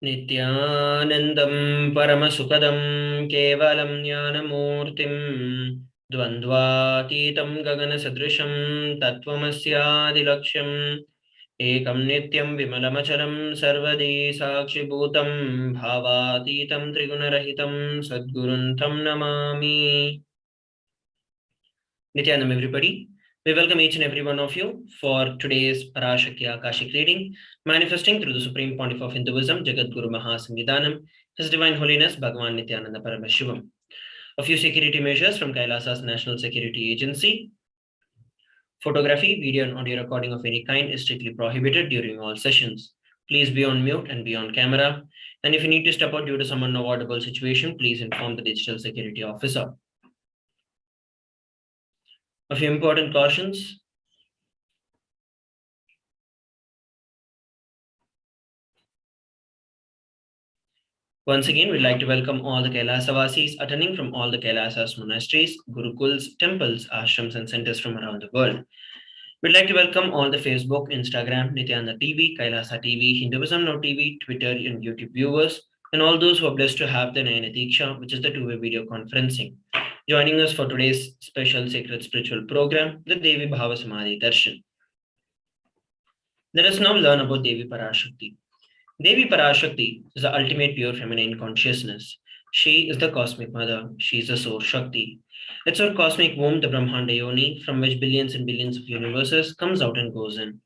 Nithyanandam Paramasukadam Kevalam Jnanamurtim Dvandvatitam Gaganasadrisham Tattvamasyaadilaksham Ekam Nityam Vimalamachalam Sarvadi Sakshibhutam Bhavatitam Trigunarahitam Sadguruntam Namami. Nithyanam, everybody. We welcome each and every one of you for today's Parashakti Akashic reading, manifesting through the Supreme Pontiff of Hinduism, Jagat Guru Mahasangidhanam, His Divine Holiness Bhagavan Nithyananda Paramashivam. A few security measures from KAILASA's National Security Agency. Photography, video and audio recording of any kind is strictly prohibited during all sessions. Please be on mute and be on camera. And if you need to step out due to some unavoidable situation, please inform the digital security officer. A few important cautions. Once again, we'd like to welcome all the Kailasavasis attending from all the Kailasas monasteries, gurukuls, temples, ashrams, and centers from around the world. We'd like to welcome all the Facebook, Instagram, Nithyananda TV, Kailasa TV, Hinduism Now TV, Twitter, and YouTube viewers, and all those who are blessed to have the Nayana Diksha, which is the two-way video conferencing. Joining us for today's special sacred spiritual program, the Devi Bhava Samadhi Darshan. Let us now learn about Devi Parashakti. Devi Parashakti is the ultimate pure feminine consciousness. She is the cosmic mother. She is the source Shakti. It's her cosmic womb, the Brahmanda Yoni, from which billions and billions of universes comes out and goes in.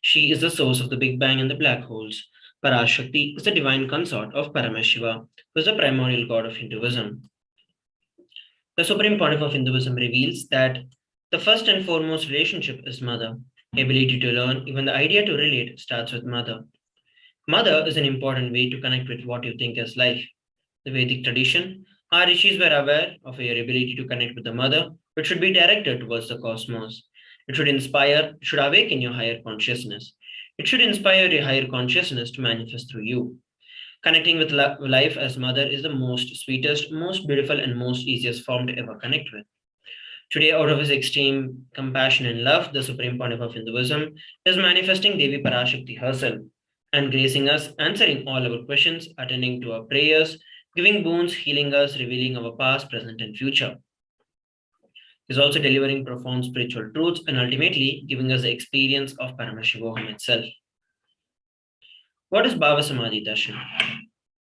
She is the source of the Big Bang and the black holes. Parashakti is the divine consort of Paramashiva, who is the primordial god of Hinduism. The Supreme Pontiff of Hinduism reveals that the first and foremost relationship is mother. Ability to learn, even the idea to relate, starts with mother. Mother is an important way to connect with what you think is life. The Vedic tradition, our rishis were aware of your ability to connect with the mother, which should be directed towards the cosmos. It should inspire, it should awaken your higher consciousness. It should inspire your higher consciousness to manifest through you. Connecting with life as mother is the most sweetest, most beautiful, and most easiest form to ever connect with. Today, out of his extreme compassion and love, the Supreme Pontiff of Hinduism is manifesting Devi Parashakti herself and gracing us, answering all our questions, attending to our prayers, giving boons, healing us, revealing our past, present, and future. He's also delivering profound spiritual truths and ultimately giving us the experience of Paramashivoham itself. What is Bhava Samadhi Darshan?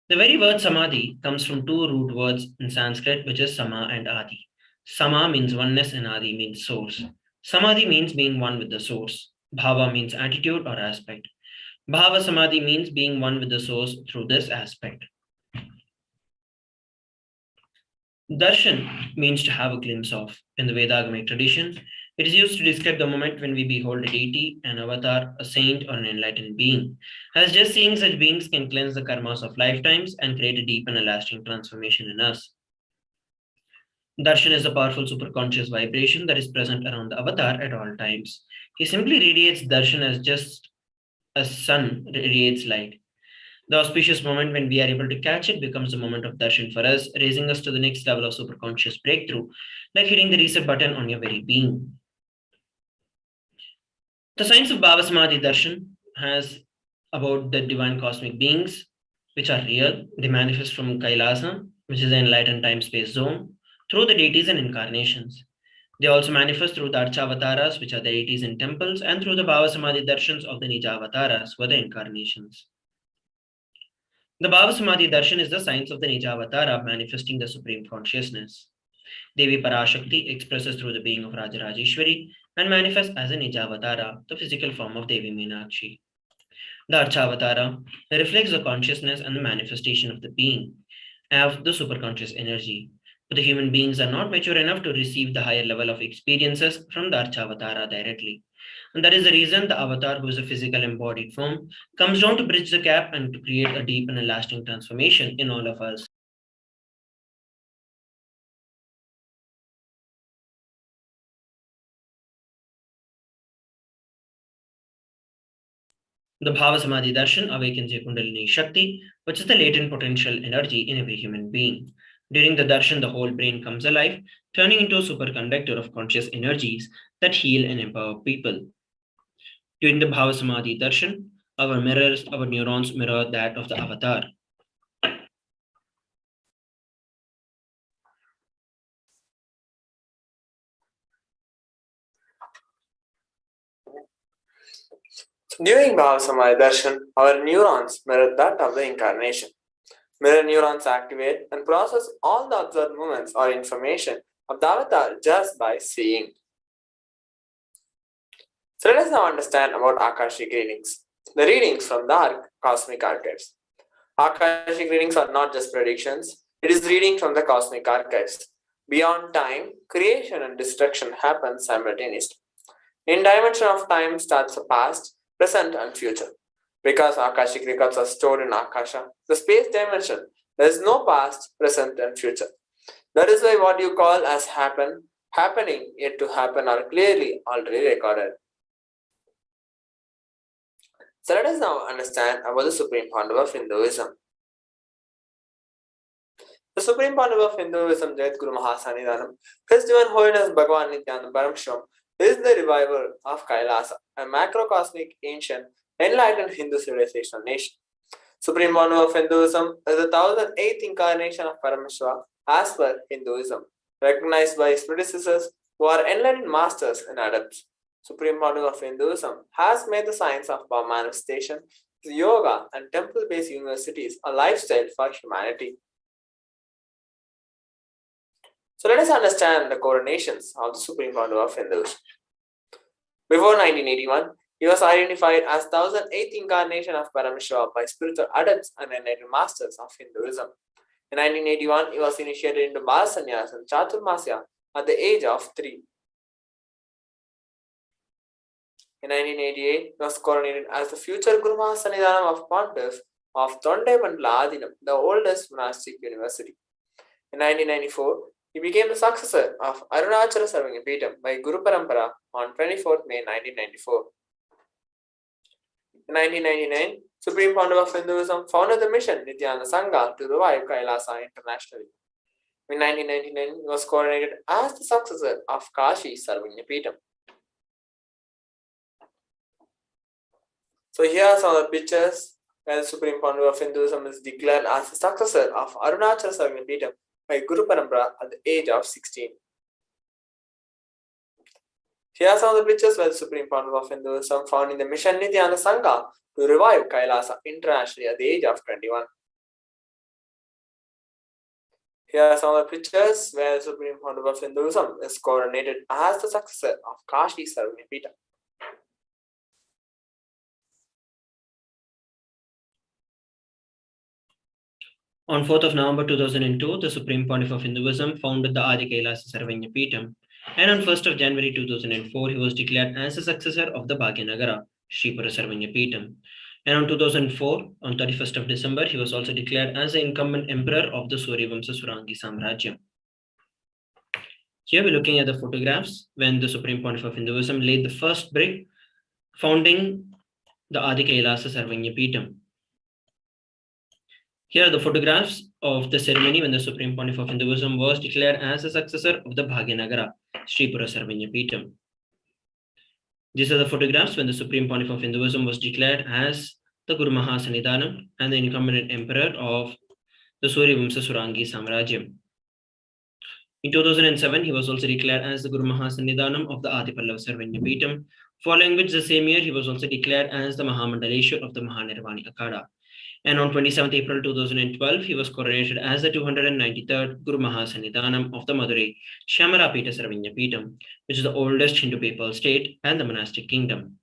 The very word Samadhi comes from two root words in Sanskrit, which is Sama and Adi. Sama means oneness and Adi means source. Samadhi means being one with the source. Bhava means attitude or aspect. Bhava Samadhi means being one with the source through this aspect. Darshan means to have a glimpse of. In the Vedagamic tradition, it is used to describe the moment when we behold a deity, an avatar, a saint, or an enlightened being. As just seeing such beings can cleanse the karmas of lifetimes and create a deep and a lasting transformation in us. Darshan is a powerful superconscious vibration that is present around the avatar at all times. He simply radiates darshan as just a sun radiates light. The auspicious moment when we are able to catch it becomes the moment of darshan for us, raising us to the next level of superconscious breakthrough, like hitting the reset button on your very being. The science of Bhava Samadhi Darshan has about the divine cosmic beings, which are real. They manifest from Kailasa, which is the enlightened time-space zone, through the deities and incarnations. They also manifest through the Archavataras, which are the deities in temples, and through the Bhava Samadhi Darshans of the Nijavataras, who are the incarnations. The Bhava Samadhi Darshan is the science of the Nijavatara manifesting the Supreme Consciousness. Devi Parashakti expresses through the being of Rajarajeshwari and manifests as a Nijavatara, the physical form of Devi Meenakshi. The Archavatara reflects the consciousness and the manifestation of the being, of the superconscious energy. But the human beings are not mature enough to receive the higher level of experiences from the Archavatara directly. And that is the reason the avatar, who is a physical embodied form, comes down to bridge the gap and to create a deep and a lasting transformation in all of us. The Bhava Samadhi Darshan awakens your Kundalini Shakti, which is the latent potential energy in every human being. During the darshan, the whole brain comes alive, turning into a superconductor of conscious energies that heal and empower people. During the Bhava Samadhi Darshan, Our neurons mirror that of the avatar. During Bhavasamaya Darshan, our neurons mirror that of the incarnation. Mirror neurons activate and process all the observed movements or information of the avatar just by seeing. So let us now understand about Akashic readings. The readings from the cosmic archives. Akashic readings are not just predictions, it is reading from the cosmic archives. Beyond time, creation and destruction happen simultaneously. In dimension of time starts the past, present and future. Because Akashic records are stored in Akasha, the space dimension, there is no past, present and future. That is why what you call as happening, yet to happen are clearly already recorded. So let us now understand about the Supreme Pandava of Hinduism. The Supreme Pandava of Hinduism, Jagadguru Mahasannidhanam, His Divine Holiness Bhagavan Nithyananda Paramashivam, is the revival of KAILASA, a macrocosmic, ancient, enlightened Hindu civilizational nation. Supreme Pandava of Hinduism is the 1008th incarnation of Paramashiva as per Hinduism, recognized by his predecessors who are enlightened masters and adepts. Supreme Pandava of Hinduism has made the science of power manifestation, yoga, and temple-based universities a lifestyle for humanity. So let us understand the coronations of the Supreme Pandava of Hinduism. Before 1981, he was identified as 1008th incarnation of Paramashiva by spiritual adepts and enlightened masters of Hinduism. In 1981, he was initiated into Bala Sannyas and Chaturmasya at the age of 3. In 1988, he was coronated as the future Guru Mahasannidhanam of Pontiff of Thondaimandalam Adinam, the oldest monastic university. In 1994, he became the successor of Arunachala Sarvangapeetham by Guru Parampara on 24th May 1994. In 1999, Supreme Pandava of Hinduism founded the mission Nithyananda Sangha to revive KAILASA internationally. In 1999, he was coronated as the successor of Kashi Sarvangapeetham. So here are some of the pictures where the Supreme Pandava of Hinduism is declared as the successor of Arunachala Sarvangapeetham by Guru Parampara at the age of 16. Here are some of the pictures where the Supreme Pandava of Hinduism founding the mission Nithyananda Sangha to revive KAILASA internationally at the age of 21. Here are some of the pictures where the Supreme Pandava of Hinduism is coronated as the successor of Kashi Sarvangapeetham. On 4th of November 2002, the Supreme Pontiff of Hinduism founded the Adi KAILASA Sarvangapeetham, and on 1st of January 2004, he was declared as the successor of the Bhagyanagara, Sripura Sarvangapeetham. And on 2004, on 31st of December, he was also declared as the incumbent emperor of the Suryavamsa Surangi Samrajyam. Here we're looking at the photographs when the Supreme Pontiff of Hinduism laid the first brick, founding the Adi KAILASA Sarvangapeetham. Here are the photographs of the ceremony when the Supreme Pontiff of Hinduism was declared as the successor of the Bhagyanagara, Sripura Sarvangapeetham. These are the photographs when the Supreme Pontiff of Hinduism was declared as the Guru Mahasannidhanam and the incumbent emperor of the Suryavamsa Surangi Samrajyam. In 2007, he was also declared as the Guru Mahasannidhanam of the Adi Pallava Sarvangapeetham, following which the same year he was also declared as the Mahamandaleshwar of the Mahanirvani Akhada. And on 27th April 2012, he was coronated as the 293rd Guru Mahasannidhanam of the Madurai Shamarapeta Sarvangapeetham, which is the oldest Hindu papal state and the monastic kingdom.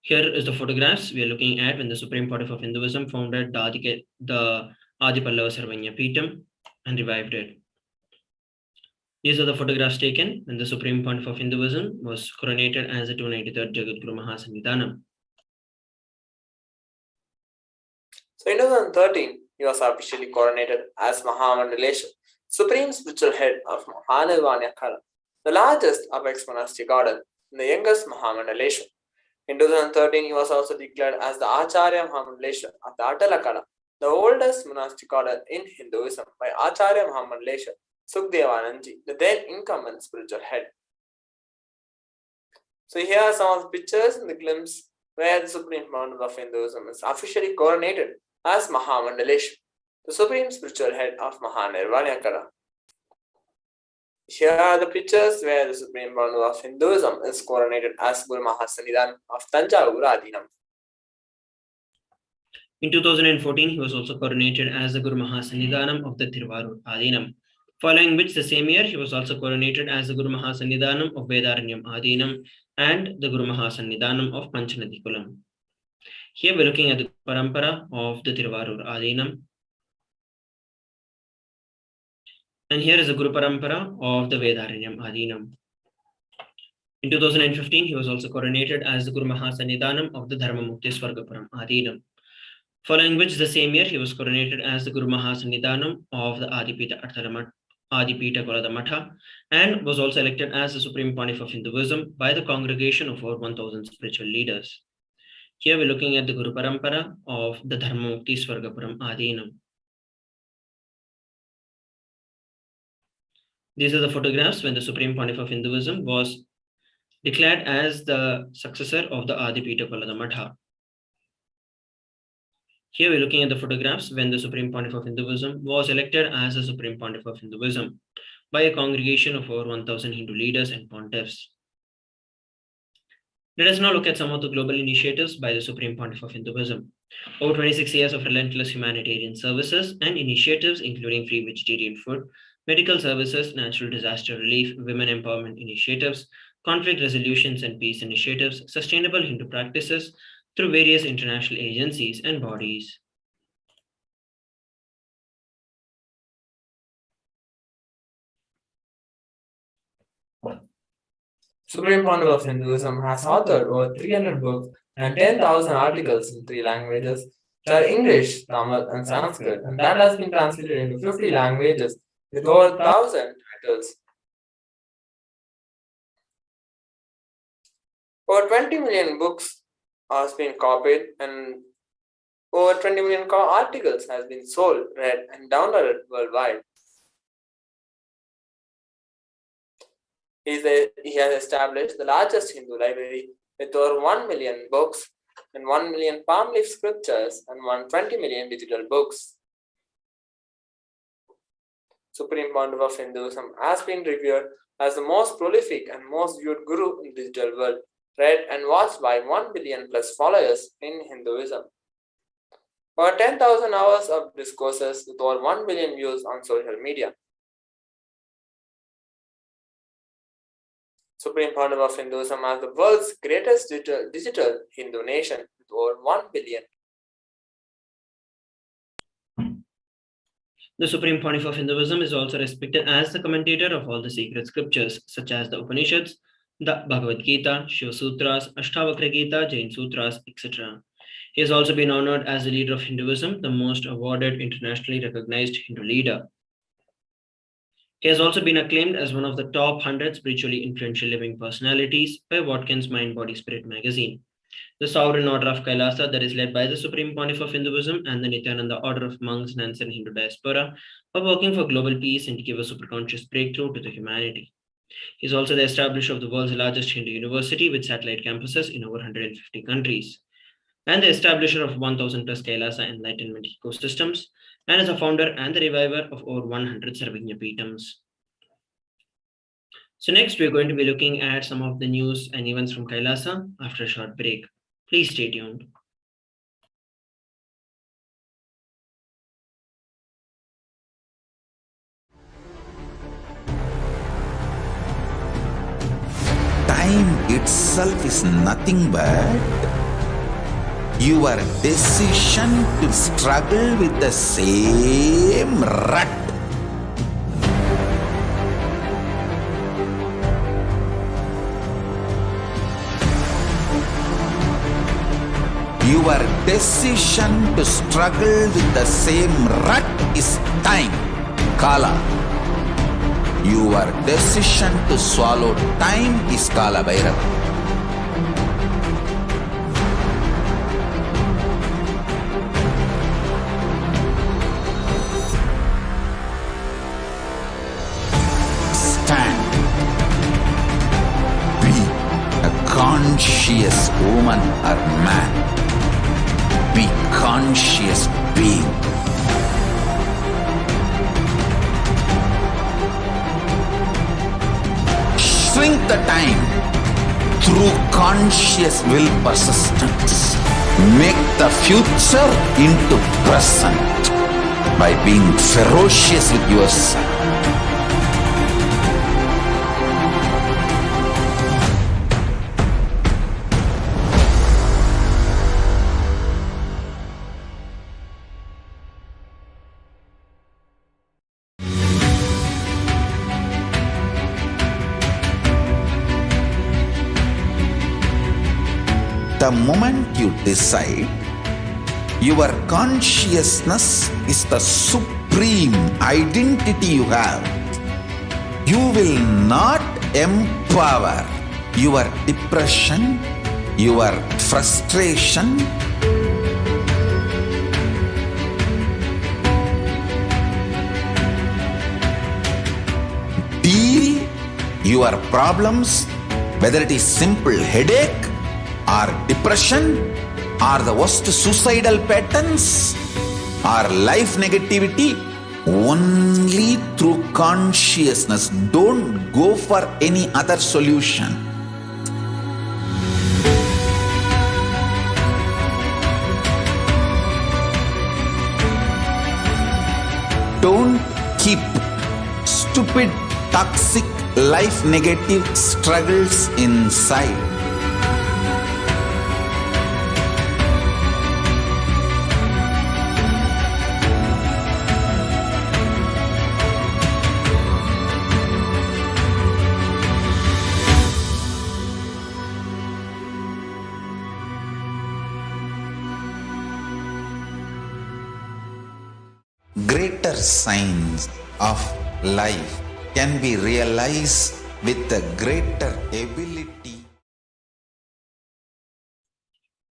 Here is the photographs we are looking at when the Supreme Pontiff of Hinduism founded the Adi Pallava Sarvangapeetham and revived it. These are the photographs taken when the Supreme Pontiff of Hinduism was coronated as the 293rd Jagadguru Mahasannidhanam. So in 2013, he was officially coronated as Mahamandaleshwar, Supreme Spiritual Head of Mahanirvani Akhada, the largest apex monastic order and the youngest Mahamandaleshwar. In 2013, he was also declared as the Acharya Mahamandaleshwar of the Atal Akhada, the oldest monastic order in Hinduism by Acharya Mahamandaleshwar Sukhdevanandji, the then incumbent spiritual head. So here are some of the pictures and the glimpse where the Supreme Founder of Hinduism is officially coronated as Mahamandalesh, the Supreme Spiritual Head of Mahanirvanyakara. Here are the pictures where the Supreme Founder of Hinduism is coronated as Guru Mahasannidhanam of Tanjavur Adinam. In 2014, he was also coronated as the Guru Mahasannidhanam of the Thiruvarur Adinam, following which the same year he was also coronated as the Guru Mahasannidhanam of Vedaranyam Adinam and the Guru Mahasannidhanam of Panchanadi Kulam. Here we're looking at the Parampara of the Thiruvarur Adinam. And here is the Guru Parampara of the Vedaranyam Adinam. In 2015, he was also coronated as the Guru Mahasannidhanam of the Dharmamukti Swargapuram Adinam, following which the same year he was coronated as the Guru Mahasannidhanam of the Adipita Kolada Matha and was also elected as the Supreme Pontiff of Hinduism by the congregation of over 1,000 spiritual leaders. Here we're looking at the Guru Parampara of the Dharmamukti Swargapuram Adinam. These are the photographs when the Supreme Pontiff of Hinduism was declared as the successor of the Adipita Kolada Matha. Here we're looking at the photographs when the Supreme Pontiff of Hinduism was elected as the Supreme Pontiff of Hinduism by a congregation of over 1,000 Hindu leaders and pontiffs. Let us now look at some of the global initiatives by the Supreme Pontiff of Hinduism. Over 26 years of relentless humanitarian services and initiatives including free vegetarian food, medical services, natural disaster relief, women empowerment initiatives, conflict resolutions and peace initiatives, sustainable Hindu practices through various international agencies and bodies. Supreme Pontiff of Hinduism has authored over 300 books and 10,000 articles in 3 languages, which are English, Tamil, and Sanskrit, and that has been translated into 50 languages with over 1,000 titles. Over 20 million books has been copied and over 20 million articles has been sold, read, and downloaded worldwide. He has established the largest Hindu library with over 1 million books and 1 million palm leaf scriptures and 120 million digital books. Supreme Pontiff of Hinduism has been revered as the most prolific and most viewed guru in the digital world, read and watched by 1 billion plus followers in Hinduism. Over 10,000 hours of discourses with over 1 billion views on social media. Supreme Pontiff of Hinduism as the world's greatest digital Hindu nation with over 1 billion. The Supreme Pontiff of Hinduism is also respected as the commentator of all the sacred scriptures such as the Upanishads, the Bhagavad Gita, Shiva Sutras, Ashtavakra Gita, Jain Sutras, etc. He has also been honored as the leader of Hinduism, the most awarded internationally recognized Hindu leader. He has also been acclaimed as one of the top 100 spiritually influential living personalities by Watkins Mind Body Spirit magazine. The Sovereign Order of KAILASA that is led by the Supreme Pontiff of Hinduism and the Nithyananda Order of Monks, Nuns and Hindu Diaspora are working for global peace and to give a superconscious breakthrough to the humanity. He is also the establisher of the world's largest Hindu university with satellite campuses in over 150 countries, and the establisher of 1,000 plus KAILASA Enlightenment ecosystems, and is a founder and the reviver of over 100 Sarvajna Peetams. So next, we're going to be looking at some of the news and events from KAILASA after a short break. Please stay tuned. Time itself is nothing but your decision to struggle with the same rut. Your decision to struggle with the same rut is time, Kala. Your decision to swallow time is Kala Bhairava. Stand. Be a conscious conscious woman or man. Be conscious being. Shrink the time through conscious will persistence. Make the future into present by being ferocious with yourself. The moment you decide, your consciousness is the supreme identity you have. You will not empower your depression, your frustration, deal your problems, whether it is simple headache or depression or the worst suicidal patterns or life negativity, only through consciousness. Don't go for any other solution. Don't keep stupid, toxic, life negative struggles inside. Greater signs of life can be realized with a greater ability.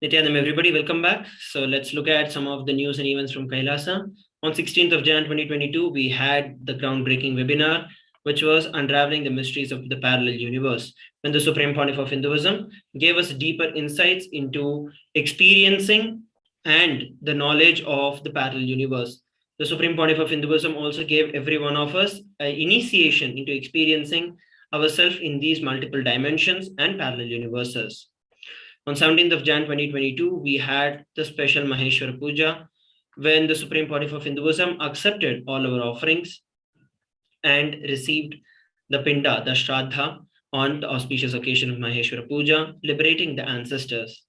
Nithyanam, everybody, welcome back. So let's look at some of the news and events from Kailasa. On 16th of Jan 2022, we had the groundbreaking webinar, which was Unraveling the Mysteries of the Parallel Universe, when the Supreme Pontiff of Hinduism gave us deeper insights into experiencing and the knowledge of the parallel universe. The Supreme Pontiff of Hinduism also gave every one of us an initiation into experiencing ourselves in these multiple dimensions and parallel universes. On 17th of Jan 2022, we had the special Maheshwara Puja, when the Supreme Pontiff of Hinduism accepted all our offerings and received the Pinda, the Shraddha, on the auspicious occasion of Maheshwara Puja, liberating the ancestors.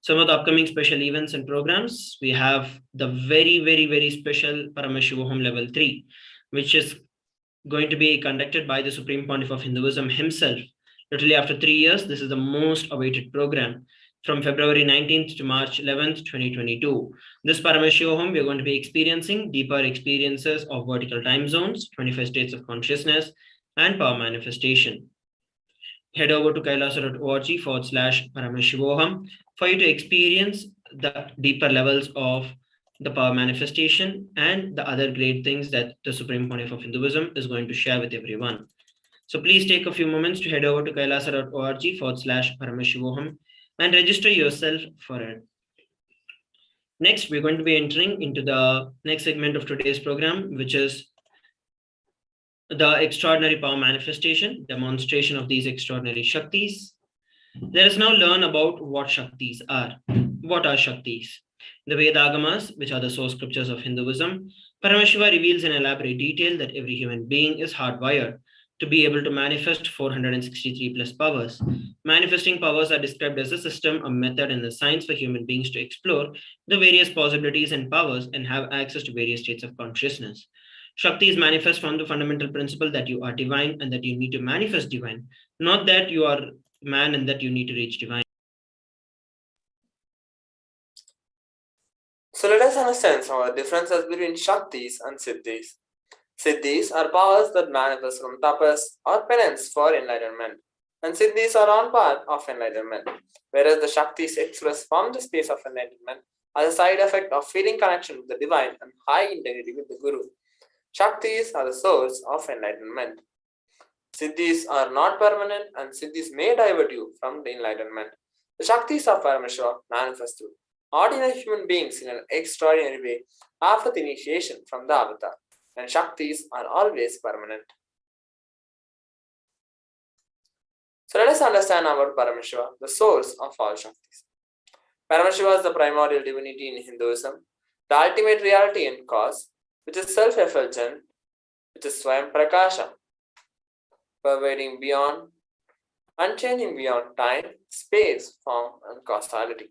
Some of the upcoming special events and programs, we have the very special Paramashivoham level 3, which is going to be conducted by the Supreme Pontiff of Hinduism himself. Literally after 3 years, this is the most awaited program from February 19th to March 11th, 2022. This Paramashivoham, we're going to be experiencing deeper experiences of vertical time zones, 25 states of consciousness, and power manifestation. Head over to kailasa.org/Paramashivoham for you to experience the deeper levels of the power manifestation and the other great things that the Supreme Pontiff of Hinduism is going to share with everyone. So please take a few moments to head over to kailasa.org/Paramashivoham and register yourself for it. Next, we're going to be entering into the next segment of today's program, which is the extraordinary power manifestation, demonstration of these extraordinary Shaktis. Let us now learn about what Shaktis are. What are Shaktis? In the Vedagamas, which are the source scriptures of Hinduism, Paramashiva reveals in elaborate detail that every human being is hardwired to be able to manifest 463 plus powers. Manifesting powers are described as a system, a method, and a science for human beings to explore the various possibilities and powers and have access to various states of consciousness. Shaktis manifest from the fundamental principle that you are divine and that you need to manifest divine, not that you are man and that you need to reach divine. So let us understand some of the differences between Shaktis and Siddhis. Siddhis are powers that manifest from tapas or penance for enlightenment, and Siddhis are on path of enlightenment, whereas the Shaktis expressed from the space of enlightenment as a side effect of feeling connection with the divine and high integrity with the Guru. Shaktis are the source of enlightenment. Siddhis are not permanent and Siddhis may divert you from the enlightenment. The Shaktis of Paramashiva manifest through ordinary human beings in an extraordinary way after the initiation from the avatar, and Shaktis are always permanent. So let us understand about Paramashiva, the source of all Shaktis. Paramashiva is the primordial divinity in Hinduism, the ultimate reality and cause, which is self-effulgent, which is Swayam Prakasha, pervading beyond, unchanging beyond time, space, form, and causality.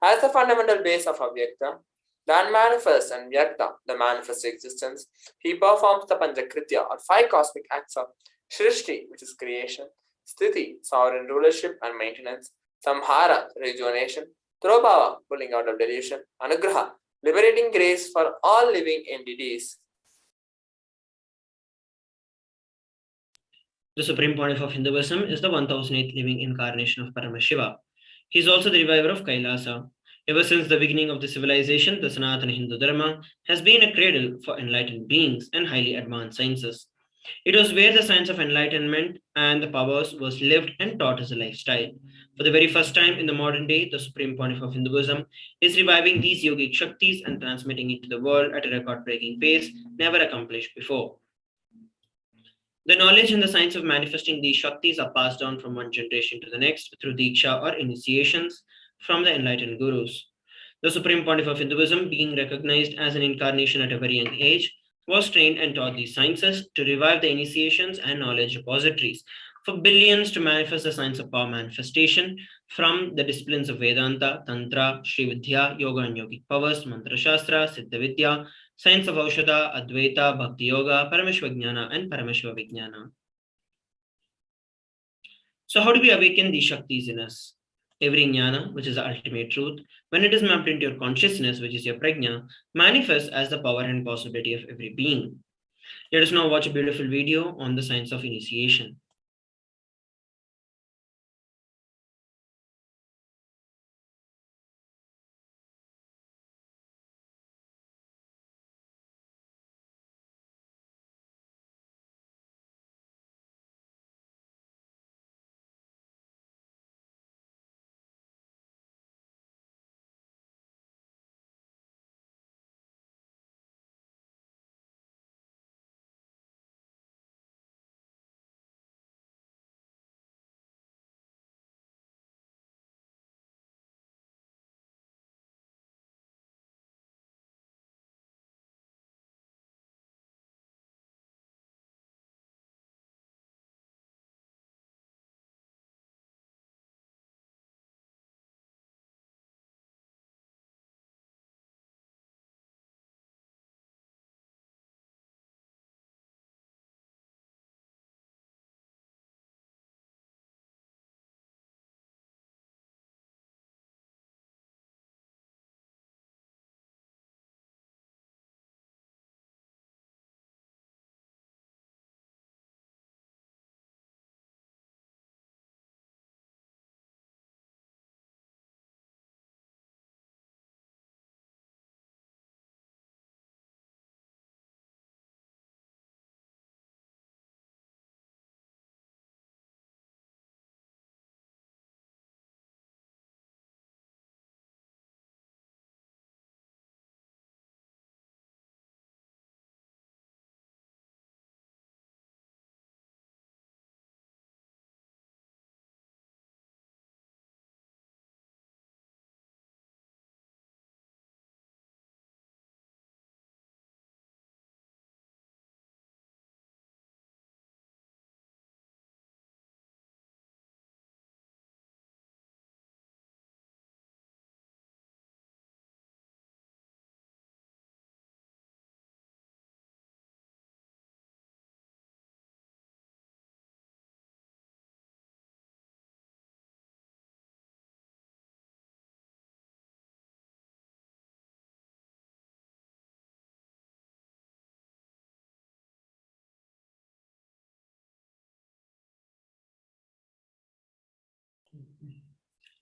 As the fundamental base of Avyakta, the unmanifest, and Vyakta, the manifest existence, he performs the Panchakritya or five cosmic acts of Shrishti, which is creation, Sthiti, sovereign rulership and maintenance, Samhara, rejuvenation, Trobhava, pulling out of delusion, Anugraha, liberating grace for all living entities. The supreme pontiff of Hinduism is the 1008th living incarnation of Paramashiva. He is also the reviver of Kailasa. Ever since the beginning of the civilization, the Sanatana Hindu Dharma has been a cradle for enlightened beings and highly advanced sciences. It was where the science of enlightenment and the powers was lived and taught as a lifestyle. For the very first time in the modern day, the supreme pontiff of Hinduism is reviving these yogic shaktis and transmitting it to the world at a record-breaking pace never accomplished before. The knowledge and the science of manifesting these shaktis are passed down from one generation to the next through diksha or initiations from the enlightened gurus. The supreme pontiff of Hinduism, being recognized as an incarnation at a very young age, was trained and taught these sciences to revive the initiations and knowledge repositories for billions to manifest the science of power manifestation from the disciplines of Vedanta, Tantra, Sri Vidya, Yoga and Yogic powers, Mantra Shastra, Siddha Vidya, science of Aushadha, Advaita, Bhakti Yoga, Paramashivajnana, and Paramashivoham. So how do we awaken these Shaktis in us? Every jnana, which is the ultimate truth, when it is mapped into your consciousness, which is your prajna, manifests as the power and possibility of every being. Let us now watch a beautiful video on the science of initiation.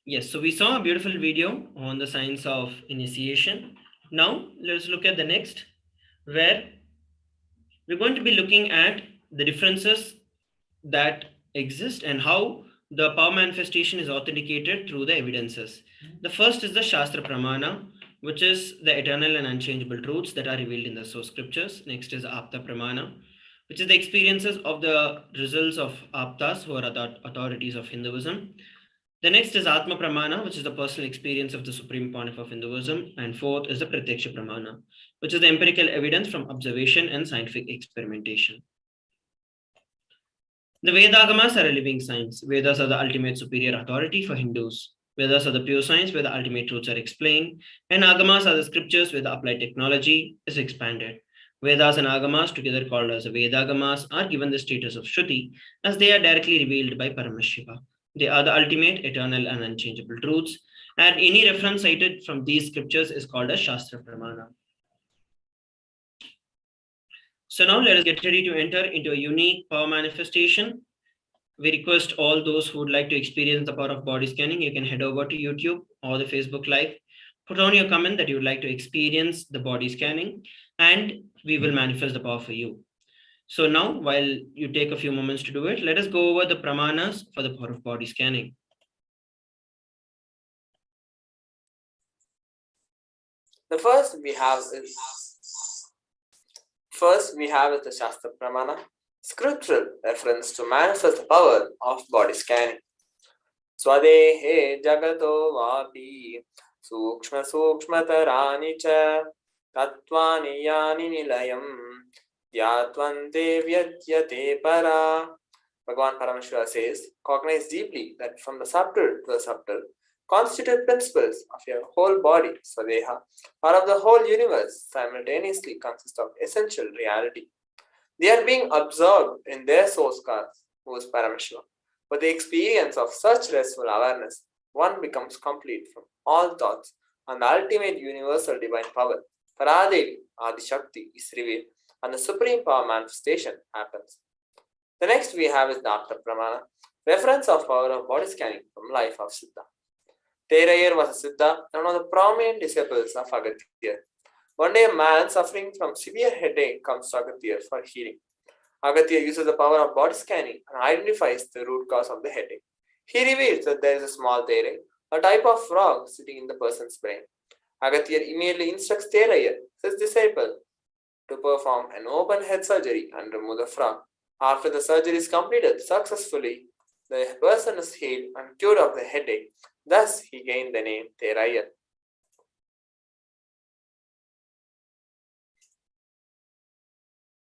Yes, so we saw a beautiful video on the science of initiation. Now let's look at the next, where we're going to be looking at the differences that exist and how the power manifestation is authenticated through the evidences. The first is the Shastra Pramana, which is the eternal and unchangeable truths that are revealed in the source scriptures. Next is Apta Pramana, which is the experiences of the results of Aptas, who are the authorities of Hinduism. The next is Atma Pramana, which is the personal experience of the supreme point of Hinduism. And fourth is the Pratyaksha Pramana, which is the empirical evidence from observation and scientific experimentation. The Vedagamas are a living science. Vedas are the ultimate superior authority for Hindus. Vedas are the pure science where the ultimate truths are explained, and Agamas are the scriptures where the applied technology is expanded. Vedas and Agamas, together called as Vedagamas, are given the status of Shruti as they are directly revealed by Paramashiva. They are the ultimate, eternal, and unchangeable truths, and any reference cited from these scriptures is called a Shastra Pramana. So now let us get ready to enter into a unique power manifestation. We request all those who would like to experience the power of body scanning, you can head over to YouTube or the Facebook Live. Put on your comment that you would like to experience the body scanning, and we will manifest the power for you. So now, while you take a few moments to do it, let us go over the pramanas for the power of body scanning. The first we have is the Shastra Pramana, scriptural reference to manifest the power of body scanning. Swadehe jagato vapi sukshma sukshmatarani cha tattvani yani nilayam dyatvante vyatyate para. Bhagavan Paramashiva says, cognize deeply that from the subtle to the subtle, constitute principles of your whole body, Swadeha, or of the whole universe, simultaneously consist of essential reality. They are being absorbed in their source cause, who is Paramashiva. With the experience of such restful awareness, one becomes complete from all thoughts and the ultimate universal divine power, Paradevi, Adi Shakti, is revealed and the supreme power manifestation happens. The next we have is the Apta Pramana, reference of power of body scanning from life of Siddha. Terayer was a Siddha and one of the prominent disciples of Agatya. One day a man suffering from severe headache comes to Agatya for healing. Agatya uses the power of body scanning and identifies the root cause of the headache. He reveals that there is a small Terayer, a type of frog sitting in the person's brain. Agatya immediately instructs Terayer, his disciple, to perform an open head surgery and remove the frog. After the surgery is completed successfully, the person is healed and cured of the headache. Thus, he gained the name Terayer.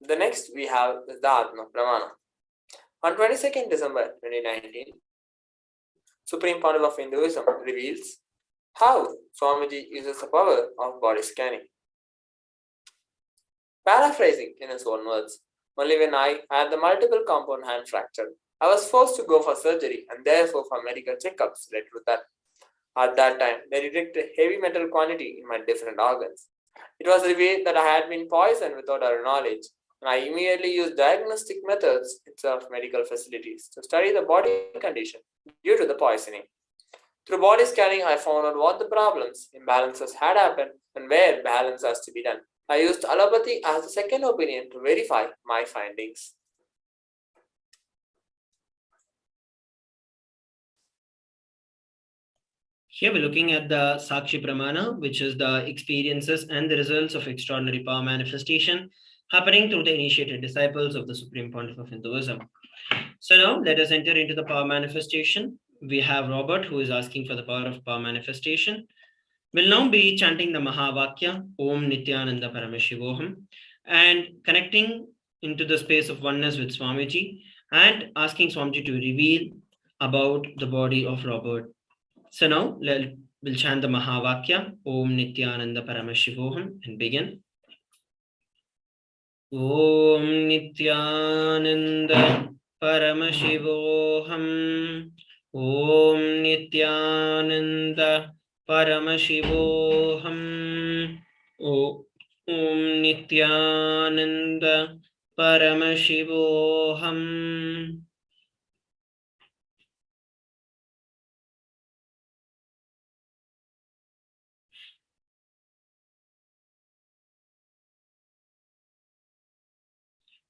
The next we have is the Atma Pramana. On 22nd December 2019, Supreme Council of Hinduism reveals how Swamiji uses the power of body scanning. Paraphrasing in his own words, only when I had the multiple compound hand fracture, I was forced to go for surgery and therefore for medical checkups related to that. At that time, they detected heavy metal quantity in my different organs. It was revealed that I had been poisoned without our knowledge, and I immediately used diagnostic methods instead of medical facilities to study the body condition due to the poisoning. Through body scanning, I found out what the problems, imbalances had happened and where balance has to be done. I used allopathy as a second opinion to verify my findings. Here we're looking at the Sakshi Pramana, which is the experiences and the results of extraordinary power manifestation happening through the initiated disciples of the Supreme Pontiff of Hinduism. So now let us enter into the power manifestation. We have Robert, who is asking for the power of power manifestation. We'll now be chanting the Mahavakya, Om Nithyananda Paramashivoham, and connecting into the space of oneness with Swamiji and asking Swamiji to reveal about the body of Robert. So now we'll chant the Mahavakya, Om Nithyananda Paramashivoham, and begin. Om Nithyananda Paramashivoham, Om Nithyananda Paramashivoham, Om Nithyananda Paramashivoham.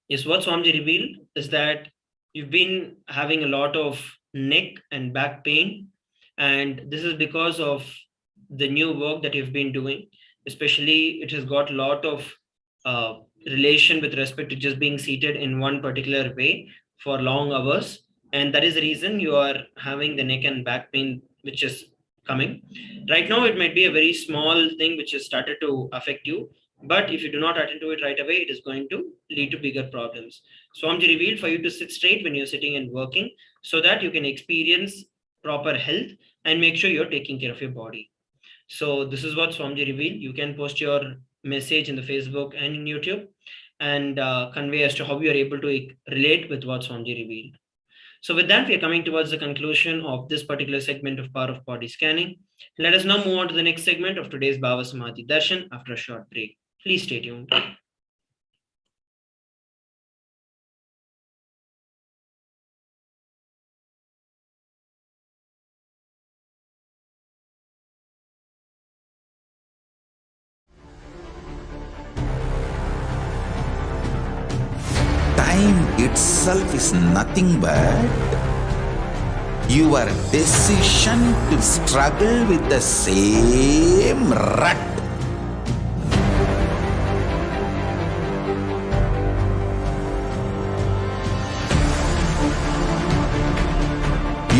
Yes, what Swamiji revealed is that you've been having a lot of neck and back pain, and this is because of the new work that you've been doing. Especially, it has got a lot of uh, relation with respect to just being seated in one particular way for long hours, and that is the reason you are having the neck and back pain, which is coming. Right now, it might be a very small thing which has started to affect you, but if you do not attend to it right away, it is going to lead to bigger problems. Swamiji revealed for you to sit straight when you're sitting and working so that you can experience proper health and make sure you're taking care of your body. So this is what Swamiji revealed. You can post your message in the Facebook and in YouTube and convey as to how you are able to relate with what Swamiji revealed. So with that, we are coming towards the conclusion of this particular segment of Power of Body Scanning. Let us now move on to the next segment of today's Bhava Samadhi Darshan after a short break. Please stay tuned. Time itself is nothing but your decision to struggle with the same rut.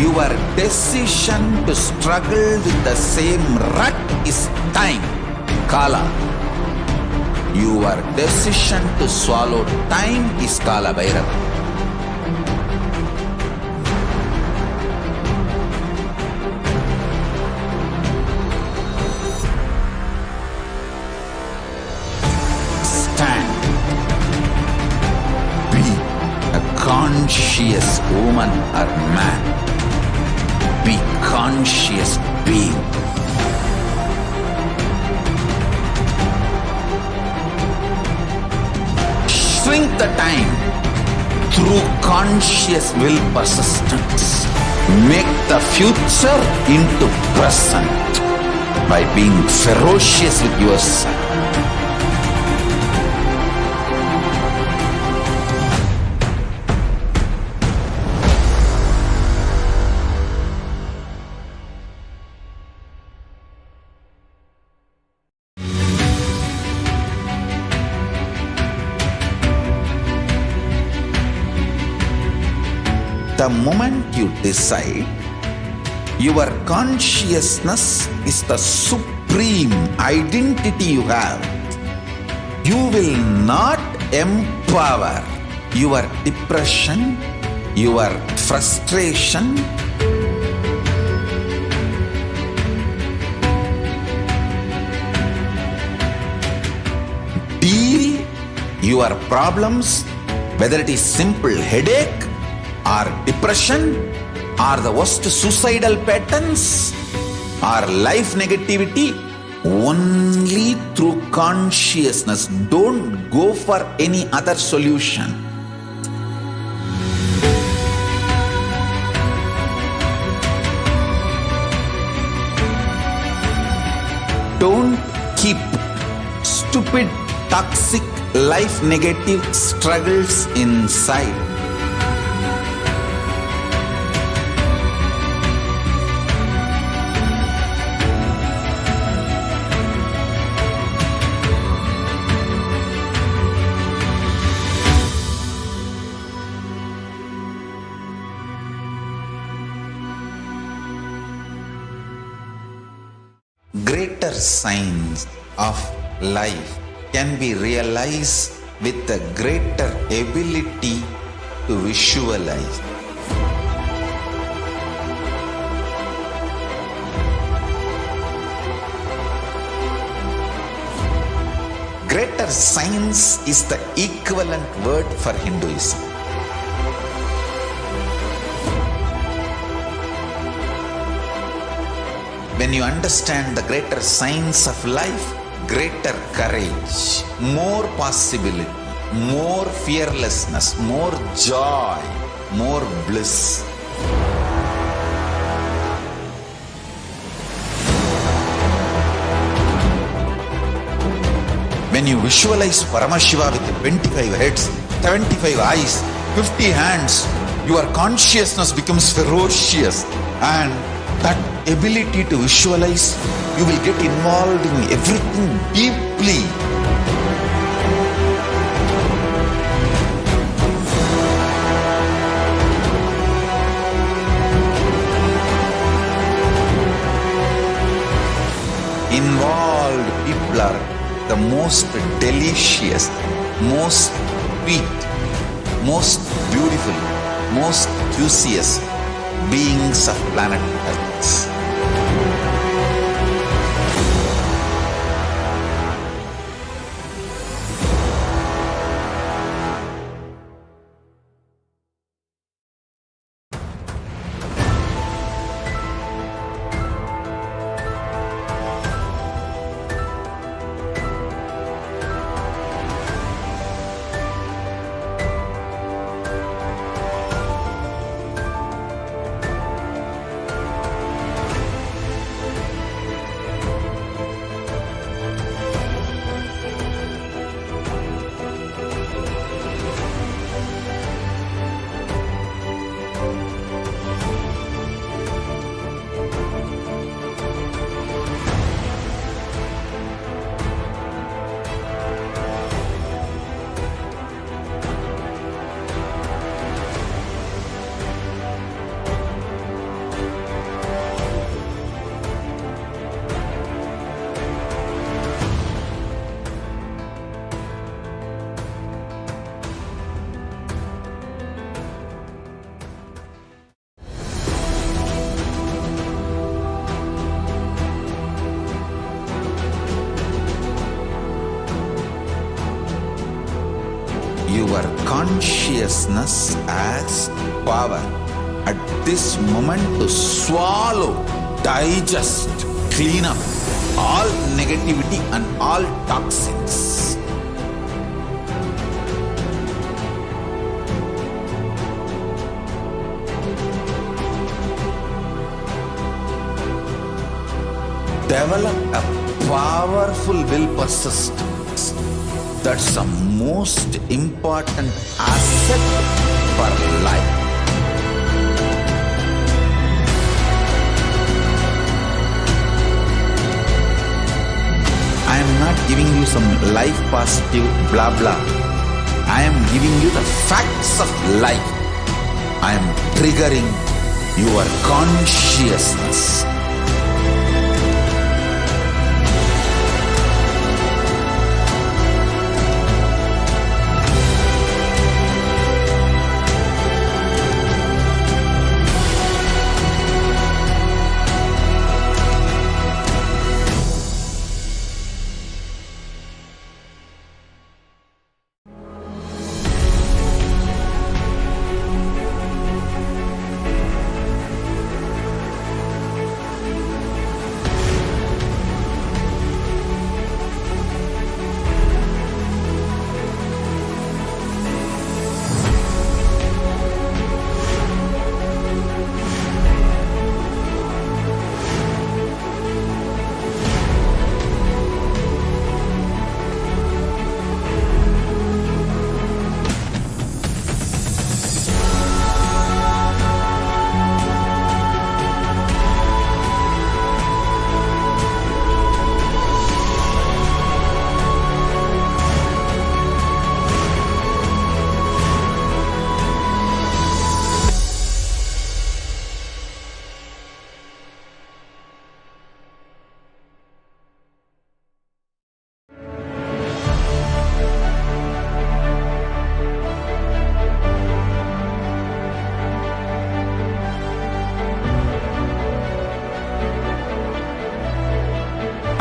Your decision to struggle with the same rut is time, Kala. Your decision to swallow time is Kala Bhairava. Stand. Be a conscious woman or man. Be conscious being. Shrink the time through conscious will persistence. Make the future into present by being ferocious with yourself. The moment you decide, your consciousness is the supreme identity you have. You will not empower your depression, your frustration, deal your problems, whether it is simple headache or depression or the worst suicidal patterns or life negativity, only through consciousness. Don't go for any other solution. Don't keep stupid, toxic, life negative struggles inside. Greater signs of life can be realized with a greater ability to visualize. Greater science is the equivalent word for Hinduism. When you understand the greater science of life, greater courage, more possibility, more fearlessness, more joy, more bliss. When you visualize Paramashiva with 25 heads, 75 eyes, 50 hands, your consciousness becomes ferocious, and that ability to visualize, you will get involved in everything deeply. Involved people are the most delicious, most sweet, most beautiful, most juiciest beings of planet Earth. Your consciousness has power at this moment to swallow, digest, clean up all negativity and all toxins. Develop a powerful will persistence. That's the most important asset for life. I am not giving you some life positive blah blah. I am giving you the facts of life. I am triggering your consciousness.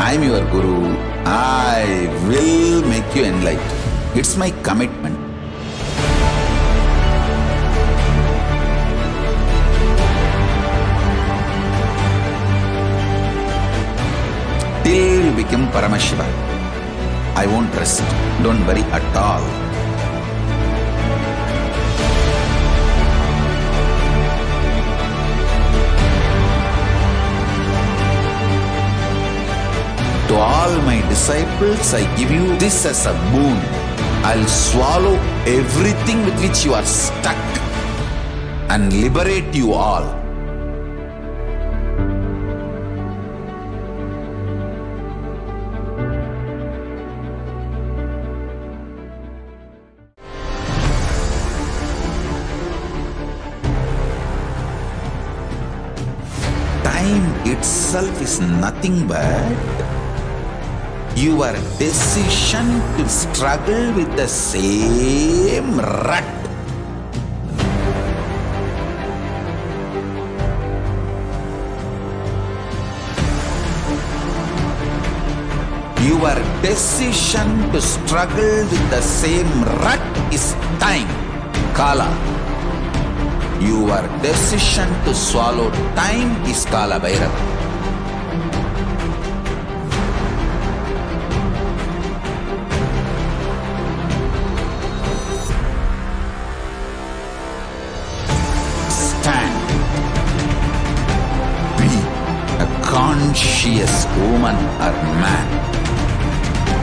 I am your Guru. I will make you enlightened. It's my commitment. Till you become Paramashiva, I won't rest. Don't worry at all. To all my disciples, I give you this as a boon. I'll swallow everything with which you are stuck. and liberate you all. Time itself is nothing but your decision to struggle with the same rut. Your decision to struggle with the same rut is time, Kala. Your decision to swallow time is Kala Bhairava. Stand. Be a conscious woman or man.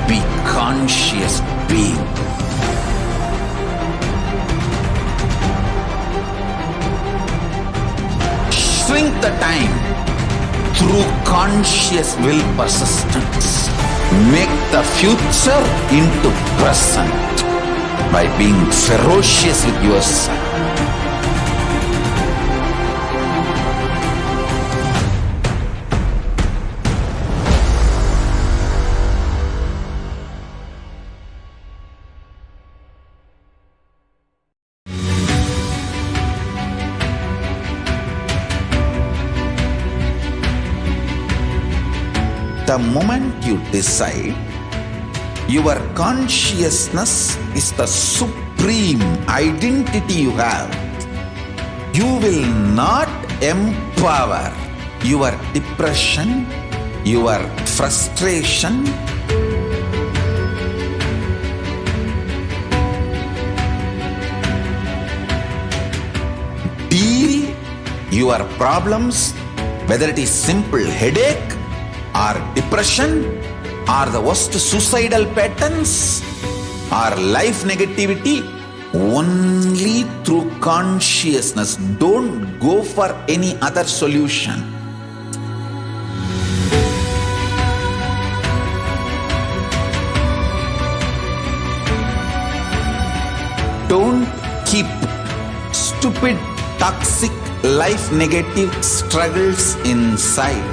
Be conscious being. Shrink the time through conscious will persistence. Make the future into present by being ferocious with yourself. The moment you decide, your consciousness is the supreme identity you have. You will not empower your depression, your frustration, deal your problems, whether it is simple headache or depression or the worst suicidal patterns or life negativity, only through consciousness. Don't go for any other solution. Don't keep stupid, toxic, life negative struggles inside.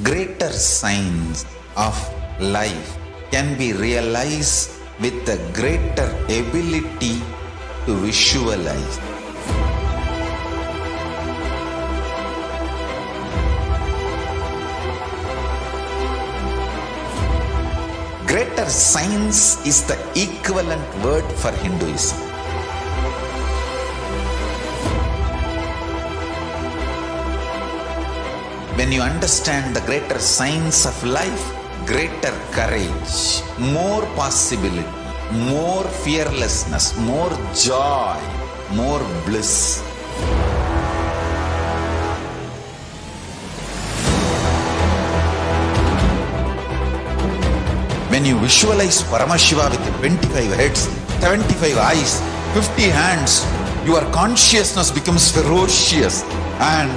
Greater signs of life can be realized with a greater ability to visualize. Greater science is the equivalent word for Hinduism. When you understand the greater science of life, greater courage, more possibility, more fearlessness, more joy, more bliss. When you visualize Paramashiva with 25 heads, 75 eyes, 50 hands, your consciousness becomes ferocious, and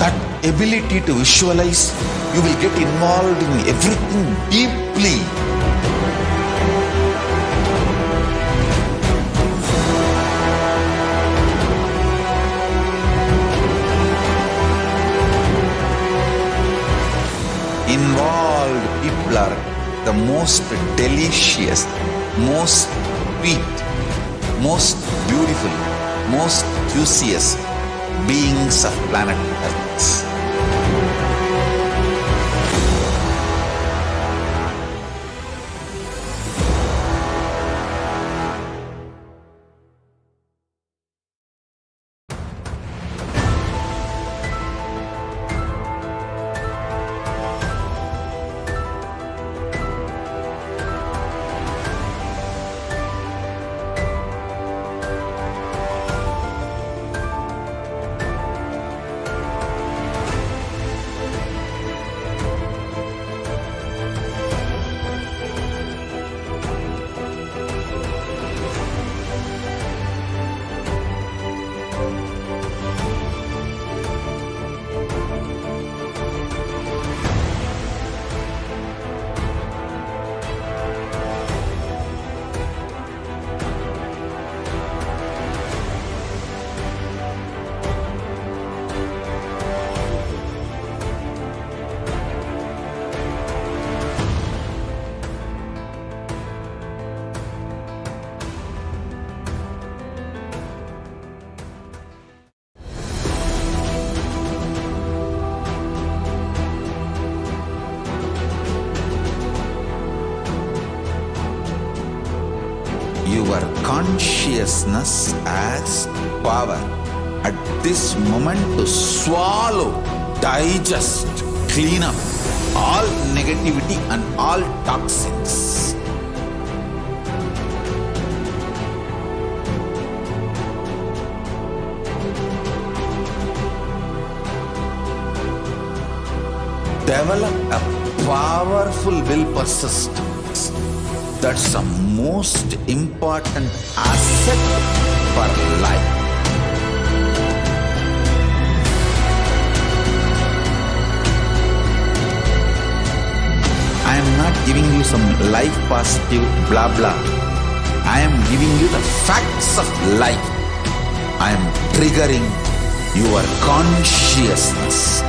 that ability to visualize, you will get involved in everything deeply. Involved people are the most delicious, most sweet, most beautiful, most juiciest beings of planet Earth. your consciousness as power at this moment to swallow, digest, clean up all negativity and all toxins. Develop a powerful will persistence. That's the most important asset for life. I am not giving you some life positive blah blah. I am giving you the facts of life. I am triggering your consciousness.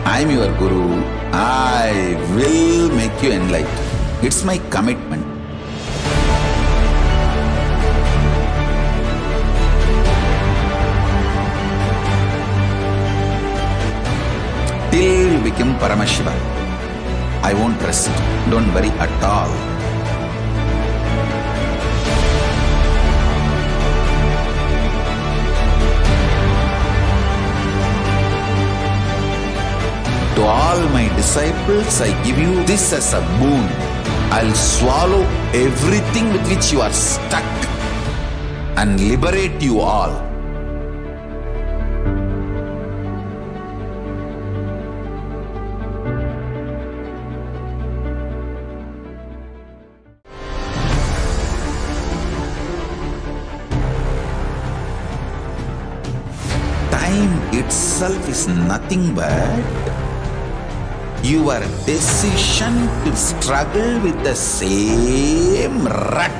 I am your Guru. I will make you enlightened. It's my commitment. Till you become Paramashiva, I won't rest. Don't worry at all. To all my disciples, I give you this as a boon. I'll swallow everything with which you are stuck and liberate you all. Time itself is nothing but your decision to struggle with the same rut.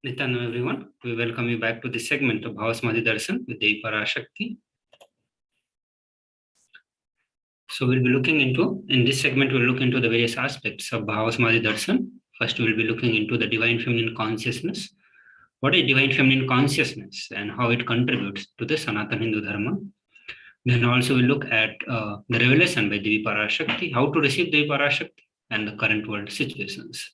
Nithyananda everyone, we welcome you back to this segment of Bhavasamadhi Darshan with Devi Parashakti. So we'll be looking into, in this segment we'll look into the various aspects of Bhavasamadhi Darshan. First we'll be looking into the divine feminine consciousness. What is divine feminine consciousness and how it contributes to the Sanatana Hindu Dharma. Then also we'll look at the revelation by Devi Parashakti, how to receive Devi Parashakti and the current world situations.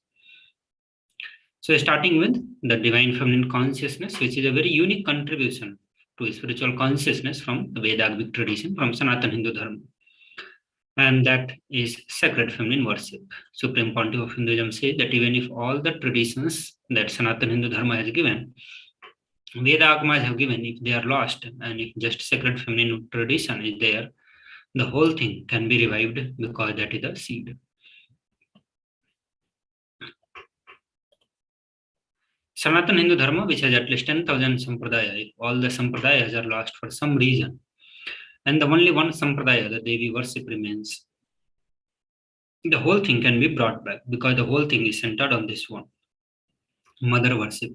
So starting with the divine feminine consciousness, which is a very unique contribution to spiritual consciousness from the Vedic tradition, from Sanatana Hindu Dharma. And that is sacred feminine worship. Supreme Pontiff of Hinduism says that even if all the traditions that Sanatana Hindu Dharma has given, Veda Agamas have given, if they are lost, and if just sacred feminine tradition is there, the whole thing can be revived because that is the seed. Sanatana Hindu Dharma, which has at least 10,000 sampradaya, if all the sampradayas are lost for some reason, and the only one sampradaya, the Devi worship, remains, the whole thing can be brought back because the whole thing is centered on this one, mother worship.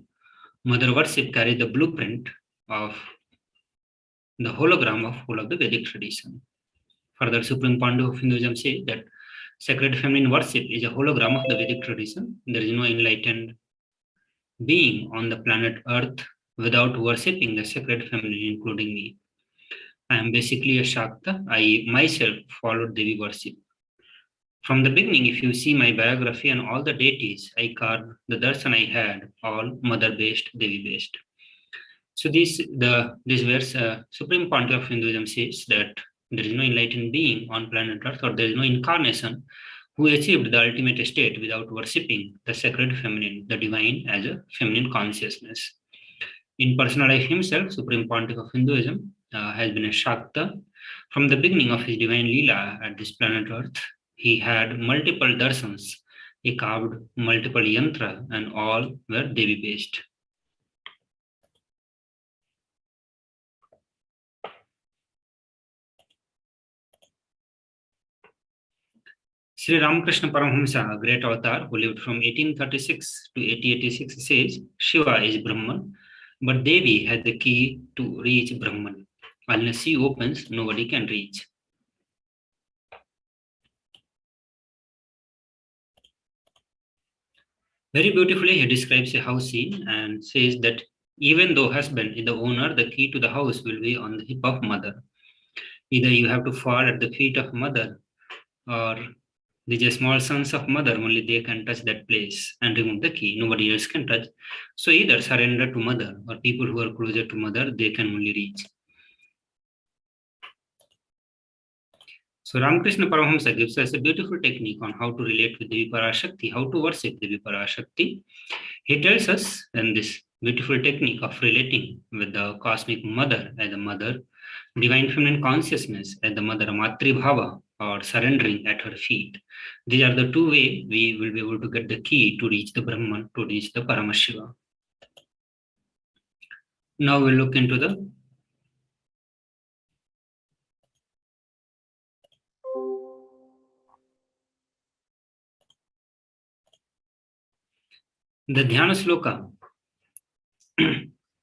Mother worship carries the blueprint of the hologram of whole of the Vedic tradition. Further, Supreme Pontiff of Hinduism says that sacred feminine worship is a hologram of the Vedic tradition. There is no enlightened being on the planet Earth without worshipping the sacred feminine, including me. I am basically a Shakta. I myself followed Devi worship. From the beginning, if you see my biography and all the deities I carved, the darshan I had, all mother-based, Devi-based. So this verse, Supreme Pontiff of Hinduism says that there is no enlightened being on planet Earth, or there is no incarnation who achieved the ultimate state without worshipping the sacred feminine, the divine as a feminine consciousness. In personal life himself, Supreme Pontiff of Hinduism has been a Shakta. From the beginning of his divine Leela at this planet Earth, he had multiple darshans. He carved multiple yantra, and all were Devi-based. Sri Ramakrishna Paramahamsa, a great avatar who lived from 1836 to 1886, says Shiva is Brahman, but Devi has the key to reach Brahman. Unless she opens, nobody can reach. Very beautifully, he describes a house scene and says that even though husband is the owner, the key to the house will be on the hip of mother. Either you have to fall at the feet of mother, or these small sons of mother, only they can touch that place and remove the key. Nobody else can touch. So either surrender to mother, or people who are closer to mother, they can only reach. So Ramakrishna Paramahamsa gives us a beautiful technique on how to relate with Devi Parashakti, how to worship Devi Parashakti. He tells us in this beautiful technique of relating with the cosmic mother as a mother, divine feminine consciousness as the mother, Matri Bhava, or surrendering at her feet. These are the two ways we will be able to get the key to reach the Brahman, to reach the Paramashiva. Now we'll look into the Dhyana Sloka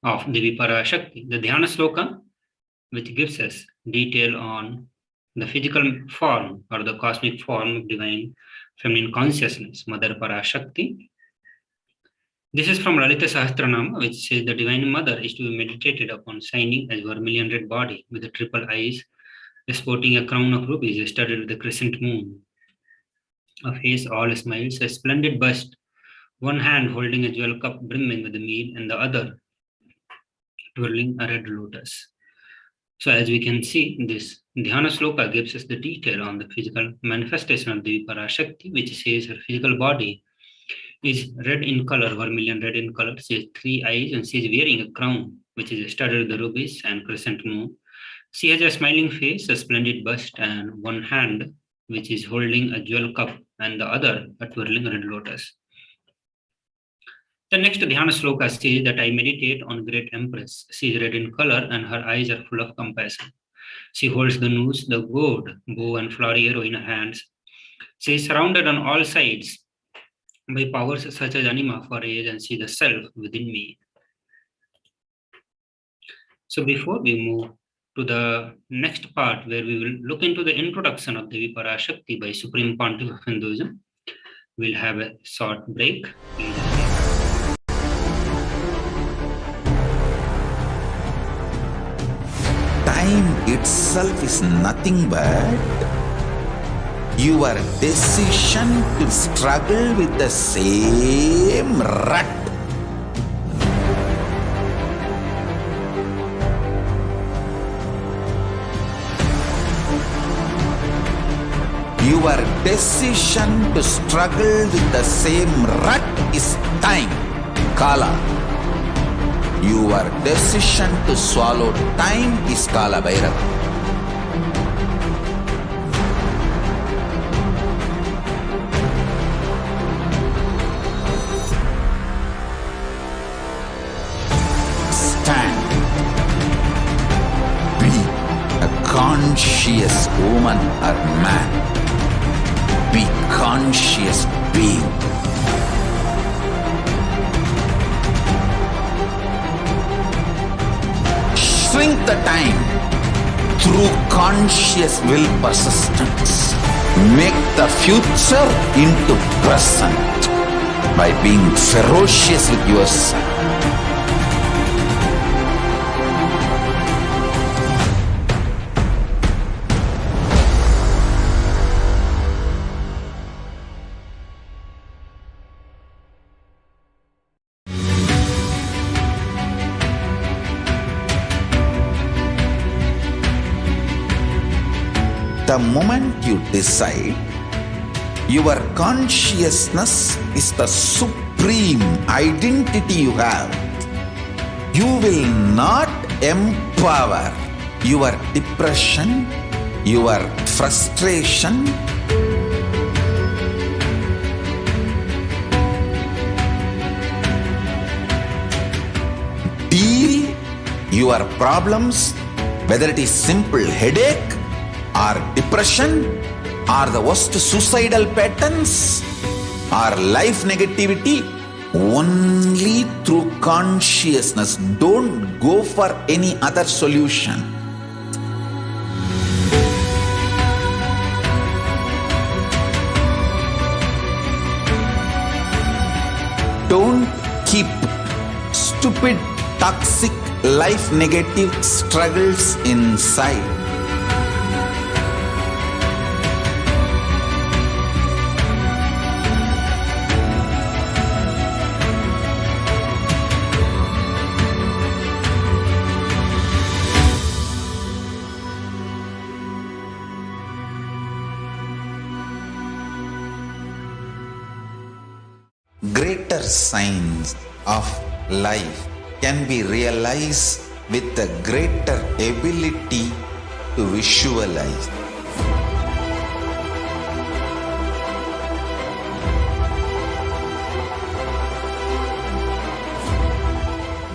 of Devi Parashakti. The Dhyana Sloka, which gives us detail on the physical form or the cosmic form of divine feminine consciousness, Mother Parashakti. This is from Lalita Sahasranama, which says the divine mother is to be meditated upon, shining as vermilion red body with the triple eyes, sporting a crown of rubies studded with the crescent moon, a face all smiles, a splendid bust, one hand holding a jewel cup brimming with the mead, and the other twirling a red lotus. So as we can see, this Dhyana Sloka gives us the detail on the physical manifestation of Devi Parashakti, which says her physical body is red in color, vermilion red in color. She has 3 eyes, and she is wearing a crown which is studded with the rubies and crescent moon. She has a smiling face, a splendid bust, and one hand which is holding a jewel cup, and the other a twirling red lotus. The next Dhyana Sloka says that I meditate on great empress. She is red in color, and her eyes are full of compassion. She holds the noose, the gourd, bow, and flowery arrow in her hands. She is surrounded on all sides by powers such as anima, forage, and see the self within me. So before we move to the next part, where we will look into the introduction of Devi Parashakti by Supreme Pontiff of Hinduism, we'll have a short break. Time itself is nothing but your decision to struggle with the same rut. Your decision to struggle with the same rut is time, Kala. Your decision to swallow time is Kala Bhairava. Stand. Be a conscious woman or man. Be conscious being. Shrink the time through conscious will persistence. Make the future into present by being ferocious with yourself. The moment you decide, your consciousness is the supreme identity you have. You will not empower your depression, your frustration, deal your problems, whether it is simple headache or depression or the worst suicidal patterns or life negativity, only through consciousness. Don't go for any other solution. Don't keep stupid, toxic, life negative struggles inside. Greater signs of life can be realized with a greater ability to visualize.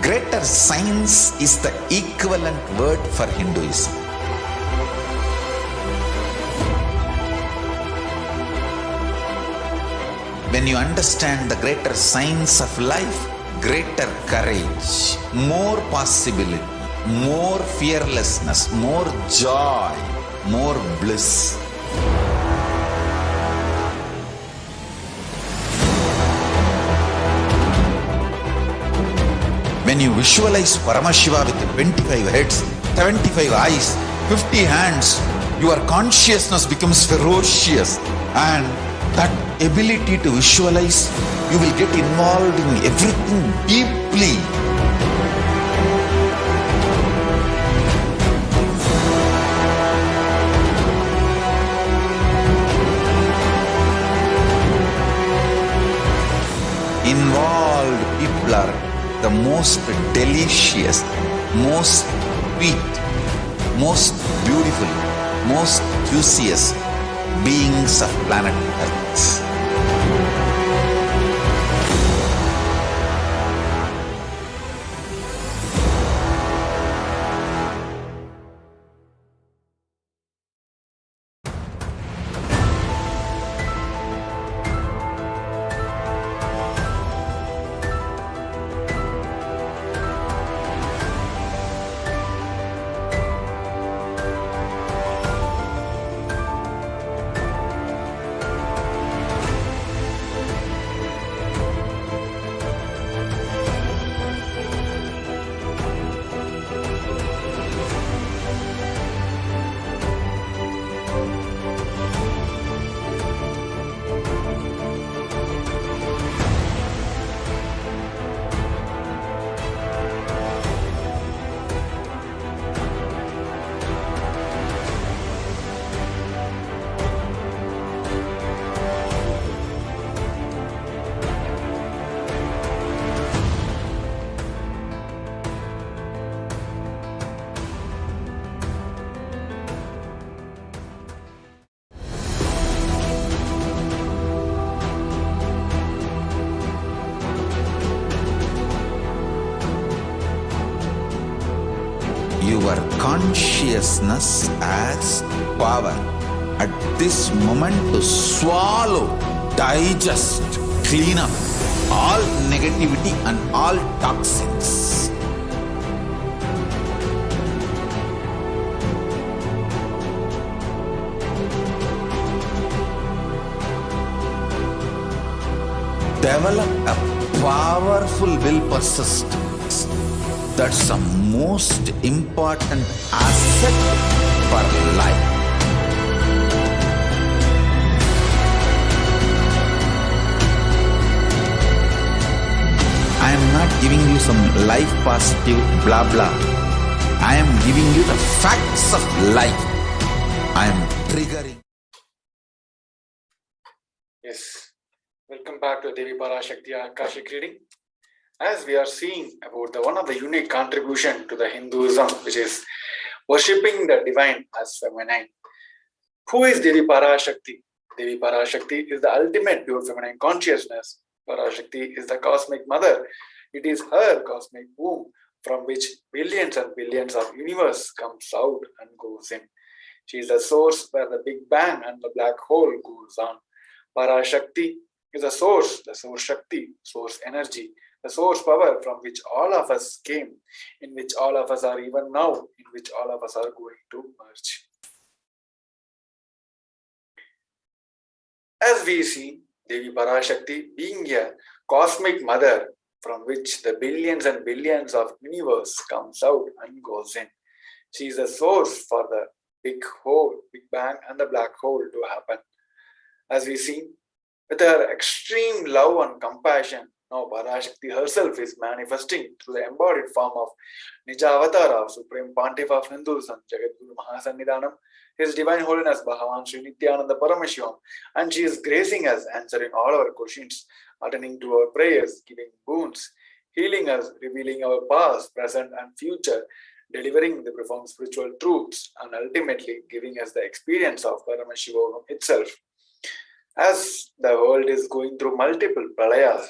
Greater science is the equivalent word for Hinduism. When you understand the greater science of life, greater courage, more possibility, more fearlessness, more joy, more bliss. When you visualize Paramashiva with 25 heads, 75 eyes, 50 hands, your consciousness becomes ferocious, and that ability to visualize, you will get involved in everything deeply. Involved people are the most delicious, most sweet, most beautiful, most juiciest beings of planet Earth. Your consciousness has power at this moment to swallow, digest, clean up all negativity and all toxins. develop a powerful will persistence. That's the most important asset for life. I am not giving you some life positive blah blah. I am giving you the facts of life. I am triggering. Yes, welcome back to Devi Parashakti Akashic reading. As we are seeing about one of the unique contribution to the Hinduism, which is worshipping the divine as feminine. Who is Devi Parashakti? Devi Parashakti is the ultimate pure feminine consciousness. Parashakti is the cosmic mother. It is her cosmic womb from which billions and billions of universe comes out and goes in. She is the source where the Big Bang and the black hole goes on. Parashakti is a source, the source Shakti, source energy, the source power from which all of us came, in which all of us are even now, in which all of us are going to merge. As we see, Devi Parashakti being a cosmic mother from which the billions and billions of universe comes out and goes in. She is the source for the big hole, Big Bang and the black hole to happen. As we see, with her extreme love and compassion, now Parashakti herself is manifesting through the embodied form of Nijavatara of Supreme Pontiff of Hinduism, Jagadguru Mahasannidhanam, His Divine Holiness Bhagavan Sri Nithyananda Paramashivam, and she is gracing us, answering all our questions, attending to our prayers, giving boons, healing us, revealing our past, present, and future, delivering the profound spiritual truths, and ultimately giving us the experience of Paramashivoham itself. As the world is going through multiple pralayas,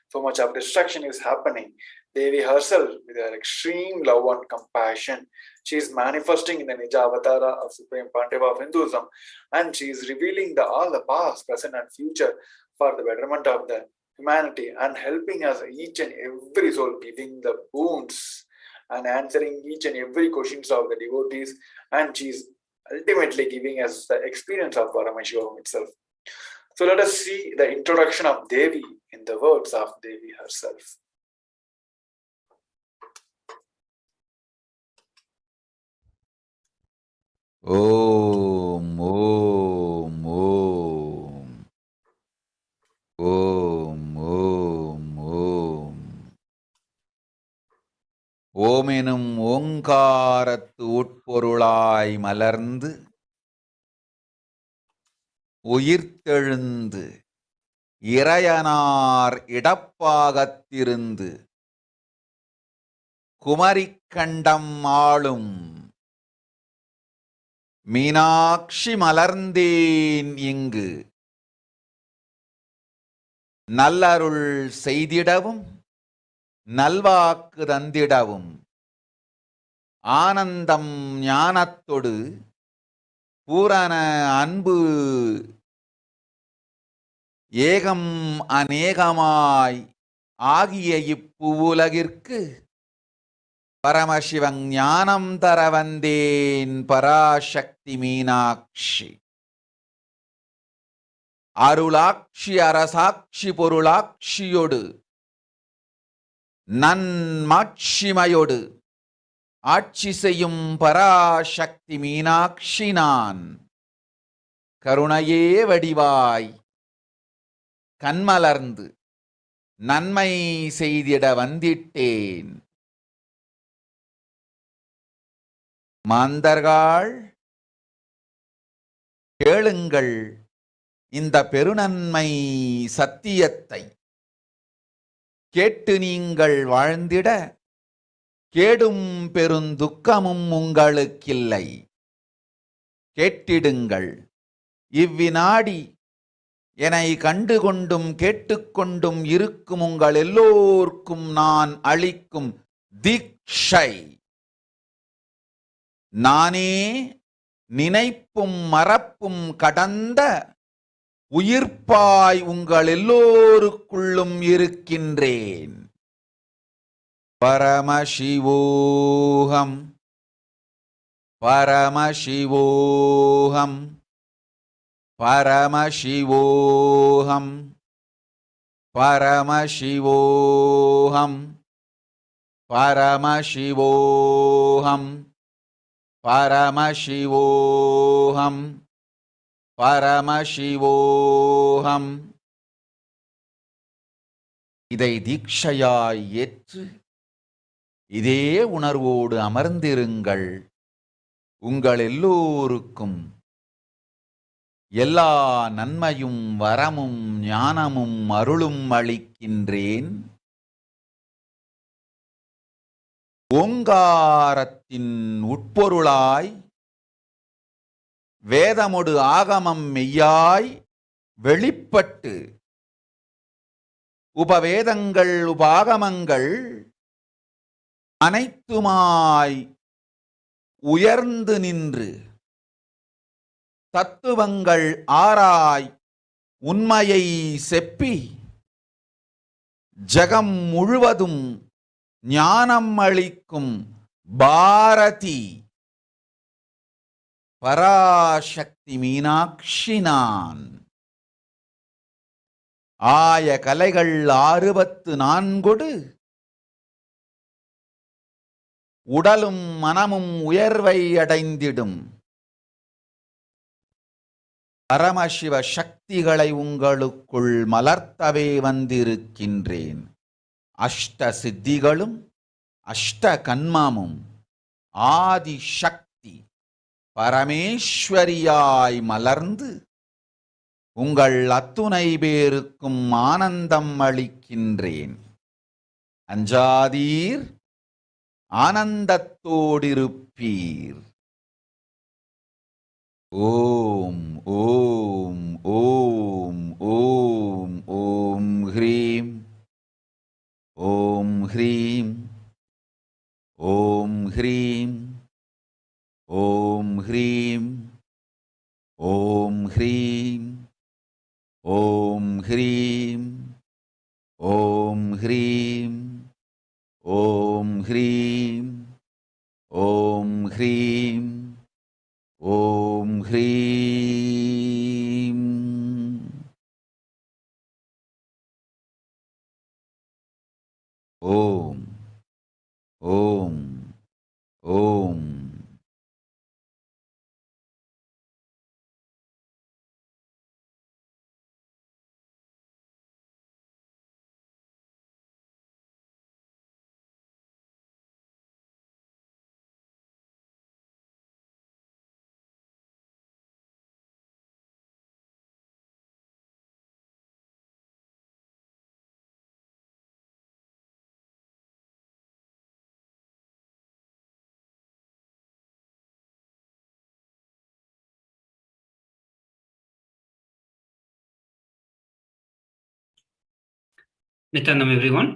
so much of destruction is happening, Devi herself, with her extreme love and compassion, she is manifesting in the Nijavatara of Supreme Pontiff of Hinduism, and she is revealing all the past, present, and future for the betterment of the humanity, and helping us each and every soul, giving the boons and answering each and every questions of the devotees, and she is ultimately giving us the experience of Paramashivoham itself. So let us see the introduction of Devi in the words of Devi herself. Om, Om, Om. Om, Om, Om. ஓம் எனும் ஓங்காரத்து உட்பொருளாய் மலர்ந்து உயிர்த்தெழுந்து இறையனார் இடப்பாகத்திருந்து குமரிக்கண்டம் ஆளும் மீனாட்சி மலர்ந்தேன் இங்கு நல்லருள் செய்திடவும் நல்வாக்கு தந்திடவும் ஆனந்தம் ஞானத்தொடு பூரண அன்பு ஏகம் அநேகமாய் ஆகிய இப்புவுலகிற்கு பரமசிவன் ஞானம் தர வந்தேன் பராசக்தி மீனாட்சி. அருளாட்சி அரசாட்சி பொருளாட்சியொடு நன்மாட்சிமையொடு ஆட்சி செய்யும் பராசக்தி மீனாட்சி நான். கருணையே வடிவாய் கண்மலர்ந்து நன்மை செய்திட வந்திட்டேன். மாந்தர்கள் கேளுங்கள் இந்த பெருநன்மை சத்தியத்தை, கேட்டு நீங்கள் வாழ்ந்திட கேடும் பெருந்துக்கமும் உங்களுக்கில்லை. கேட்டிடுங்கள் இவ்வினாடி என்னை கண்டுகொண்டும் கேட்டுக்கொண்டும் இருக்கும் உங்கள் எல்லோர்க்கும் நான் அளிக்கும் தீட்சை. நானே நினைப்பும் மறப்பும் கடந்த உயிர்ப்பாய் உங்கள் எல்லோருக்குள்ளும் இருக்கின்றேன். பரமசிவோஹம் பரமசிவோஹம் பரமசிவோஹம் Paramashivoham, Paramashivoham, Paramashivoham, Paramashivoham. இதை தீட்சையாய் ஏற்று இதே உணர்வோடு அமர்ந்திருங்கள். உங்கள் எல்லோருக்கும் எல்லா நன்மையும் வரமும் ஞானமும் அருளும் அளிக்கின்றேன். ஓங்காரத்தின் உட்பொருளாய் வேதமொடு ஆகமம் மெய்யாய் வெளிப்பட்டு உபவேதங்கள் உபாகமங்கள் அனைத்துமாய் உயர்ந்து நின்று தத்துவங்கள் ஆராய் உண்மையை செப்பி ஜகம் முழுவதும் ஞானம் அளிக்கும் பாரதி பராசக்தி மீனாட்சி நான். ஆய கலைகள் 64 உடலும் மனமும் உயர்வை அடைந்திடும். பரமசிவ சக்திகளை உங்களுக்குள் மலர்த்தவே வந்திருக்கின்றேன். அஷ்ட சித்திகளும் அஷ்ட கன்மமும் ஆதி சக்தி பரமேஸ்வரியாய் மலர்ந்து உங்கள் அத்துணை பேருக்கும் ஆனந்தம் அளிக்கின்றேன். அஞ்சாதீர், ஆனந்தத்தோடிருப்பீர். ஓம் ஓம் ஓம் ஓம் ஓம் ஹ்ரீம் ஓம் ஹ்ரீம் ஓம் ஹ்ரீம் ஓம் ஹ்ரீம் ஓம் ஹ்ரீம் ஓம் ஹ்ரீம் ஓம் ஹ்ரீம் ஓம் ஹ்ரீம் ஓம் ஹ்ரீம் ஓம் ஹ்ரீம். ஓம் ஓம் ஓம். Nityanam everyone.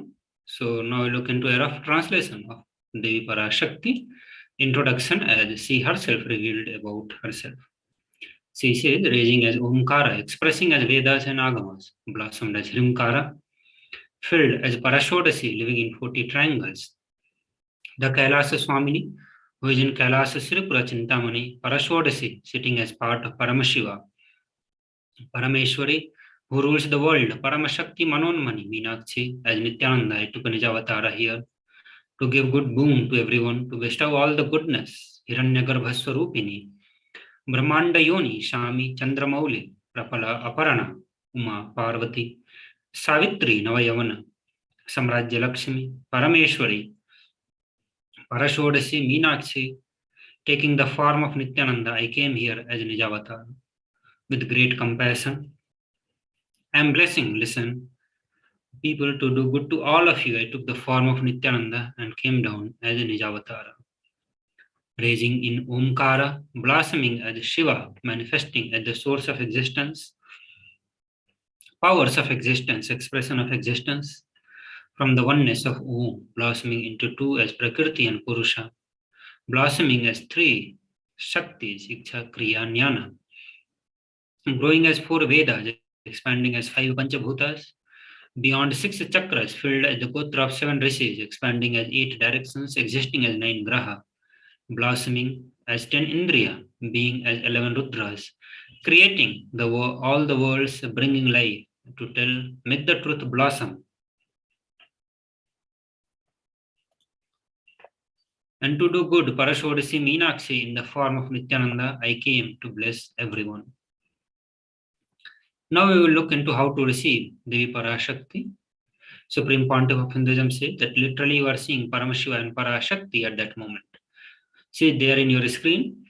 So now we look into a rough translation of Devi Parashakti introduction as she herself revealed about herself. She says, raging as Omkara, expressing as Vedas and Agamas, blossomed as Hrimkara, filled as Parashodasi, living in 40 triangles. The KAILASA Swamini, who is in KAILASA Sripura Chintamani, Parashodasi, sitting as part of Paramashiva. Parameshwari, who rules the world, Paramashakti Manonmani, Meenakshi, as Nithyananda, I took a Nijavatara here, to give good boon to everyone, to bestow all the goodness, Hiranyagarbha Swarupini, Brahmanda Yoni, Shami, Chandramauli, Prapala Aparana, Uma, Parvati, Savitri, Navayavana, Samrajya Lakshmi, Parameshwari, Parashodasi, Meenakshi, taking the form of Nithyananda, I came here as Nijavatar. With great compassion, I am blessing, listen, people to do good to all of you. I took the form of Nithyananda and came down as a Nijavatara. Raising in Omkara, blossoming as Shiva, manifesting as the source of existence, powers of existence, expression of existence, from the oneness of Om, blossoming into two as Prakriti and Purusha, blossoming as three Shaktis, Iksha, Kriya, Jnana, growing as 4 Vedas, expanding as 5 Panchabhutas, beyond 6 chakras, filled as the Gotra of 7 Rishis, expanding as 8 directions, existing as 9 Graha, blossoming as 10 Indriya, being as 11 Rudras, creating all the worlds, bringing life to tell, make the truth blossom. And to do good, Parashodasi Meenakshi, in the form of Nithyananda, I came to bless everyone. Now we will look into how to receive Devi Parashakti. Supreme Pontiff of Hinduism says that literally you are seeing Paramashiva and Parashakti at that moment. See there in your screen.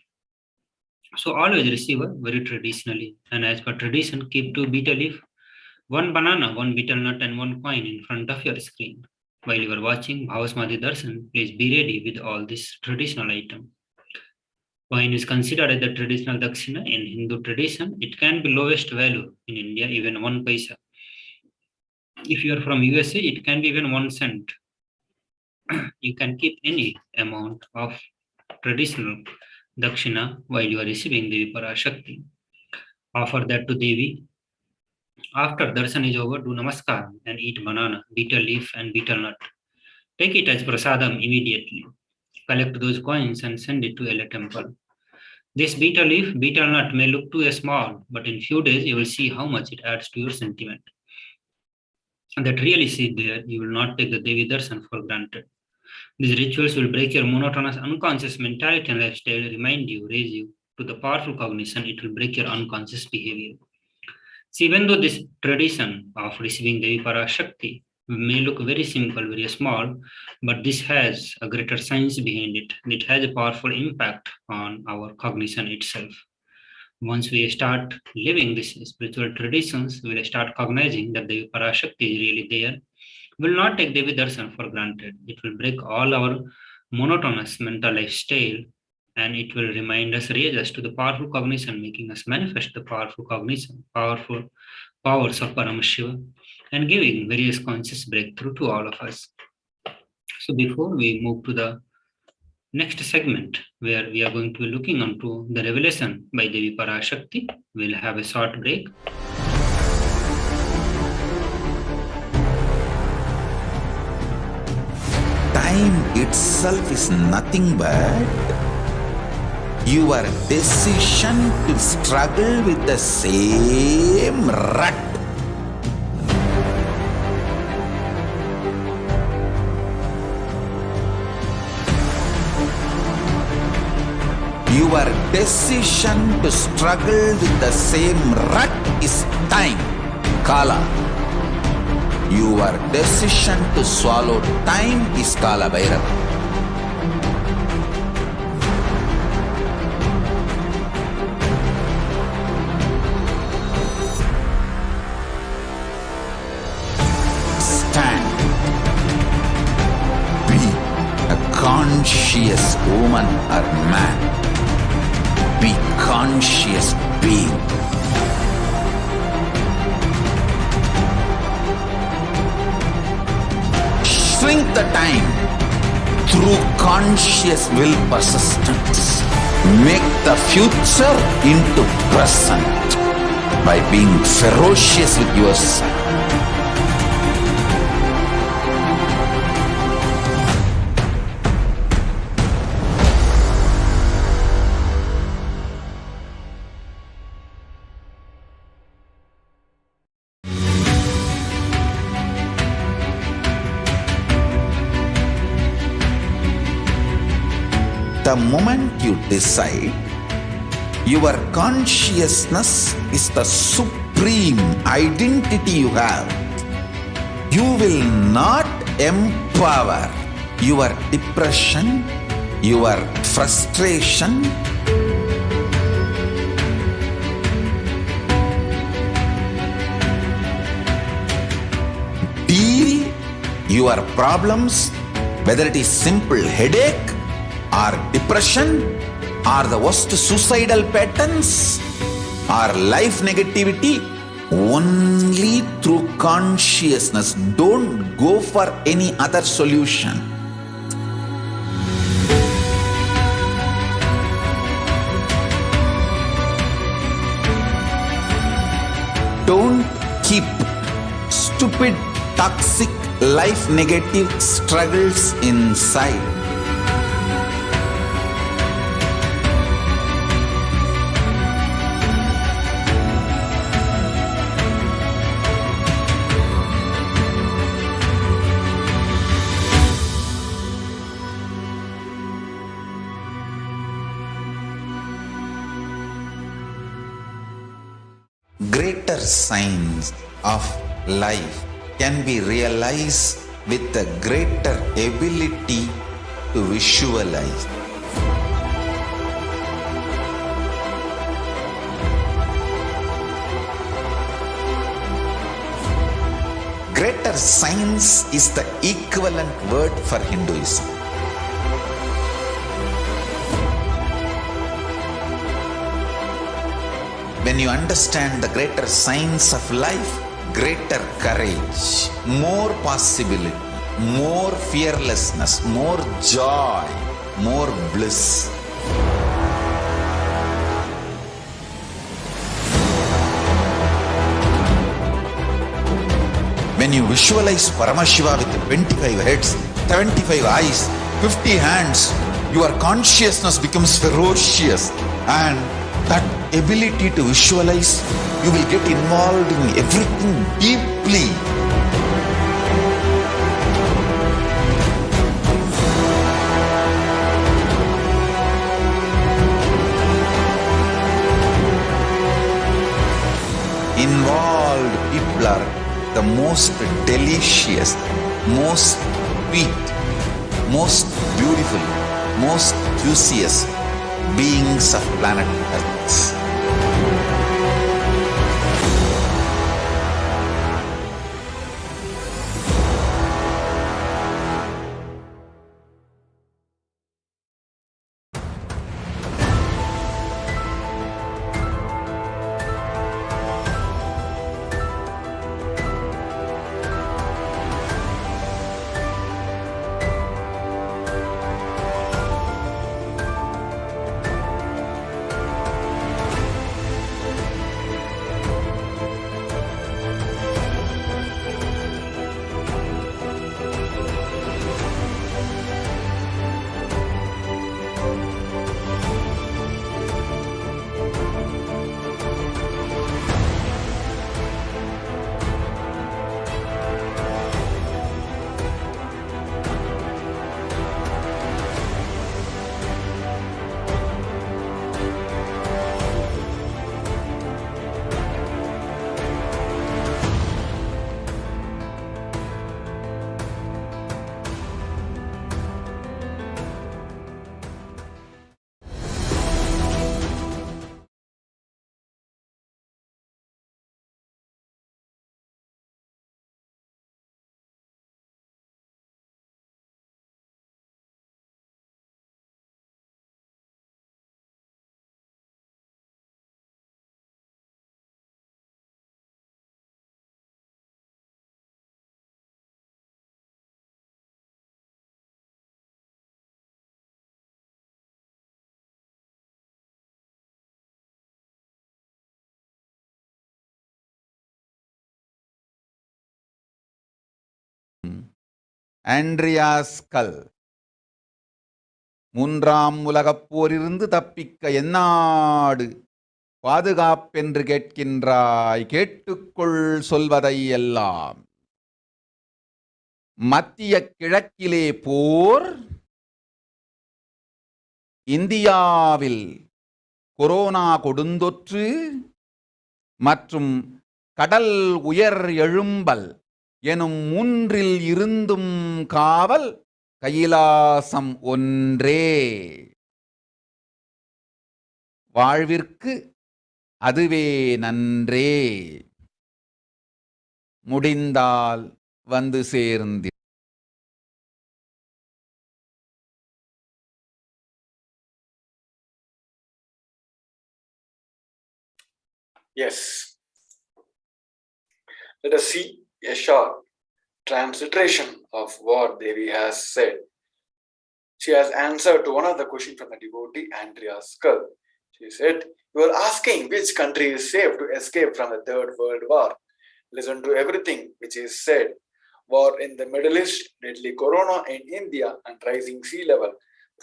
So always receive her very traditionally. And as per tradition, keep 2 betel leaf, 1 banana, 1 betel nut, and 1 coin in front of your screen. While you are watching Bhavasamadhi Darshan, please be ready with all this traditional item. Coin is considered as the traditional dakshina in Hindu tradition. It can be lowest value in India, even 1 paisa. If you are from USA, it can be even 1 cent. You can keep any amount of traditional dakshina while you are receiving Devi Parashakti. Offer that to Devi. After darshan is over, do namaskar and eat banana, betel leaf, and betel nut. Take it as prasadam immediately. Collect those coins and send it to a temple. This betel leaf, betel nut may look too small, but in few days you will see how much it adds to your sentiment. And that really sit there, you will not take the Devi darshan for granted. These rituals will break your monotonous unconscious mentality and lifestyle, remind you, raise you to the powerful cognition. It will break your unconscious behavior. See, even though this tradition of receiving Devi Parashakti may look very simple, very small, but this has a greater science behind it. It has a powerful impact on our cognition itself. Once we start living these spiritual traditions, we will start cognizing that Devi Parashakti is really there. We will not take Devi Darshan for granted. It will break all our monotonous mental lifestyle, and it will remind us, raise us to the powerful cognition, making us manifest the powerful cognition, powerful powers of Paramashiva, and giving various conscious breakthrough to all of us. So before we move to the next segment, where we are going to be looking onto the revelation by Devi Parashakti, we'll have a short break. Time itself is nothing but your decision to struggle with the same rut. Your decision to struggle with the same rut is time, Kala. Your decision to swallow time is Kala Bhairava. Stand. Be a conscious woman or man. Be conscious being. Shrink the time through conscious will persistence. Make the future into present by being ferocious with yourself. The moment you decide, your consciousness is the supreme identity you have. You will not empower your depression, your frustration, deal your problems, whether it is simple headache or depression or the worst suicidal patterns or life negativity, only through consciousness. Don't go for any other solution. Don't keep stupid, toxic, life negative struggles inside. greater signs of life can be realized with a greater ability to visualize. Greater science is the equivalent word for Hinduism. When you understand the greater science of life, greater courage, more possibility, more fearlessness, more joy, more bliss. When you visualize Paramashiva with 25 heads, 75 eyes, 50 hands, your consciousness becomes ferocious, and that ability to visualize, you will get involved in everything deeply. Involved people are the most delicious, most sweet, most beautiful, most juiciest beings of planet Earth. Andreas கல் மூன்றாம் உலகப் போரிலிருந்து தப்பிக்க எந்நாடு பாதுகாப்பென்று கேட்கின்றாய், கேட்டுக்கொள் சொல்வதை எல்லாம். மத்திய கிழக்கிலே போர், இந்தியாவில் corona கொடுந்தொற்று மற்றும் கடல் உயர் எழும்பல் எனும் மூன்றில் இருந்தும் காவல் கைலாசம் ஒன்றே. வாழ்விற்கு அதுவே நன்றே. முடிந்தால் வந்து சேர்ந்து. Yes. Let us see a short transliteration of what Devi has said. She has answered to one of the questions from the devotee Andrea's skull. She said, "You are asking which country is safe to escape from the Third World War. Listen to everything which is said. War in the Middle East, deadly corona in India, and rising sea level.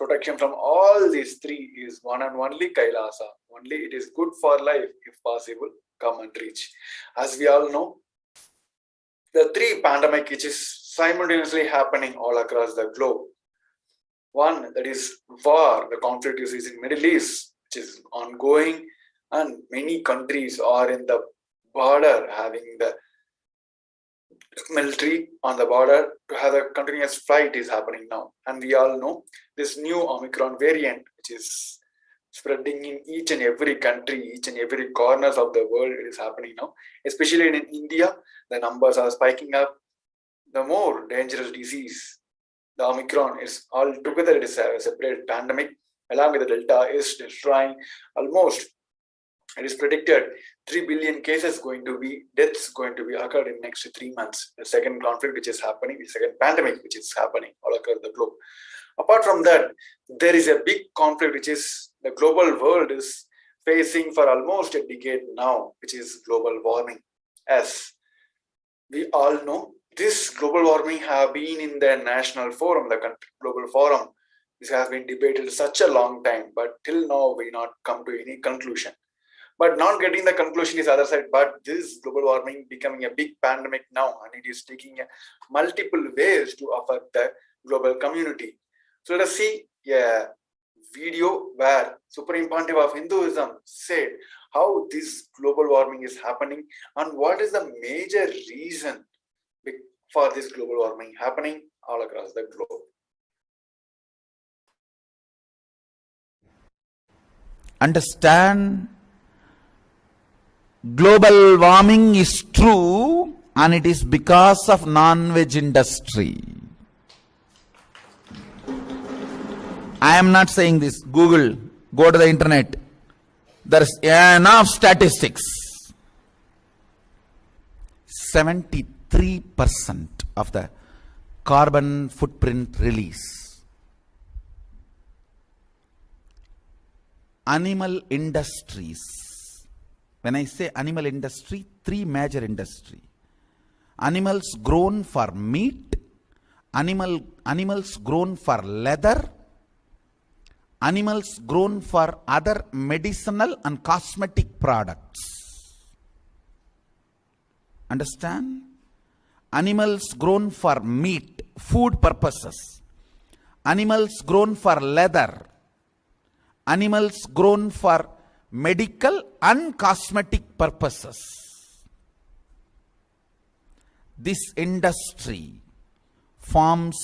Protection from all these three is one and only Kailasa. Only it is good for life, if possible, come and reach." As we all know, the three pandemic which is simultaneously happening all across the globe. One, that is war, the conflict is in Middle East, which is ongoing, and many countries are in the border, having the military on the border to have a continuous flight is happening now. And we all know this new Omicron variant, which is spreading in each and every country, each and every corners of the world, it is happening now. Especially in India, the numbers are spiking up. The more dangerous disease, the Omicron is altogether, it is a separate pandemic, along with the Delta is destroying almost, it is predicted 3 billion cases deaths going to be occurred in next 3 months. The second conflict which is happening, the second pandemic which is happening all across the globe. Apart from that, there is a big conflict which is the global world is facing for almost a decade now, which is global warming. As we all know, this global warming have been in the national forum, the global forum. This has been debated such a long time, but till now we not come to any conclusion. But not getting the conclusion is other side. But this global warming becoming a big pandemic now, and it is taking multiple ways to affect the global community. So let us see a video where Supreme Pontiff of Hinduism said how this global warming is happening and what is the major reason for this global warming happening all across the globe. Understand, global warming is true and it is because of non-veg industry. I am not saying this. Google, go to the internet. There is enough statistics. 73% of the carbon footprint release. Animal industries. When I say animal industry, 3 major industry. Animals grown for meat, animals grown for leather, animals grown for other medicinal and cosmetic products. Understand? Animals grown for meat, food purposes. Animals grown for leather. Animals grown for medical and cosmetic purposes. This industry forms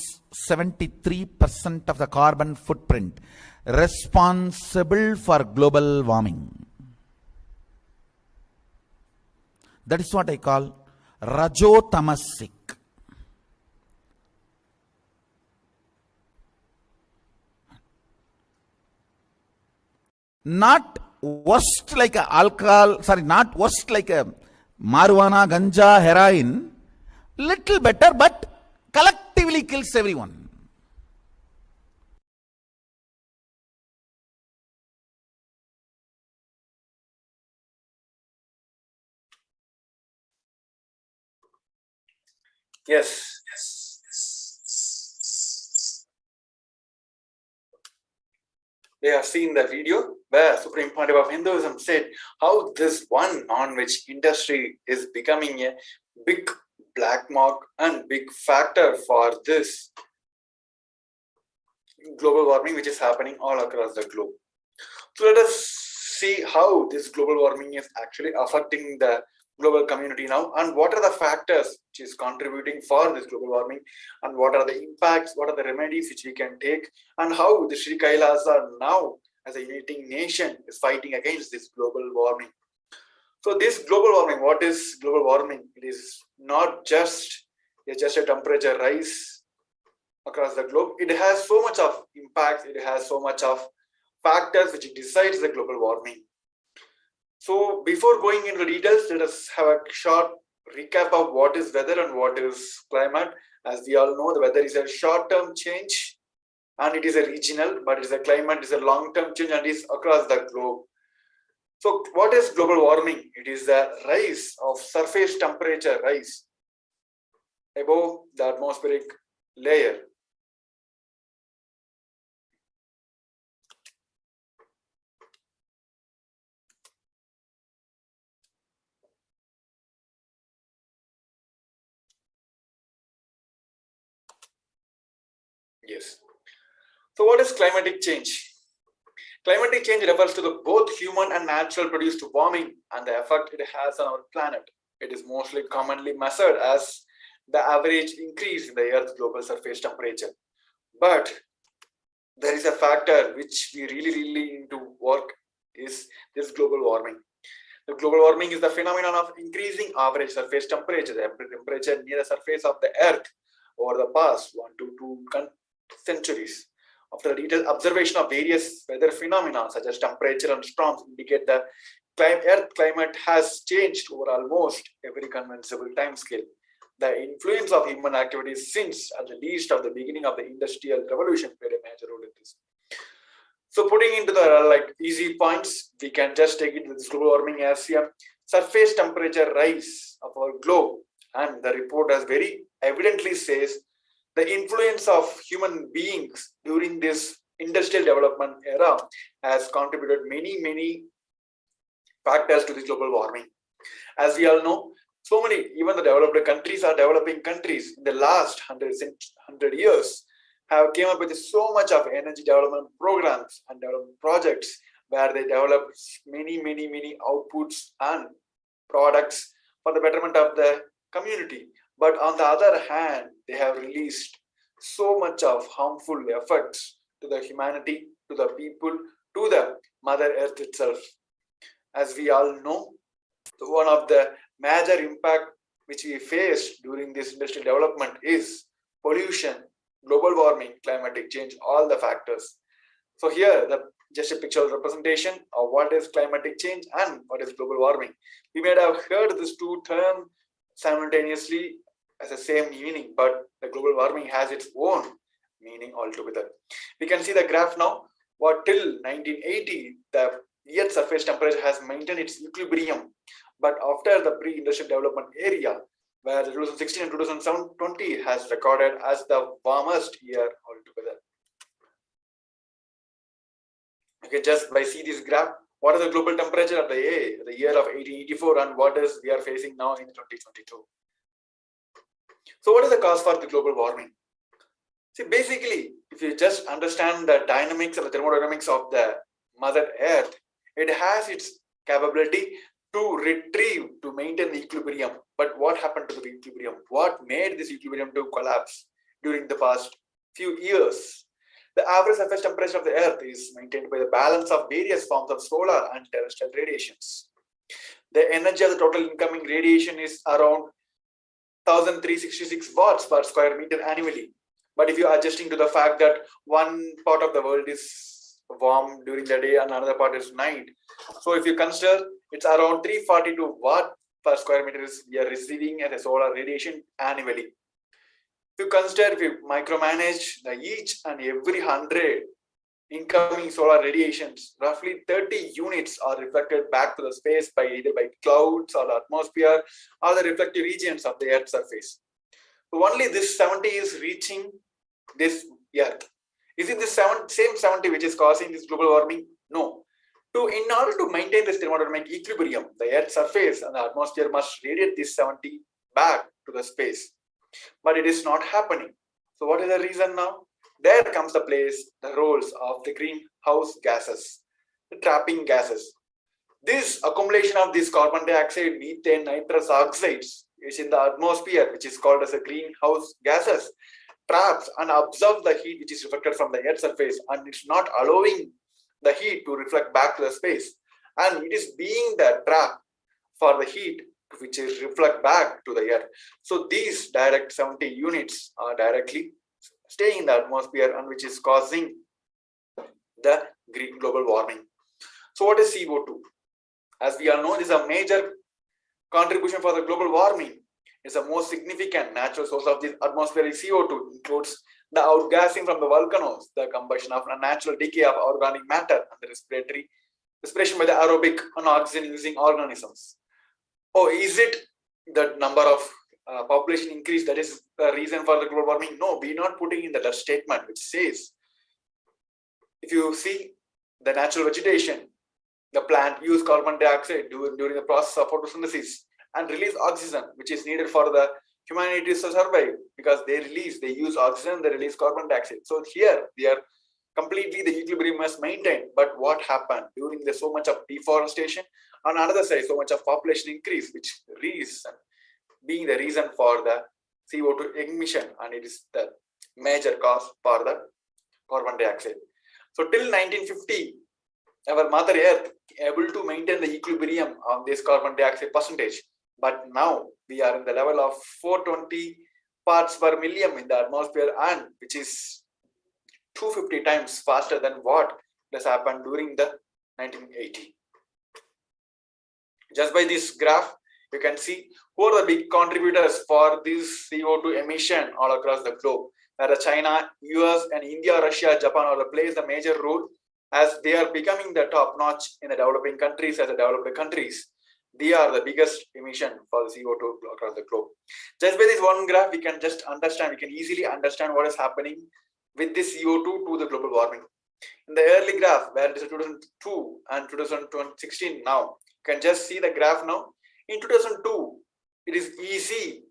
73% of the carbon footprint responsible for global warming. That is what I call rajotamasic. Not worst like a alcohol, not worst like a marijuana, ganja, heroin, little better, but collectively kills everyone. Yes. We have seen the video where Supreme Pontiff of Hinduism said how this one non-veg industry is becoming a big black mark and big factor for this global warming which is happening all across the globe. So let us see how this global warming is actually affecting the global community now, and what are the factors which is contributing for this global warming, and what are the impacts, what are the remedies which we can take, and how the Sri KAILASA now as a uniting nation is fighting against this global warming. So this global warming, what is global warming? It is not just a temperature rise across the globe. It has so much of impact, it has so much of factors which decides the global warming. So before going into details, let us have a short recap of what is weather and what is climate. As we all know, the weather is a short-term change and it is a regional, but it is a climate is a long-term change and is across the globe. So what is global warming? It is the rise of surface temperature rise above the atmospheric layer. Yes. So what is climatic change? Climatic change refers to the both human and natural produced warming and the effect it has on our planet. It is mostly commonly measured as the average increase in the Earth's global surface temperature. But there is a factor which we really need to work is this global warming. The global warming is the phenomenon of increasing average surface temperature, the temperature near the surface of the Earth over the past 1 to 2 centuries. After a detailed observation of various weather phenomena such as temperature and storms indicate that Earth climate has changed over almost every conceivable time scale. The influence of human activities since at the least of the beginning of the Industrial Revolution played a major role in this. So putting into the easy points, we can just take it with this global warming as a surface temperature rise of our globe, and the report as very evidently says the influence of human beings during this industrial development era has contributed many factors to this global warming. As we all know, so many, even the developed countries are developing countries in the last 100 years have came up with so much of energy development programs and development projects where they develop many outputs and products for the betterment of the community. But on the other hand, they have released so much of harmful effects to the humanity, to the people, to the Mother Earth itself. As we all know, one of the major impact which we face during this industrial development is pollution, global warming, climatic change, all the factors. So here, just a pictorial representation of what is climatic change and what is global warming. We may have heard these two terms simultaneously as the same meaning, but the global warming has its own meaning altogether. We can see the graph now. What till 1980, the Earth's surface temperature has maintained its equilibrium. But after the pre-industrial development area, where 2016 and 2020 has recorded as the warmest year altogether. Okay, just by see this graph, what is the global temperature of the year of 1884 and what is we are facing now in 2022. So what is the cause for the global warming? See, basically, if you just understand the dynamics and the thermodynamics of the Mother Earth, it has its capability to retrieve, to maintain the equilibrium. But what happened to the equilibrium? What made this equilibrium to collapse during the past few years? The average surface temperature of the Earth is maintained by the balance of various forms of solar and terrestrial radiations. The energy of the total incoming radiation is around 1366 watts per square meter annually. But if you are adjusting to the fact that one part of the world is warm during the day and another part is night, so if you consider it's around 342 watt per square meter we are receiving as a solar radiation annually. If you consider, if you micromanage the each and every 100 incoming solar radiations, roughly 30 units are reflected back to the space by either by clouds or the atmosphere or the reflective regions of the Earth's surface. So only this 70 is reaching this Earth. Is it the same 70 which is causing this global warming? No. In order to maintain this thermodynamic equilibrium, the Earth's surface and the atmosphere must radiate this 70 back to the space. But it is not happening. So what is the reason now? There comes the roles of the greenhouse gases, the trapping gases. This accumulation of this carbon dioxide, methane, nitrous oxides is in the atmosphere, which is called as a greenhouse gases, traps and absorbs the heat which is reflected from the Earth's surface, and it's not allowing the heat to reflect back to the space, and it is being the trap for the heat which is reflect back to the Earth. So these direct 70 units are directly staying in the atmosphere and which is causing the global warming. So what is CO2? As we all know, this is a major contribution for the global warming. It's the most significant natural source of this atmospheric CO2. Includes the outgassing from the volcanoes, the combustion of a natural decay of organic matter, and the respiration by the aerobic and oxygen-using organisms. Oh, is it the number of population increase that is the reason for the global warming? No, we're not putting in that statement which says, if you see the natural vegetation, the plant use carbon dioxide during the process of photosynthesis and release oxygen, which is needed for the humanity to survive, because they use oxygen, they release carbon dioxide. So here we are completely the equilibrium was maintained. But what happened during the so much of deforestation? On another side, so much of population increase, which being the reason for the CO2 emission, and it is the major cause for the carbon dioxide. So till 1950, our Mother Earth able to maintain the equilibrium of this carbon dioxide percentage. But now we are in the level of 420 parts per million in the atmosphere, and which is 250 times faster than what has happened during the 1980. Just by this graph, you can see who are the big contributors for this CO2 emission all across the globe. Where China, US, and India, Russia, Japan are plays the major role, as they are becoming the top notch in the developing countries as the developed countries. They are the biggest emission for the CO2 across the globe. Just by this one graph, we can just understand, we can easily understand what is happening with this CO2 to the global warming. In the early graph, where it is 2002 and 2016 now, you can just see the graph now. In 2002, it is easy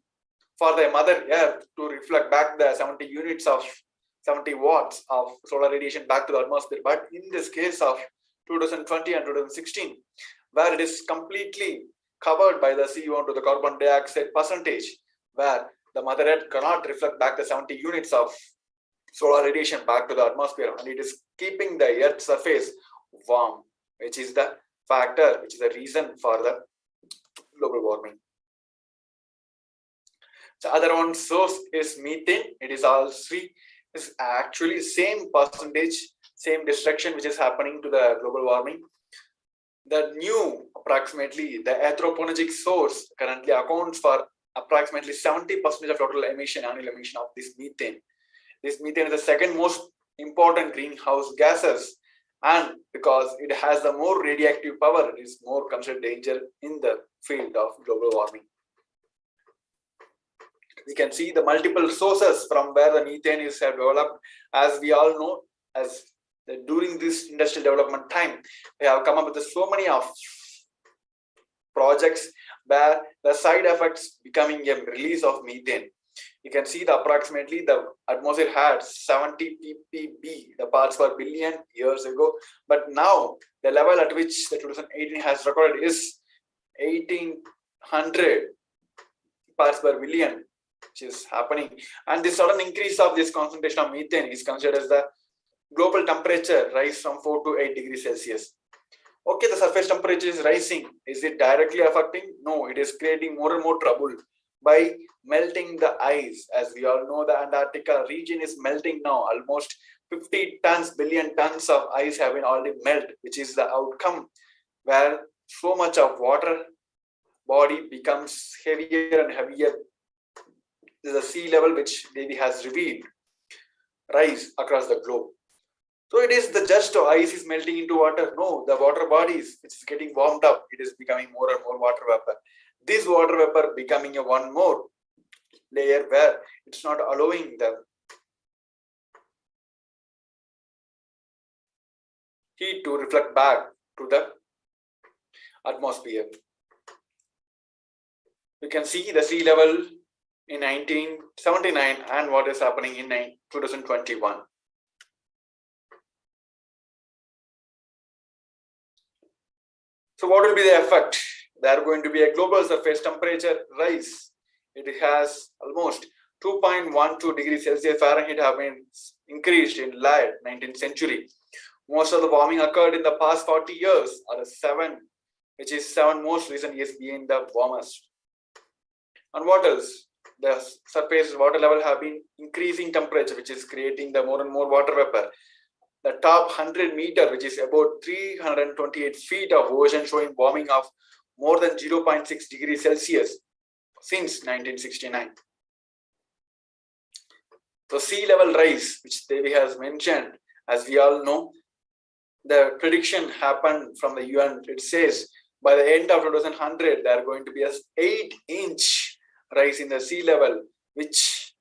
for the Mother Earth to reflect back the 70 watts of solar radiation back to the atmosphere. But in this case of 2020 and 2016, where it is completely covered by the CO2 to the carbon dioxide percentage, where the Mother Earth cannot reflect back the 70 units of solar radiation back to the atmosphere, and it is keeping the Earth's surface warm, which is the factor, which is the reason for the global warming. The other one source is methane. It is also actually same percentage, same destruction which is happening to the global warming. The new approximately the anthropogenic source currently accounts for approximately 70% of total annual emission of this methane. This methane is the second most important greenhouse gases, and because it has the more radioactive power, it is more considered danger in the field of global warming. We can see the multiple sources from where the methane is developed. As we all know, as during this industrial development time, they have come up with so many of projects where the side effects becoming a release of methane. You can see the approximately the atmosphere had 70 ppb, the parts per billion years ago, but now the level at which the 2018 has recorded is 1800 parts per billion, which is happening. And this sudden increase of this concentration of methane is considered as the global temperature rise from 4 to 8 degrees Celsius. Okay, the surface temperature is rising. Is it directly affecting? No, it is creating more and more trouble by melting the ice. As we all know, the Antarctica region is melting now. Almost 50 billion tons of ice have been already melted, which is the outcome where so much of water body becomes heavier and heavier. This is a sea level which Devi has revealed rise across the globe. So it is the just ice is melting into water. No, the water bodies, it's getting warmed up. It is becoming more and more water vapor. This water vapor becoming a one more layer where it's not allowing the heat to reflect back to the atmosphere. You can see the sea level in 1979 and what is happening in 2021. So what will be the effect? There are going to be a global surface temperature rise. It has almost 2.12 degrees Celsius Fahrenheit have been increased in late 19th century. Most of the warming occurred in the past 40 years, or 7, which is 7 most recent years being the warmest. And what else? The surface water level have been increasing temperature, which is creating the more and more water vapor. The top 100 meter, which is about 328 feet of ocean, showing warming of more than 0.6 degrees Celsius since 1969. So sea level rise, which Devi has mentioned, as we all know, the prediction happened from the UN. It says by the end of 2100, there are going to be a 8-inch rise in the sea level, which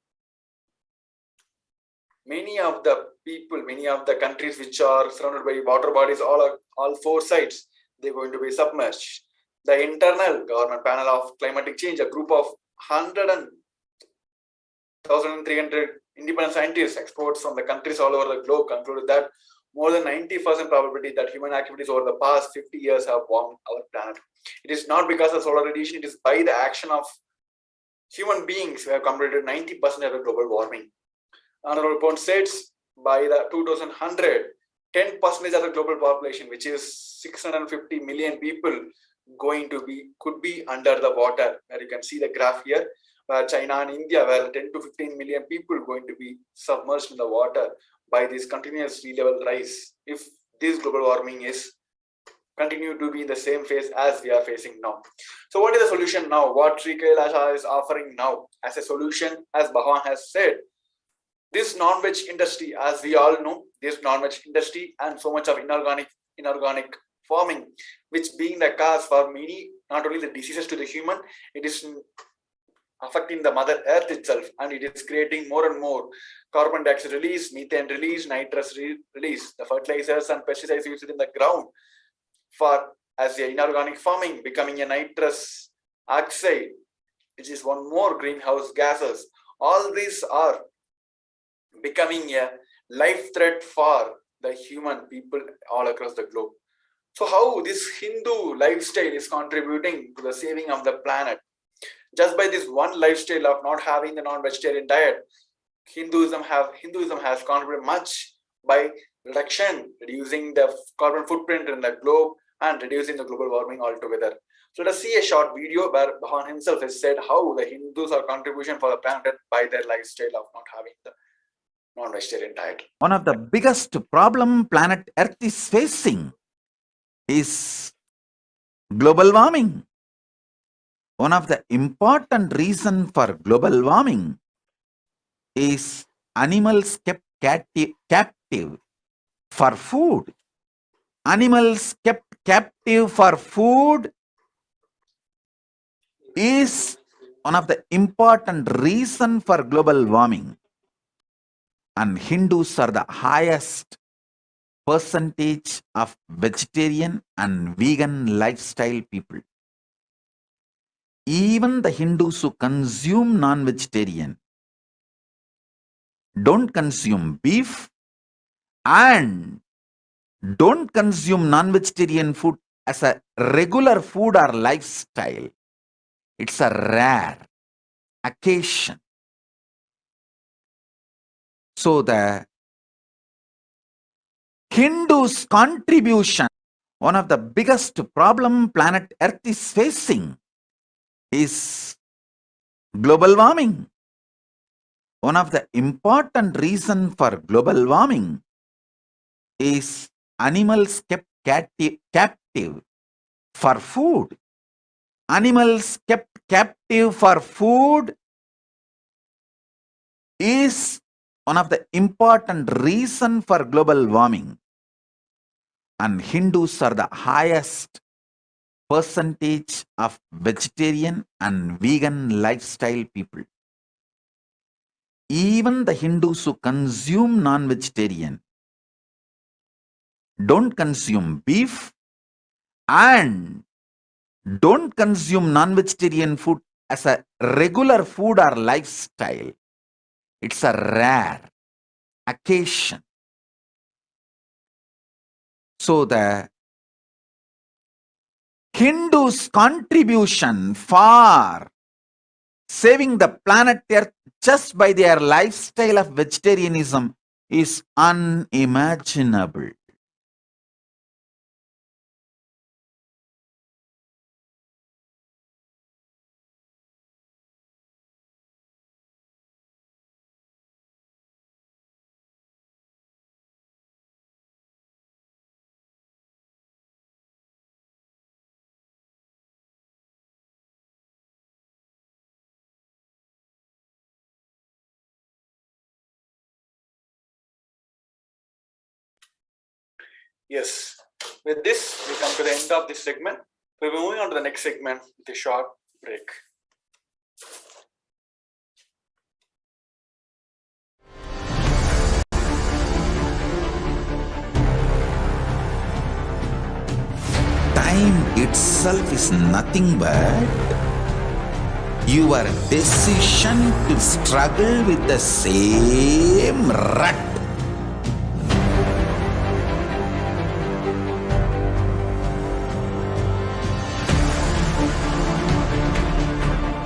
many of the people, many of the countries which are surrounded by water bodies, all 4 sides, they're going to be submerged. The internal government panel of climatic change, a group of 1,300 Independent scientists, experts from the countries all over the globe concluded that more than 90% probability that human activities over the past 50 years have warmed our planet. It is not because of solar radiation, it is by the action of human beings who have completed 90% of the global warming. Another report states by the 2100, 10% of the global population, which is 650 million people, could be under the water. Where you can see the graph here, where China and India, where 10 to 15 million people going to be submerged in the water by this continuous sea level rise, if this global warming is continue to be in the same phase as we are facing now. So what is the solution now? What Sri KAILASA is offering now as a solution, as Bhagavan has said, this non-veg industry, as we all know, this non-veg industry and so much of inorganic farming, which being the cause for many, not only the diseases to the human, it is affecting the mother earth itself, and it is creating more and more carbon dioxide release, methane release, nitrous release, the fertilizers and pesticides used in the ground for as a inorganic farming becoming a nitrous oxide, which is one more greenhouse gases. All these are becoming a life threat for the human people all across the globe. So how this Hindu lifestyle is contributing to the saving of the planet? Just by this one lifestyle of not having the non-vegetarian diet, Hinduism has contributed much by reducing the carbon footprint in the globe and reducing the global warming altogether. So let us see a short video where Bhagavan himself has said how the Hindus are contribution for the planet by their lifestyle of not having the non-vegetarian diet. One of the biggest problem planet Earth is facing is global warming. One of the important reasons for global warming is animals kept captive for food. Animals kept captive for food is one of the important reasons for global warming. And Hindus are the highest percentage of vegetarian and vegan lifestyle people. Even the Hindus who consume non-vegetarian don't consume beef and don't consume non-vegetarian food as a regular food or lifestyle. It's a rare occasion. So the Hindus' contribution, one of the biggest problem planet Earth is facing is global warming. One of the important reasons for global warming is animals kept captive for food. Animals kept captive for food is one of the important reasons for global warming. And Hindus are the highest percentage of vegetarian and vegan lifestyle people. Even the Hindus who consume non-vegetarian don't consume beef and don't consume non-vegetarian food as a regular food or lifestyle. It's a rare occasion. So the Hindus' contribution for saving the planet Earth just by their lifestyle of vegetarianism is unimaginable. Yes, with this, we come to the end of this segment. We'll be moving on to the next segment with a short break. Time itself is nothing but Your decision to struggle with the same rut.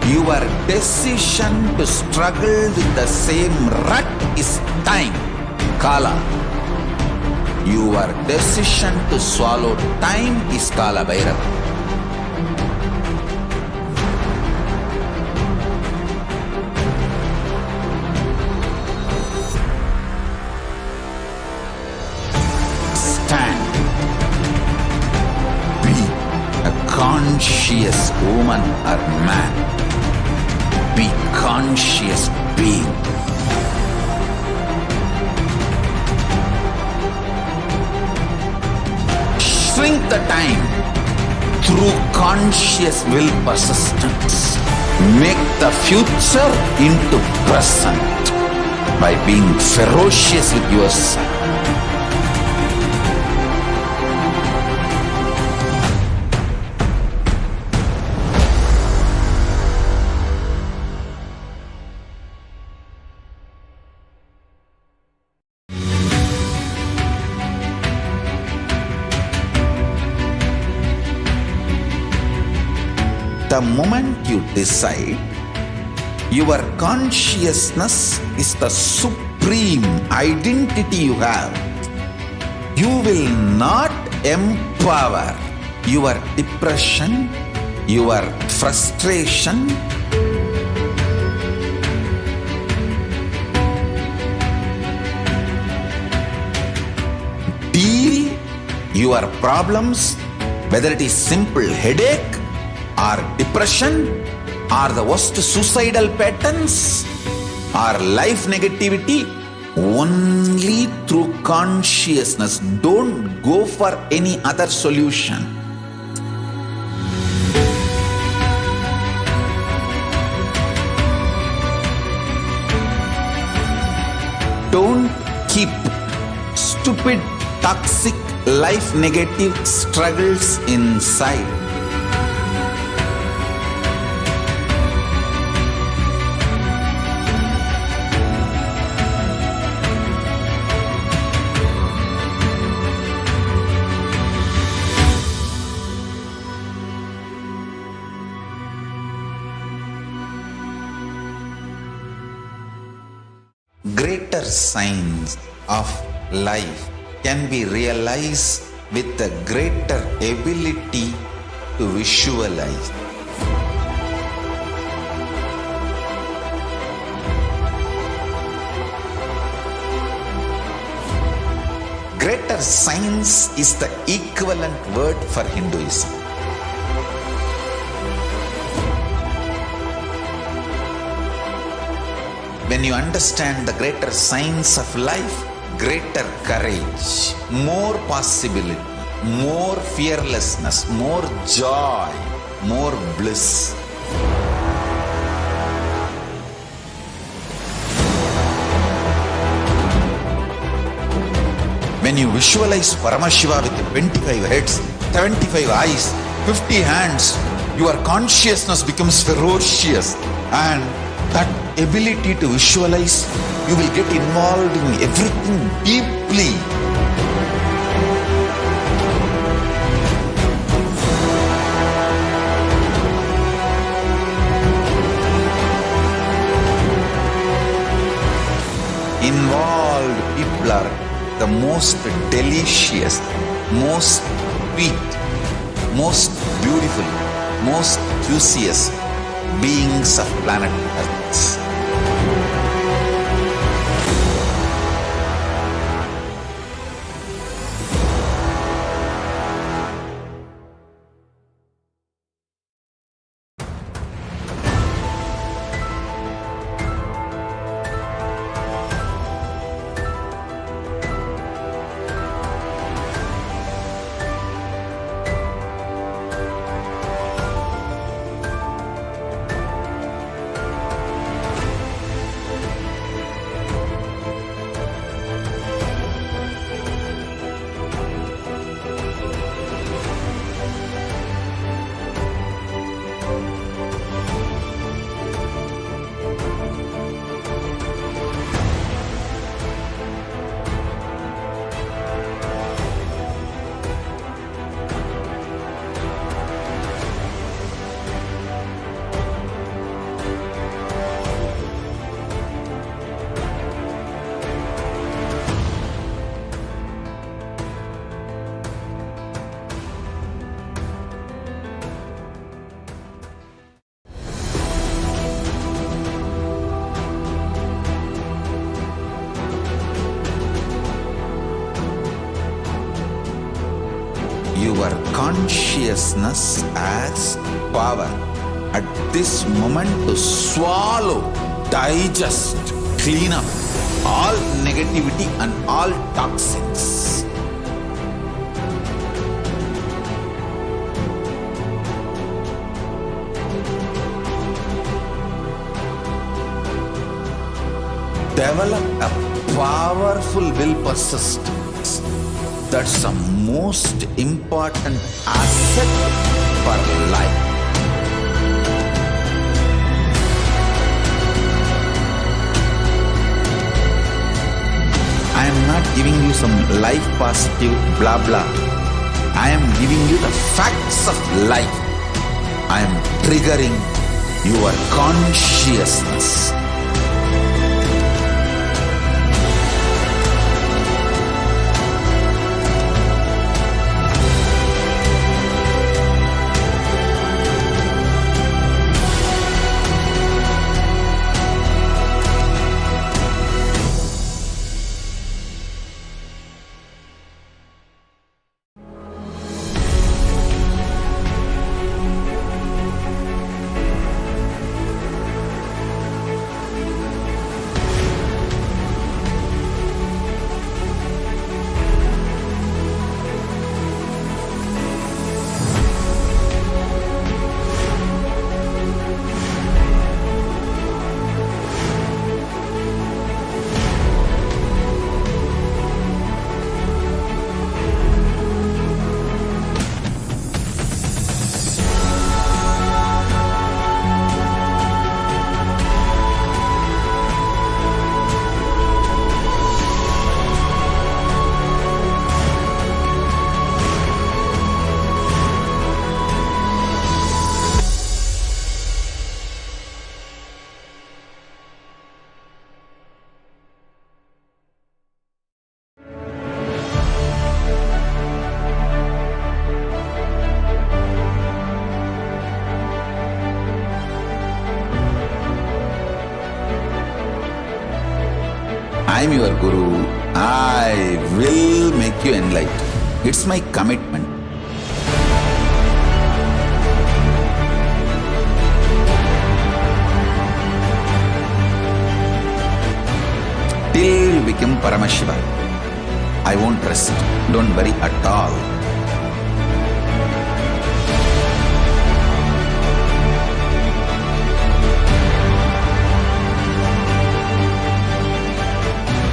Your decision to struggle with the same rut is time, Kala. Your decision to swallow time is Kala Bhairava. Stand. Be a conscious woman or man. Be conscious being. Shrink the time through conscious will persistence. Make the future into present by being ferocious with yourself. The moment you decide, your consciousness is the supreme identity you have. You will not empower your depression, your frustration, deal your problems, whether it is simple headache or depression or the worst suicidal patterns or life negativity, only through consciousness. Don't go for any other solution. Don't keep stupid, toxic, life negative struggles inside. Greater signs of life can be realized with a greater ability to visualize. Greater signs is the equivalent word for Hinduism. When you understand the greater signs of life, greater courage, more possibility, more fearlessness, more joy, more bliss. When you visualize Paramashiva with 25 heads, 75 eyes, 50 hands, your consciousness becomes ferocious, and that ability to visualize, you will get involved in everything deeply. Involved people are the most delicious, most sweet, most beautiful, most juiciest beings of planet Earth. your consciousness as power at this moment to swallow, digest, clean up all negativity and all toxins. Develop a powerful will persistence. That's the most important asset for life. I am not giving you some life positive blah blah. I am giving you the facts of life. I am triggering your consciousness. I am your Guru. I will make you enlightened. It's my commitment. Till you become Paramashiva, I won't rest. Don't worry at all.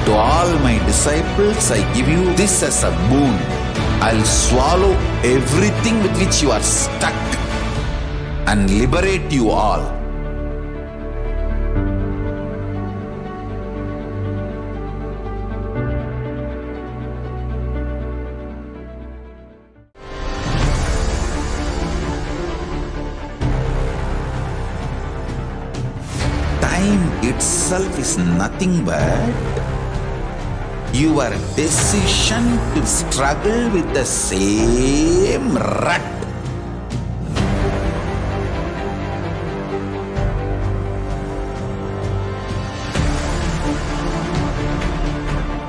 To all my disciples, I give you this as a boon. I'll swallow everything with which you are stuck and liberate you all. Time itself is nothing but your decision to struggle with the same rut.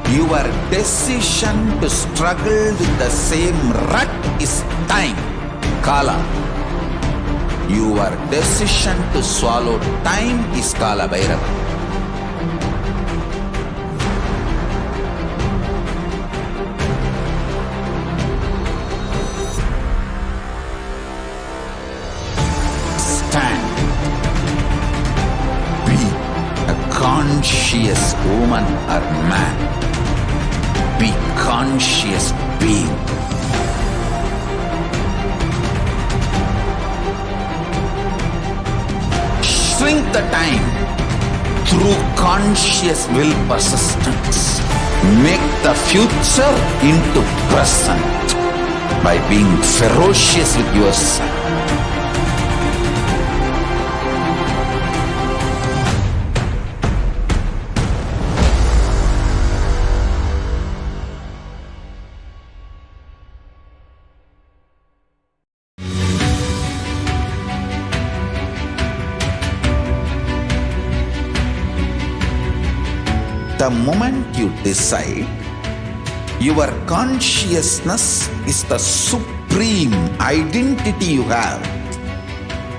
Your decision to struggle with the same rut is time, Kala. Your decision to swallow time is Kala Bhairava. Conscious woman or man, be conscious being. Shrink the time through conscious will persistence. Make the future into present by being ferocious with yourself. The moment you decide, your consciousness is the supreme supreme identity you have,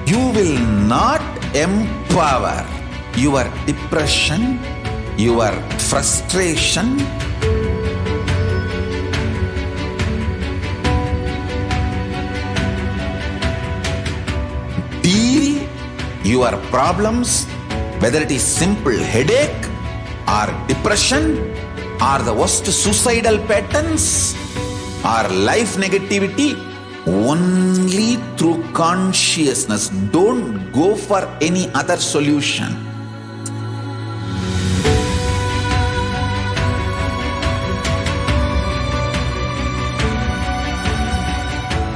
you will not empower your depression, your frustration, deal your problems, whether it is simple headache or depression or the worst suicidal patterns or life negativity, only through consciousness. Don't go for any other solution.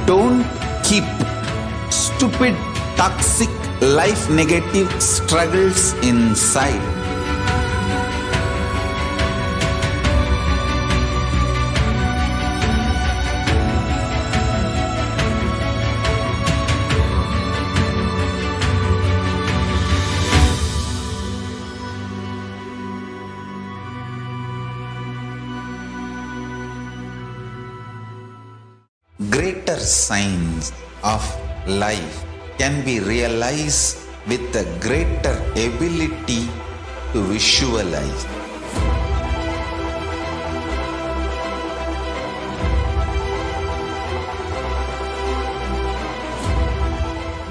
Don't keep stupid, toxic, life negative struggles inside. Greater signs of life can be realized with a greater ability to visualize.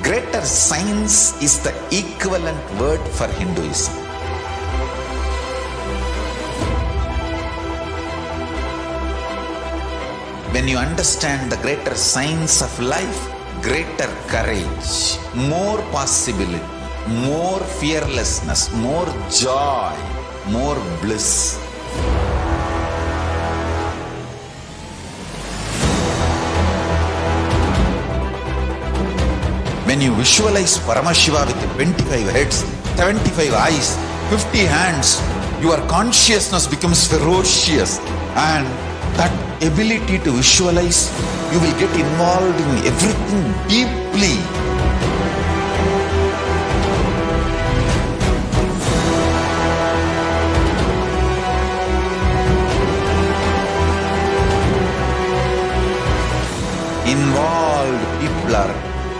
Greater signs is the equivalent word for Hinduism. When you understand the greater signs of life, greater courage, more possibility, more fearlessness, more joy, more bliss. When you visualize Paramashiva with 25 heads, 75 eyes, 50 hands, your consciousness becomes ferocious, and that ability to visualize, you will get involved in everything deeply. Involved people are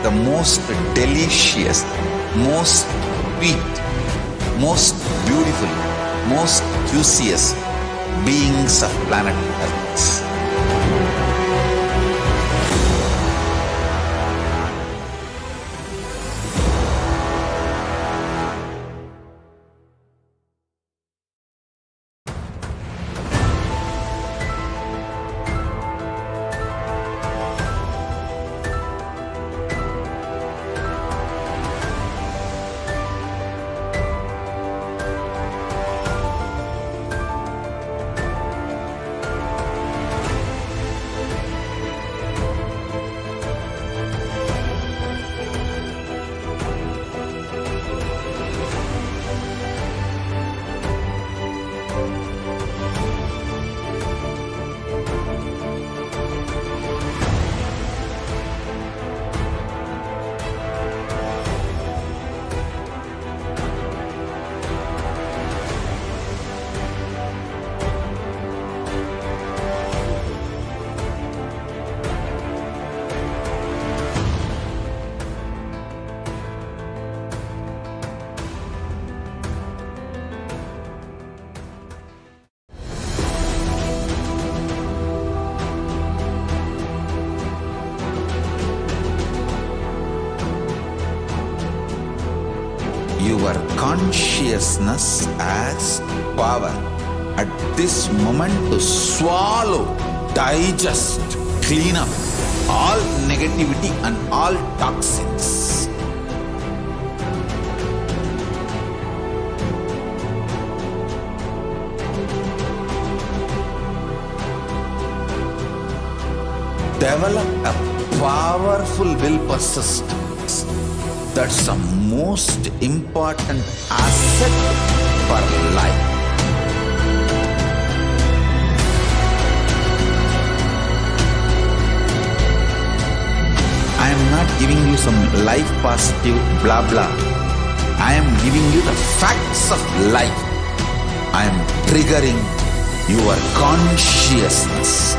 the most delicious, most sweet, most beautiful, most juiciest beings of planet Earth. Your consciousness has power at this moment to swallow, digest, clean up all negativity and all toxins. Develop a powerful will persistence. That's the most important asset for life. I am not giving you some life positive blah blah. I am giving you the facts of life. I am triggering your consciousness.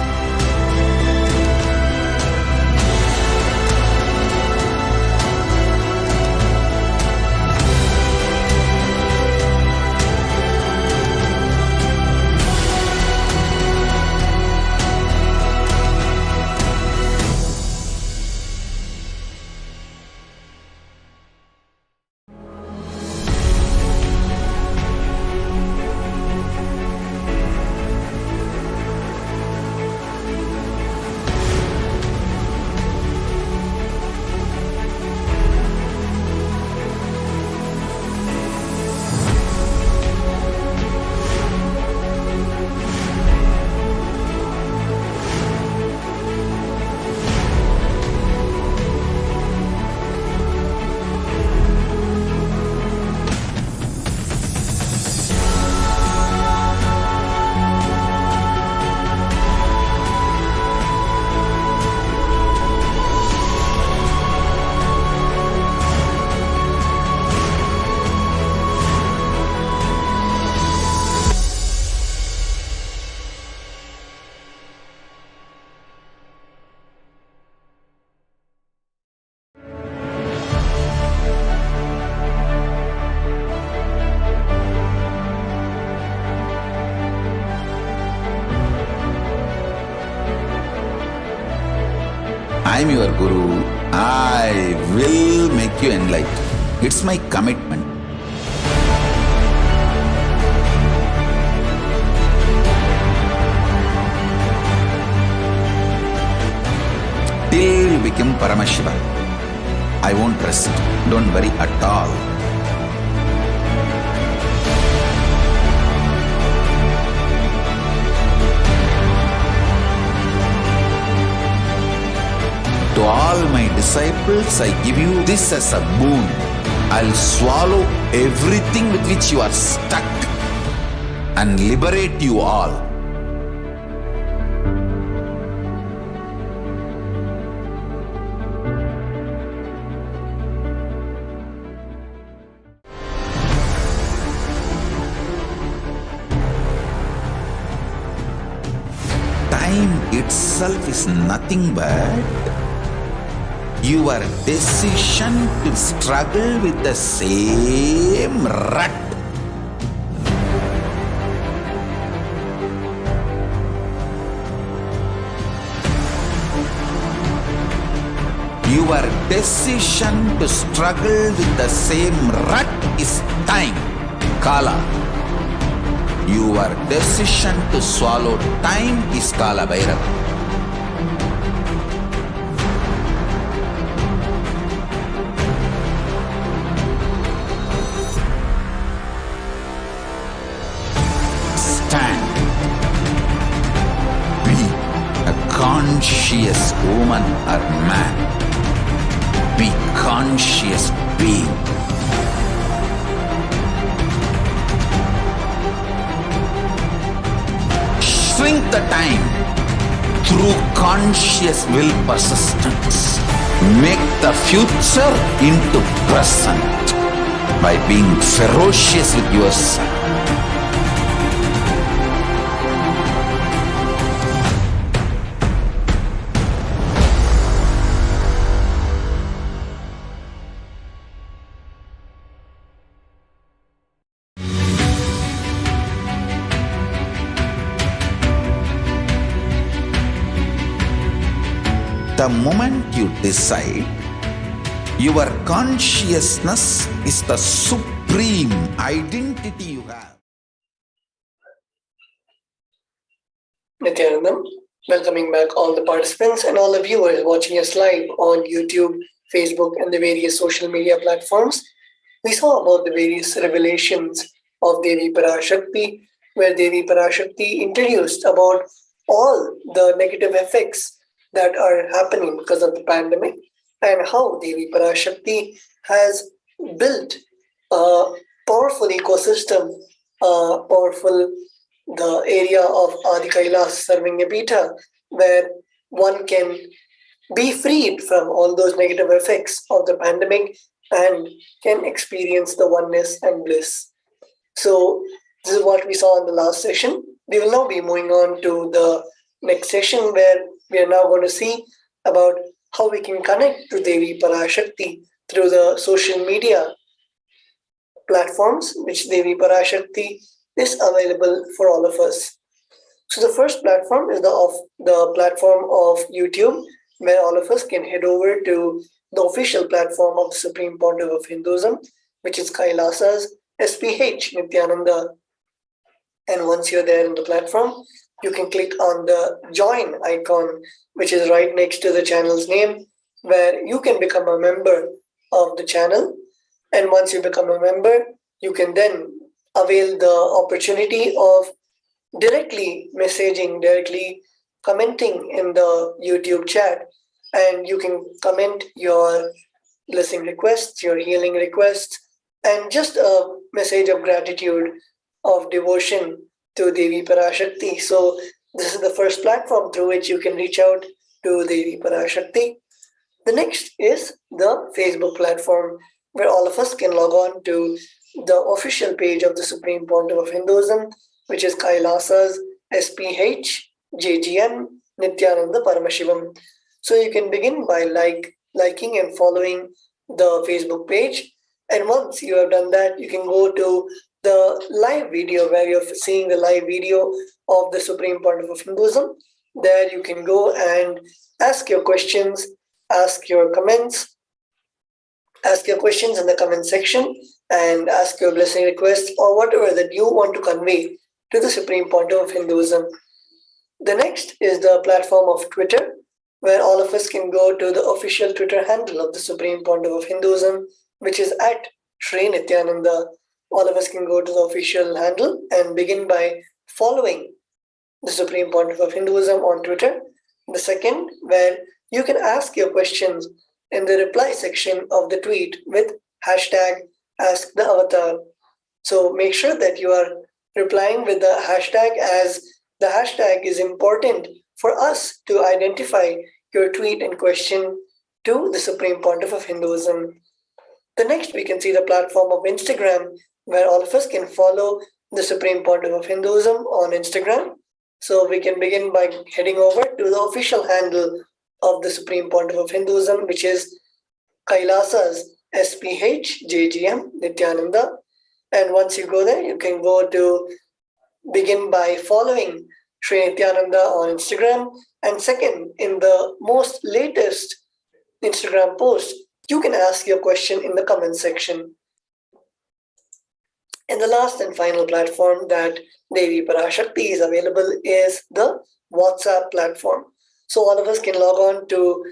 I'm your guru. I will make you enlightened. It's my commitment. Till you become Paramashiva, I won't rest. Don't worry at all. To all my disciples, I give you this as a boon. I'll swallow everything with which you are stuck and liberate you all. Time itself is nothing but your decision to struggle with the same rut. Your decision to struggle with the same rut is time, Kala. Your decision to swallow time is Kala Bhairava. Stand. Be a conscious woman or man. Be conscious being. Shrink the time through conscious will persistence. Make the future into present by being ferocious with yourself. The moment you decide, your consciousness is the supreme identity you have. Nithyanandam, welcoming back all the participants and all the viewers watching us live on YouTube, Facebook, and the various social media platforms. We saw about the various revelations of Devi Parashakti, where Devi Parashakti introduced about all the negative effects that are happening because of the pandemic, and how Devi Parashakti has built a powerful ecosystem, the area of Adi KAILASA Sarvanyapita, where one can be freed from all those negative effects of the pandemic and can experience the oneness and bliss. So this is what we saw in the last session. We will now be moving on to the next session, where we are now going to see about how we can connect to Devi Parashakti through the social media platforms, which Devi Parashakti is available for all of us. So the first platform is the platform of YouTube, where all of us can head over to the official platform of the Supreme Pontiff of Hinduism, which is KAILASA's HDH Nithyananda. And once you're there in the platform, you can click on the join icon, which is right next to the channel's name, where you can become a member of the channel. And once you become a member, you can then avail the opportunity of directly messaging, directly commenting in the YouTube chat. And you can comment your blessing requests, your healing requests, and just a message of gratitude, of devotion to Devi Parashakti. So this is the first platform through which you can reach out to Devi Parashakti. The next is the Facebook platform, where all of us can log on to the official page of the Supreme Pontiff of Hinduism, which is KAILASA's HDH Nithyananda Paramashivam. So you can begin by liking and following the Facebook page. And once you have done that, you can go to the live video, where you're seeing the live video of the Supreme Pontiff of Hinduism. There you can go and ask your questions ask your comments, ask your questions in the comment section, and ask your blessing requests or whatever that you want to convey to the Supreme Pontiff of Hinduism. The next is the platform of Twitter, where all of us can go to the official Twitter handle of the Supreme Pontiff of Hinduism, which is at Sri Nithyananda. All of us can go to the official handle and begin by following the Supreme Pontiff of Hinduism on Twitter. The second, where you can ask your questions in the reply section of the tweet with hashtag #AskTheAvatar. So make sure that you are replying with the hashtag, as the hashtag is important for us to identify your tweet in question to the Supreme Pontiff of Hinduism. The next, we can see the platform of Instagram, where all of us can follow the Supreme Pontiff of Hinduism on Instagram. So we can begin by heading over to the official handle of the Supreme Pontiff of Hinduism, which is KAILASA's HDH Nithyananda. And once you go there, you can go to begin by following Sri Nithyananda on Instagram. And second, in the most latest Instagram post, you can ask your question in the comment section. And the last and final platform that Devi Parashakti is available is the WhatsApp platform. So all of us can log on to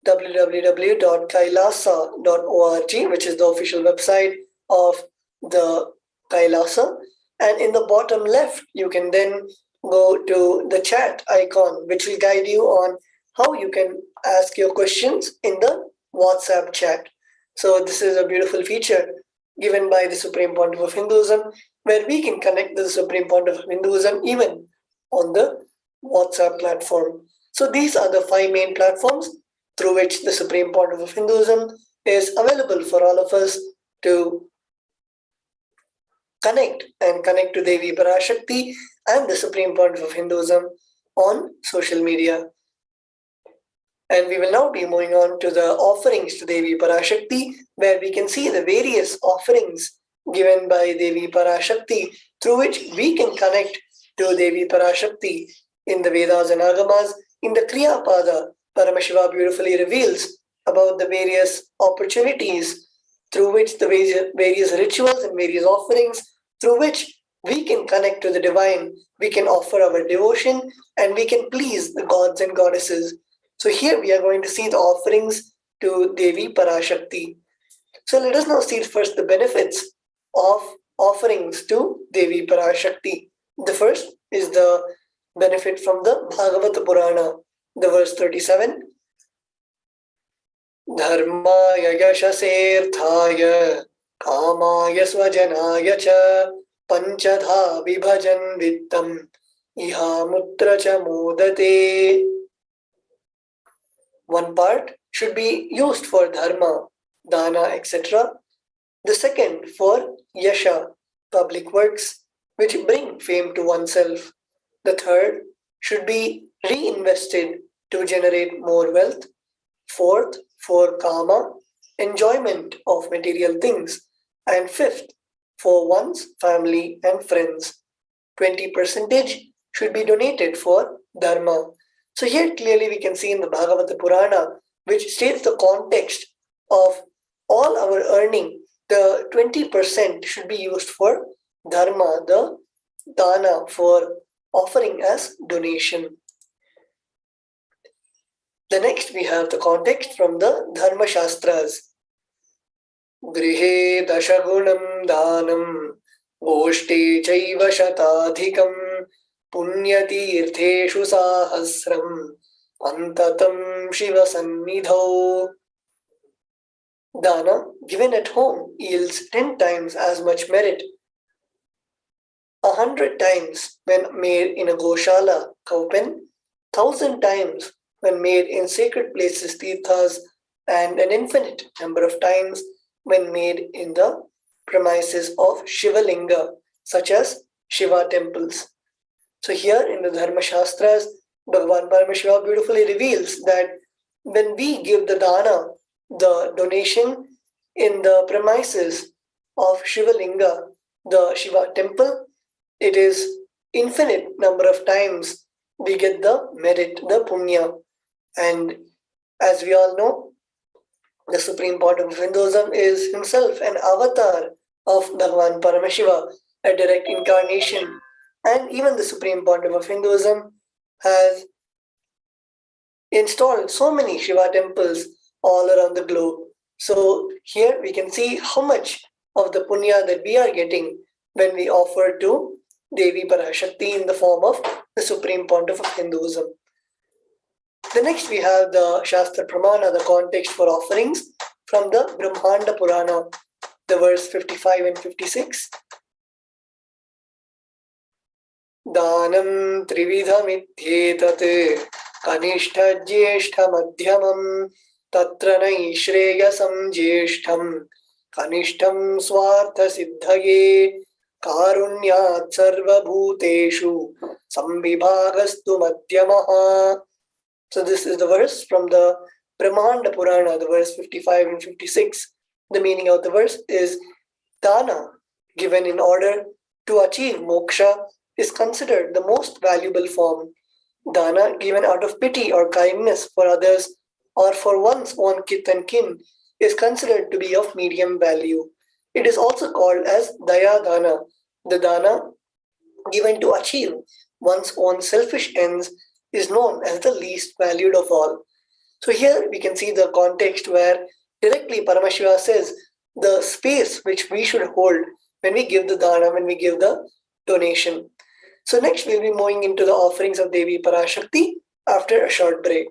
www.kailasa.org, which is the official website of the Kailasa. And in the bottom left, you can then go to the chat icon, which will guide you on how you can ask your questions in the WhatsApp chat. So this is a beautiful feature given by the Supreme Pontiff of Hinduism, where we can connect the Supreme Pontiff of Hinduism even on the WhatsApp platform. So these are the 5 main platforms through which the Supreme Pontiff of Hinduism is available for all of us to connect to Devi Parashakti and the Supreme Pontiff of Hinduism on social media. And we will now be moving on to the offerings to Devi Parashakti, where we can see the various offerings given by Devi Parashakti through which we can connect to Devi Parashakti in the Vedas and Agamas. In the Kriya Pada, Paramashiva beautifully reveals about the various opportunities through which the various rituals and various offerings through which we can connect to the divine, we can offer our devotion, and we can please the gods and goddesses. So here we are going to see the offerings to Devi Parashakti. So let us now see first the benefits of offerings to Devi Parashakti. The first is the benefit from the Bhagavata Purana, the verse 37. Dharmaya yashaserthaya kamaya swajanaya cha panchadha vibhajan vittam iha mutra cha modate. One part should be used for dharma, dana, etc. The second for yasha, public works, which bring fame to oneself. The third should be reinvested to generate more wealth. Fourth, for kama, enjoyment of material things. And fifth, for one's family and friends. 20% should be donated for dharma. So here clearly we can see in the Bhagavata Purana, which states the context of all our earning, the 20% should be used for dharma, the dana, for offering as donation. The next we have the context from the Dharma Shastras. Grihe dashagunam danam goshte chaiva shatadhikam punyatirtheshu sahasram antatam shiva sannidho. Dana given at home yields 10 times as much merit, 100 times when made in a goshala, cowpen, 1,000 times when made in sacred places, tirthas, and an infinite number of times when made in the premises of Shiva Linga, such as Shiva temples. So here in the Dharma Shastras, Bhagavan Paramashiva beautifully reveals that when we give the dana, the donation in the premises of Shiva Linga, the Shiva temple, it is infinite number of times we get the merit, the punya. And As we all know, the Supreme Portal of Hinduism is himself an avatar of Bhagavan Paramashiva, a direct incarnation. And even the Supreme Portal of Hinduism has installed so many Shiva temples all around the globe. So here we can see how much of the punya that we are getting when we offer to Devi Parashakti in the form of the Supreme Pontiff of Hinduism. The next we have the Shastra Pramana, the context for offerings from the Brahmanda Purana, the verse 55 and 56. Danam trividhamityetat kanishta jyeshta madhyamam tatra naishreyasam jyeshtam kanishtam swartha siddhage karunyat sarva bhuteshu sambhibhagastu madhyamaha. So this is the verse from the Brahmanda Purana, the verse 55 and 56. The meaning of the verse is dana given in order to achieve moksha is considered the most valuable form. Dana given out of pity or kindness for others or for one's own kith and kin is considered to be of medium value. It is also called as daya dana, the dana given to achieve one's own selfish ends is known as the least valued of all. So here we can see the context where directly Paramashiva says the space which we should hold when we give the dana, when we give the donation. So next we'll be moving into the offerings of Devi Parashakti after a short break.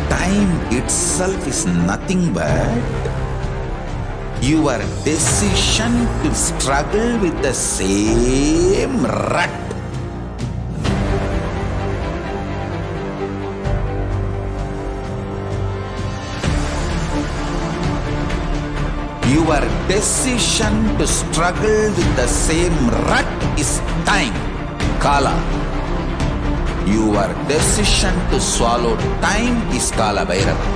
Time itself is nothing but your decision to struggle with the same rut. Your decision to struggle with the same rut is time, Kala. Your decision to swallow time is Kala Bhairava.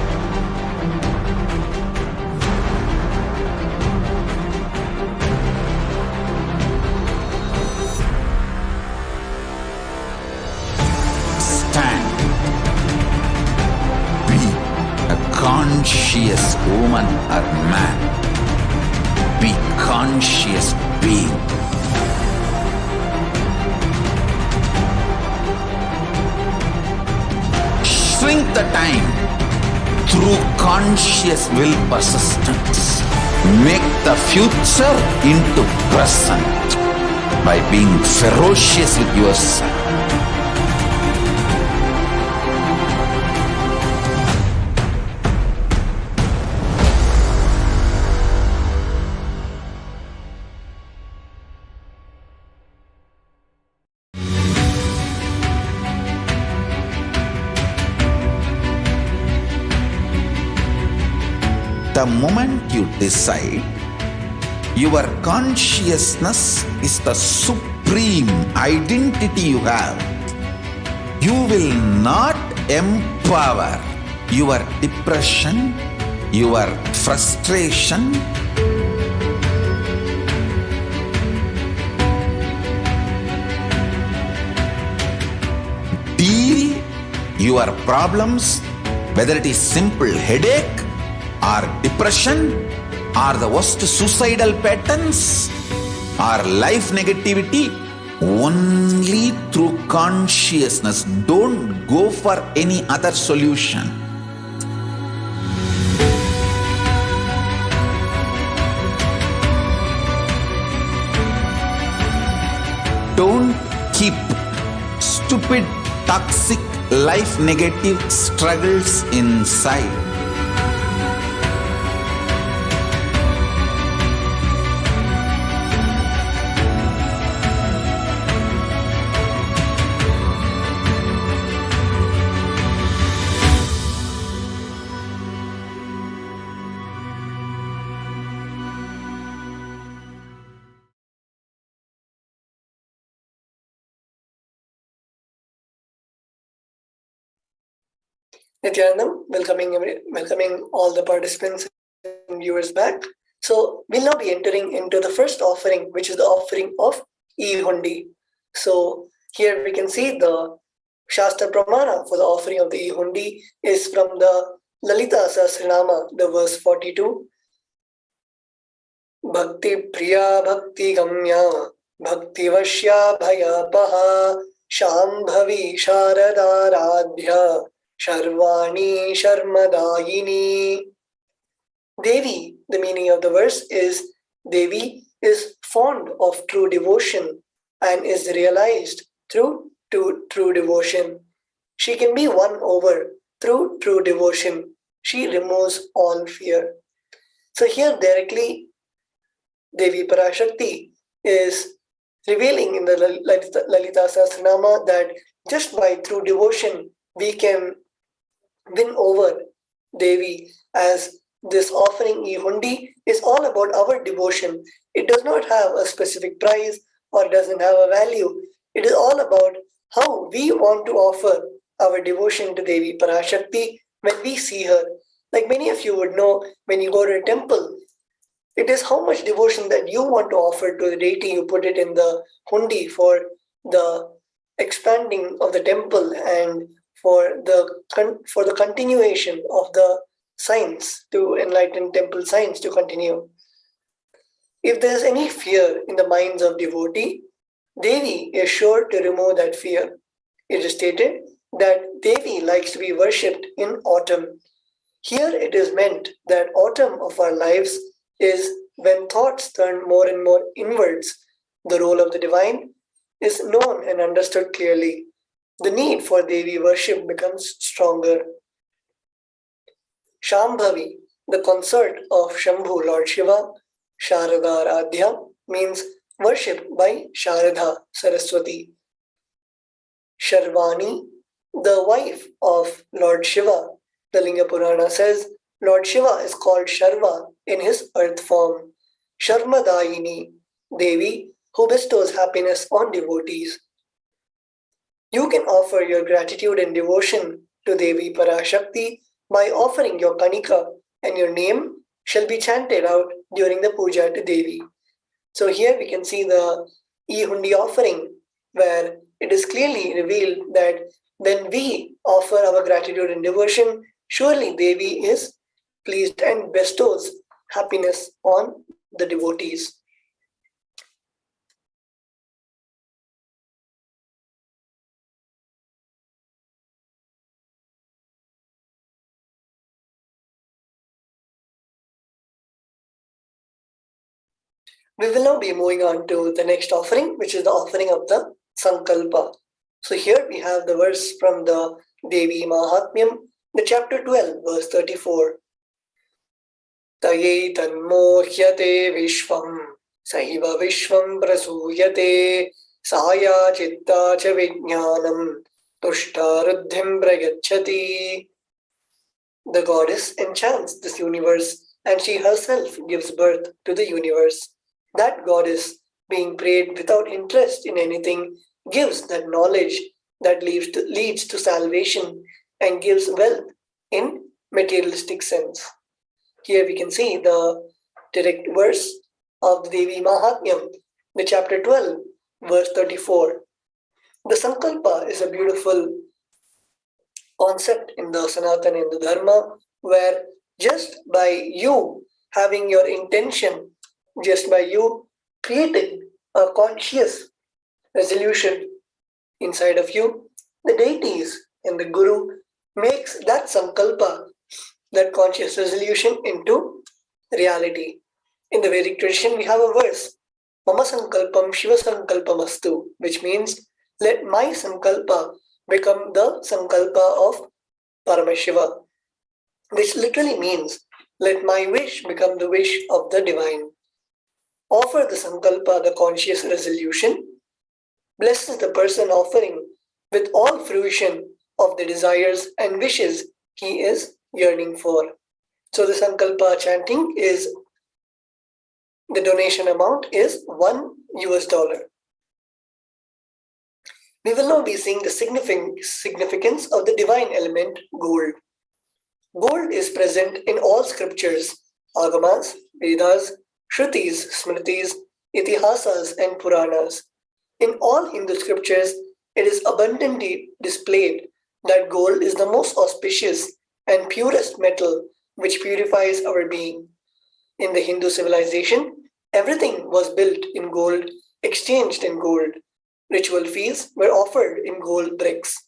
Stand. Be a conscious woman or man. Be conscious being. Shrink the time through conscious will persistence. Make the future into present by being ferocious with yourself. The moment you decide, your consciousness is the supreme identity you have. You will not empower your depression, your frustration, deal your problems, whether it is simple headache or depression or the worst suicidal patterns or life negativity, only through consciousness. Don't go for any other solution. Don't keep stupid, toxic, life negative struggles inside. Nithyanandam, welcoming all the participants and viewers back. So we'll now be entering into the first offering, which is the offering of E-Hundi. So here we can see the Shastra Pramana for the offering of the E-Hundi is from the Lalita Sahasranama, the verse 42. Bhakti Priya Bhakti Gamya Bhakti Vashya Bhayapaha Shambhavi Sharadaradhya Sharvani Sharmadayini. Devi, the meaning of the verse is Devi is fond of true devotion and is realized through true devotion. She can be won over through true devotion. She removes all fear. So here directly Devi Parashakti is revealing in the Lalita Sahasranama that just by true devotion we can win over Devi, as this offering E-Hundi is all about our devotion. It does not have a specific price or doesn't have a value. It is all about how we want to offer our devotion to Devi Parashakti when we see her. Like many of you would know, when you go to a temple, it is how much devotion that you want to offer to the deity. You put it in the hundi for the expanding of the temple and for the continuation of the science, to enlighten temple science to continue. If there is any fear in the minds of devotee, Devi is sure to remove that fear. It is stated that Devi likes to be worshipped in autumn. Here it is meant that autumn of our lives is when thoughts turn more and more inwards. The role of the divine is known and understood clearly. The need for Devi worship becomes stronger. Shambhavi, the consort of Shambhu, Lord Shiva, Sharada Radhya, means worshipped by Sharada, Saraswati. Sharvani, the wife of Lord Shiva, the Linga Purana says Lord Shiva is called Sharva in his earth form. Sharmadayini, Devi, who bestows happiness on devotees. You can offer your gratitude and devotion to Devi Parashakti by offering your kanika, and your name shall be chanted out during the puja to Devi. So here we can see the E-Hundi offering, where it is clearly revealed that when we offer our gratitude and devotion, surely Devi is pleased and bestows happiness on the devotees. We will now be moving on to the next offering, which is the offering of the Sankalpa. So here we have the verse from the Devi Mahatmyam, the chapter 12, verse 34. Taye tanmohyate vishvam, sahiva vishvam prasuyate, saya chitta cha vijnanam, tushta ruddhim prayachati. The goddess enchants this universe, and she herself gives birth to the universe. That goddess, being prayed without interest in anything, gives that knowledge that leads to salvation and gives wealth in materialistic sense. Here we can see the direct verse of the Devi Mahatmyam, the chapter 12, verse 34. The Sankalpa is a beautiful concept in the Sanatana and the Dharma, where just by you having your intention, just by you creating a conscious resolution inside of you, the deities and the Guru makes that Sankalpa, that conscious resolution, into reality. In the Vedic tradition, we have a verse, Mama Sankalpam Shiva Sankalpamastu, which means, let my Sankalpa become the Sankalpa of Paramashiva, which literally means, let my wish become the wish of the divine. Offer the Sankalpa, the conscious resolution, blesses the person offering with all fruition of the desires and wishes he is yearning for. So the Sankalpa chanting is, the donation amount is $1. We will now be seeing the significance of the divine element gold. Gold is present in all scriptures, Agamas, Vedas, Shrutis, Smritis, Itihasas, and Puranas. In all Hindu scriptures, it is abundantly displayed that gold is the most auspicious and purest metal which purifies our being. In the Hindu civilization, everything was built in gold, exchanged in gold. Ritual feasts were offered in gold bricks.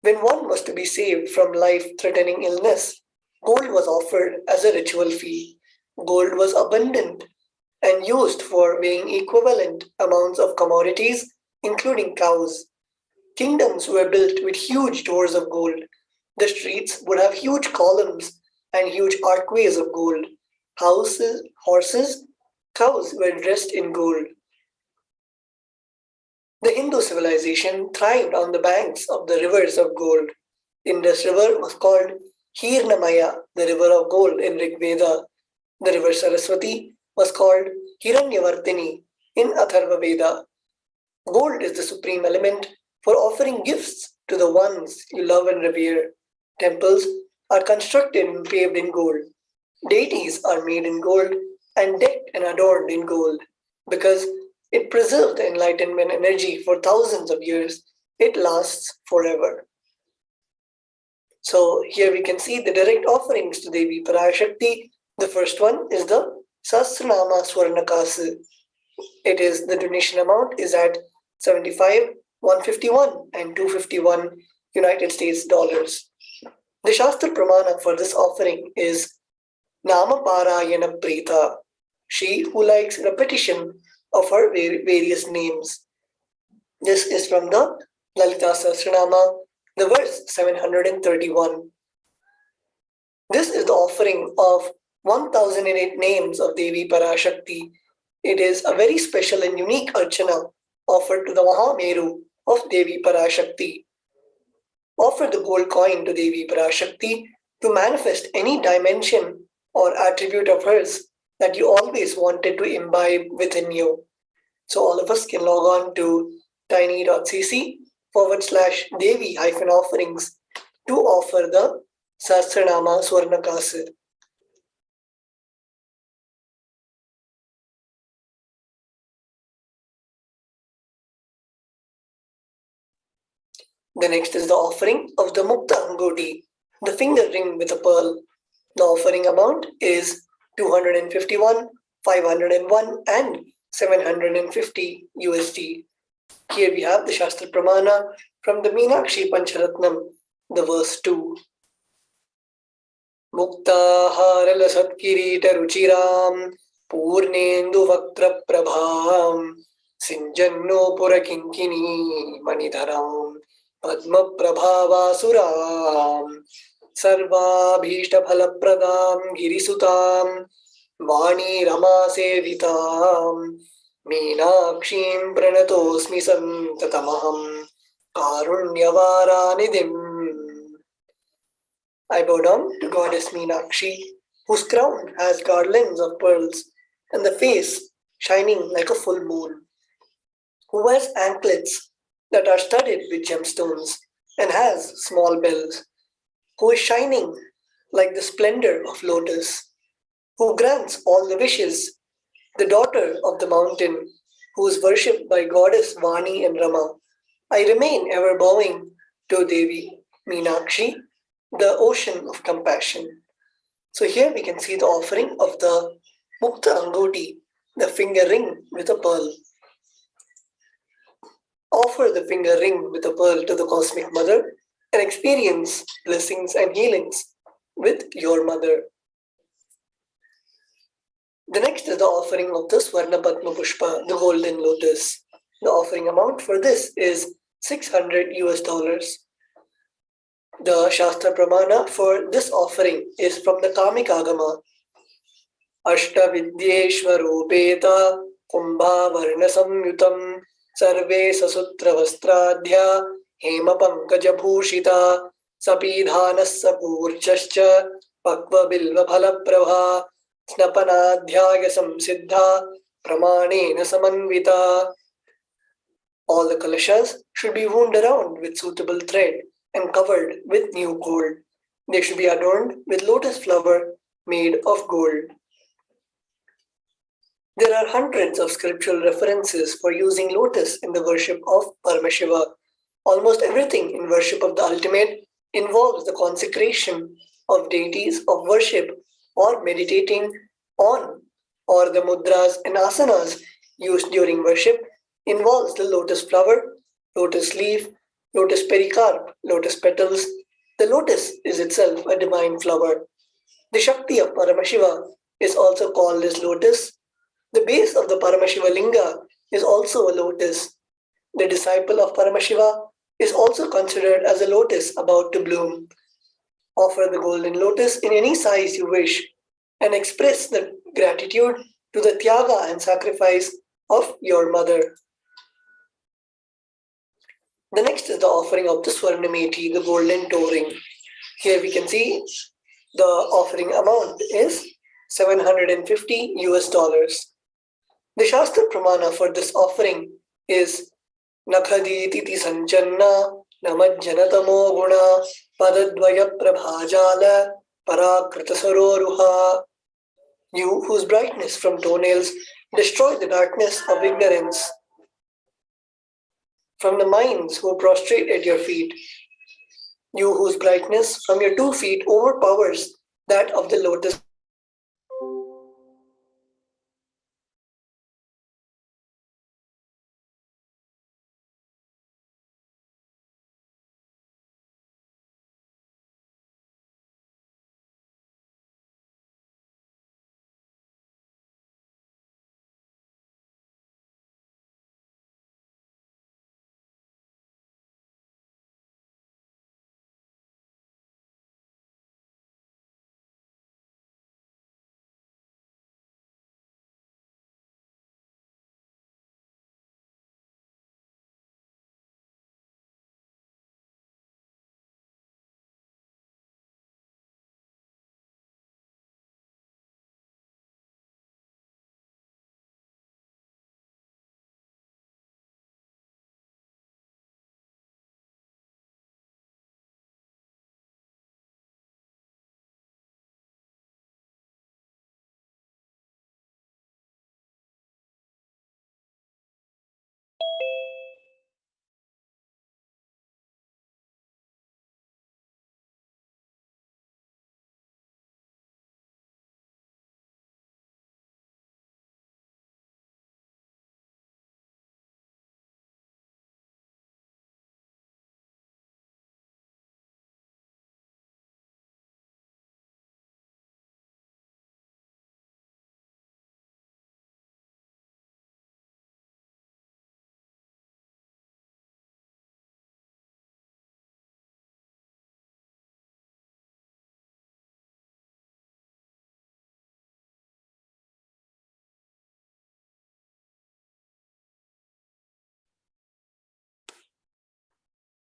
When one was to be saved from life-threatening illness, gold was offered as a ritual fee. Gold was abundant and used for weighing equivalent amounts of commodities, including cows. Kingdoms were built with huge doors of gold. The streets would have huge columns and huge archways of gold. Houses, horses, cows were dressed in gold. The Hindu civilization thrived on the banks of the rivers of gold. Indus River was called Hirnamaya, the river of gold in Rig Veda. The river Saraswati was called Hiranyavartini in Atharva Veda. Gold is the supreme element for offering gifts to the ones you love and revere. Temples are constructed and paved in gold. Deities are made in gold and decked and adorned in gold because it preserved the Enlightenment energy for thousands of years. It lasts forever. So here we can see the direct offerings to Devi Parashakti. The first one is the Sahasranama Swarnakasa. It is the donation amount is at 75, 151 and 251 United States dollars. The Shastra Pramana for this offering is Nama Parayana Prita, she who likes repetition of her various names. This is from the Lalita Sahasranama, the verse 731. This is the offering of 1008 names of Devi Parashakti. It is a very special and unique archana offered to the Mahameru of Devi Parashakti. Offer the gold coin to Devi Parashakti to manifest any dimension or attribute of hers that you always wanted to imbibe within you. So all of us can log on to tiny.cc/Devi-offerings to offer the Sahasranama Swarnakasa. The next is the offering of the Mukta Angoti, the finger ring with a pearl. The offering amount is 251, 501 and 750 USD. Here we have the Shastra Pramana from the Meenakshi Pancharatnam, the verse 2. Mukta harala satkirita ruchiram purnendu vaktra prabham sinjanno purakinkini manidharam padma prabhavasuram sarvabhishta phalapradam girisutam Vani Rama Sevitam Meenakshim Pranatosmi Santatamaham Karunyavaranidhim. I bow down to Goddess Meenakshi, whose crown has garlands of pearls and the face shining like a full moon, who wears anklets that are studded with gemstones and has small bells, who is shining like the splendor of lotus, who grants all the wishes, the daughter of the mountain, who is worshipped by Goddess Vani and Rama. I remain ever bowing to Devi Meenakshi, the ocean of compassion. So here we can see the offering of the Mukta Angoti, the finger ring with a pearl. Offer the finger ring with a pearl to the Cosmic Mother and experience blessings and healings with your mother. The next is the offering of the Swarna Padma Pushpa, the golden lotus. The offering amount for this is $600 US. The Shastra Pramana for this offering is from the Kamikagama. Ashta Vidyeshwarupeta Kumbha Varna Samyutam Sarve Sasutra Vastradhya Hema Pankaja Bhushita Sapidhanas Sapurchascha Pakva Bilva Phala Prabha Snapanadhyaya Samsiddha Pramanena Samanvita. All the kalashas should be wound around with suitable thread and covered with new gold. They should be adorned with lotus flower made of gold. There are hundreds of scriptural references for using lotus in the worship of Paramashiva. Almost everything in worship of the ultimate involves the consecration of deities of worship or meditating on, or the mudras and asanas used during worship involves the lotus flower, lotus leaf, lotus pericarp, lotus petals. The lotus is itself a divine flower. The Shakti of Paramashiva is also called as lotus. The base of the Paramashiva Linga is also a lotus. The disciple of Paramashiva is also considered as a lotus about to bloom. Offer the golden lotus in any size you wish and express the gratitude to the tyaga and sacrifice of your mother. The next is the offering of the Swarnameti, the golden touring. Here we can see the offering amount is $750 US. The Shastra Pramana for this offering is Nakhaditi Sanjanna Namajjanatamo Guna Padadvaya Prabhajala Parakritasaroruha. You whose brightness from toenails destroy the darkness of ignorance. From the minds who prostrate at your feet. You whose brightness from your 2 feet overpowers that of the lotus.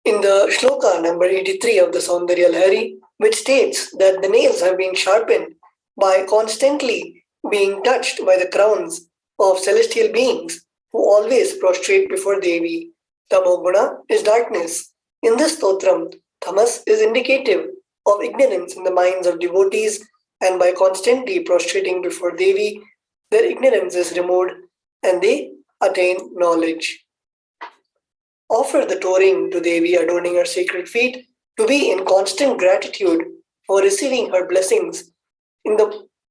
In the shloka number 83 of the Saundarya Lahari, which states that the nails have been sharpened by constantly being touched by the crowns of celestial beings who always prostrate before Devi. Tamoguna is darkness. In this stotram, tamas is indicative of ignorance in the minds of devotees, and by constantly prostrating before Devi, their ignorance is removed and they attain knowledge. Offer the touring to Devi adorning her sacred feet to be in constant gratitude for receiving her blessings in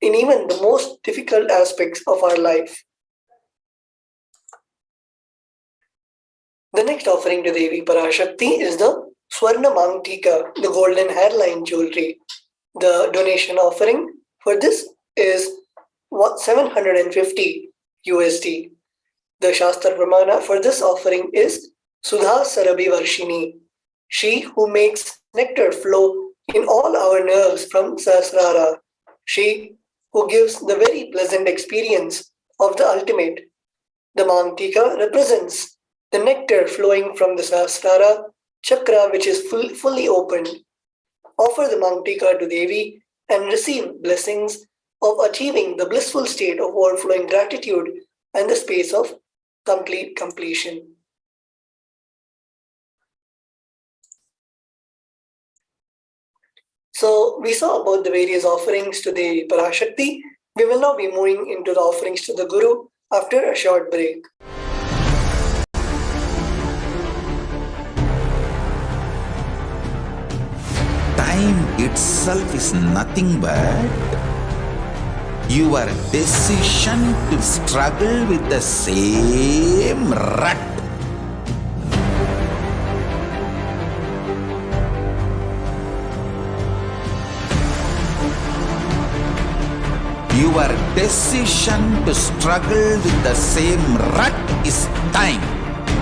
even the most difficult aspects of our life. The next offering to Devi Parashakti is the Swarna Mangtika, the golden hairline jewelry. The donation offering for this is $750 USD. The Shastra Pramana for this offering is Sudha Sarabhi Varshini, she who makes nectar flow in all our nerves from Sahasrara, she who gives the very pleasant experience of the ultimate. The Mangtika represents the nectar flowing from the Sahasrara chakra, which is fully opened. Offer the Mangtika to Devi and receive blessings of achieving the blissful state of overflowing gratitude and the space of complete completion. So we saw about the various offerings to the Parashakti. We will now be moving into the offerings to the Guru after a short break. Time itself is nothing but your decision to struggle with the same rut. Your decision to struggle with the same rut is time,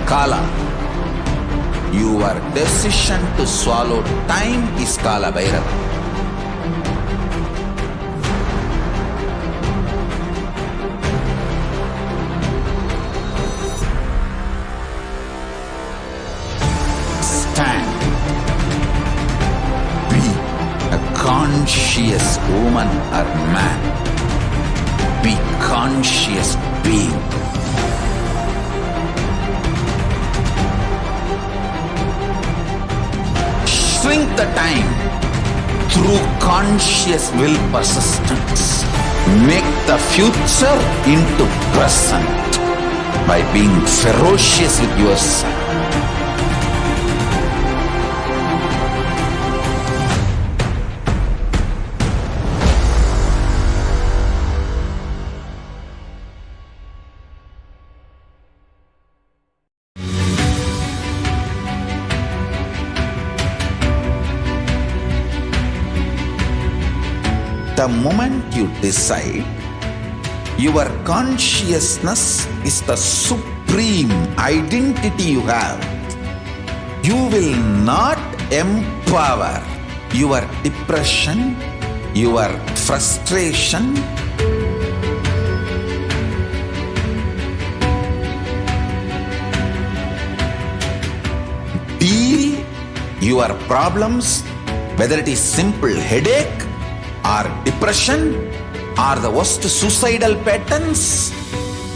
Kala. Your decision to swallow time is Kala Bhairava. Stand. Be a conscious woman or man. Be conscious being. Shrink the time through conscious will persistence. Make the future into present by being ferocious with yourself. The moment you decide, your consciousness is the supreme identity you have. You will not empower your depression, your frustration, deal your problems, whether it is simple headache or depression or the worst suicidal patterns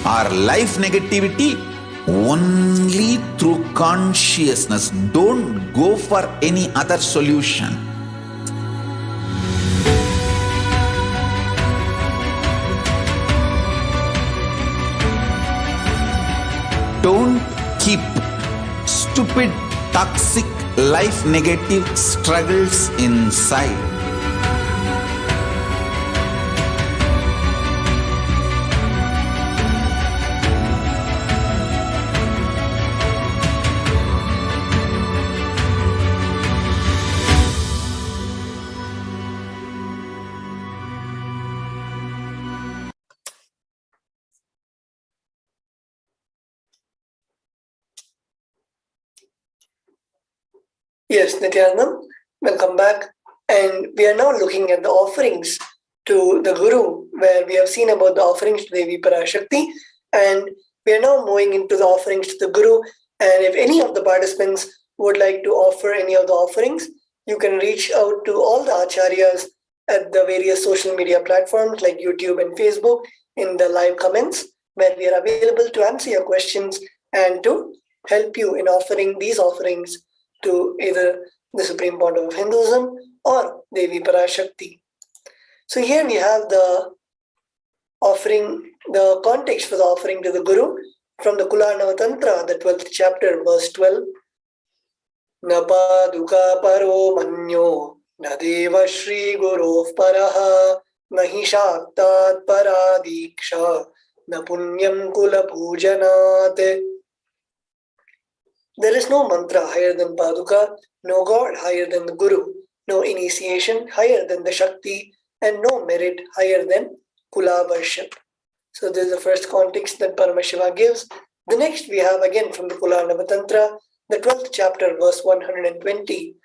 or life negativity, only through consciousness. Don't go for any other solution. Don't keep stupid, toxic, life negative struggles inside. Yes, Nithyanandam, welcome back. And we are now looking at the offerings to the Guru, where we have seen about the offerings to Devi Parashakti. And we are now moving into the offerings to the Guru. And if any of the participants would like to offer any of the offerings, you can reach out to all the Acharyas at the various social media platforms like YouTube and Facebook in the live comments, where we are available to answer your questions and to help you in offering these offerings to either the Supreme Pontiff of Hinduism or Devi Parashakti. So here we have the offering, the context for the offering to the Guru from the Kularnava Tantra, the 12th chapter, verse 12. Na paduka paro manyo, na deva shri gurov paraha, na hi shaktat paradiksha, na punyam kula pujanat. There is no mantra higher than Paduka, no God higher than the Guru, no initiation higher than the Shakti, and no merit higher than Kula worship. So this is the first context that Paramashiva gives. The next we have again from the Kularnava Tantra, the 12th chapter, verse 120.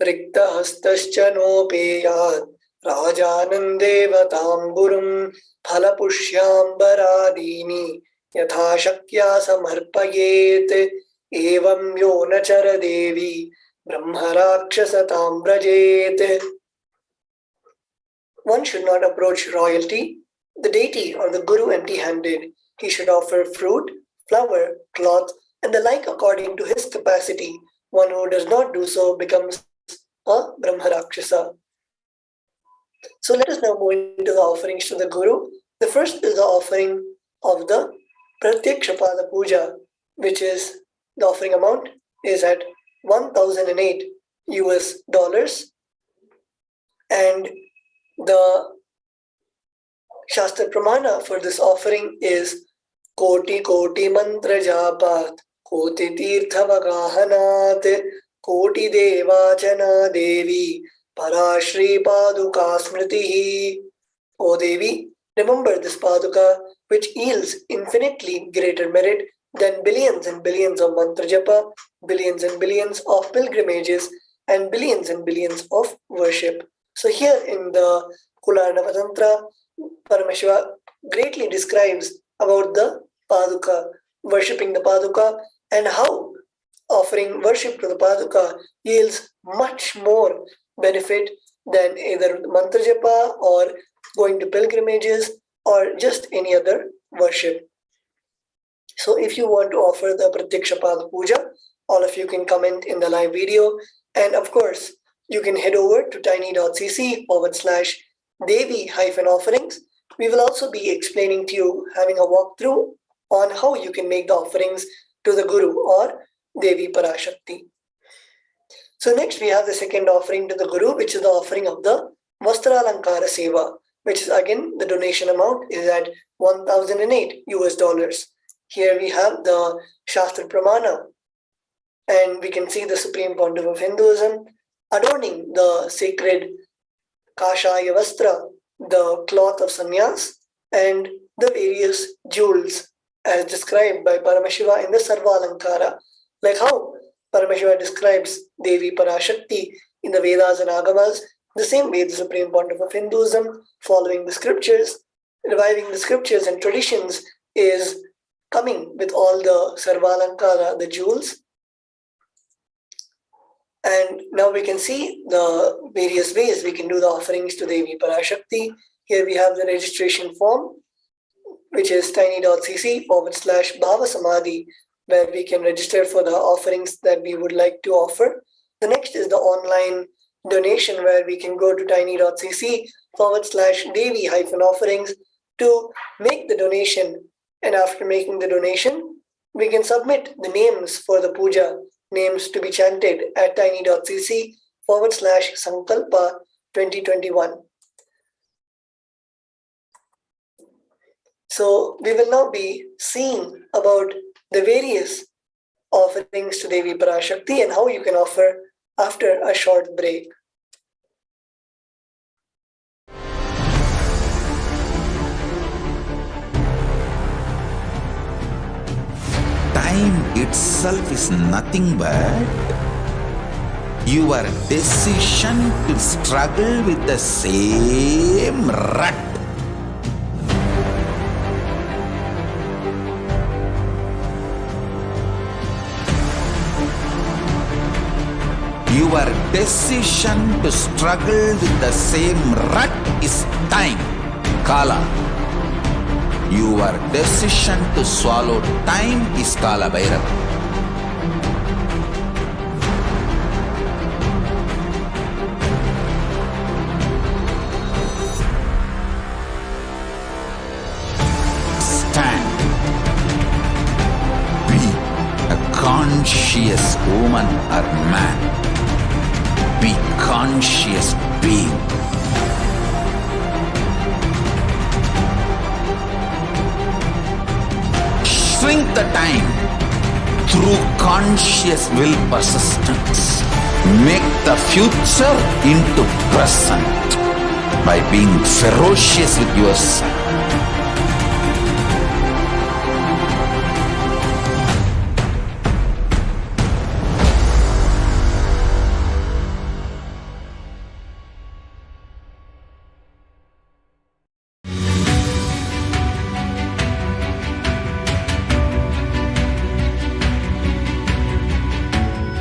Rikta hastascha nopeyad rajanandevatam gurum phalapushyaam baradini yatha shakya samarpayet evam yo nachara devi brahmarakshasatam vrajet. One should not approach royalty, the deity or the Guru empty-handed. He should offer fruit, flower, cloth, and the like according to his capacity. One who does not do so becomes a Brahma Rakshasa. So let us now move into the offerings to the Guru. The first is the offering of the Pratyakshapada Puja, which is the offering amount is at $1,008 US, and the Shastra Pramana for this offering is Koti Koti Mantra Japat, Koti Tirtha Vagahanat, Koti Devachana Devi, Parashri Paduka Smritihi. O Devi, remember this Paduka, which yields infinitely greater merit than billions and billions of mantra japa, billions and billions of pilgrimages, and billions of worship. So here in the Kularnava Tantra, Paramashiva greatly describes about the Paduka, worshipping the Paduka, and how offering worship to the Paduka yields much more benefit than either mantra japa or going to pilgrimages or just any other worship. So if you want to offer the Pratyakshapada Puja, all of you can comment in the live video, and of course you can head over to tiny.cc/Devi-offerings. We will also be explaining to you, having a walkthrough on how you can make the offerings to the Guru or Devi Parashakti. So next we have the second offering to the Guru, which is the offering of the Vastralankara Seva, which is again the donation amount is at $1,008 US. Here we have the Shastra Pramana, and we can see the Supreme Pontiff of Hinduism adorning the sacred Kashaya Vastra, the cloth of sannyas, and the various jewels as described by Paramashiva in the Sarvalankara, like how Paramashiva describes Devi Parashakti in the Vedas and Agamas. The same way the Supreme Pontiff of Hinduism, following the scriptures, reviving the scriptures and traditions, is coming with all the Sarvalankara, the jewels. And now we can see the various ways we can do the offerings to Devi Parashakti. Here we have the registration form, which is tiny.cc/Bhava where we can register for the offerings that we would like to offer. The next is the online donation, where we can go to tiny.cc/Devi-offerings to make the donation. And after making the donation, we can submit the names for the puja, names to be chanted at tiny.cc/Sankalpa 2021. So we will now be seeing about the various offerings to Devi Parashakti and how you can offer after a short break. Time itself is nothing but your decision to struggle with the same rut. Your decision to struggle with the same rut is time, Kala. Your decision to swallow time is Kala Bhairava. Stand. Be a conscious woman or man. Be conscious being. Shrink the time through conscious will persistence. Make the future into present by being ferocious with yourself.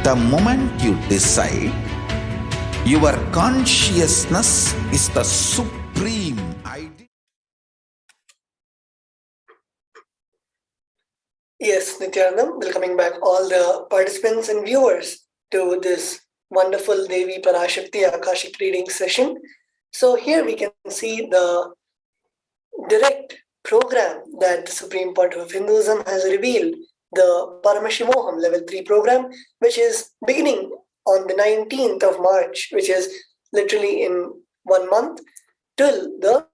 The moment you decide, your consciousness is the supreme idea. Yes, Nithyanandam, welcoming back all the participants and viewers to this wonderful Devi Parashakti Akashic reading session. So here we can see the direct program that the Supreme Pontiff of Hinduism has revealed, the Paramashivoham Level 3 program, which is beginning on the 19th of March, which is literally in 1 month, till the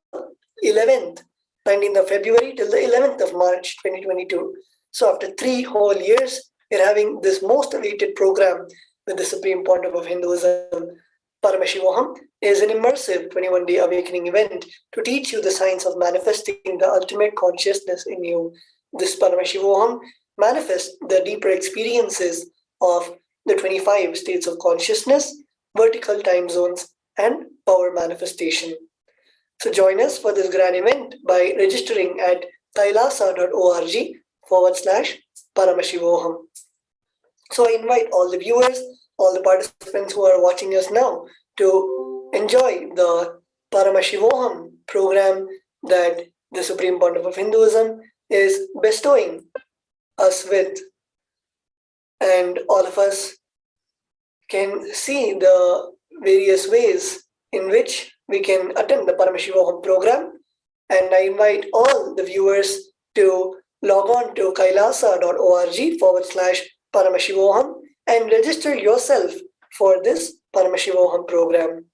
11th, 19th of February till the 11th of March 2022. So after 3 whole years, we're having this most awaited program with the Supreme Pontiff of Hinduism. Paramashivoham is an immersive 21-day awakening event to teach you the science of manifesting the ultimate consciousness in you. This Paramashivoham manifests the deeper experiences of the 25 states of consciousness, vertical time zones, and power manifestation. So join us for this grand event by registering at kailasa.org/Paramashivoham. So I invite all the viewers, all the participants who are watching us now to enjoy the Paramashivoham program that the Supreme Pontiff of Hinduism is bestowing us with. And all of us can see the various ways in which we can attend the Paramashivoham program. And I invite all the viewers to log on to kailasa.org/Paramashivoham and register yourself for this Paramashivoham program.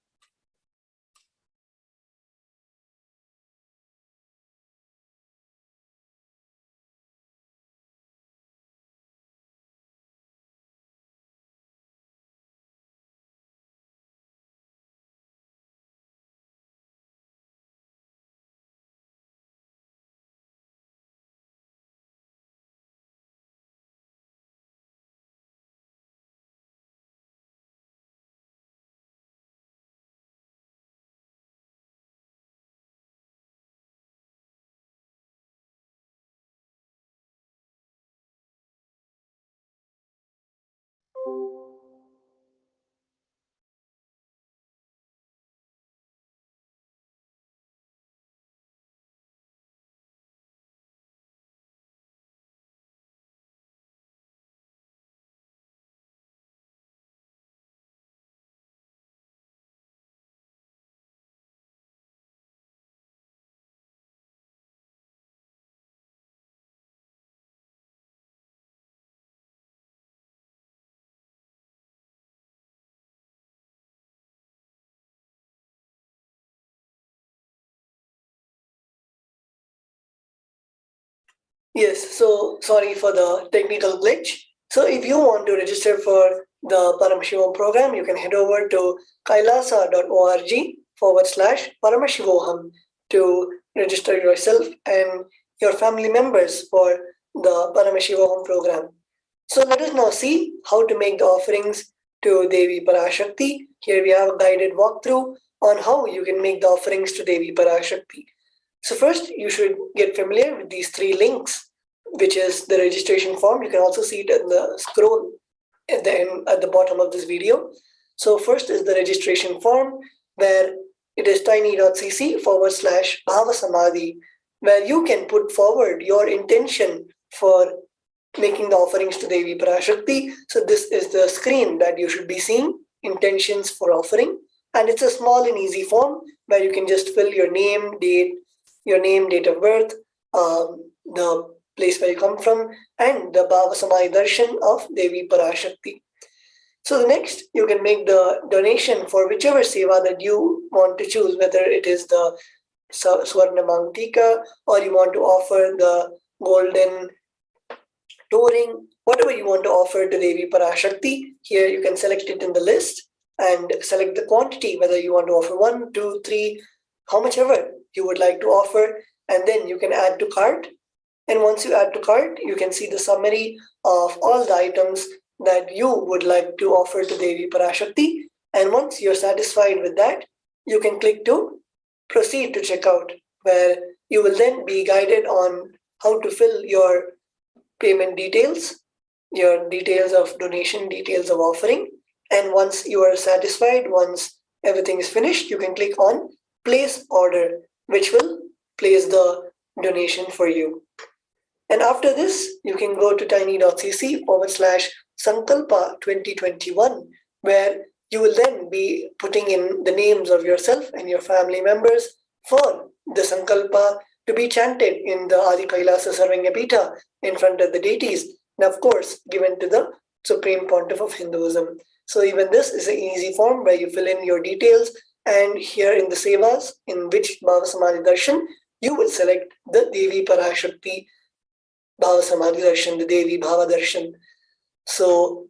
Yes, so sorry for the technical glitch. So if you want to register for the Paramashivoham program, you can head over to kailasa.org/Paramashivoham to register yourself and your family members for the Paramashivoham program. So let us now see how to make the offerings to Devi Parashakti. Here we have a guided walkthrough on how you can make the offerings to Devi Parashakti. So first, you should get familiar with these 3 links, which is the registration form. You can also see it in the scroll at the bottom of this video. So first is the registration form, where it is tiny.cc/bhavasamadhi, where you can put forward your intention for making the offerings to Devi Parashakti. So this is the screen that you should be seeing, intentions for offering. And it's a small and easy form where you can just fill your name, date of birth, the place where you come from, and the Bhavasamai Darshan of Devi Parashakti. So the next, you can make the donation for whichever seva that you want to choose, whether it is the Swarna Mantika or you want to offer the golden touring, whatever you want to offer to Devi Parashakti. Here you can select it in the list and select the quantity, whether you want to offer 1, 2, 3, how much ever you would like to offer, and then you can add to cart. And once you add to cart, you can see the summary of all the items that you would like to offer to Devi Parashakti. And once you're satisfied with that, you can click to proceed to checkout, where you will then be guided on how to fill your payment details, your details of donation, details of offering. And once you are satisfied, once everything is finished, you can click on place order, which will place the donation for you. And after this, you can go to tiny.cc/Sankalpa 2021, where you will then be putting in the names of yourself and your family members for the Sankalpa to be chanted in the Adi Kailasa Sarvanya Pita in front of the deities, and of course given to the Supreme Pontiff of Hinduism. So even this is an easy form where you fill in your details, and here in the Sevas, in which Bhava Samadhi Darshan, you will select the Devi Parashakti Bhava Samadhi Darshan, the Devi Bhava Darshan. So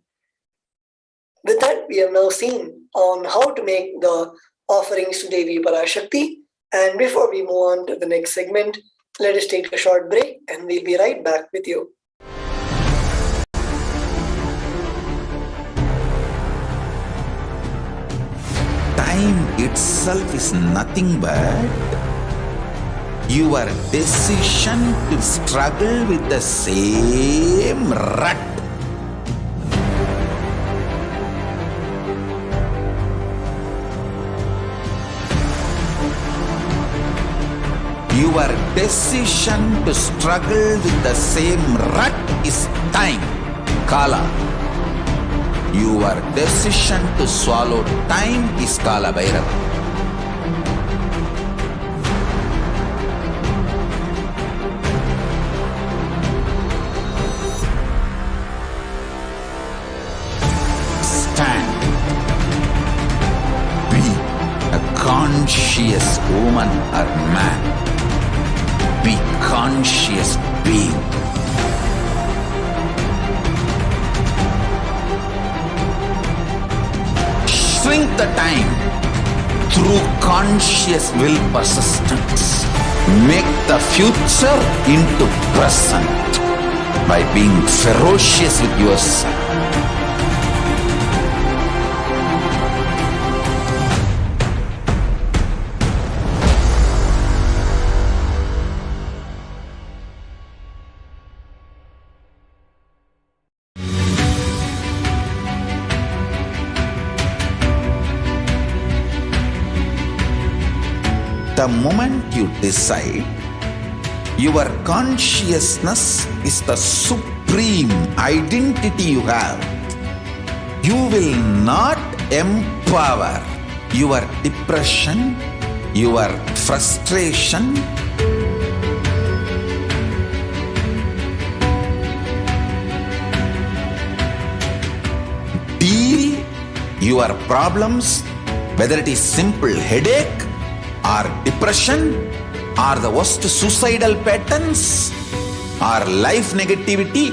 with that, we have now seen on how to make the offerings to Devi Parashakti. And before we move on to the next segment, let us take a short break and we'll be right back with you. Time itself is nothing but your decision to struggle with the same rut. Your decision to struggle with the same rut is time, Kala. Your decision to swallow time is Kala Bhairava. Stand. Be a conscious woman or man. Be conscious being. Shrink the time through conscious will persistence. Make the future into present by being ferocious with yourself. The moment you decide, your consciousness is the supreme identity you have. You will not empower your depression, your frustration, deal your problems, whether it is simple headache or depression or the worst suicidal patterns or life negativity,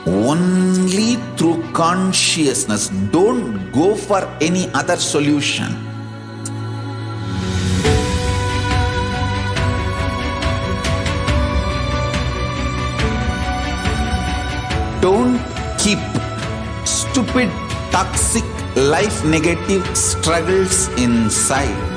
only through consciousness. Don't go for any other solution. Don't keep stupid, toxic, life negative struggles inside.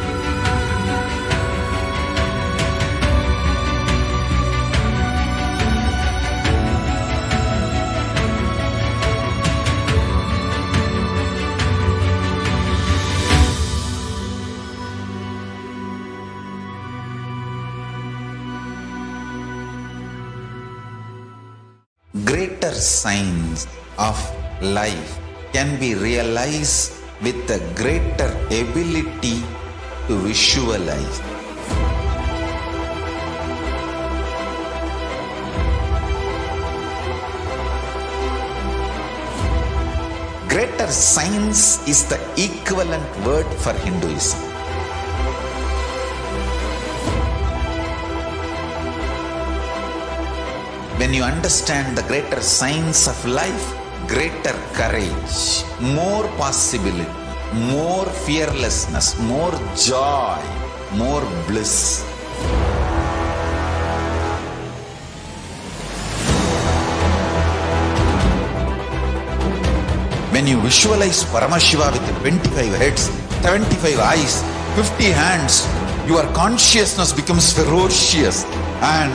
Greater signs of life can be realized with a greater ability to visualize. Greater science is the equivalent word for Hinduism. When you understand the greater science of life, greater courage, more possibility, more fearlessness, more joy, more bliss. When you visualize Paramashiva with 25 heads, 75 eyes, 50 hands, your consciousness becomes ferocious, and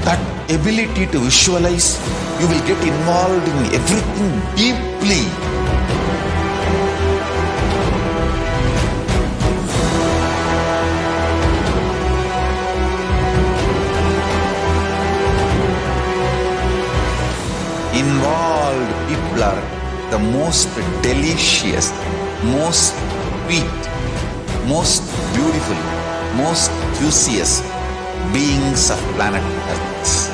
that ability to visualize, you will get involved in everything deeply. Involved people are the most delicious, most sweet, most beautiful, most precious beings of planet Earth.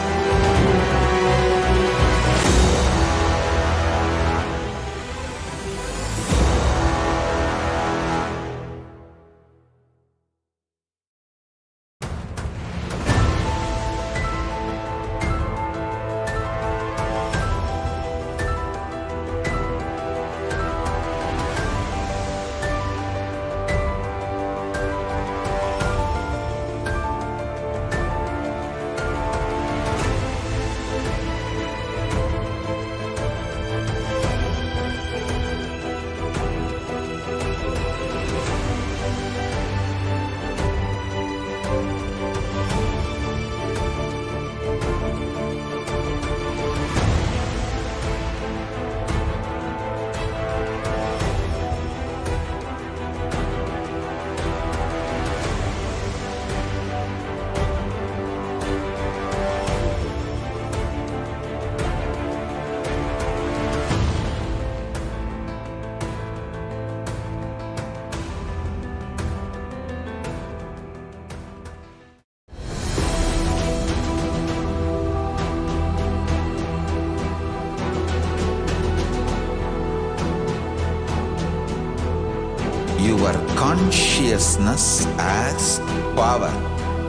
Your consciousness has power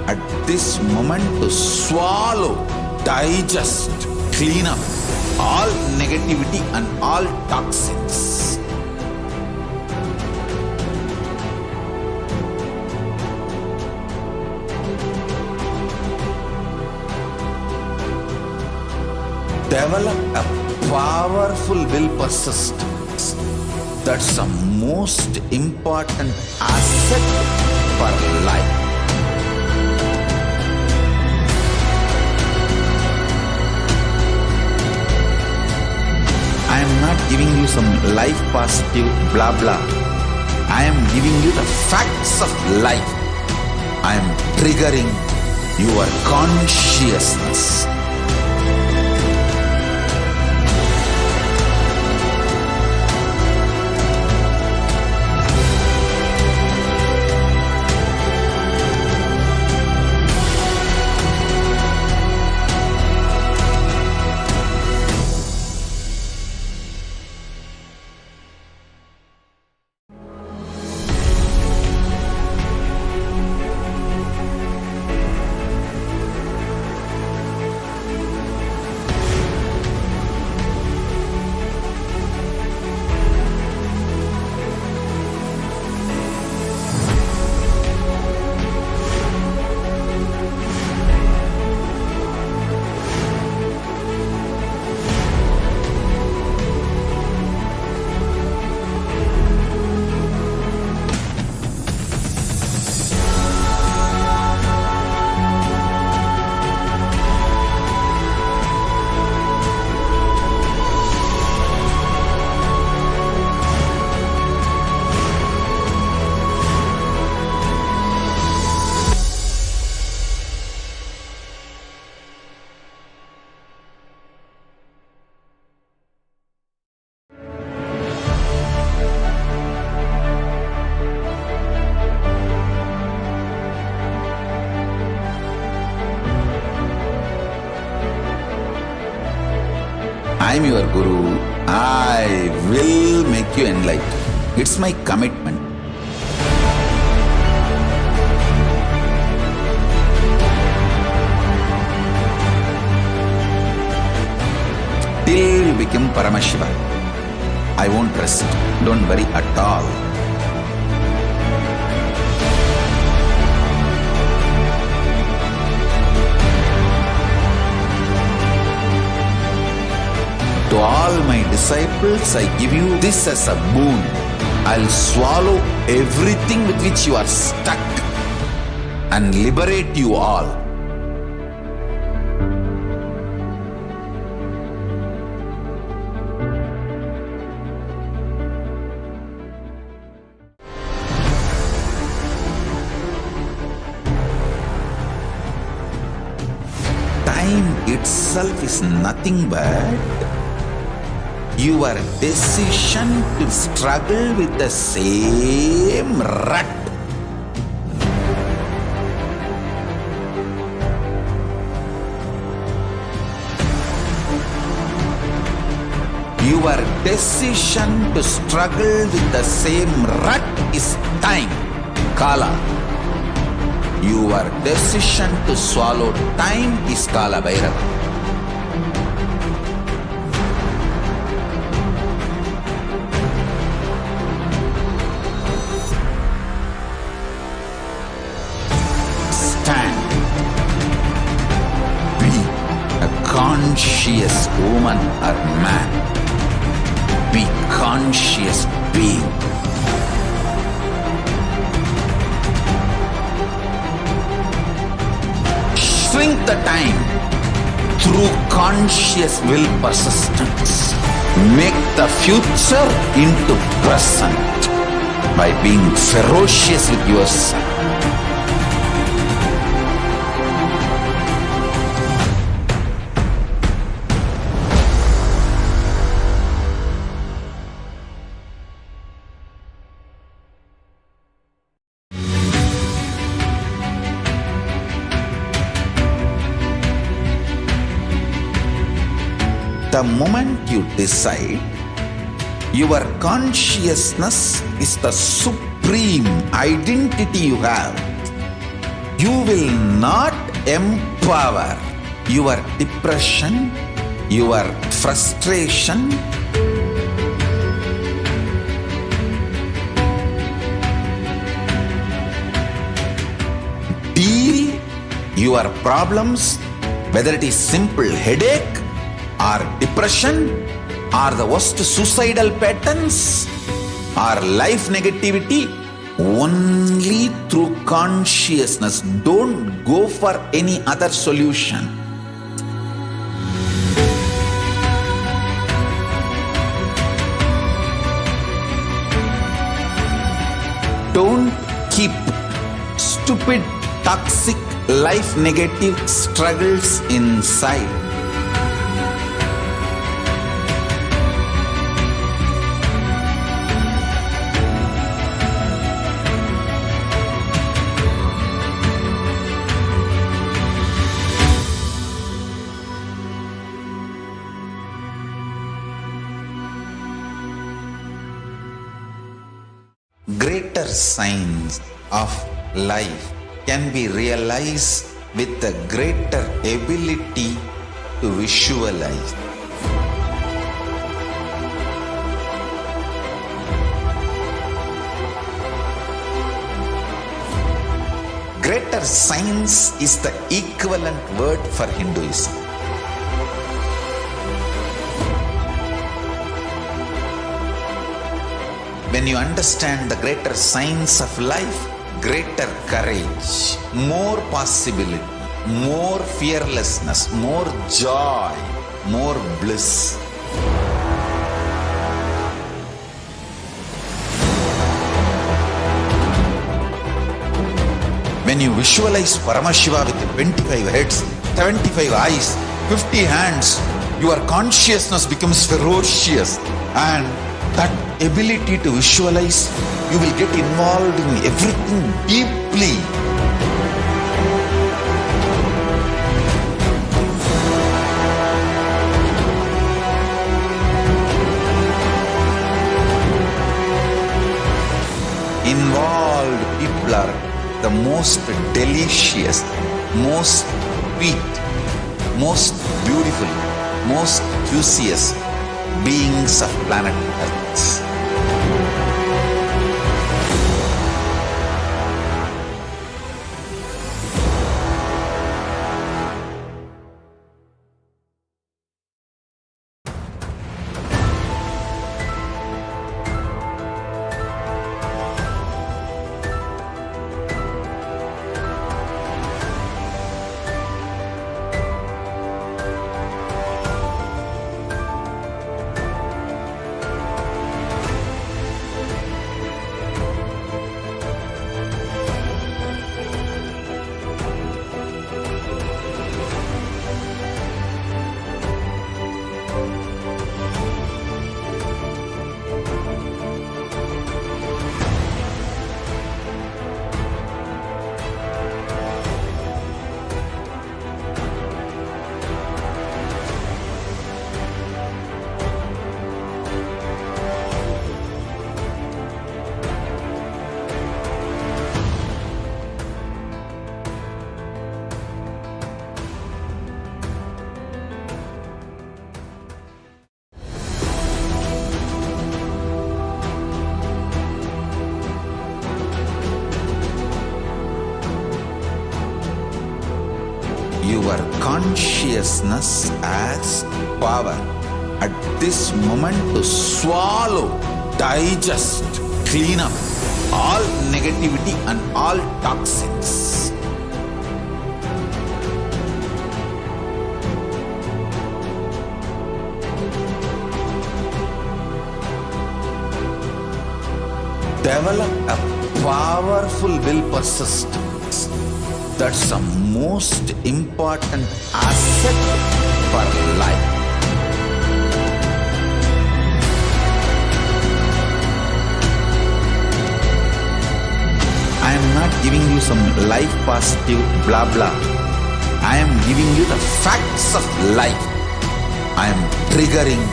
at this moment to swallow, digest, clean up all negativity and all toxins. Develop a powerful will persistence. That's the most important asset for life. I am not giving you some life positive blah blah. I am giving you the facts of life. I am triggering your consciousness. I am your Guru. I will make you enlightened. It's my commitment. Till you become Paramashiva, I won't rest. Don't worry at all. To all my disciples, I give you this as a boon. I'll swallow everything with which you are stuck and liberate you all. Time itself is nothing but Your decision to struggle with the same rut. Your decision to struggle with the same rut is time, Kala. Your decision to swallow time is Kala Bhairava. Stand. Be a conscious woman or man. Be conscious being. Shrink the time through conscious will persistence. Make the future into present by being ferocious with yourself. The moment you decide, your consciousness is the supreme identity you have. You will not empower your depression, your frustration, deal your problems, whether it is simple headache or depression or the worst suicidal patterns or life negativity, only through consciousness. Don't go for any other solution. Don't keep stupid, toxic, life negative struggles inside. Greater signs of life can be realized with a greater ability to visualize. Greater science is the equivalent word for Hinduism. When you understand the greater science of life, greater courage, more possibility, more fearlessness, more joy, more bliss. When you visualize Paramashiva with 25 heads, 75 eyes, 50 hands, your consciousness becomes ferocious, and that ability to visualize, you will get involved in everything deeply. Involved people are the most delicious, most sweet, most beautiful, most curious beings of planet Earth. your consciousness as power at this moment to swallow, digest, clean up all negativity and all toxins. Develop a powerful will persistence. That's the most important asset for life. I am not giving you some life positive blah blah. I am giving you the facts of life. I am triggering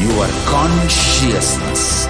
your consciousness.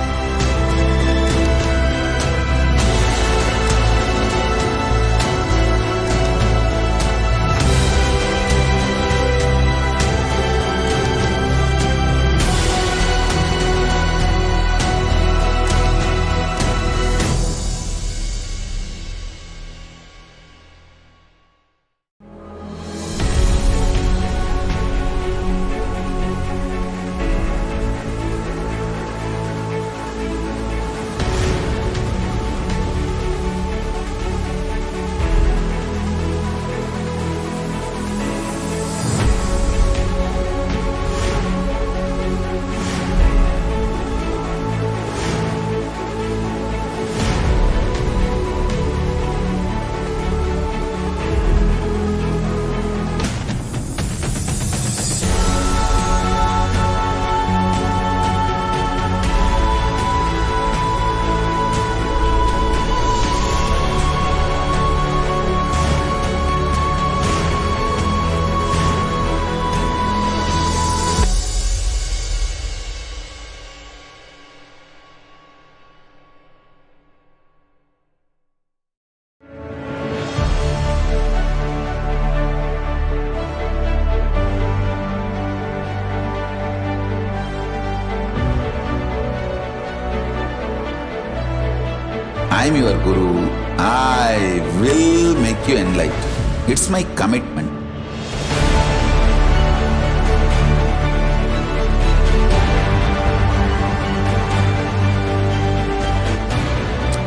I am your Guru. I will make you enlightened. It's my commitment.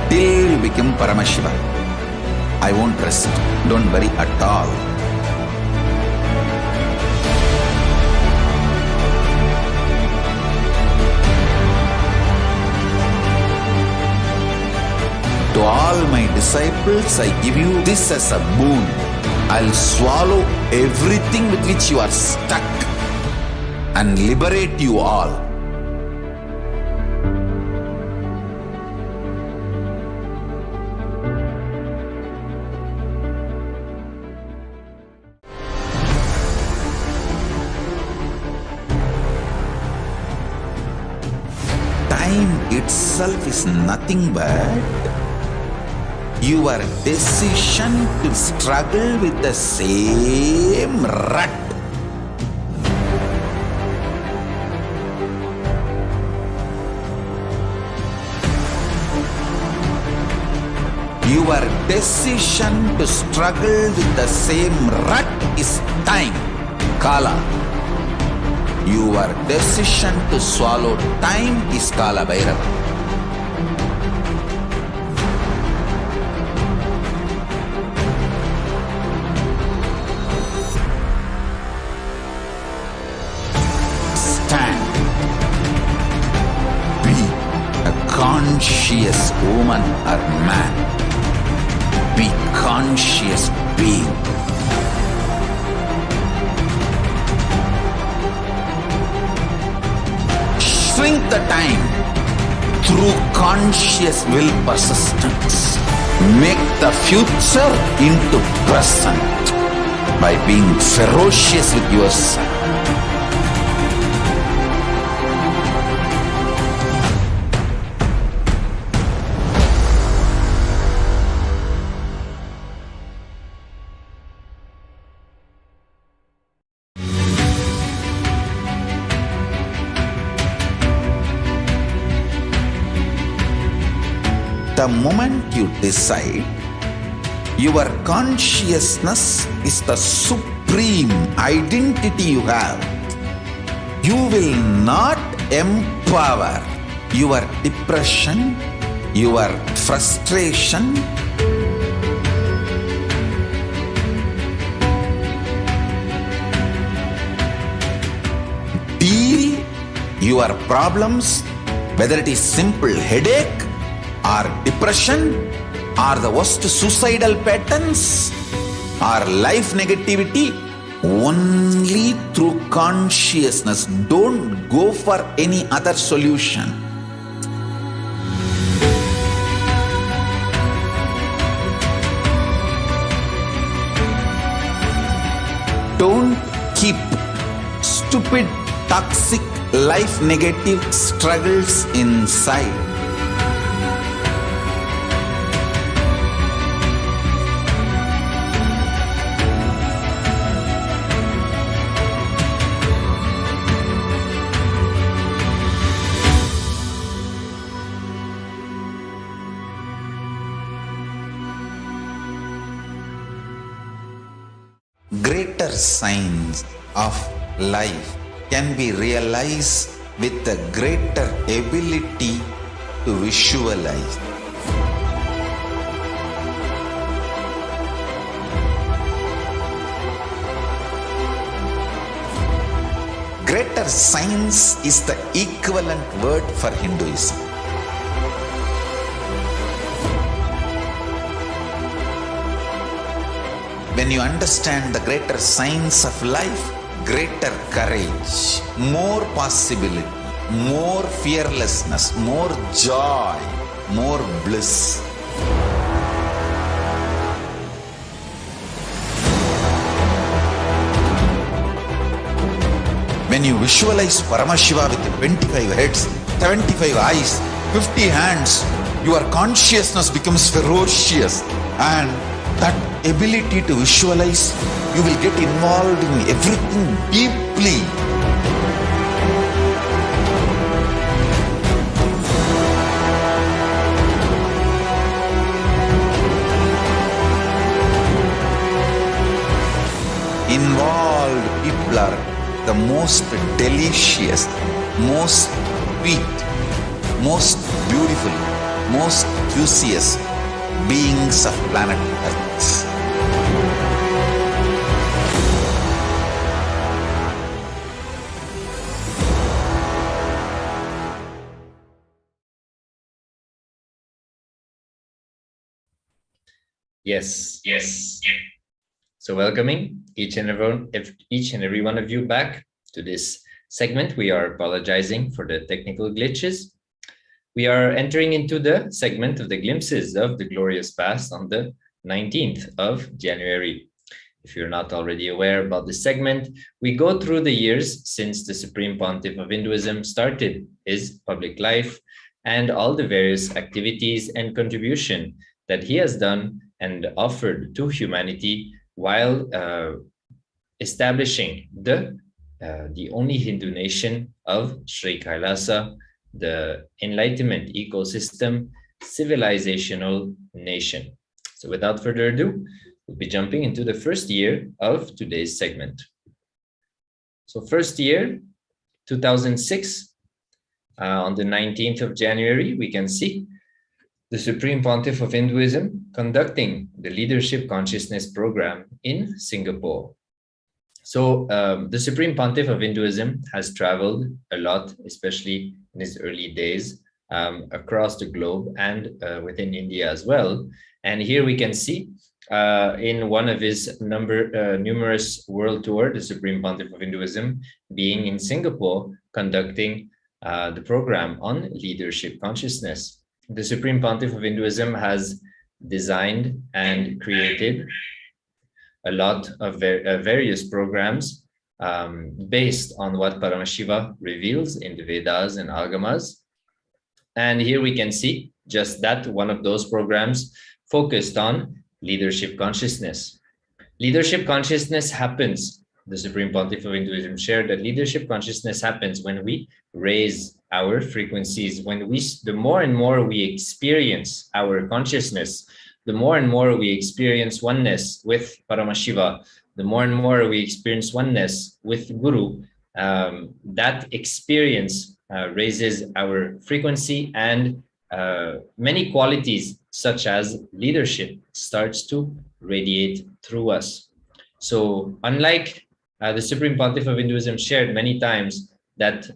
Till you become Paramashiva, I won't rest. Don't worry at all. To all my disciples, I give you this as a boon. I'll swallow everything with which you are stuck and liberate you all. Time itself is nothing but your decision to struggle with the same rut. Your decision to struggle with the same rut is time, Kala. Your decision to swallow time is Kala Bhairava. Conscious woman or man, be conscious being. Shrink the time through conscious will persistence. Make the future into present by being ferocious with yourself. The moment you decide, your consciousness is the supreme supreme identity you have, you will not empower your depression, your frustration, deal your problems, whether it is simple headache or depression or the worst suicidal patterns or life negativity, only through consciousness. Don't go for any other solution. Don't keep stupid, toxic, life negative struggles inside. Greater signs of life can be realized with a greater ability to visualize. Greater science is the equivalent word for Hinduism. When you understand the greater science of life, greater courage, more possibility, more fearlessness, more joy, more bliss. When you visualize Paramashiva with 25 heads, 75 eyes, 50 hands, your consciousness becomes ferocious, and that ability to visualize, you will get involved in everything deeply. Involved people are the most delicious, most sweet, most beautiful, most juiciest beings of planet Earth. Yes. So welcoming each and every one of you back to this segment. We are apologizing for the technical glitches. We are entering into the segment of the glimpses of the glorious past on the 19th of January. If you're not already aware about this segment, we go through the years since the Supreme Pontiff of Hinduism started his public life and all the various activities and contribution that he has done and offered to humanity while establishing the only Hindu nation of Sri KAILASA, the Enlightenment ecosystem, civilizational nation. So without further ado, we'll be jumping into the first year of today's segment. So first year, 2006, on the 19th of January, we can see the Supreme Pontiff of Hinduism conducting the Leadership Consciousness Program in Singapore. So the Supreme Pontiff of Hinduism has traveled a lot, especially in his early days, across the globe and within India as well. And here we can see in one of his numerous world tour, the Supreme Pontiff of Hinduism being in Singapore, conducting the program on leadership consciousness. The Supreme Pontiff of Hinduism has designed and created a lot of various programs based on what Paramashiva reveals in the Vedas and Agamas. And here we can see just that one of those programs focused on leadership consciousness. Leadership consciousness happens, the Supreme Pontiff of Hinduism shared that leadership consciousness happens when we raise our frequencies, when the more and more we experience our consciousness the more and more we experience oneness with Paramashiva, the more and more we experience oneness with Guru, that experience raises our frequency, and many qualities such as leadership starts to radiate through us. So unlike the Supreme Pontiff of Hinduism shared many times that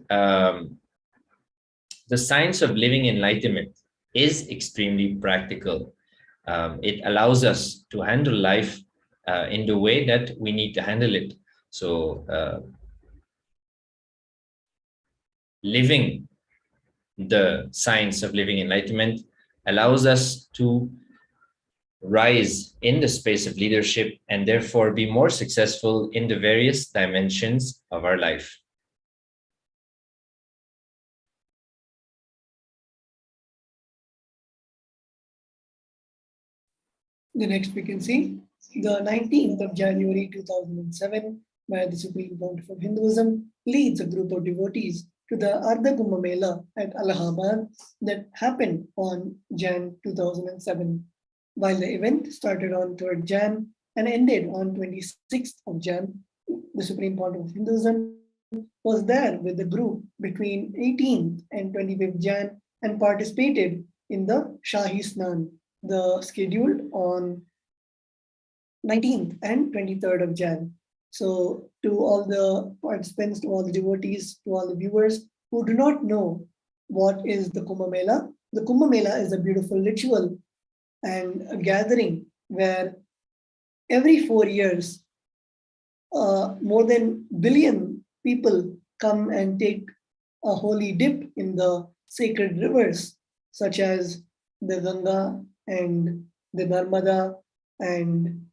the science of living enlightenment is extremely practical. It allows us to handle life in the way that we need to handle it. So living the science of living enlightenment allows us to rise in the space of leadership and therefore be more successful in the various dimensions of our life. The next we can see the 19th of January 2007, where the Supreme Pontiff of Hinduism leads a group of devotees to the Ardha Kumbh Mela at Allahabad that happened on Jan 2007. While the event started on 3rd Jan and ended on 26th of Jan, the Supreme Pontiff of Hinduism was there with the group between 18th and 25th Jan and participated in the Shahi Snan, the scheduled on 19th and 23rd of Jan. So to all the participants, to all the devotees, to all the viewers who do not know what is the Kumbh Mela, the Kumbh Mela is a beautiful ritual and a gathering where every 4 years, more than billion people come and take a holy dip in the sacred rivers, such as the Ganga and the Narmada and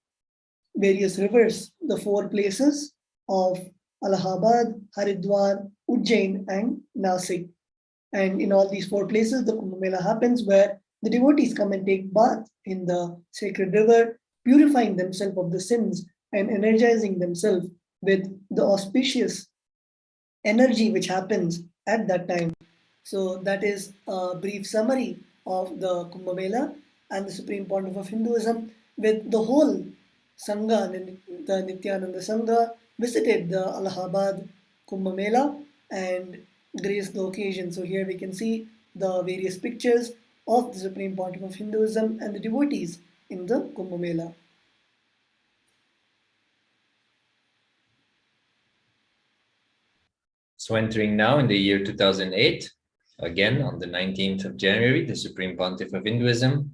various rivers, the 4 places of Allahabad, Haridwar, Ujjain, and Nasik. And in all these 4 places, the Kumbh Mela happens where the devotees come and take bath in the sacred river, purifying themselves of the sins and energizing themselves with the auspicious energy which happens at that time. So that is a brief summary of the Kumbh Mela and the Supreme Pontiff of Hinduism, with the whole Sangha, the Nithyananda Sangha, visited the Allahabad Kumbh Mela and graced the occasion. So here we can see the various pictures of the Supreme Pontiff of Hinduism and the devotees in the Kumbh Mela. So entering now in the year 2008, again on the 19th of January, the Supreme Pontiff of Hinduism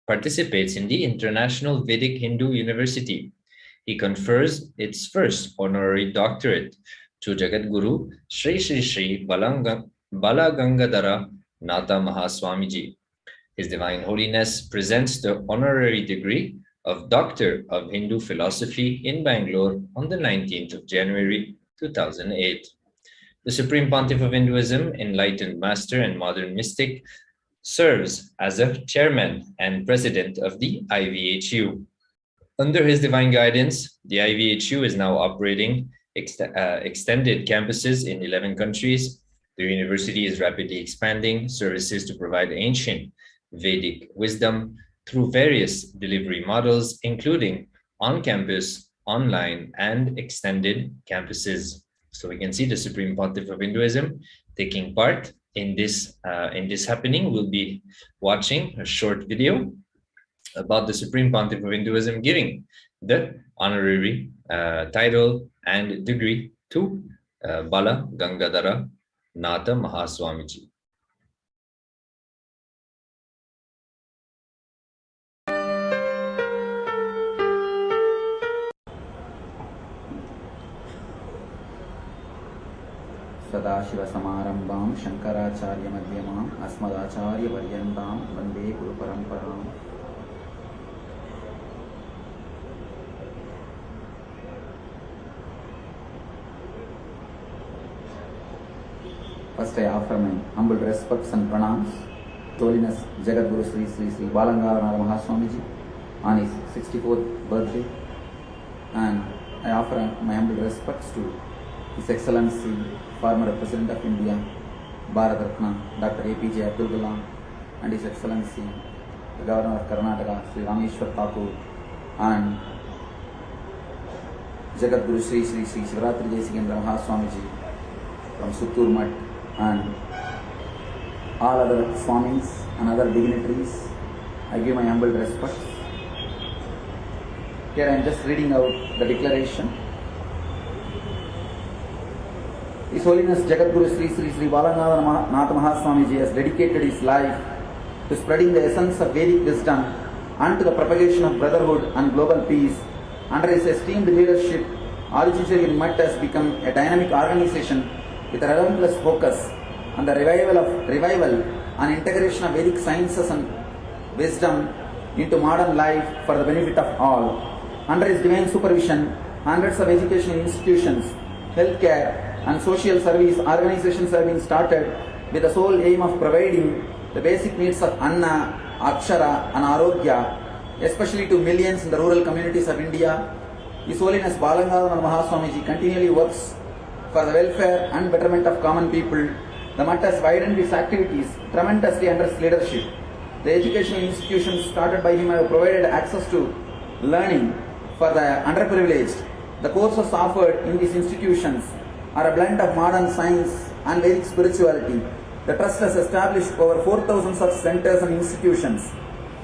participates in the International Vedic Hindu University. He confers its first honorary doctorate to Jagadguru Sri Sri Sri Balagangadhara Natha Mahaswamiji. His Divine Holiness presents the honorary degree of Doctor of Hindu Philosophy in Bangalore on the 19th of January 2008. The Supreme Pontiff of Hinduism, enlightened master and modern mystic, serves as a chairman and president of the IVHU. Under his divine guidance, the IVHU is now operating extended campuses in 11 countries. The university is rapidly expanding services to provide ancient Vedic wisdom through various delivery models, including on-campus, online, and extended campuses. So we can see the Supreme Pontiff of Hinduism taking part in this happening. We'll be watching a short video about the Supreme Pontiff of Hinduism giving the honorary title and degree to Bala Gangadhara Natha Mahaswamiji. सदाशिवसमारम्भां शङ्कराचार्यमध्यमाम् अस्मदाचार्यपर्यन्तां वन्दे गुरुपरम्पराम्. First, I offer my humble respects and pranams to Holiness Jagadguru Sri Sri Sri Balangadhara Mahaswamiji on his 64th birthday, and I offer my humble respects to His Excellency former President of India, Bharat Ratna, Dr. APJ Abdul Kalam, and His Excellency the Governor of Karnataka, Sri Rameshwar Thakur, and Jagadguru Sri Sri Sri Shivaratri Jaisikendra Mahaswamiji from Suttur Mutt, and all other Swamis and other dignitaries. I give my humble respects. Here I am just reading out the declaration. His Holiness Jagadguru Sri Sri Sri Balanganath Mahaswamiji has dedicated his life to spreading the essence of Vedic wisdom and to the propagation of brotherhood and global peace. Under his esteemed leadership, HDH Mutt has become a dynamic organization with a relentless focus on the revival and integration of Vedic sciences and wisdom into modern life for the benefit of all. Under his divine supervision, hundreds of educational institutions, healthcare, and social service organizations have been started with the sole aim of providing the basic needs of Anna, Akshara, and Arogya, especially to millions in the rural communities of India. His Holiness Balanganath Mahaswamiji continually works for the welfare and betterment of common people. The Mutt has widened its activities tremendously under his leadership. The educational institutions started by him have provided access to learning for the underprivileged. The courses offered in these institutions are a blend of modern science and Vedic spirituality. The Trust has established over 4,000 such centers and institutions,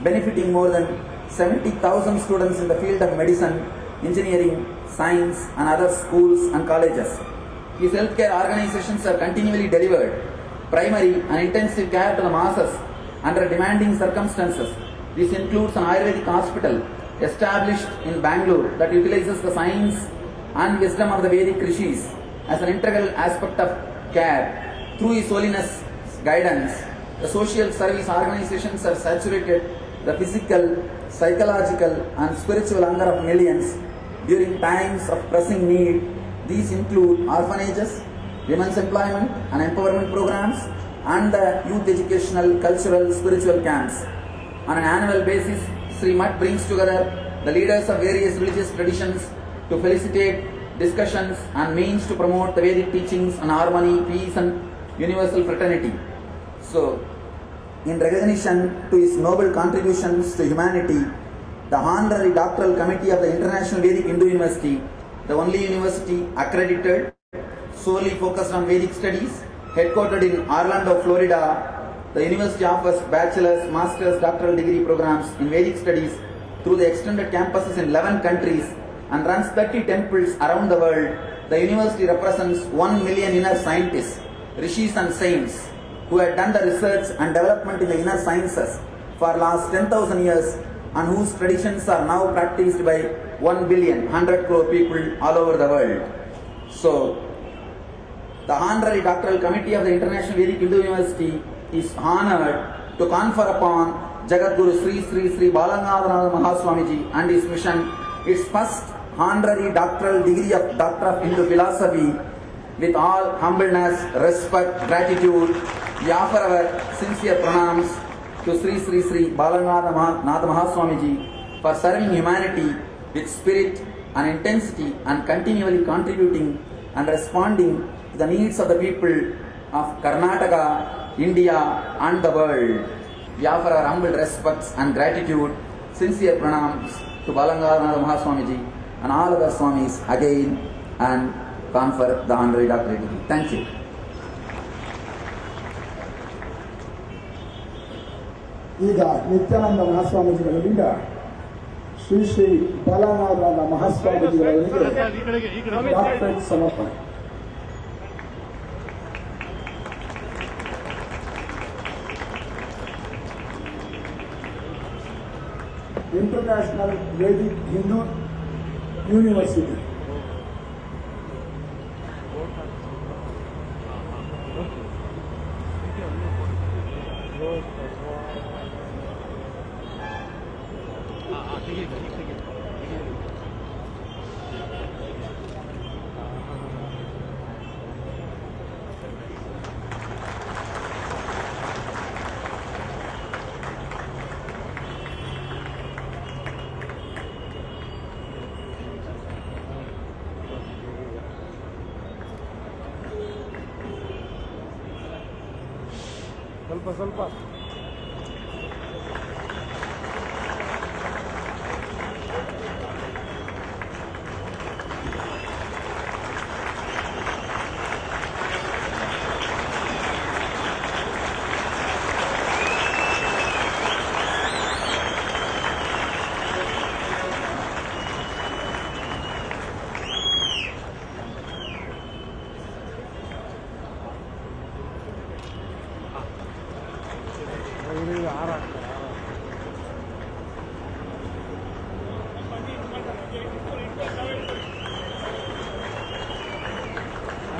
benefiting more than 70,000 students in the field of medicine, engineering, science, and other schools and colleges. These healthcare organizations have continually delivered primary and intensive care to the masses under demanding circumstances. This includes an Ayurvedic hospital established in Bangalore that utilizes the science and wisdom of the Vedic rishis as an integral aspect of care. Through His Holiness' guidance, the social service organizations have saturated the physical, psychological, and spiritual hunger of millions during times of pressing need. These include orphanages, women's employment and empowerment programs, and the youth educational, cultural, spiritual camps. On an annual basis, Sri Mutt brings together the leaders of various religious traditions to felicitate discussions and means to promote the Vedic teachings on harmony, peace, and universal fraternity. So, in recognition to his noble contributions to humanity, the Honorary Doctoral Committee of the International Vedic Hindu University, the only university accredited, solely focused on Vedic studies, headquartered in Orlando, Florida, the university offers bachelor's, master's, doctoral degree programs in Vedic studies through the extended campuses in 11 countries and runs 30 temples around the world. The university represents 1 million inner scientists, rishis and saints who had done the research and development in the inner sciences for last 10,000 years and whose traditions are now practiced by 1 billion, 100 crore people all over the world. So, the Honorary Doctoral Committee of the International Vedic Hindu University is honored to confer upon Jagadguru Sri Sri Sri Balanganath Mahaswamiji and his mission its first honorary doctoral degree of Doctor of Hindu Philosophy. With all humbleness, respect, gratitude, we offer our sincere pranams to Sri Sri Sri Balanganath Mahaswamiji for serving humanity with spirit and intensity and continually contributing and responding to the needs of the people of Karnataka, India, and the world. We offer our humble respects and gratitude, sincere pranams to Balanganath Mahaswamiji and all other Swamis again and confer the honorary doctorate degree. Thank you. ಈಗ Nithyananda ಮಹಾಸ್ವಾಮೀಜಿಗಳಿಂದ Shri Shri ಬಾಲನಾಥ ಮಹಾಸ್ವಾಮೀಜಿಗಳಿಗೆ doctorate ಸಮರ್ಪಣೆ. International Vedic Hindu university ಸ್ವಲ್ಪ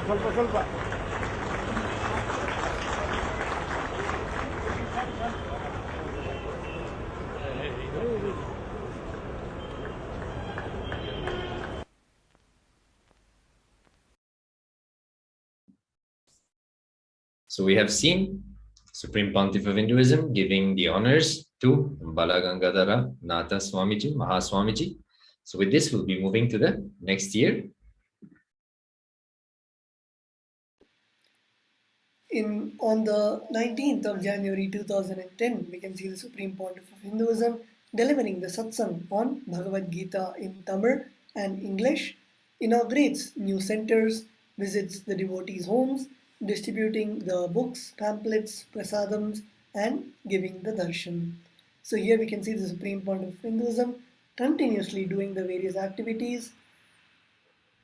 So we have seen Supreme Pontiff of Hinduism giving the honors to Balagangadhara Natha Swamiji, Mahaswamiji. So with this, we'll be moving to the next year. On the 19th of January 2010, we can see the Supreme Pontiff of Hinduism delivering the satsang on Bhagavad Gita in Tamil and English, inaugurates new centers, visits the devotees' homes, distributing the books, pamphlets, prasadams, and giving the darshan. So here we can see the Supreme Pontiff of Hinduism continuously doing the various activities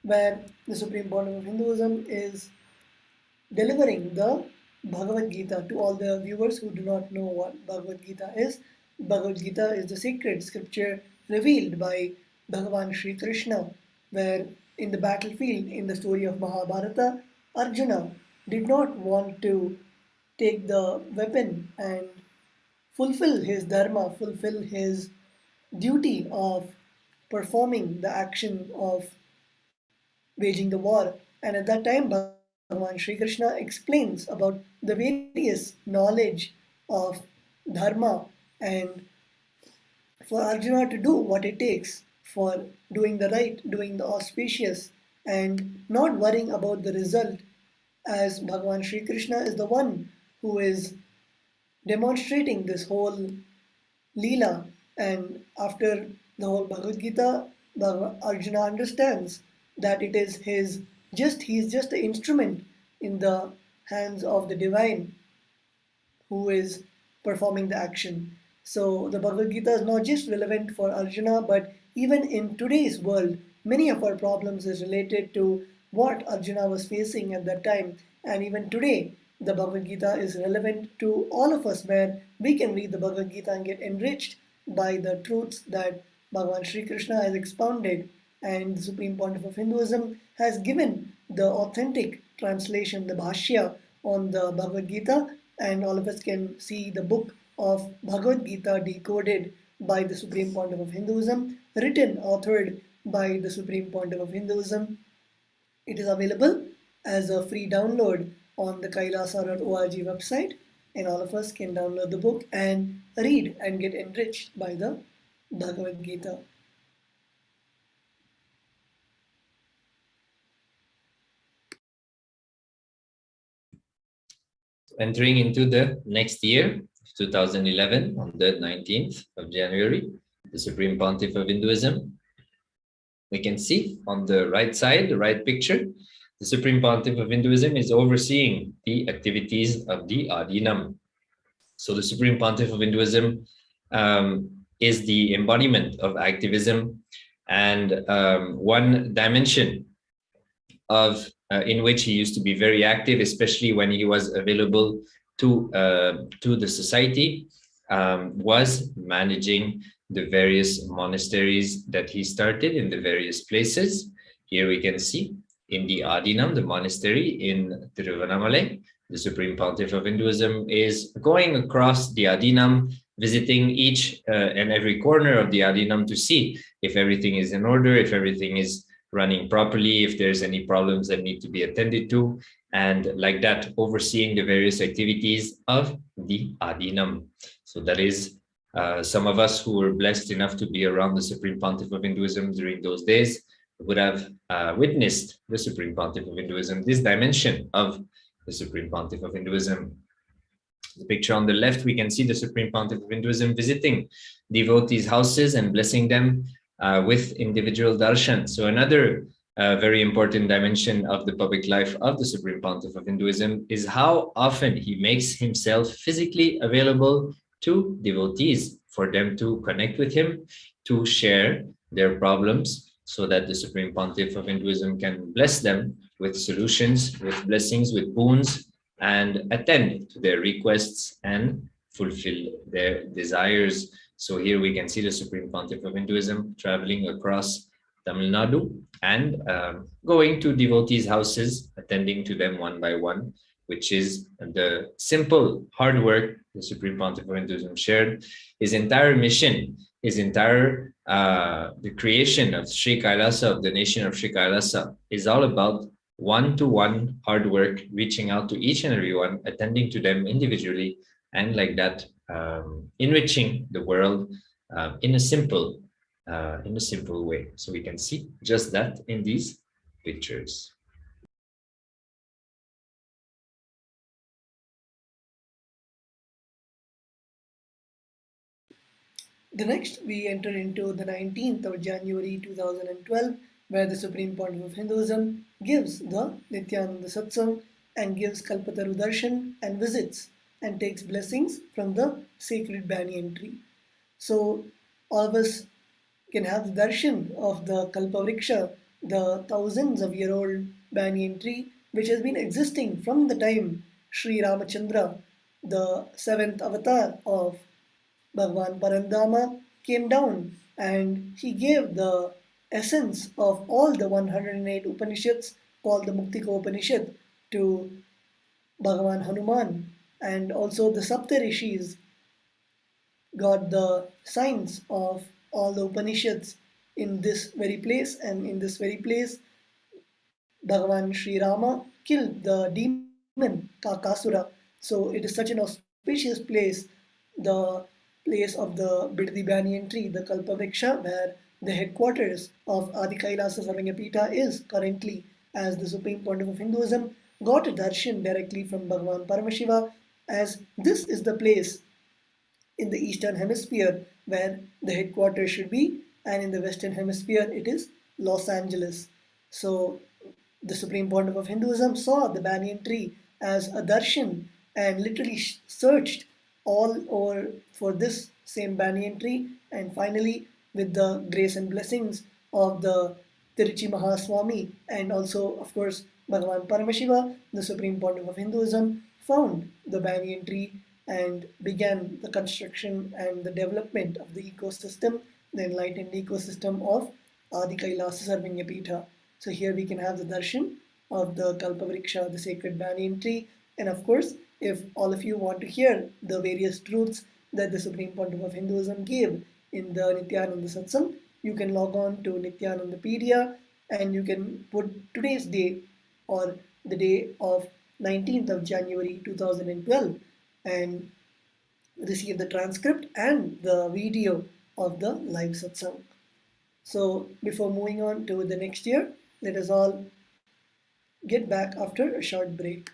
where the Supreme Pontiff of Hinduism is delivering the Bhagavad Gita to all the viewers who do not know what Bhagavad Gita is. Bhagavad Gita is the sacred scripture revealed by Bhagavan Sri Krishna, where in the battlefield in the story of Mahabharata, Arjuna did not want to take the weapon and fulfill his dharma, fulfill his duty of performing the action of waging the war. And at that time, Bhagavan Sri Krishna explains about the various knowledge of dharma and for Arjuna to do what it takes for doing the right, doing the auspicious, and not worrying about the result, as Bhagavan Sri Krishna is the one who is demonstrating this whole Leela. And after the whole Bhagavad Gita, Arjuna understands that it is he's just an instrument in the hands of the divine who is performing the action. So the Bhagavad Gita is not just relevant for Arjuna, but even in today's world, many of our problems is related to what Arjuna was facing at that time. And even today, the Bhagavad Gita is relevant to all of us, where we can read the Bhagavad Gita and get enriched by the truths that Bhagavan Sri Krishna has expounded. And the Supreme Pontiff of Hinduism has given the authentic translation, the Bhashya on the Bhagavad Gita, and all of us can see the book of Bhagavad Gita decoded by the Supreme Pontiff of Hinduism, written, authored by the Supreme Pontiff of Hinduism. It is available as a free download on the KAILASA.org website, and all of us can download the book and read and get enriched by the Bhagavad Gita. Entering into the next year, 2011, on the 19th of January, the Supreme Pontiff of Hinduism. We can see on the right side, the right picture, the Supreme Pontiff of Hinduism is overseeing the activities of the Adinam. So the Supreme Pontiff of Hinduism is the embodiment of activism, and one dimension of in which he used to be very active, especially when he was available to the society, was managing the various monasteries that he started in the various places. Here we can see in the Adinam, the monastery in Tiruvannamalai, the Supreme Pontiff of Hinduism is going across the Adinam, visiting each and every corner of the Adinam to see if everything is in order, if everything is running properly, if there's any problems that need to be attended to, and like that, overseeing the various activities of the Adinam. So that is some of us who were blessed enough to be around the Supreme Pontiff of Hinduism during those days would have witnessed the Supreme Pontiff of Hinduism, this dimension of the Supreme Pontiff of Hinduism. The picture on the left, we can see the Supreme Pontiff of Hinduism visiting devotees' houses and blessing them with individual darshan. So another very important dimension of the public life of the Supreme Pontiff of Hinduism is how often he makes himself physically available to devotees for them to connect with him, to share their problems, so that the Supreme Pontiff of Hinduism can bless them with solutions, with blessings, with boons, and attend to their requests and fulfill their desires. So here we can see the Supreme Pontiff of Hinduism traveling across Tamil Nadu, and going to devotees' houses, attending to them one by one, which is the simple hard work the Supreme Pontiff of Hinduism shared. His entire mission, his entire the creation of Sri Kailasa, of the nation of Sri Kailasa, is all about one-to-one hard work, reaching out to each and everyone, attending to them individually, and like that, enriching the world in a simple way. So we can see just that in these pictures. The next, we enter into the 19th of January 2012, where the Supreme Pontiff of Hinduism gives the Nithyananda Satsang and gives Kalpataru Darshan and visits and takes blessings from the sacred banyan tree. So all of us can have the darshan of the Kalpavriksha, the thousands of year-old banyan tree, which has been existing from the time Sri Ramachandra, the 7th avatar of Bhagavan Parandama, came down and he gave the essence of all the 108 Upanishads called the Muktika Upanishad to Bhagavan Hanuman, and also the Saptarishis got the signs of all the Upanishads in this very place, and in this very place Bhagavan Sri Rama killed the demon Kakasura. So it is such an auspicious place, the place of the Bidadi Banyan tree, the Kalpavriksha, where the headquarters of Adi KAILASA Sarvanyapita is currently, as the Supreme Pontiff of Hinduism got a darshan directly from Bhagavan Paramashiva, as this is the place in the Eastern Hemisphere where the headquarters should be, and in the Western Hemisphere it is Los Angeles. So the Supreme Pontiff of Hinduism saw the banyan tree as a darshan and literally searched all over for this same banyan tree, and finally, with the grace and blessings of the Tiruchi Mahaswami and also, of course, Bhagavan Paramashiva, the Supreme Pontiff of Hinduism found the banyan tree and began the construction and the development of the ecosystem, the enlightened ecosystem of Adi KAILASA Sarvanyapita. So here we can have the darshan of the Kalpavriksha, the sacred banyan tree, and of course, if all of you want to hear the various truths that the Supreme Pontiff of Hinduism gave in the Nithyananda Satsang, you can log on to Nithyanandapedia and you can put today's day or the day of 19th of January 2012 and receive the transcript and the video of the live satsang. So before moving on to the next year, let us all get back after a short break.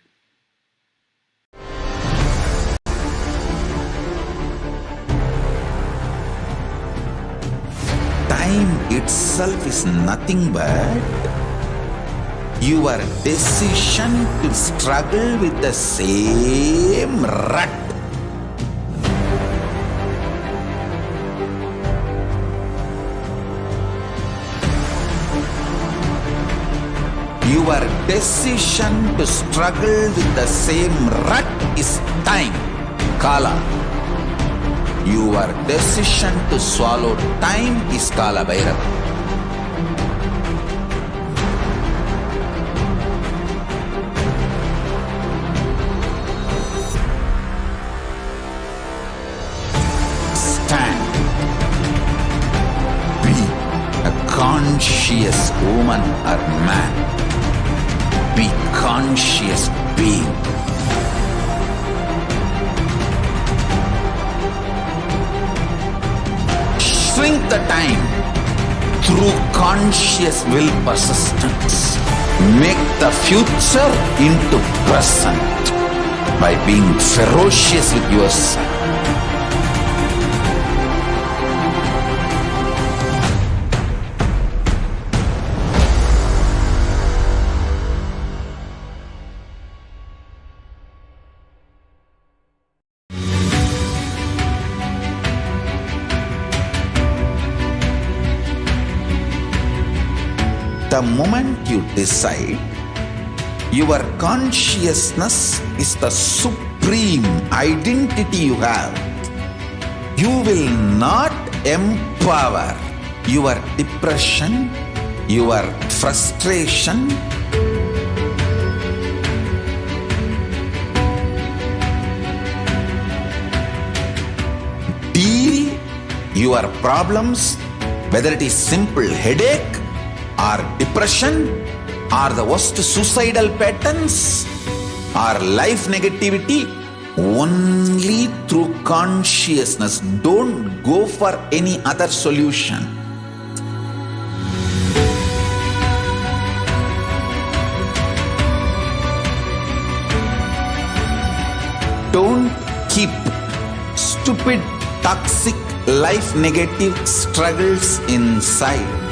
Time itself is nothing but your decision to struggle with the same rut. Your decision to struggle with the same rut is time, Kala. Your decision to swallow time is Kala Bhairava. Stand. Be a conscious woman or man. Be conscious being. Shrink the time through conscious will persistence. Make the future into present by being ferocious with yourself. The moment you decide, your consciousness is the supreme identity you have. You will not empower your depression, your frustration, deal your problems, whether it is simple headache or depression or the worst suicidal patterns or life negativity, only through consciousness. Don't go for any other solution. Don't keep stupid, toxic, life negative struggles inside.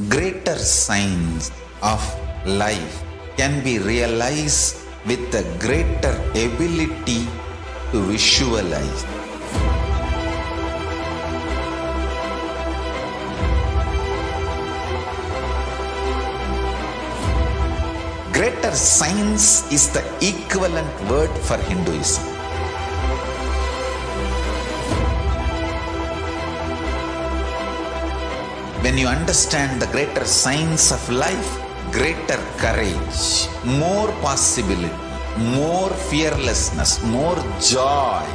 Greater signs of life can be realized with a greater ability to visualize. Greater science is the equivalent word for Hinduism. When you understand the greater science of life, greater courage, more possibility, more fearlessness, more joy,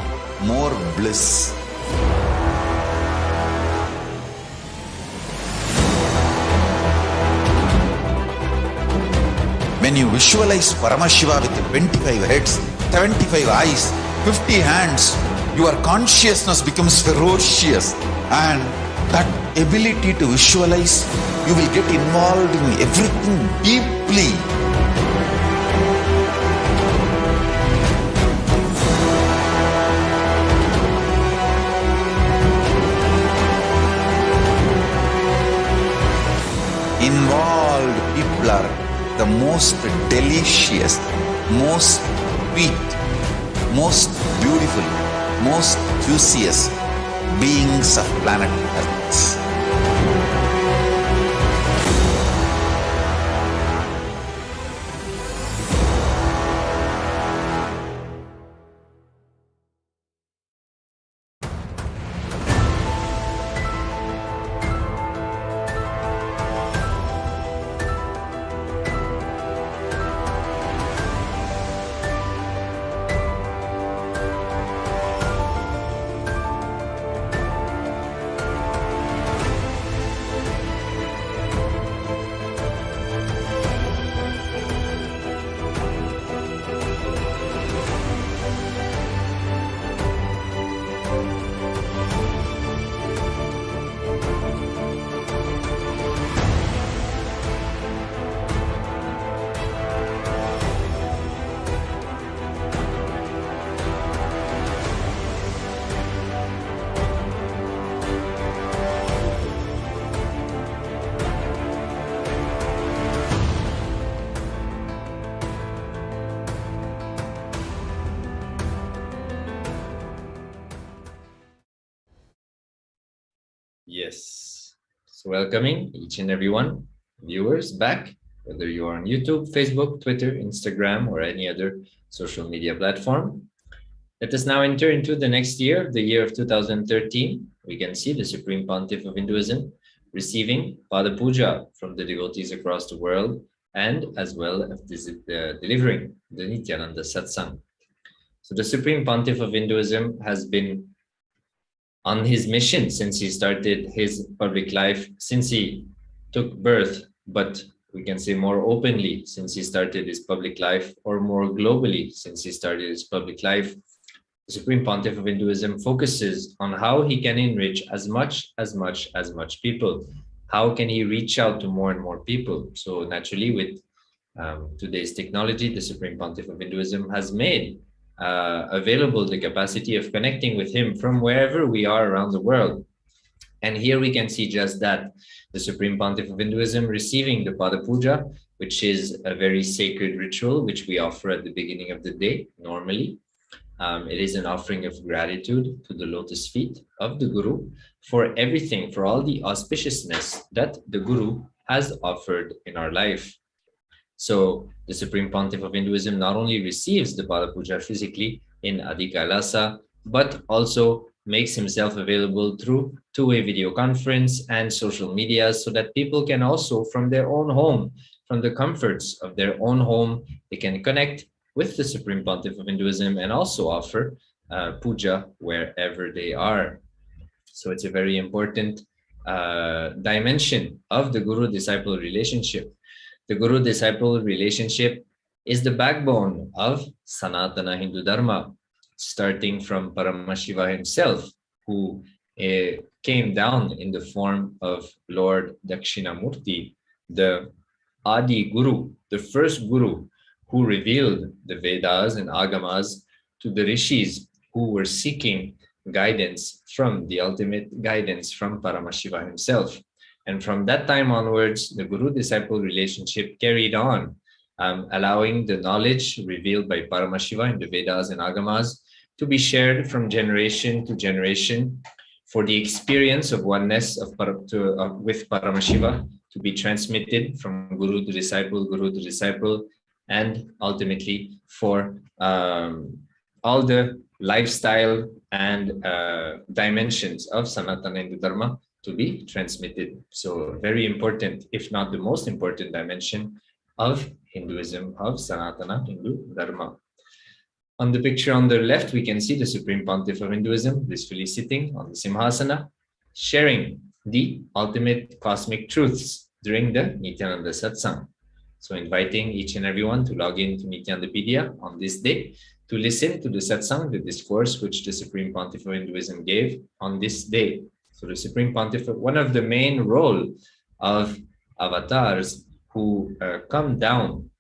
more bliss. When you visualize Paramashiva with 25 heads, 75 eyes, 50 hands, your consciousness becomes ferocious, and that ability to visualize, you will get involved in everything deeply. Involved people are the most delicious, most sweet, most beautiful, most juiciest beings of planet Earth. Yes. So welcoming each and everyone, viewers back, whether you are on YouTube, Facebook, Twitter, Instagram, or any other social media platform. Let us now enter into the next year, the year of 2013. We can see the Supreme Pontiff of Hinduism receiving Pada Puja from the devotees across the world, and as well as delivering the Nithyananda Satsang. So the Supreme Pontiff of Hinduism has been on his mission since he started his public life, since he took birth, but we can say more openly since he started his public life, or more globally since he started his public life. The Supreme Pontiff of Hinduism focuses on how he can enrich as much people. How can he reach out to more and more people? So naturally, with today's technology, the Supreme Pontiff of Hinduism has made available the capacity of connecting with him from wherever we are around the world. And here we can see just that, the Supreme Pontiff of Hinduism receiving the Pada Puja, which is a very sacred ritual which we offer at the beginning of the day normally. It is an offering of gratitude to the lotus feet of the Guru for everything, for all the auspiciousness that the Guru has offered in our life. So the Supreme Pontiff of Hinduism not only receives the Pada Puja physically in Adi KAILASA, but also makes himself available through two-way video conference and social media so that people can also, from their own home, from the comforts of their own home, they can connect with the Supreme Pontiff of Hinduism and also offer puja wherever they are. So it's a very important dimension of the Guru-disciple relationship. The Guru-disciple relationship is the backbone of Sanatana Hindu Dharma, starting from Paramashiva himself, who came down in the form of Lord Dakshinamurti, the Adi Guru, the first Guru who revealed the Vedas and Agamas to the Rishis who were seeking guidance from the ultimate guidance from Paramashiva himself. And from that time onwards, the Guru-disciple relationship carried on, allowing the knowledge revealed by Paramashiva in the Vedas and Agamas to be shared from generation to generation, for the experience of oneness with Paramashiva to be transmitted from Guru to disciple, and ultimately for all the lifestyle and dimensions of Sanatana Hindu Dharma to be transmitted. So very important, if not the most important dimension of Hinduism, of Sanatana Hindu Dharma. On the picture on the left, we can see the Supreme Pontiff of Hinduism blissfully sitting on the Simhasana, sharing the ultimate cosmic truths during the Nithyananda Satsang. So inviting each and everyone to log in to Nithyanandapedia on this day to listen to the Satsang, the discourse which the Supreme Pontiff of Hinduism gave on this day. So the Supreme Pontiff, one of the main role of avatars who come down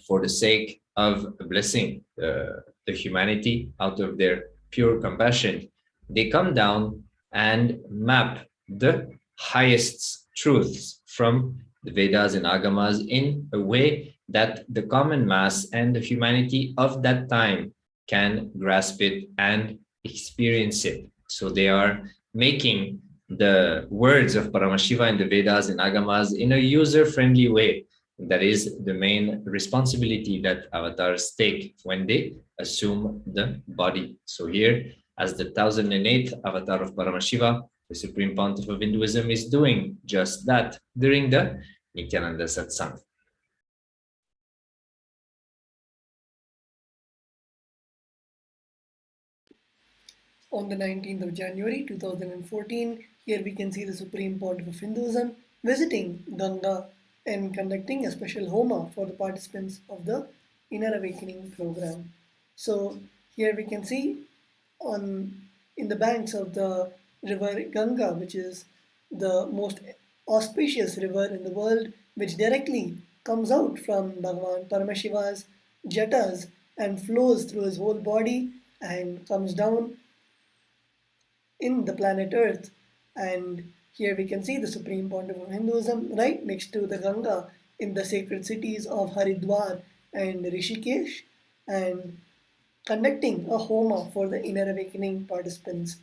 for the sake of blessing the humanity out of their pure compassion, they come down and map the highest truths from the Vedas and Agamas in a way that the common mass and the humanity of that time can grasp it and experience it. So they are making the words of Paramashiva in the Vedas and Agamas in a user-friendly way. That is the main responsibility that avatars take when they assume the body. So here, as the 1008th avatar of Paramashiva, the Supreme Pontiff of Hinduism is doing just that during the Nithyananda Satsang. On the 19th of January 2014, here we can see the Supreme Pontiff of Hinduism visiting Ganga and conducting a special homa for the participants of the Inner Awakening program. So here we can see in the banks of the river Ganga, which is the most auspicious river in the world, which directly comes out from Bhagavan Paramashiva's jatas and flows through his whole body and comes down in the planet Earth. And here we can see the Supreme Pontiff of Hinduism right next to the Ganga in the sacred cities of Haridwar and Rishikesh, and conducting a homa for the Inner Awakening participants.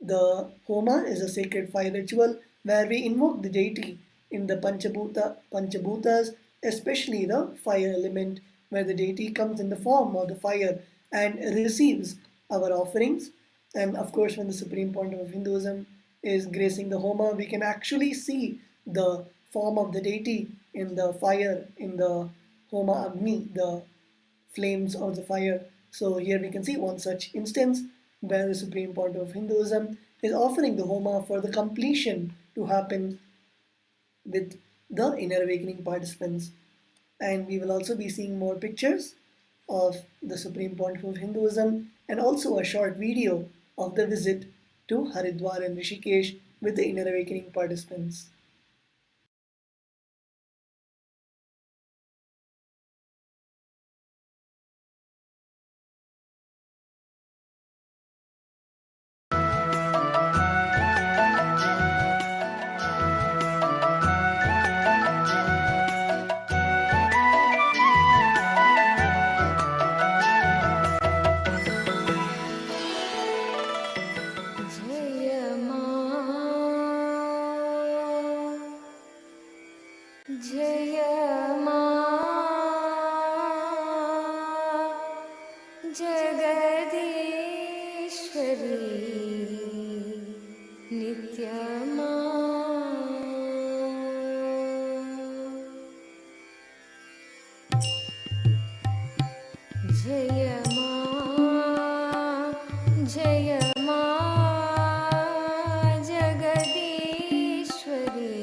The homa is a sacred fire ritual where we invoke the deity in the Panchabhutas, especially the fire element, where the deity comes in the form of the fire and receives our offerings. And of course, when the Supreme Pontiff of Hinduism is gracing the homa, we can actually see the form of the deity in the fire, in the homa agni, the flames of the fire. So here we can see one such instance where the Supreme Pontiff of Hinduism is offering the homa for the completion to happen with the Inner Awakening participants. And we will also be seeing more pictures of the Supreme Pontiff of Hinduism and also a short video of the visit to Haridwar and Rishikesh with the Inner Awakening participants. Jagdishwari नित्यमा जय मां जय मां जगदीश्वरी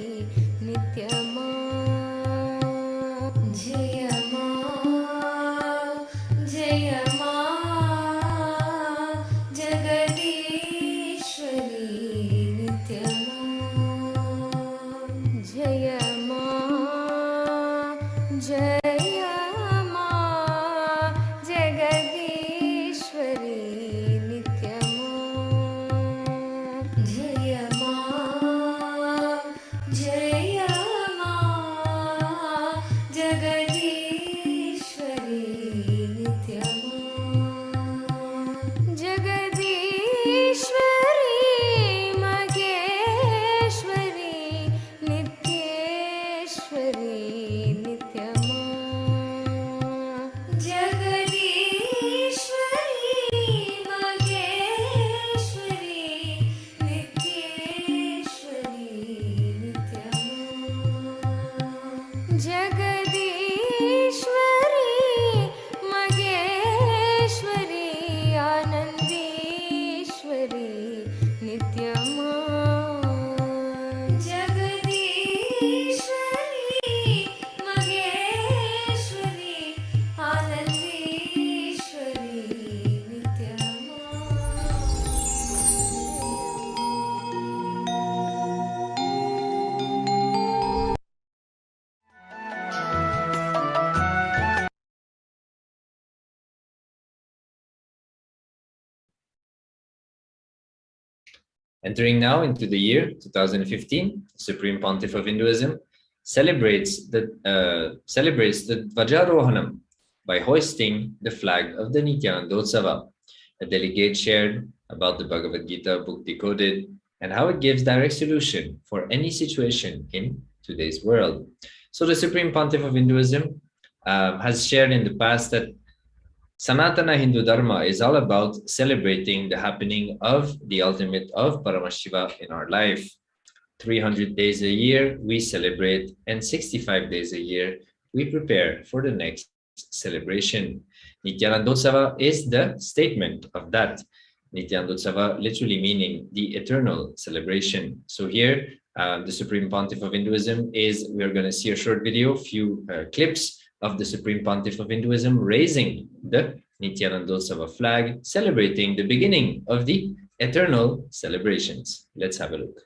नित्यमा जय मां जय मां जगदीश्वरी नित्यमा जय मां जय मां जगदीश्वरी नित्यमा जय मां जय मां Jagadishwari नित्यमा Jagadishwari मगेश्वरी नित्येश्वरी नित्यमा Jagadishwari मगेश्वरी नित्येश्वरी नित्यमा Jagadishwari मगेश्वरी आनंदीश्वरी नित्यमा Jagadishwari मगेश्वरी आनंदीश्वरी नित्यमा Entering now into the year 2015, Supreme Pontiff of Hinduism celebrates the Dvajarohanam by hoisting the flag of the Nithyanandotsava. A delegate shared about the Bhagavad Gita book Decoded and how it gives direct solution for any situation in today's world. So the Supreme Pontiff of Hinduism has shared in the past that Sanatana Hindu Dharma is all about celebrating the happening of the ultimate of Paramashiva in our life. 300 days a year we celebrate, and 65 days a year we prepare for the next celebration. Nithyanandotsava is the statement of that. Nithyanandotsava literally meaning the eternal celebration. So here, the Supreme Pontiff of Hinduism we're going to see a short video, few clips of the Supreme Pontiff of Hinduism raising the Nithyanandotsava flag, celebrating the beginning of the eternal celebrations. Let's have a look.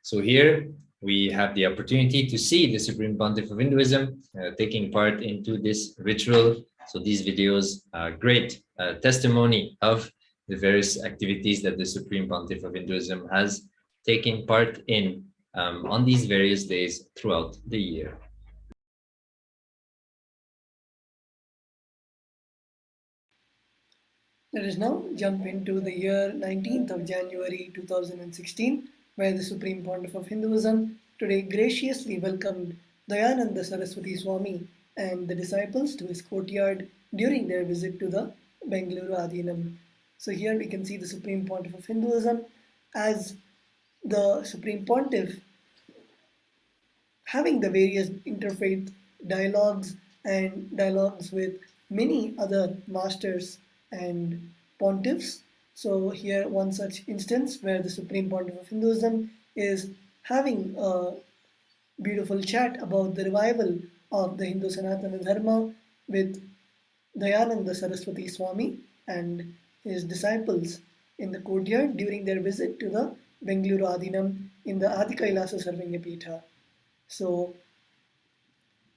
So here we have the opportunity to see the Supreme Pontiff of Hinduism taking part into this ritual. So these videos are great testimony of the various activities that the Supreme Pontiff of Hinduism has taken part in on these various days throughout the year. Let us now jump into the year 19th of January 2016, where the Supreme Pontiff of Hinduism today graciously welcomed Dayananda Saraswati Swami and the disciples to his courtyard during their visit to the Bengaluru Adhinam. So here we can see the Supreme Pontiff of Hinduism as the Supreme Pontiff having the various interfaith dialogues and dialogues with many other masters and pontiffs So here one such instance where the Supreme Pontiff of Hinduism is having a beautiful chat about the revival of the Hindu Sanatana Dharma with Dayananda Saraswati Swami and his disciples in the courtyard during their visit to the Bengaluru Adinam in the Adi KAILASA Sarvingapitha. So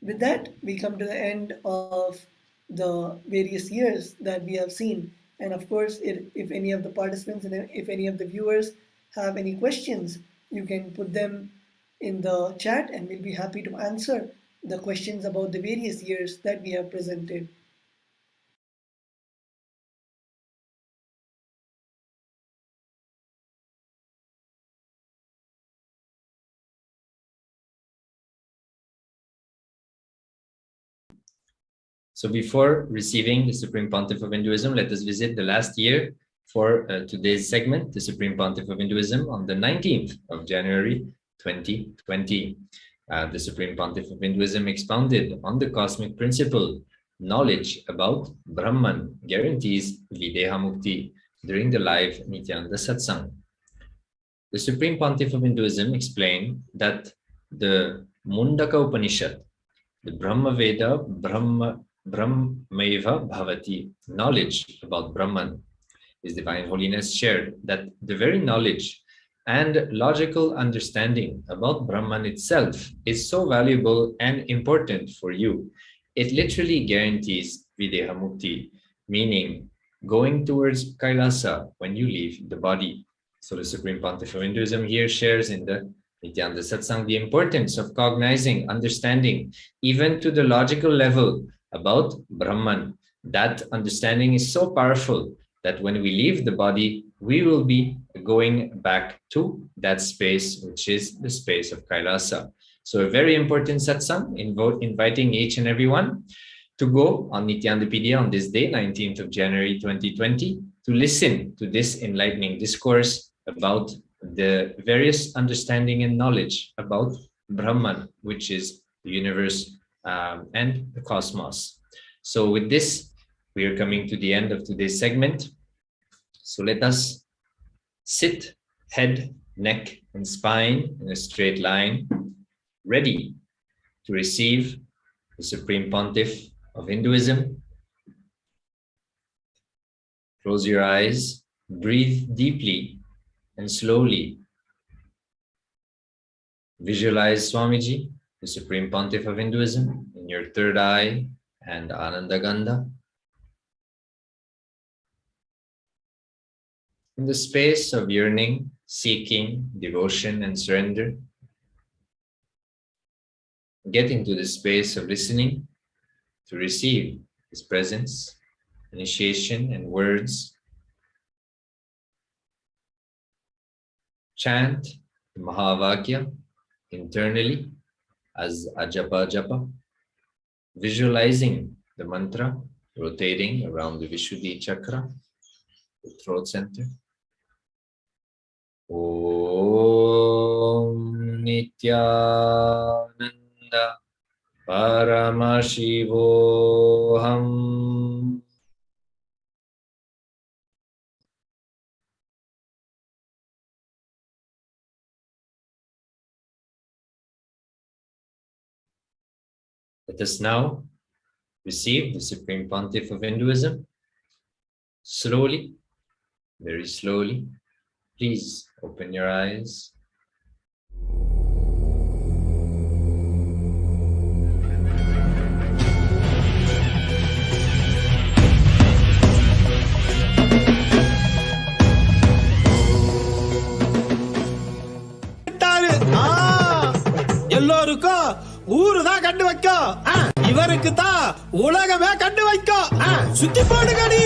with that, we come to the end of the various years that we have seen. And of course, if any of the participants and if any of the viewers have any questions, you can put them in the chat and we'll be happy to answer the questions about the various years that we have presented. So before receiving the Supreme Pontiff of Hinduism, let us visit the last year for today's segment, the Supreme Pontiff of Hinduism, on the 19th of January 2020. The Supreme Pontiff of Hinduism expounded on the cosmic principle, knowledge about Brahman guarantees Videha Mukti during the live Nithyananda Satsang. The Supreme Pontiff of Hinduism explained that the Mundaka Upanishad, the Brahma Veda, Brahmaiva Bhavati, knowledge about Brahman, His Divine Holiness shared that the very knowledge and logical understanding about Brahman itself is so valuable and important for you. It literally guarantees Videha Mukti, meaning going towards Kailasa when you leave the body. So the Supreme Pontiff of Hinduism here shares in the Nithyananda Satsang the importance of cognizing, understanding, even to the logical level about Brahman. That understanding is so powerful that when we leave the body, we will be going back to that space, which is the space of Kailasa. So a very important satsang, inviting each and everyone to go on Nithyanandapedia on this day, 19th of January 2020, to listen to this enlightening discourse about the various understanding and knowledge about Brahman, which is the universe and the cosmos. So with this, we are coming to the end of today's segment. So let us sit, head, neck, and spine in a straight line, ready to receive the Supreme Pontiff of Hinduism. Close your eyes, breathe deeply and slowly. Visualize Swamiji, the Supreme Pontiff of Hinduism, in your third eye and Anandagandha. In the space of yearning, seeking, devotion, and surrender, get into the space of listening to receive His presence, initiation, and words. Chant the Mahavakya internally as Ajapa Japa, visualizing the mantra rotating around the Vishuddhi Chakra, the throat center. Om Nithyananda Paramashivoham. Let us now receive the Supreme Pontiff of Hinduism. Slowly, very slowly. Please open your eyes. எல்லோருக்கும் ஊரு தான் கண்டு வைக்கும், இவருக்கு தான் உலகமே கண்டு வைக்கும். சுத்தி போடுங்கடி.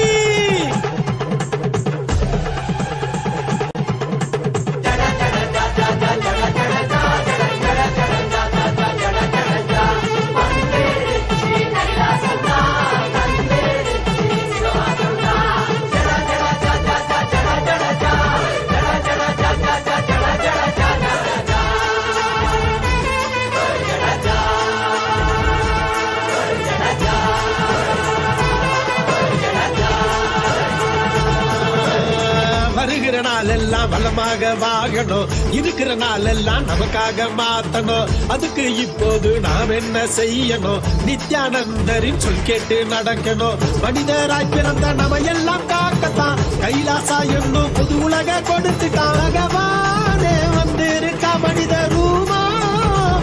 நாளெல்லாம் வளமாக வாழணும், இருக்கிற நாளெல்லாம் நமக்காக மாத்தணும். அதுக்கு இப்போது நாம் என்ன செய்யணும்? நித்யானந்தரின் சொல் கேட்டு நடக்கணும். மனிதராய் பிறந்த நம்ம எல்லாம் காக்கத்தான் கைலாசா என்னும் புது உலக கொடுத்துட்டான். பகவானே வந்திருக்கா, மனித ரூபா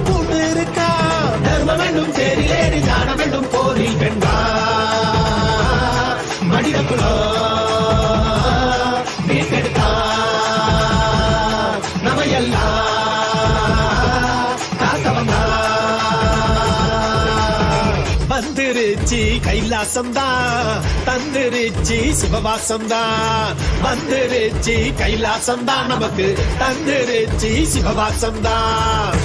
பூண்டு இருக்கா. தர்மம் என்னும் தேரிலேறி ஞானம் என்னும் போரில் வென்றா மனித குலம் மீட்டெடுத்தா நம்ம எல்லாம் காத்தவந்தா. வந்துருச்சு கைலாசம்தான், தந்துருச்சு சிவவாசம்தான். வந்துருச்சு கைலாசம்தான், நமக்கு தந்துருச்சு சிவவாசம்தான்.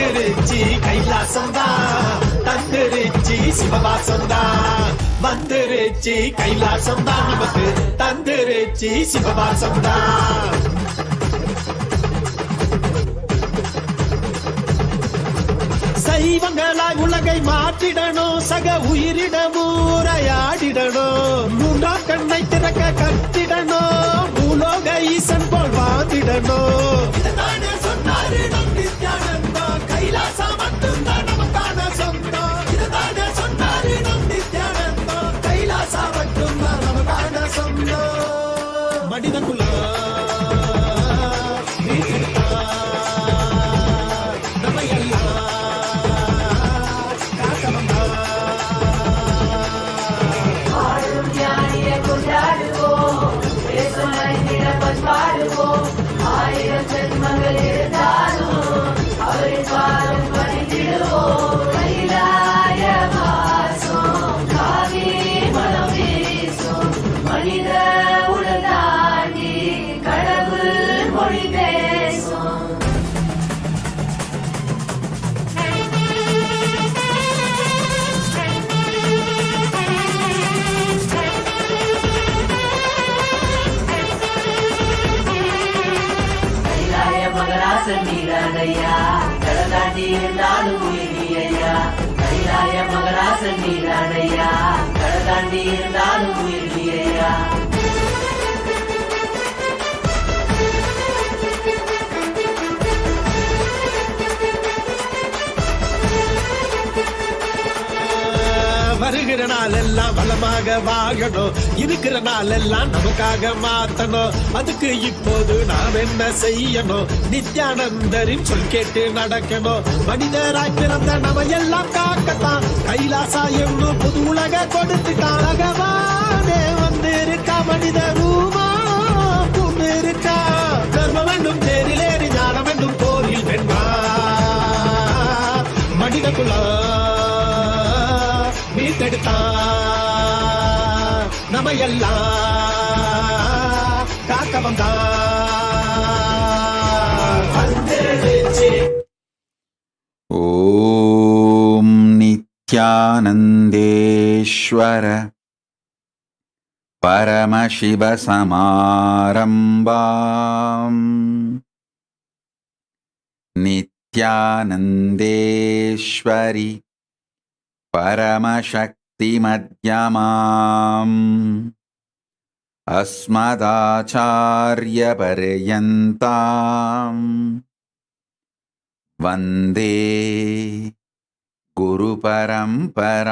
வந்துருச்சு கைலாசம்தான், தந்துருச்சு சிவவாசம்தான். வந்துருச்சு கைலாசம்தான், நமக்கு தந்துருச்சு சிவவாசம்தான். சைவங்களாய் உலகை மாற்றிடணும், சக உயிரிடமும் உரையாடிடணும். மூன்றாம் கண்ணை திறக்க கட்டிடணும், பூலோக ஈசன் போல் வாழ்ந்திடணும். இதுதானே சொன்னாரு நம் நித்யானந்தா, கைலாசா மட்டும்தான் நமக்கான சொந்தம். இதுதானே சொன்னாரு நம் நித்யானந்தா, கைலாசா மட்டும்தான் நமக்கான சொந்தம். மனித குலம் நம்ம எல்லாம் பாடுவோம். ஆயிரம் ஜென்மங்கள் இருந்தாலும் அவரின் பாதம் பணிந்திடுவோம். கைலாய வாசம் காவி மனம் வீசும், மனித உடல் தாண்டி கடவுள் மொழி பேசும். நீரானையா கடலாண்டி இருந்தாலும் உயிரியா. கைலாய மகராசன் நீரானையா கடலாண்டி இருந்தாலும் உயிரியா. வருகிற நாள் எல்லாம் வளமாக வாழணும், இருக்கிற நாள் எல்லாம் நமக்காக மாத்தணும். அதுக்கு இப்போது நாம் என்ன செய்யணும்? நித்யானந்தரின் சொல் கேட்டு நடக்கணும். மனிதராய் பிறந்த நம்ம எல்லாம் காக்கத்தான் கைலாசா என்னும் புது உலக கொடுத்துட்டான். பகவானே வந்திருக்கா, மனித ரூபா பூண்டு இருக்கா. தர்மம் என்னும் தேரிலேறி ஞானம் என்னும் போரில் வென்றா மனித குலம் மீட்டெடுத்தா நம்ம எல்லாம் காக்க வந்தா. ஓம் நித்யானந்தேஸ்வர பரமசிவ சமாரம்பாம் நித்யானந்தேஸ்வரி பரமசக்தி மத்யமாம் அஸ்மதாச்சார்ய பர்யந்தாம் வந்தே குரு பரம்பராம்.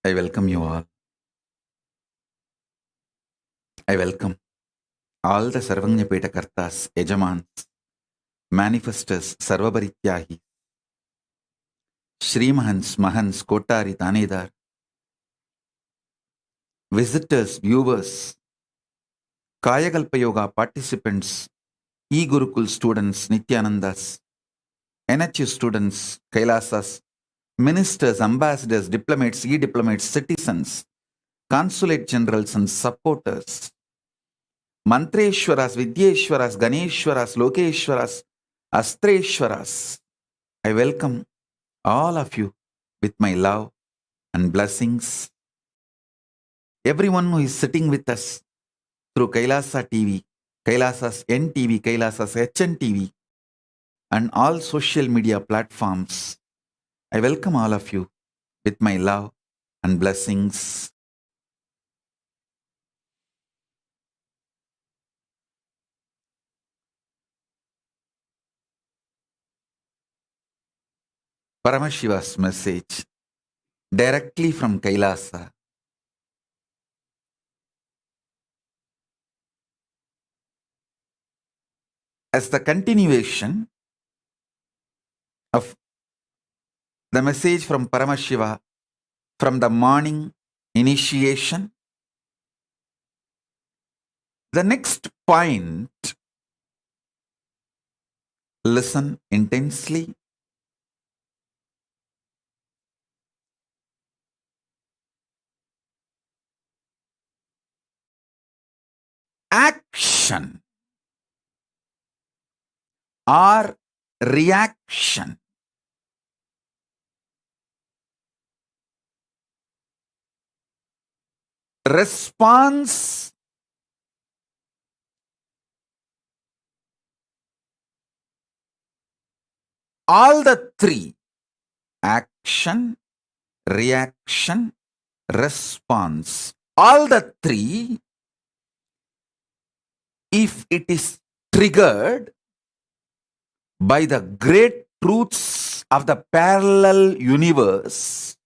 I welcome you all. I welcome all the Sarvanyapeta Kartas, Yajamans, Manifestors, Sarvabarityahi, Srimahans, Mahans, Kotari, Tanedar, visitors, viewers, Kayakalpa Yoga participants, E-Gurukul students, Nithyanandas, NHU students, Kailasas, ministers, ambassadors, diplomats, e-diplomats, citizens, consulate generals and supporters, Mantreshwaras, Vidyeshwaras, Ganeshwaras, Lokeshwaras, Astreshwaras. I welcome all of you with my love and blessings. Everyone who is sitting with us through Kailasa TV, Kailasa's NTV, Kailasa's HNTV, and all social media platforms. I welcome all of you with my love and blessings. Paramashiva's message directly from Kailasa. As the continuation of the message from Paramashiva from the morning initiation, the next point, listen intensely. Action or reaction. Response all the three: action, reaction, response. All the three, if it is triggered by the great truths of the parallel universe,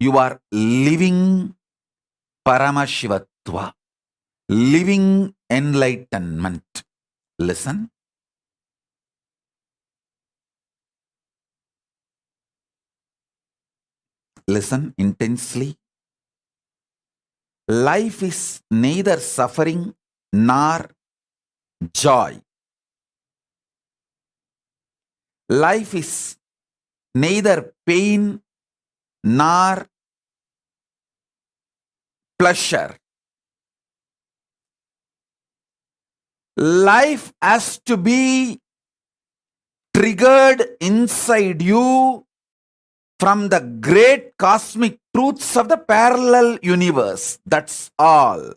you are living Paramashivatva, living enlightenment. Listen. Listen intensely. Life is neither suffering nor joy. Life is neither pain nor pleasure. Life has to be triggered inside you from the great cosmic truths of the parallel universe. That's all.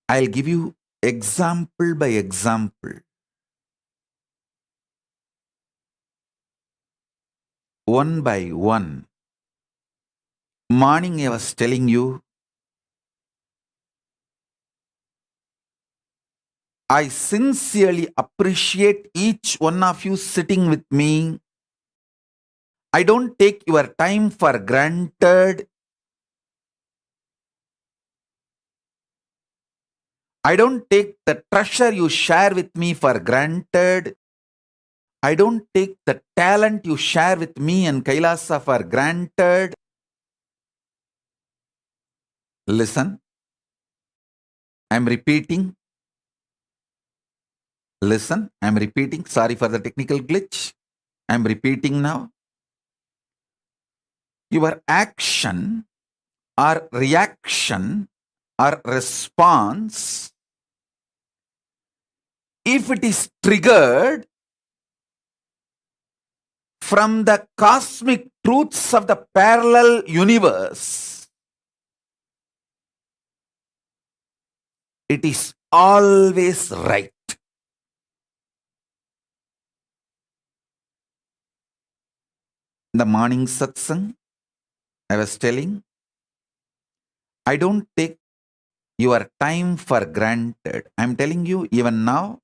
I'll give you example by example. One by one. Morning I was telling you, I sincerely appreciate each one of you sitting with me. I don't take your time for granted. I don't take the treasure you share with me for granted. I don't take the talent you share with me and Kailasa for granted. Listen. I'm repeating. Listen. I'm repeating. Sorry for the technical glitch. I'm repeating now. Your action or reaction or response, if it is triggered from the cosmic truths of the parallel universe, it is always right. In the morning satsang, I was telling, I don't take your time for granted. I'm telling you, even now,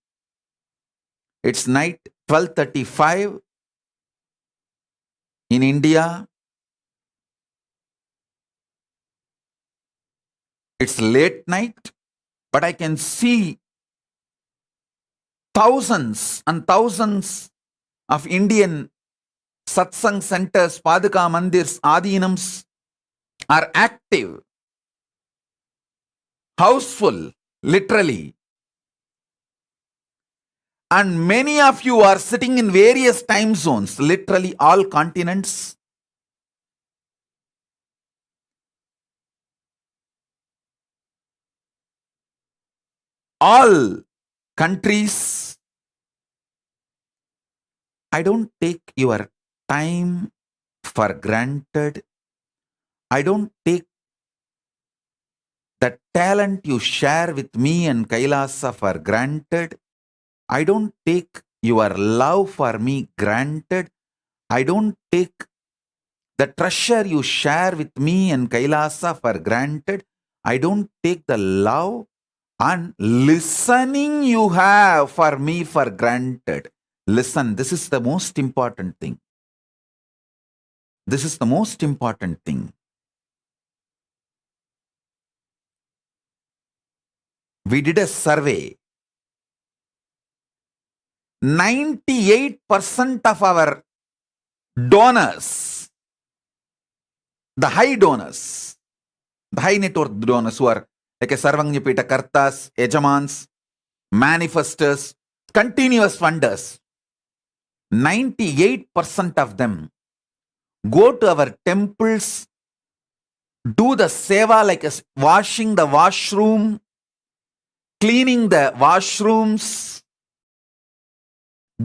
it's night 12:35. In India, it's late night, but I can see thousands and thousands of Indian satsang centers, Paduka mandirs, Adinams are active, houseful, literally. And many of you are sitting in various time zones, literally all continents. All countries. I don't take your time for granted. I don't take the talent you share with me and Kailasa for granted. I don't take your love for me granted. I don't take the treasure you share with me and Kailasa for granted. I don't take the love and listening you have for me for granted. Listen, this is the most important thing. This is the most important thing. We did a survey. 98% of our donors, the high donors, the high net worth donors who are like a Sarvanyapita Kartas, Ejamans, manifestors, continuous funders, 98% of them go to our temples, do the seva like washing the washroom, cleaning the washrooms,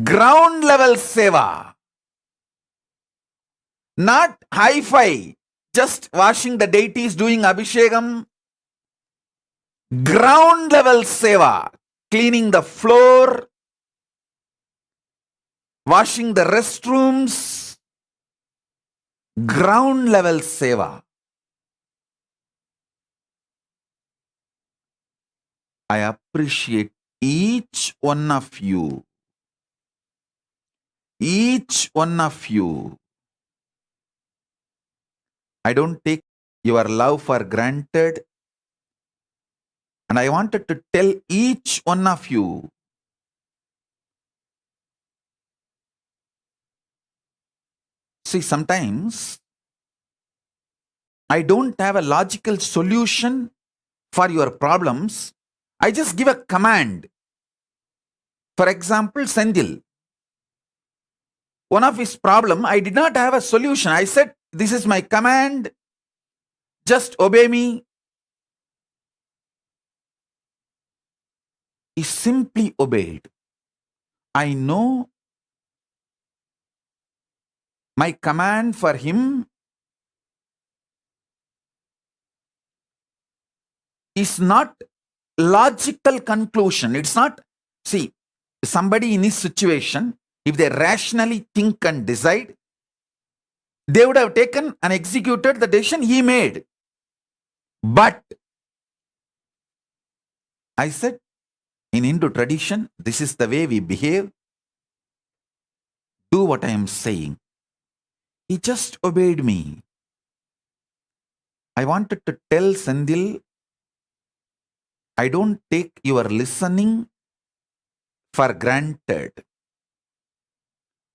ground level seva, not hi-fi, just washing the deities, doing abhishekam, ground level seva, cleaning the floor, washing the restrooms, ground level seva. I appreciate each one of you. Each one of you. I don't take your love for granted. And I wanted to tell each one of you, see, sometimes I don't have a logical solution for your problems. I just give a command. For example, Sendil. One of his problem, I did not have a solution. I said, this is my command. Just obey me. He simply obeyed. I know my command for him is not logical conclusion. It's not, see, somebody in his situation, if they rationally think and decide, they would have taken and executed the decision he made. But I said, in Hindu tradition, this is the way we behave. Do what I am saying. He just obeyed me. I wanted to tell Sendil, I don't take your listening for granted.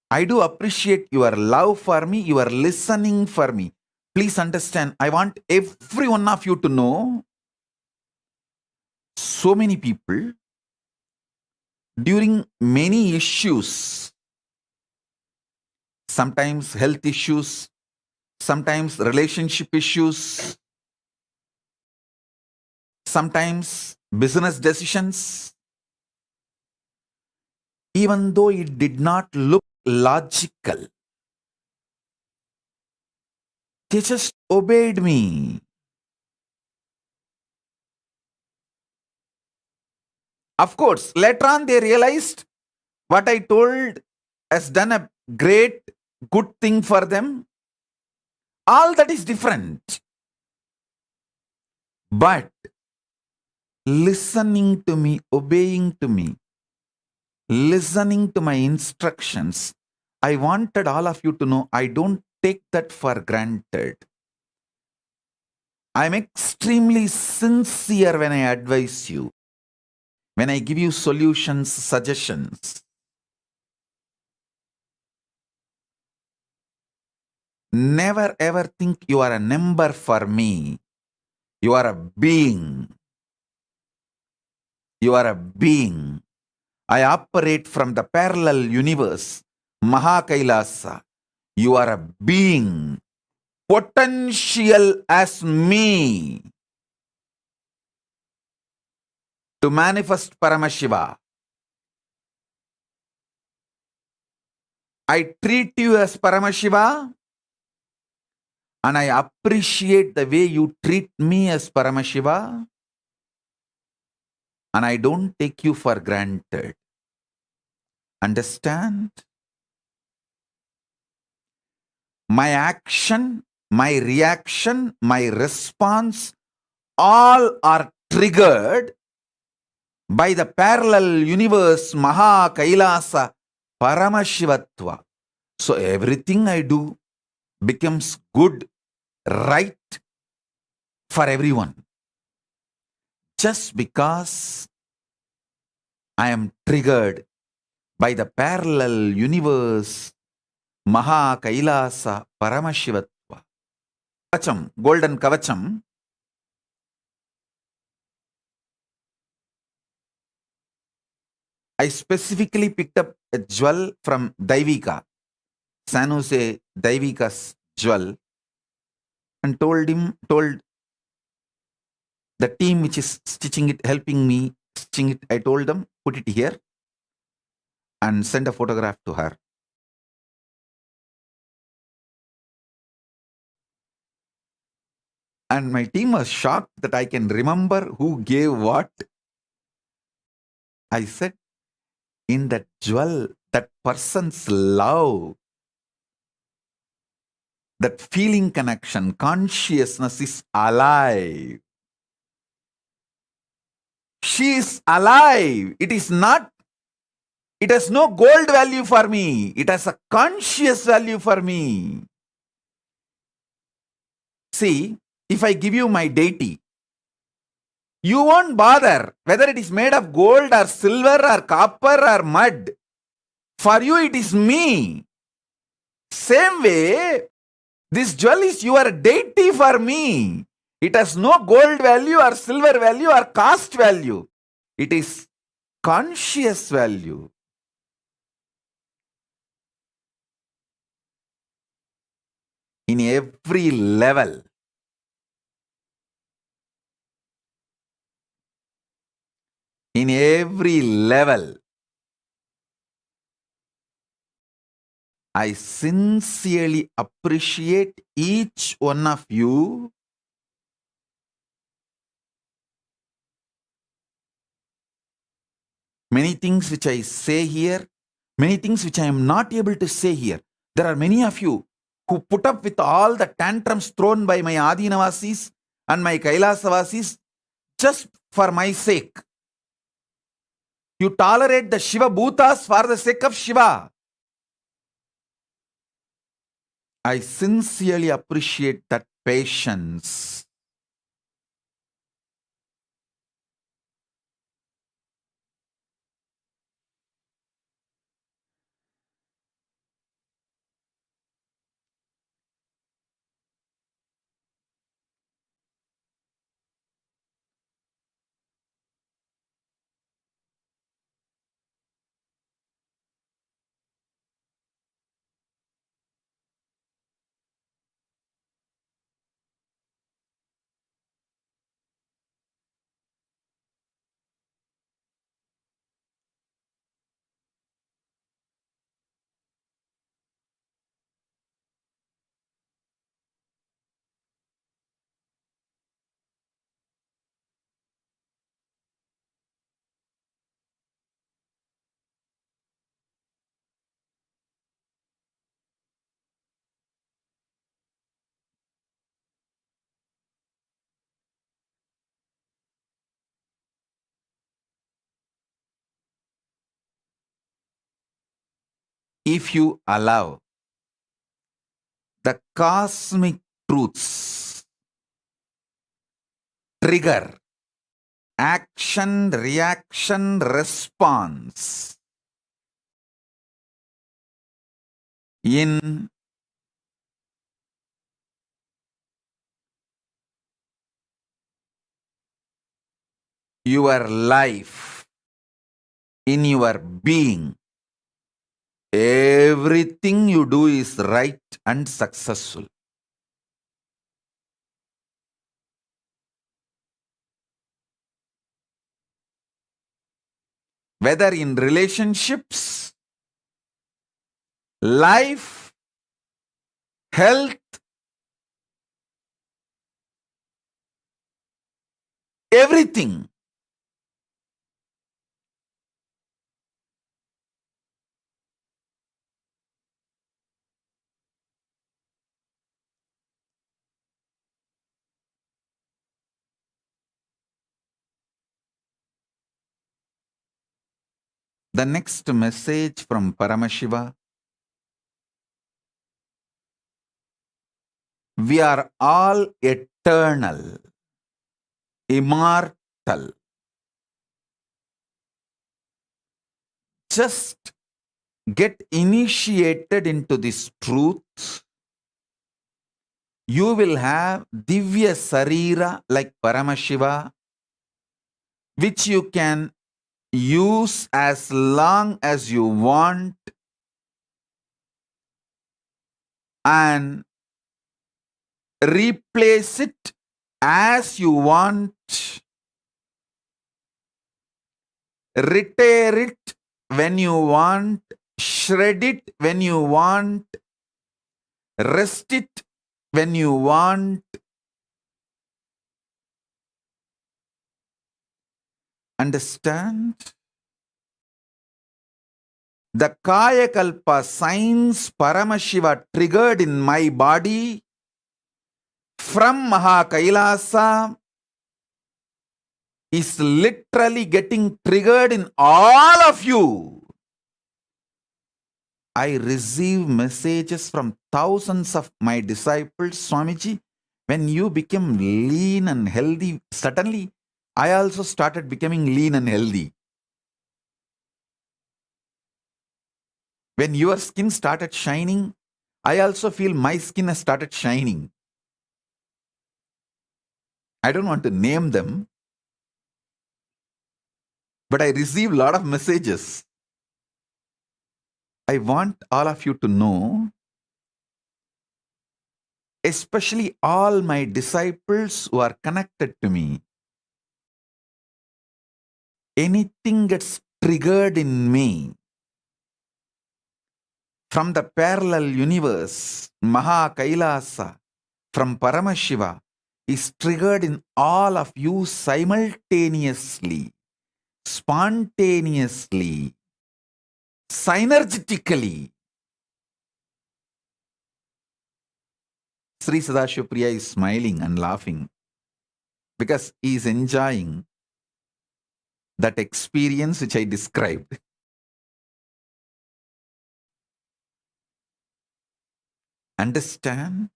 I do appreciate your love for me, your listening for me. Please understand, I want every one of you to know, so many people, during many issues, sometimes health issues, sometimes relationship issues, sometimes business decisions, even though it did not look logical, they just obeyed me. Of course, later on they realized what I told has done a great, good thing for them. All that is different. But listening to me, obeying to me, listening to my instructions, I wanted all of you to know I don't take that for granted. I'm extremely sincere when I advise you, when I give you solutions, suggestions. Never ever think you are a number for me. You are a being. You are a being. I operate from the parallel universe, KAILASA. You are a being, potential as me to manifest Paramashiva. I treat you as Paramashiva and I appreciate the way you treat me as Paramashiva, and I don't take you for granted. Understand? My action, my reaction, my response, all are triggered by the parallel universe KAILASA Paramashivatva. So everything I do becomes good, right for everyone. Just because I am triggered by the parallel universe KAILASA Paramashivatva. Kavacham, golden Kavacham. I specifically picked up a jewel from Daivika, San Jose Daivika's jewel, and told the team which is stitching it, helping me stitching it, I told them, put it here and send a photograph to her. And my team was shocked that I can remember who gave what. I said, in that jewel, that person's love, that feeling connection, consciousness is alive. She is alive. It is not, it has no gold value for me. It has a conscious value for me. See, if I give you my deity, you won't bother whether it is made of gold or silver or copper or mud. For you, it is me. Same way, this jewel is your deity for me. It has no gold value or silver value or cost value. It is conscious value. In every level. In every level. I sincerely appreciate each one of you. Many things which I say here, many things which I am not able to say here. There are many of you who put up with all the tantrums thrown by my Adinavasis and my Kailasavasis just for my sake. You tolerate the Shiva Bhutas for the sake of Shiva. I sincerely appreciate that patience. If you allow The cosmic truths trigger action, reaction, response in your life, in your being. Everything you do is right and successful. Whether in relationships, life, health, everything. The next message from Paramashiva: we are all eternal, immortal. Just get initiated into this truth. You will have Divya Sarira like Paramashiva, which you can use as long as you want and replace it as you want, retire it when you want, shred it when you want, rest it when you want. Understand? The Kaya Kalpa signs Paramashiva triggered in my body from KAILASA is literally getting triggered in all of you. I receive messages from thousands of my disciples, Swamiji. When you became lean and healthy, suddenly I also started becoming lean and healthy. When your skin started shining, I also feel my skin has started shining. I don't want to name them, but I receive a lot of messages. I want all of you to know, especially all my disciples who are connected to me, anything gets triggered in me from the parallel universe, Kailasa, from Paramashiva, is triggered in all of you simultaneously, spontaneously, synergetically. Sri Sadashivapriya is smiling and laughing because he is enjoying that experience which I described. Understand?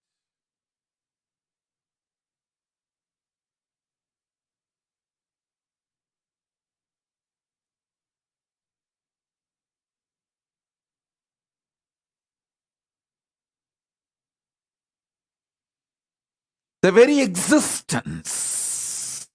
The very existence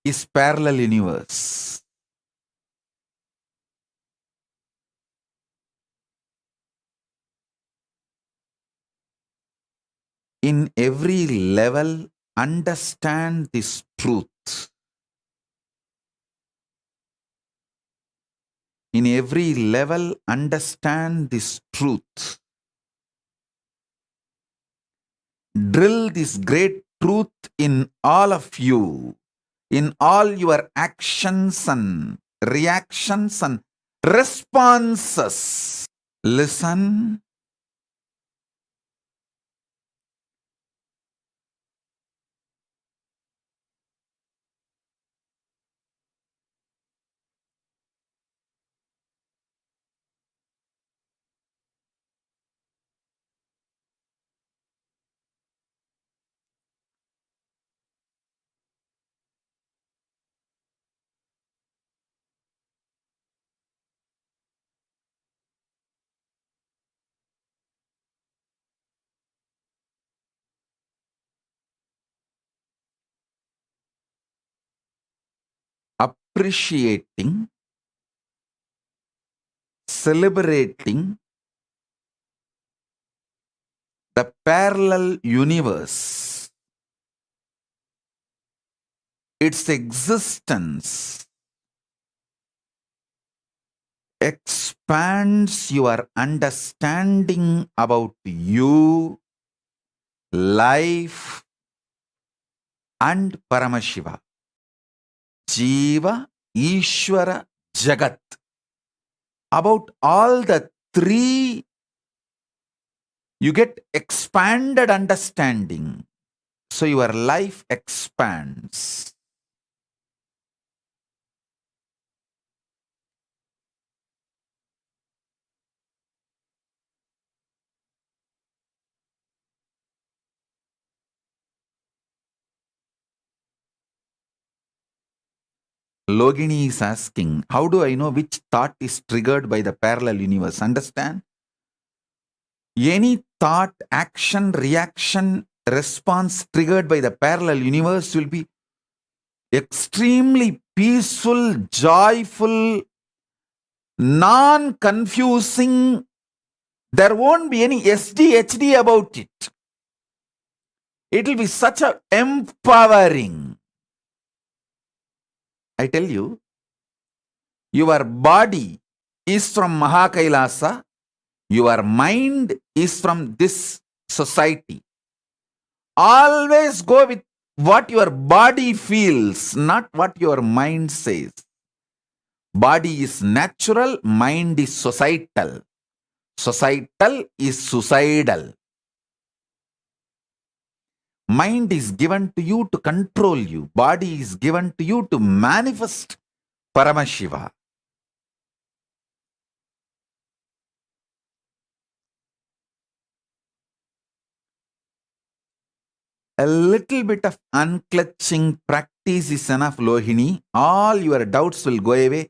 is parallel universe. In every level, understand this truth. In every level, understand this truth. Drill this great truth in all of you, in all your actions and reactions, and responses. Listen. Appreciating, celebrating the parallel universe, its existence expands your understanding about you, life, and Paramashiva. Jiva, Ishvara, Jagat. About all the three, you get expanded understanding. So your life expands. Logini is asking, how do I know which thought is triggered by the parallel universe? Understand? Any thought, action, reaction, response triggered by the parallel universe will be extremely peaceful, joyful, non-confusing. There won't be any SDHD about it. It will be such a empowering. I tell you, your body is from KAILASA. Your mind is from this society. Always go with what your body feels, not what your mind says. Body is natural, mind is societal. Societal is suicidal. Mind is given to you to control you. Body is given to you to manifest Paramashiva. A little bit of unclutching practice is enough, Lohini. All your doubts will go away.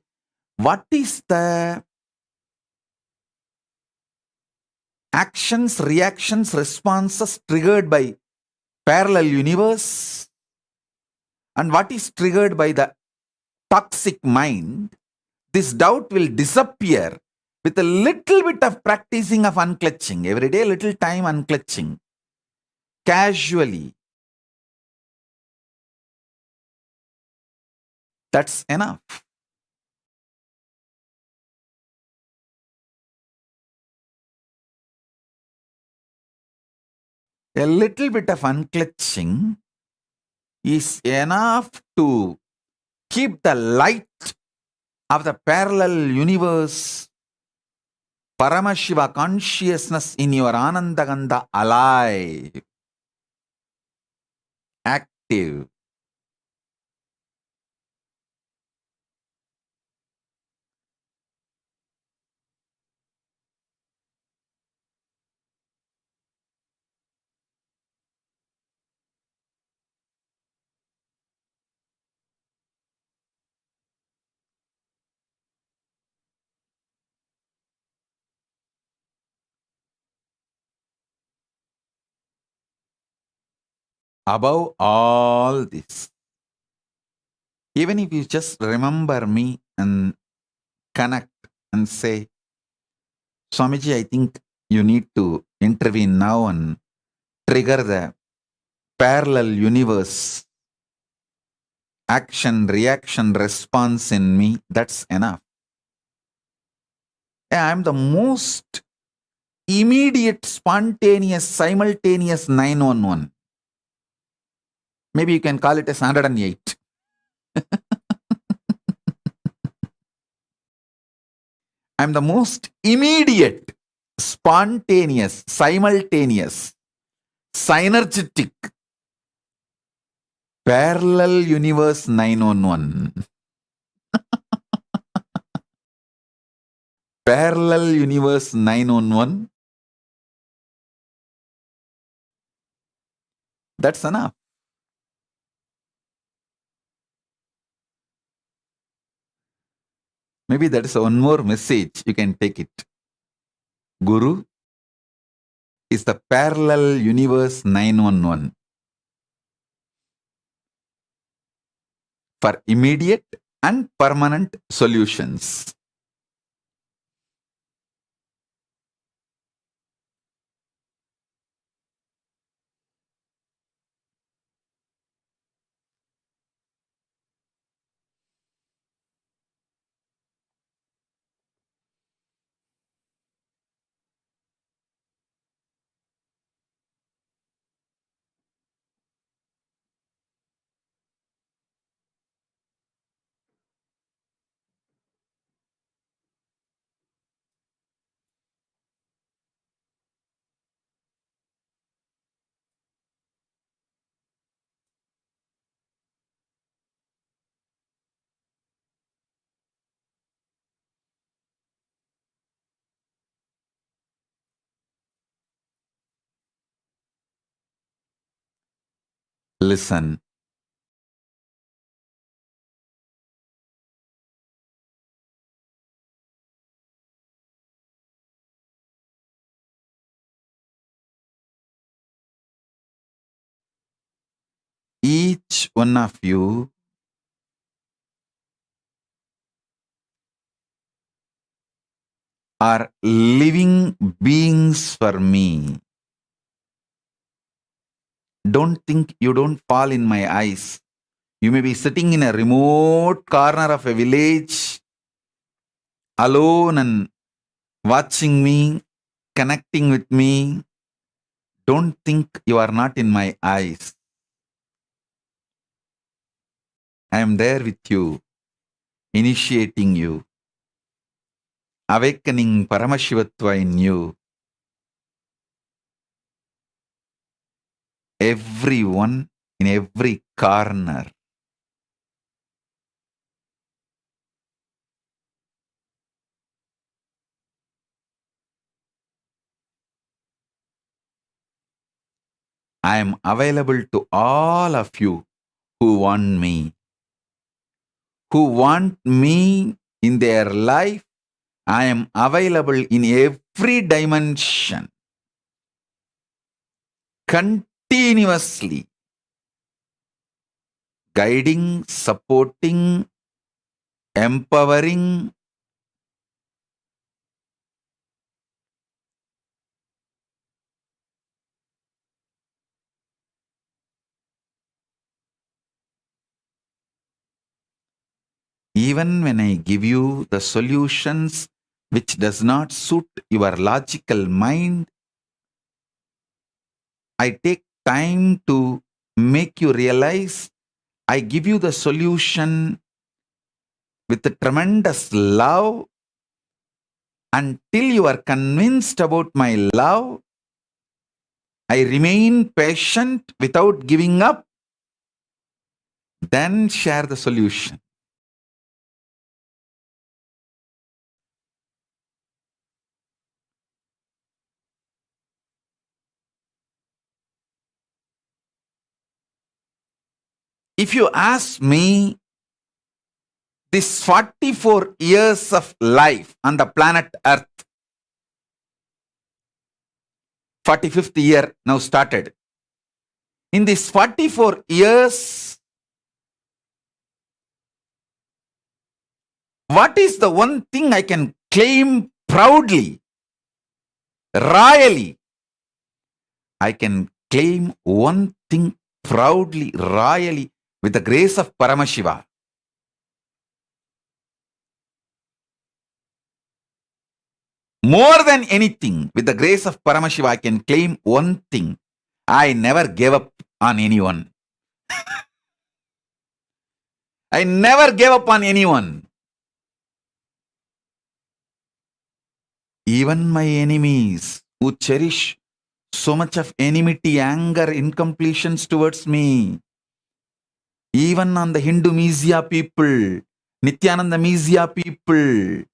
What is the actions, reactions, responses triggered by parallel universe? And what is triggered by the toxic mind? This doubt will disappear with a little bit of practicing of unclutching. Every day, little time unclutching. Casually. That's enough. A little bit of unclutching is enough to keep the light of the parallel universe, Paramashiva consciousness in your Anandagandha alive, active. Above all this, even if you just remember me and connect and say, Swamiji, I think you need to intervene now and trigger the parallel universe action, reaction, response in me. That's enough. I'm the most immediate, spontaneous, simultaneous 911. Maybe you can call it as 108. I am the most immediate, spontaneous, simultaneous, synergetic, parallel universe 911. Parallel universe 911. That's enough. Maybe that is one more message. You can take it. Guru is the parallel universe 911 for immediate and permanent solutions. Listen. Each one of you are living beings for me. Don't think you don't fall in my eyes. You may be sitting in a remote corner of a village, alone and watching me, connecting with me. Don't think you are not in my eyes. I am there with you, initiating you, awakening Paramashivatva in you. Everyone in every corner. I am available to all of you who want me. Who want me in their life. I am available in every dimension. Continuously. Guiding, supporting, empowering. Even when I give you the solutions which does not suit your logical mind, I take time to make you realize I give you the solution with a tremendous love. Until you are convinced about my love, I remain patient without giving up. Then share the solution. If you ask me, this 44 years of life on the planet Earth, 45th year now started. In these 44 years, what is the one thing I can claim proudly, royally? I can claim one thing proudly, royally, with the grace of Paramashiva. More than anything, with the grace of Paramashiva, I can claim one thing. I never gave up on anyone. I never gave up on anyone. Even my enemies who cherish so much of enmity, anger, incompletions towards me, even on the Hindu Mizya people, Nithyananda Mizya people,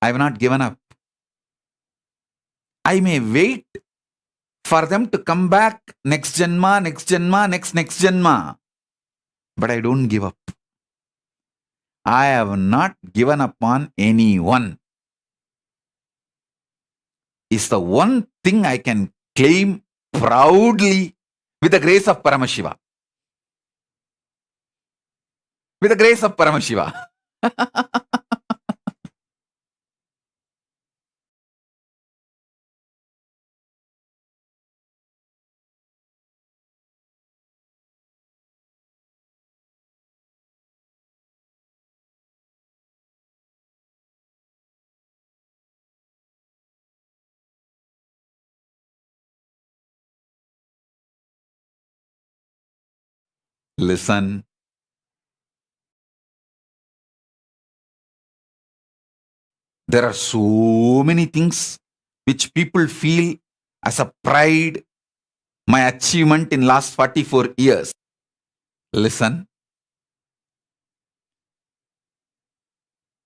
I have not given up. I may wait for them to come back next Janma, next Janma, but I don't give up. I have not given up on anyone. Is the one thing I can claim proudly with the grace of Paramashiva. With the grace of Paramashiva. Listen. There are so many things which people feel as a pride, my achievement in last 44 years. Listen.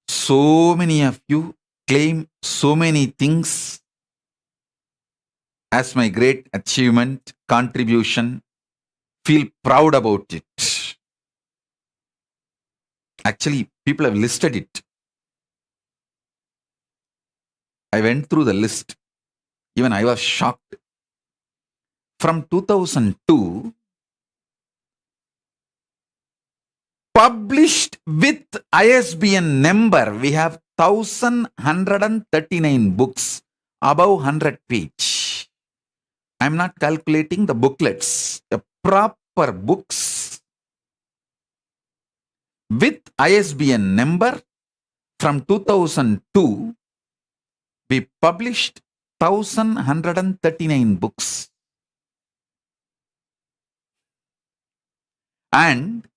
So many of you claim so many things as my great achievement, contribution, feel proud about it. Actually, people have listed it. I went through the list. Even I was shocked. From 2002, published with ISBN number, we have 1,139 books, above 100 page. I'm not calculating the booklets, the proper books with ISBN number. From 2002, we published 1,139 books. And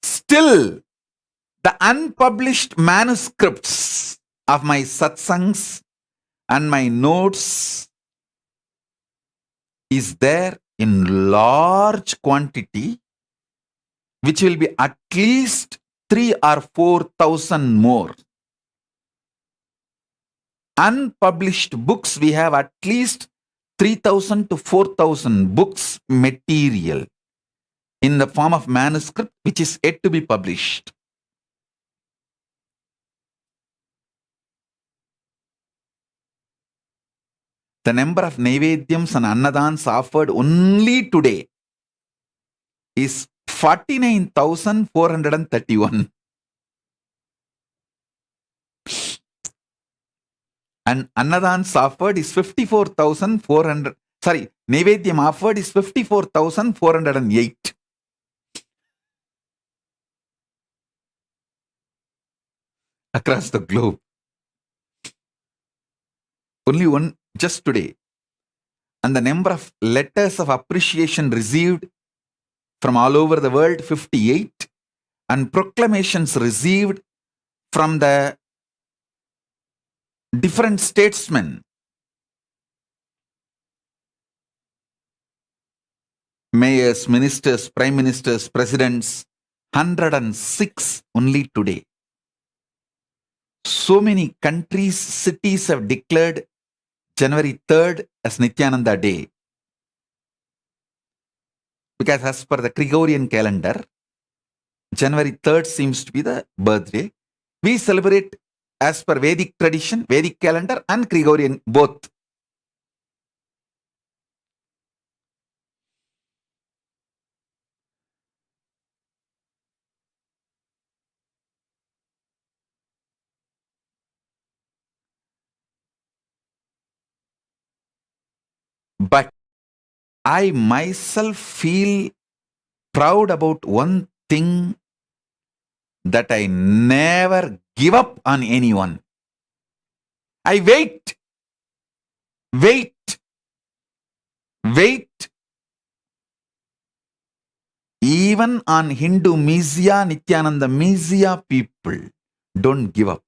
still, the unpublished manuscripts of my satsangs and my notes is there in large quantity, which will be at least 3,000 or 4,000 more. Unpublished books, we have at least 3,000 to 4,000 books material in the form of manuscript, which is yet to be published. The number of Naivedyams and Annadans offered only today is 49,431. And Annadans offered is 54,400. Sorry, Naivedyam offered is 54,408. Across the globe. Only one just today. And the number of letters of appreciation received from all over the world, 58. And proclamations received from the different statesmen, mayors, ministers, prime ministers, presidents, 106 only today. So many countries, cities have declared January 3rd as Nithyananda Day. Because as per the Gregorian calendar, January 3rd seems to be the birthday. We celebrate as per Vedic tradition, Vedic calendar and Gregorian both. But I myself feel proud about one thing, that I never give up on anyone. I wait. Even on Hindu Mizya, Nithyananda Mizya people, Don't give up.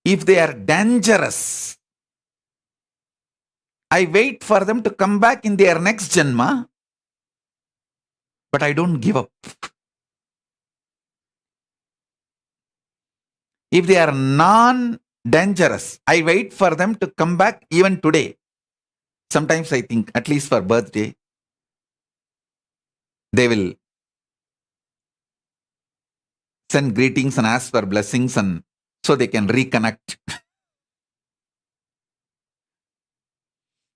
If they are dangerous, I wait for them to come back in their next Janma, but I don't give up. If they are non-dangerous, I wait for them to come back even today. Sometimes I think, at least for birthday, they will send greetings and ask for blessings, and so they can reconnect.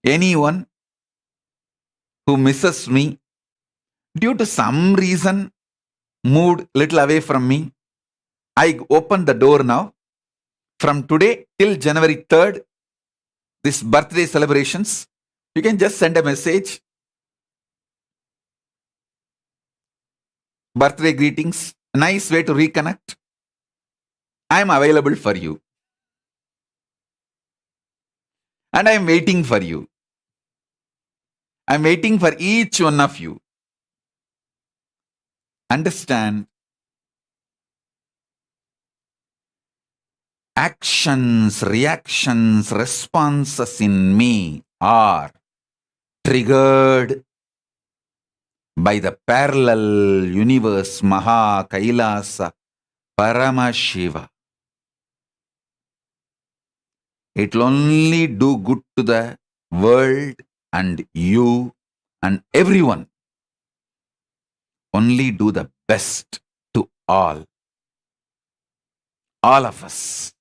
Anyone who misses me due to some reason, moved little away from me, I open the door now. From today till January 3rd, this birthday celebrations, you can just send a message. Birthday greetings, a nice way to reconnect. I am available for you. And I am waiting for you. I am waiting for each one of you. Understand, actions, reactions, responses in me are triggered by the parallel universe Maha KAILASA Paramashiva. It will only do good to the world and you and everyone. Only do the best to all of us.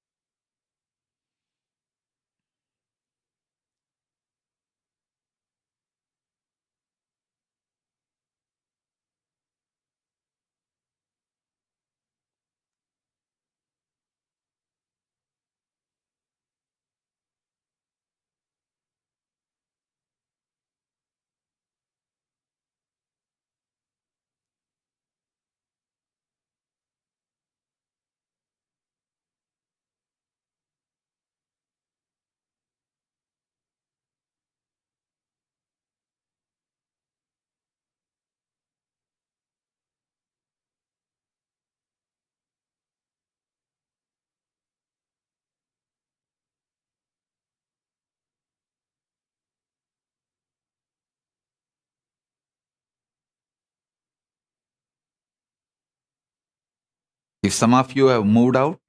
If some of you have moved out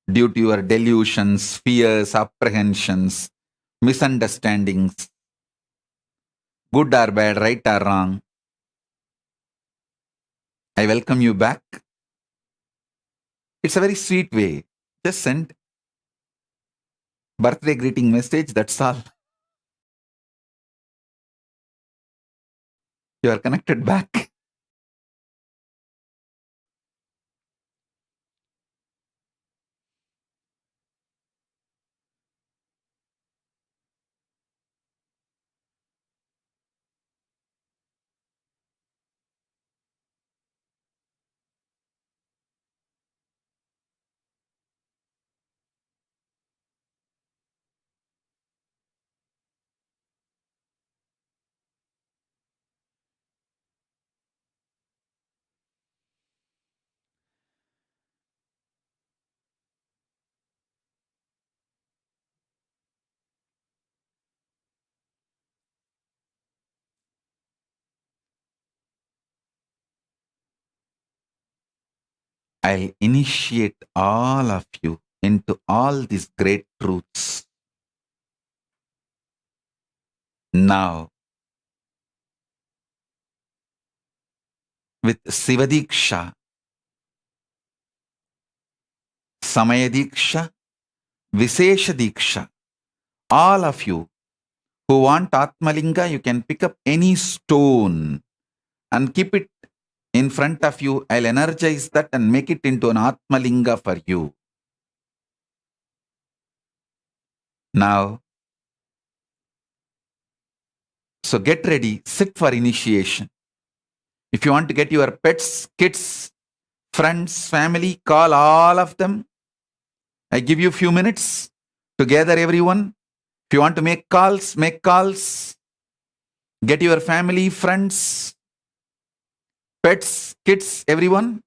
due to your delusions, fears, apprehensions, misunderstandings, good or bad, right or wrong, I welcome you back. It's a very sweet way. Just send birthday greeting message, that's all. You are connected back. I'll initiate all of you into all these great truths. Now, with Sivadiksha, Samayadiksha, Visheshadiksha, all of you who want Atmalinga, you can pick up any stone and keep it in front of you. I'll energize that and make it into an Atmalinga for you. Now, so get ready, sit for initiation. If you want to get your pets, kids, friends, family, call all of them. I give you a few minutes to gather everyone. If you want to make calls, make calls. Get your family, friends, Pets, kids, everyone,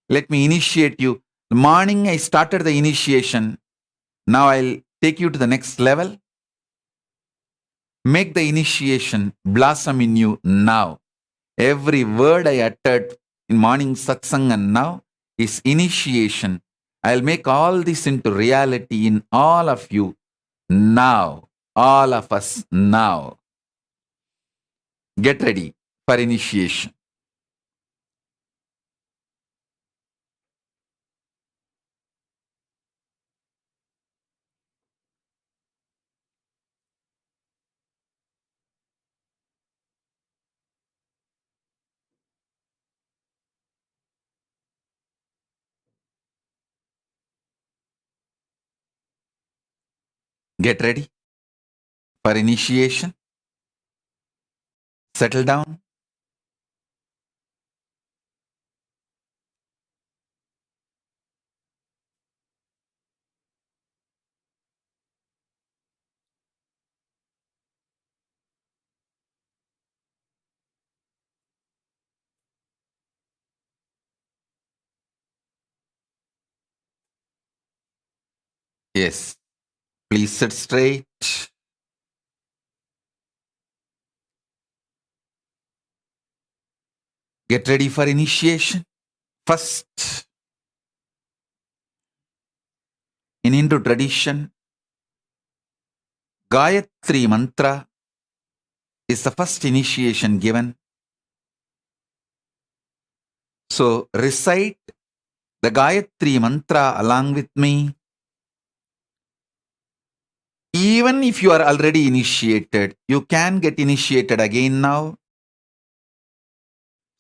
let me initiate you. The morning I started the initiation. Now I'll take you to the next level. Make the initiation blossom in you now. Every word I uttered in morning satsang and now is initiation. I'll make all this into reality in all of you now. All of us now. Get ready for initiation. Get ready for initiation. Settle down. Yes. Please sit straight. Get ready for initiation. First, in Hindu tradition, Gayatri mantra is the first initiation given. So recite the Gayatri mantra along with me. Even if you are already initiated, you can get initiated again now.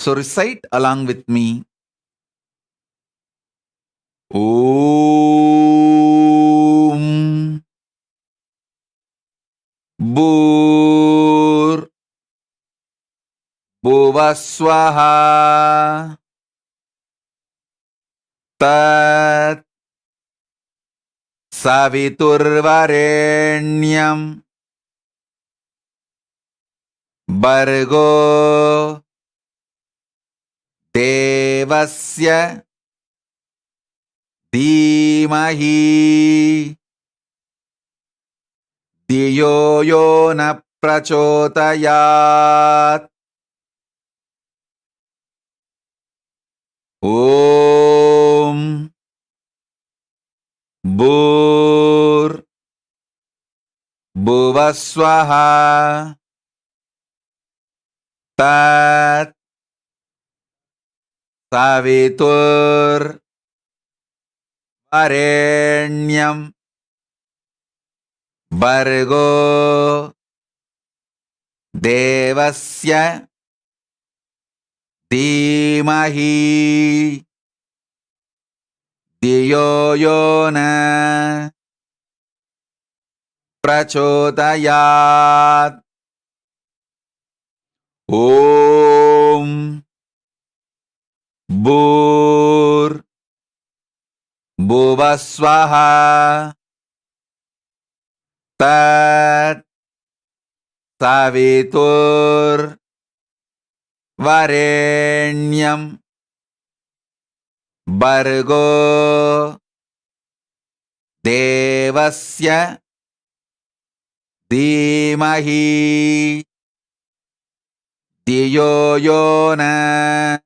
So recite along with me. Om Bhur Bhuvaswaha Tat Saviturvarenyam Bargo Devasya Dhimahi Diyo yo na prachotayat. Om Bhur Bhuvaswaha Tat Savitur Varenyam Bargo Devasya Dhimahi Diyo yo na Prachodayat. Om Bhur Bhuvaswaha Tat Savitur Varenyam Bargo Devasya Dhimahi Diyo yo na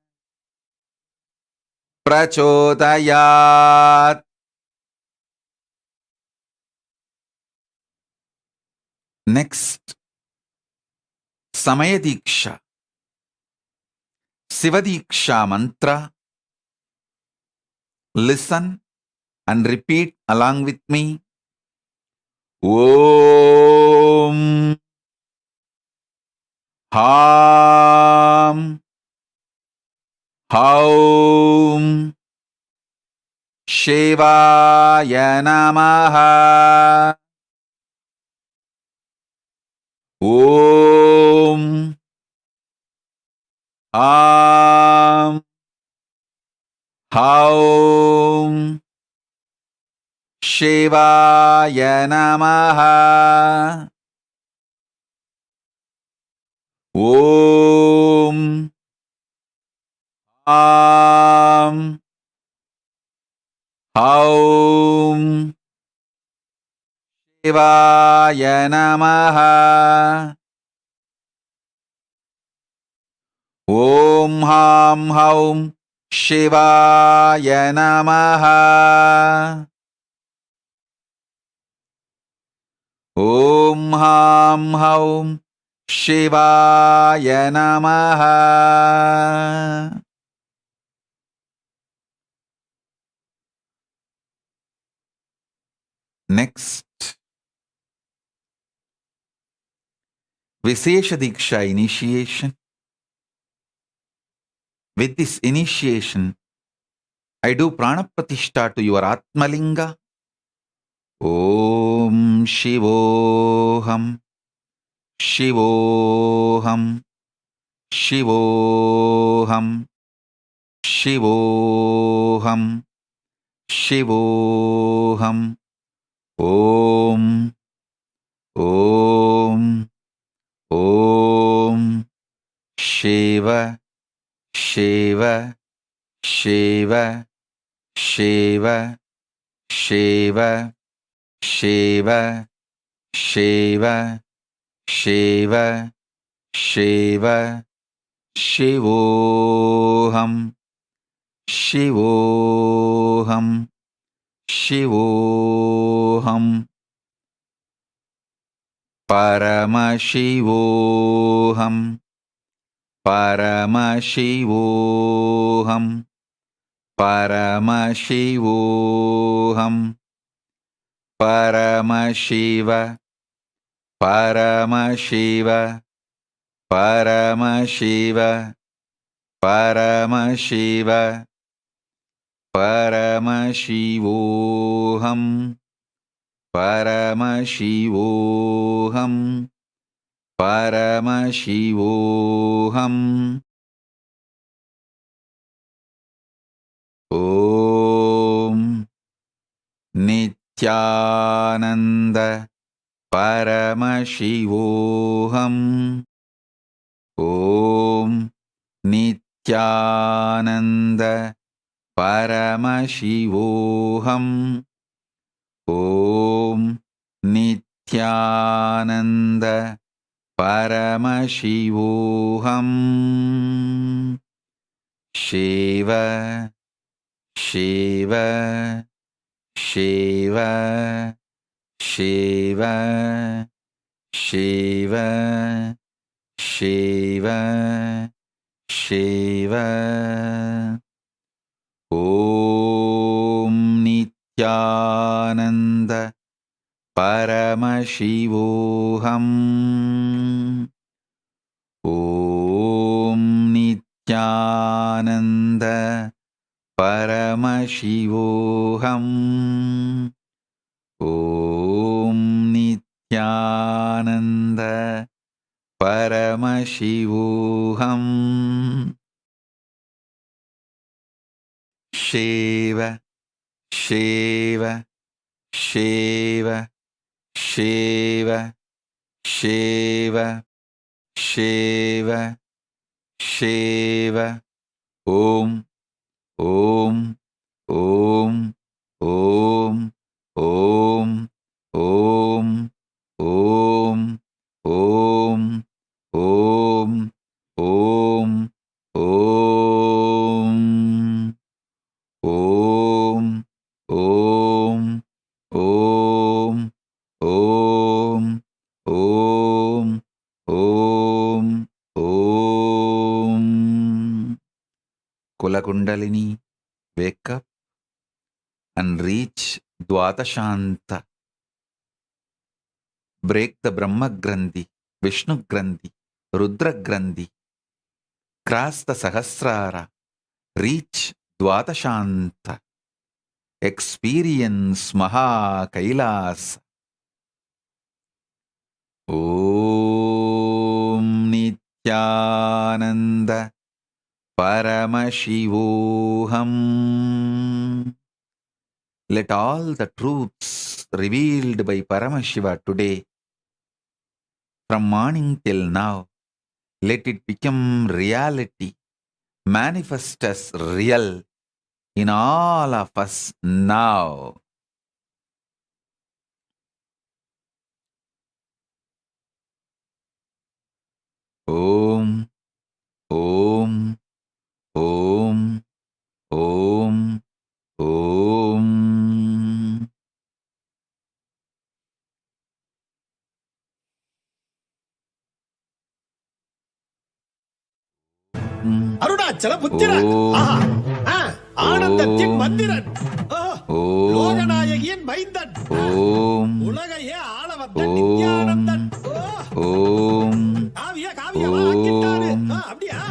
Prachodayat. Next, Samaya Diksha, Siva Diksha mantra. Listen and repeat along with me. Om Ham Haum Shivaya Namaha. Om Ham Haum Shivaya Namaha. Om Am Haum Shivaya Namaha. Om Ham Haum Shivaya Namaha. Om Ham Haum Shivaya Namaha. Next, Vishesha Diksha initiation. With this initiation, I do Prana Pratishtha to your Atmalinga. Om Shivoham, Shivoham, Shivoham, Shivoham, Shivoham. Om, Om, Om. Shiva, Shiva, Shiva, Shiva, Shiva, Shiva, Shiva, Shiva, Shiva, Shivoham, Shivoham, Shivoham, Paramashivoham, Paramashivoham, Paramashivoham, Paramashiva, Paramashiva, Paramashiva, Paramashiva, Paramashivoham, Paramashivoham, Paramashivoham. Om Nithyananda Paramashivoham. Om Nithyananda Paramashivoham. Om Nithyananda Paramashivoham. Shiva, Shiva, Shiva, Shiva, Shiva, Shiva, Shiva. Om Nithyananda Paramashivoham. Om Nithyananda Paramashivoham. Om Nithyananda Paramashivoham. Shiva, Shiva, Shiva, Shiva, Shiva, Shiva, Shiva. Om, Om, Om, Om, Om, Om, Om, Om, Om, Om, Om, Om, Om, Om, Om, Om, Om, Om. Kula Kundalini, wake up and reach Dvatashanta. Break the Brahma Grandhi, Vishnu Grandhi, Rudra Grandhi. Cross the Sahasrara. Reach Dvatashanta. Experience Maha KAILASA. Om Nithyananda Paramashivoham. Let all the truths revealed by Paramashiva today, from morning till now, let it become reality manifest as real in all of us now. Om, Om, Om, Om, Om. Arunachal புத்திரன், ஆனந்தத்தின் மந்திரன், லோகநாயகியின் மைந்தன், உலகையே ஆள வந்த நித்யானந்தன், காவிய காவியமாக்கிட்டாரு. அப்படியா?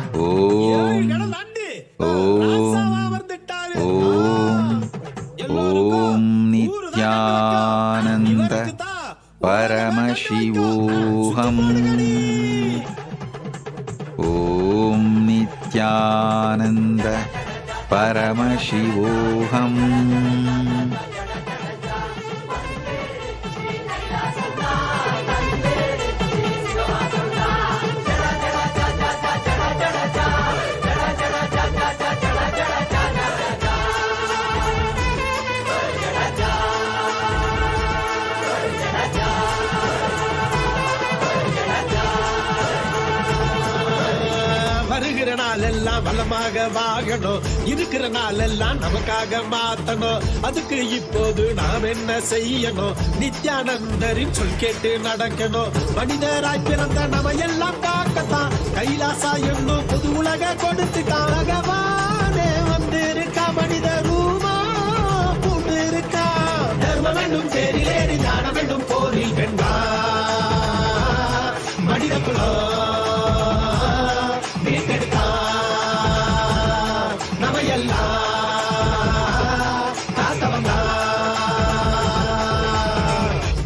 ஏழு கடல் தாண்டி ராசாவா வந்துட்டாரு. ஓம் நித்யானந்த பரமசிவோஹம். ஓம் நித்யானந்த பரமசிவோஹம். வருகிற நாளெல்லாம் வளமாக வாழணும், இருக்கிற நாளெல்லாம் நமக்காக மாத்தணும். அதுக்கு இப்போது நாம் என்ன செய்யணும்? நித்யானந்தரின் சொல் கேட்டு நடக்கணும். மனிதராய் பிறந்த நம்ம எல்லாம் காக்கத்தான் கைலாசா என்னும் புது உலக கொடுத்துட்டான். பகவானே வந்திருக்கா, மனித ரூபா பூண்டு இருக்கா. தர்மம் என்னும் பேரிலேறி ஞானம் என்னும் போரில் வென்றா மனித குலம்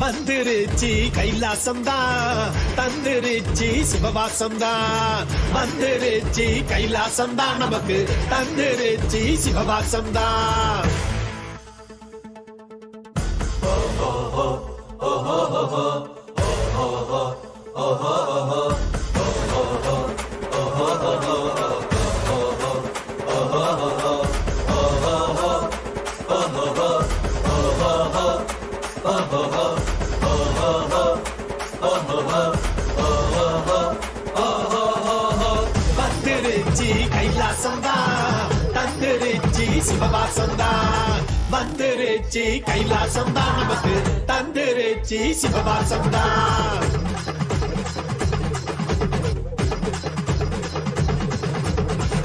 வந்துருச்சி கைலாசம்தான், தந்துருச்சி சிவவாசம்தான். வந்துருச்சி கைலாசம்தான், நமக்கு தந்துருச்சி சிவவாசம்தான். வந்துருச்சி கைலாசம்தான், தந்துருச்சி சிவவாசம்தான். வந்துருச்சி கைலாசம்தான், நமக்கு தந்துருச்சி சிவவாசம்தான்.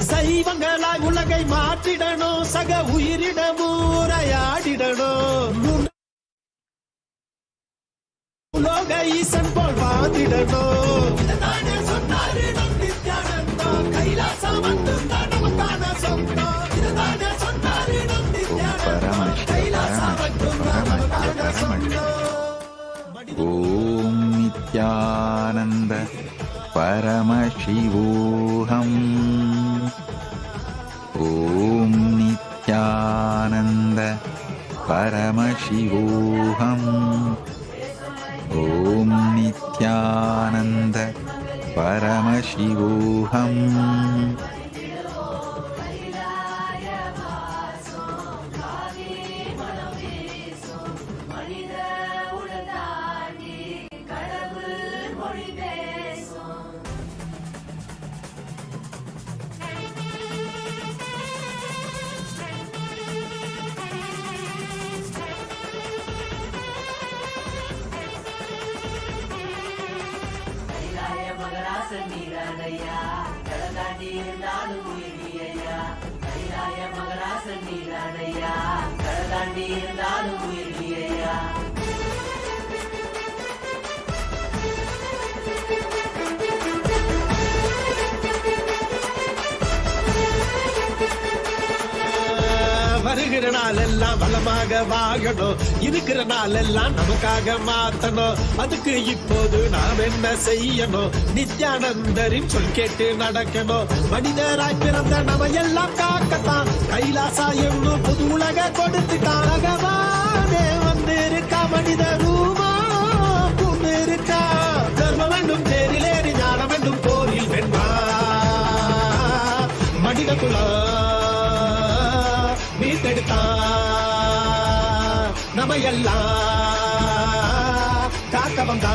சைவங்களாய் உலகை மாற்றிடணும், சக உயிரிடமும் உரையாடிடணும். உலோக ஈசன் போல் வாழ்ந்திடணும். சொன்னாரு நம் நித்யானந்தா, கைலாசம் வந்துதான் நமக்கான சொந்தம். இதுதானே சொன்னாரு நம் நித்யானந்தா, கைலாசம் வந்துதான் நமக்கான சொந்தம். ஓம் நித்யானந்த பரமசிவோஹம். ஓம் நித்யானந்த பரமசிவோஹம். ஓம் நித்யானந்த பரமசிவோஹம். நீதானையா, கடலாண்டி இருந்தாலும் உயிர் நீயா. கைலாய மகராசன் நீதானையா, கடலாண்டி இருந்தாலும் உயிர் நீயா. வருகிற நாளெல்லாம் வளமாக வாழணும், இருக்கிற நாளெல்லாம் நமக்காக மாத்தணும். அதுக்கு இப்போது நாம் என்ன செய்யணும்? நித்யானந்தரின் சொல் கேட்டு நடக்கணும். மனிதராய் பிறந்த நம்ம எல்லாம் காக்கத்தான் கைலாசா என்னும் புது உலக கொடுத்துட்டான். பகவானே வந்திருக்கா, மனித ரூபா பூண்டு இருக்கா. தர்மம் என்னும் தேரிலேறி ஞானம் என்னும் போரில் வென்றா மனித மீட்டெடுத்தா நம்ம எல்லாம் காக்க வந்தா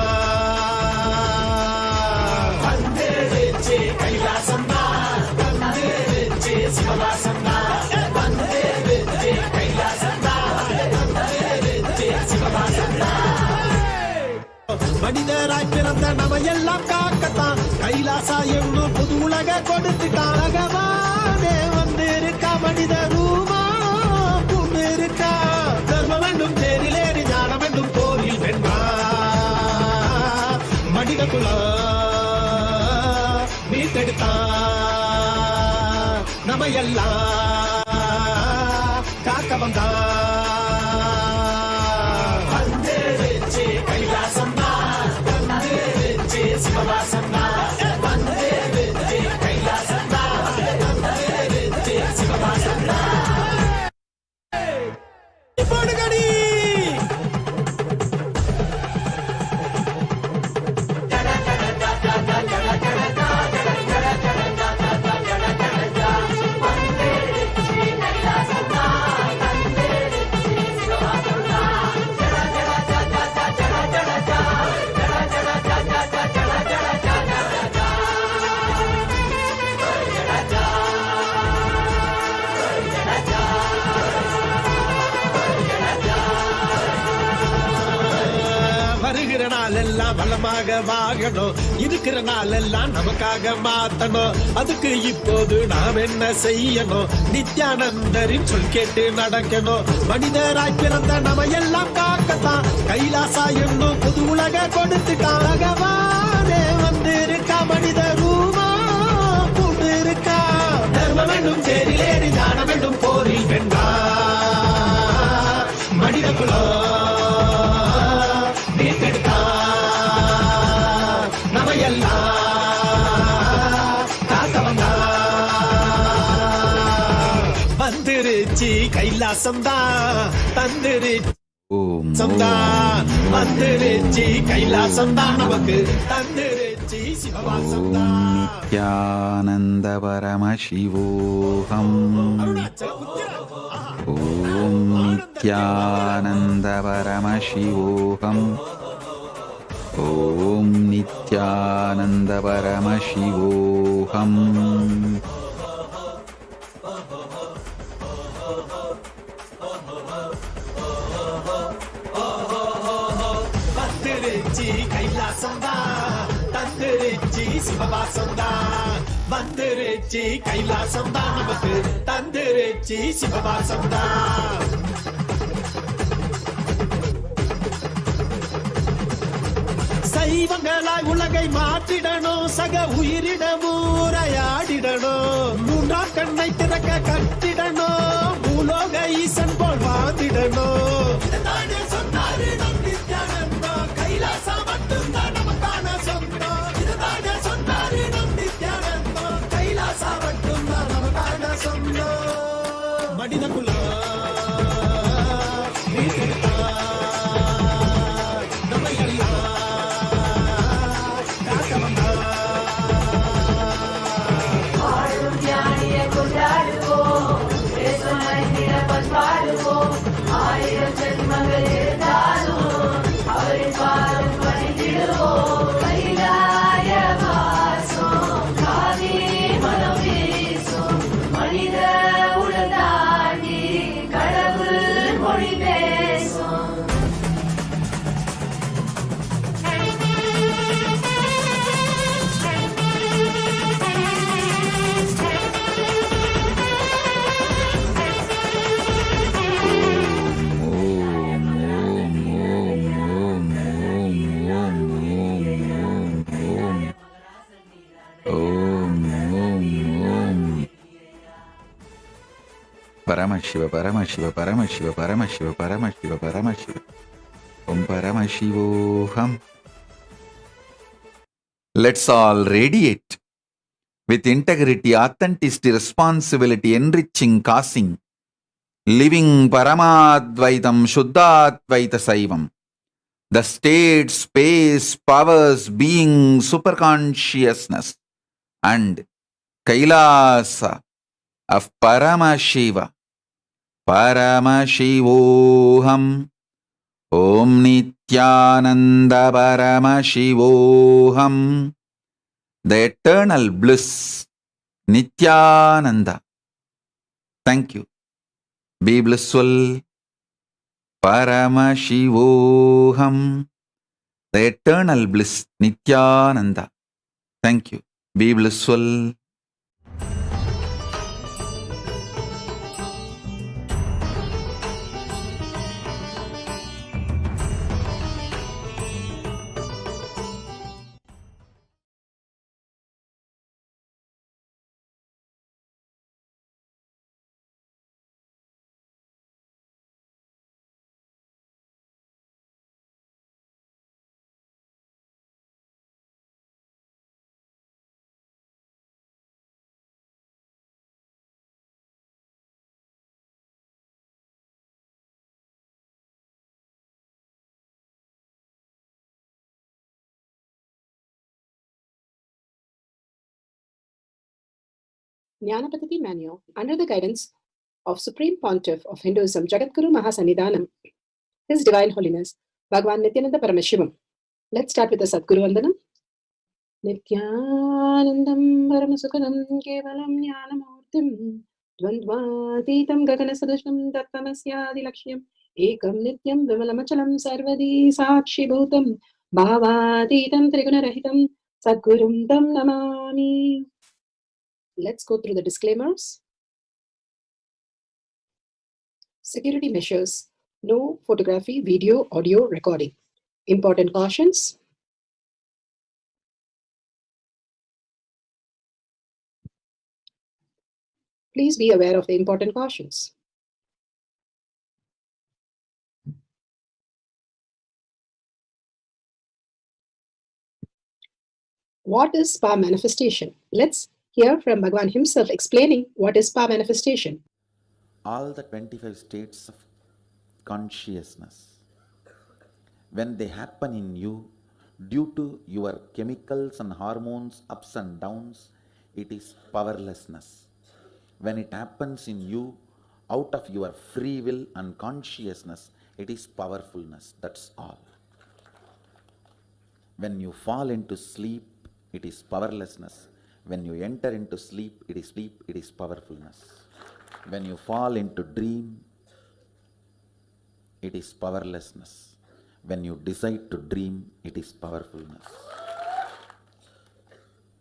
வந்துருச்சு கைலாசம் தான் வந்துருச்சு சிவவாசம் தான் வந்துருச்சு கைலாசம் தான் வந்துருச்சு சிவவாசம் தான் மனிதராய் பிறந்த நம்ம எல்லாம் காக்கத்தான் கைலாசா என்னும் புது உலக கொடுத்துட்டான் பகவானே வந்திருக்கா மனித ரூபா பூண்டு இருக்கா தர்மம் என்றும் தேரிலேறி ஞானம் என்றும் போரில் வென்றா மனித குலம் மீட்டெடுத்தா நம்ம எல்லாம் காக்க வந்தா வந்துருச்சு கைலாசம் தான் வந்துருச்சு சிவவாசம் தான் வந்துருச்சு கைலாசம் தான் வந்துருச்சு சிவவாசம் தான் போடுகடி வருகிற நாளெல்லாம் வளமாக வாழணும் இருக்கிற நாளெல்லாம் நமக்காக மாத்தணும் அதுக்கு இப்போது நாம் என்ன செய்யணும் நித்யானந்தரின் சொல் கேட்டு நடக்கணும் மனிதராய் பிறந்த நம்ம எல்லாம் காக்கத்தான் கைலாசா என்னும் புது உலக கொடுத்துட்டான் பகவானே வந்திருக்கா மனித ரூபா பூண்டு இருக்கா தர்மம் என்றும் தேரிலேறி ஞானம் என்றும் போரில் வென்றா மனித குலம் மீட்டெடுத்தா நம்ம எல்லாம் காக்க வந்தா வந்துருச்சு கைலாசம் தான் தந்துருச்சு சந்தான் வந்துருச்சு கைலாசம் தான் நமக்கு தந்துருச்சு சிவவாசம் தான் நித்யானந்த பரமசிவோகம் ஓம் நித்யானந்த பரமசிவோகம் ஓம் நித்யானந்த பரமசிவோகம் வந்துருச்சு கைலாசம் தான் தந்துருச்சு சிவவாசம் தான் வந்துருச்சு கைலாசம் தான் நமக்கு தந்துருச்சு சிவவாசம் தான் சைவங்களாய் உலகை மாற்றிடணும் சக உயிரிடமூரையாடிடணும் மூன்றாம் கண்ணை திறக்க கட்டிடணும் பூலோக ஈசன் போல் வாழ்ந்திடணும் சொன்னாரு நம் நித்யானந்தா கைலாசா மட்டும்தான் நமக்கான சொந்தம் இதுதானே சொன்னாரு நம் நித்யானந்தா கைலாசா மட்டும்தான் நமக்கான சொந்தம் மனித குலம் ஆயிரம் ஜென்மங்கள் இருந்தாலும் அவரின் பாதம் பணிந்திடுவோம் கைலாய வாசம் காவி மனம் வீசும் மனித உடனாண்டி கடவுள் மொழி பேசும் Paramashiva, Paramashiva, Paramashiva, Paramashiva, Paramashiva, Paramashiva. Om Paramashivoham. Let's all radiate with integrity, authenticity, responsibility, enriching, causing, living Paramadvaitam, Shuddhadvaita Saivam. The state, space, powers, being, superconsciousness, and KAILASA, of Paramashiva. Paramashivoham. Om Nithyananda Paramashivoham. The eternal bliss. Nithyananda. Thank you. Be blissful. Paramashivoham. The eternal bliss. Nithyananda. Thank you. Be blissful. Jnanapatati Manual, under the guidance of Supreme Pontiff of Hinduism, Jagadguru Mahasannidhanam, His Divine Holiness, Bhagavan Nithyananda Paramashivam. Let's start with the Sadguru Vandanam. Nithyanandam Paramasukhanam Kevalam Jnanamurtim Dvandvatitam Gaganasadushnam Tattamasyadi Lakshyam Ekam Nityam Vimalamachalam Sarvadi Sakshi Bhutam Bhavatitam Trigunarahitam Sadgurum Tam Namami. Let's go through the disclaimers. Security measures. No photography, video, audio recording. Important cautions. Please be aware of the important cautions. What is spa manifestation? Let's hear from Bhagavan himself explaining what is spa manifestation. All the 25 states of consciousness, when they happen in you, due to your chemicals and hormones ups and downs, it is powerlessness. When it happens in you, out of your free will and consciousness, it is powerfulness. That's all. When you fall into sleep, it is powerlessness. When you enter into sleep, it is powerfulness. When you fall into dream, it is powerlessness. When you decide to dream, it is powerfulness.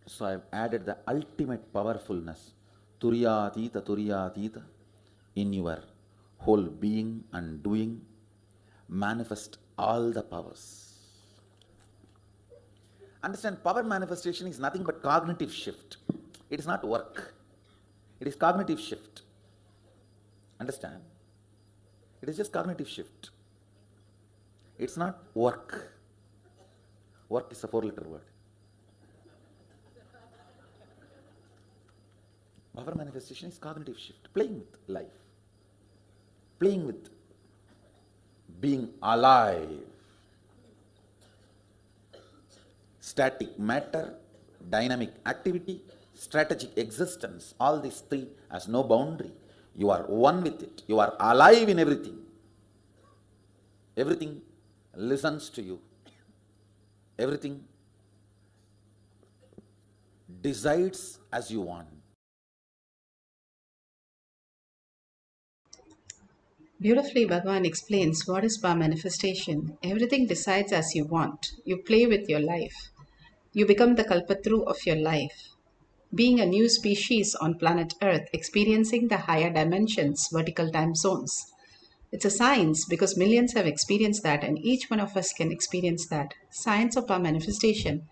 So I have added the ultimate powerfulness, Turiyatita, in your whole being and doing. Manifest all the powers. Understand, power manifestation is nothing but cognitive shift. It is not work. It is cognitive shift. Understand? It is just cognitive shift. It's not work. Work is a 4-letter word. Power manifestation is cognitive shift. Playing with life. Playing with being alive. Static matter, dynamic activity, strategic existence, all these three has no boundary. You are one with it. You are alive in everything. Everything listens to you. Everything decides as you want. Beautifully, Bhagavan explains what is spa manifestation. Everything decides as you want. You play with your life. You become the kalpatru of your life. Being a new species on planet Earth, experiencing the higher dimensions, vertical time zones. It's a science because millions have experienced that and each one of us can experience that. Science of our manifestation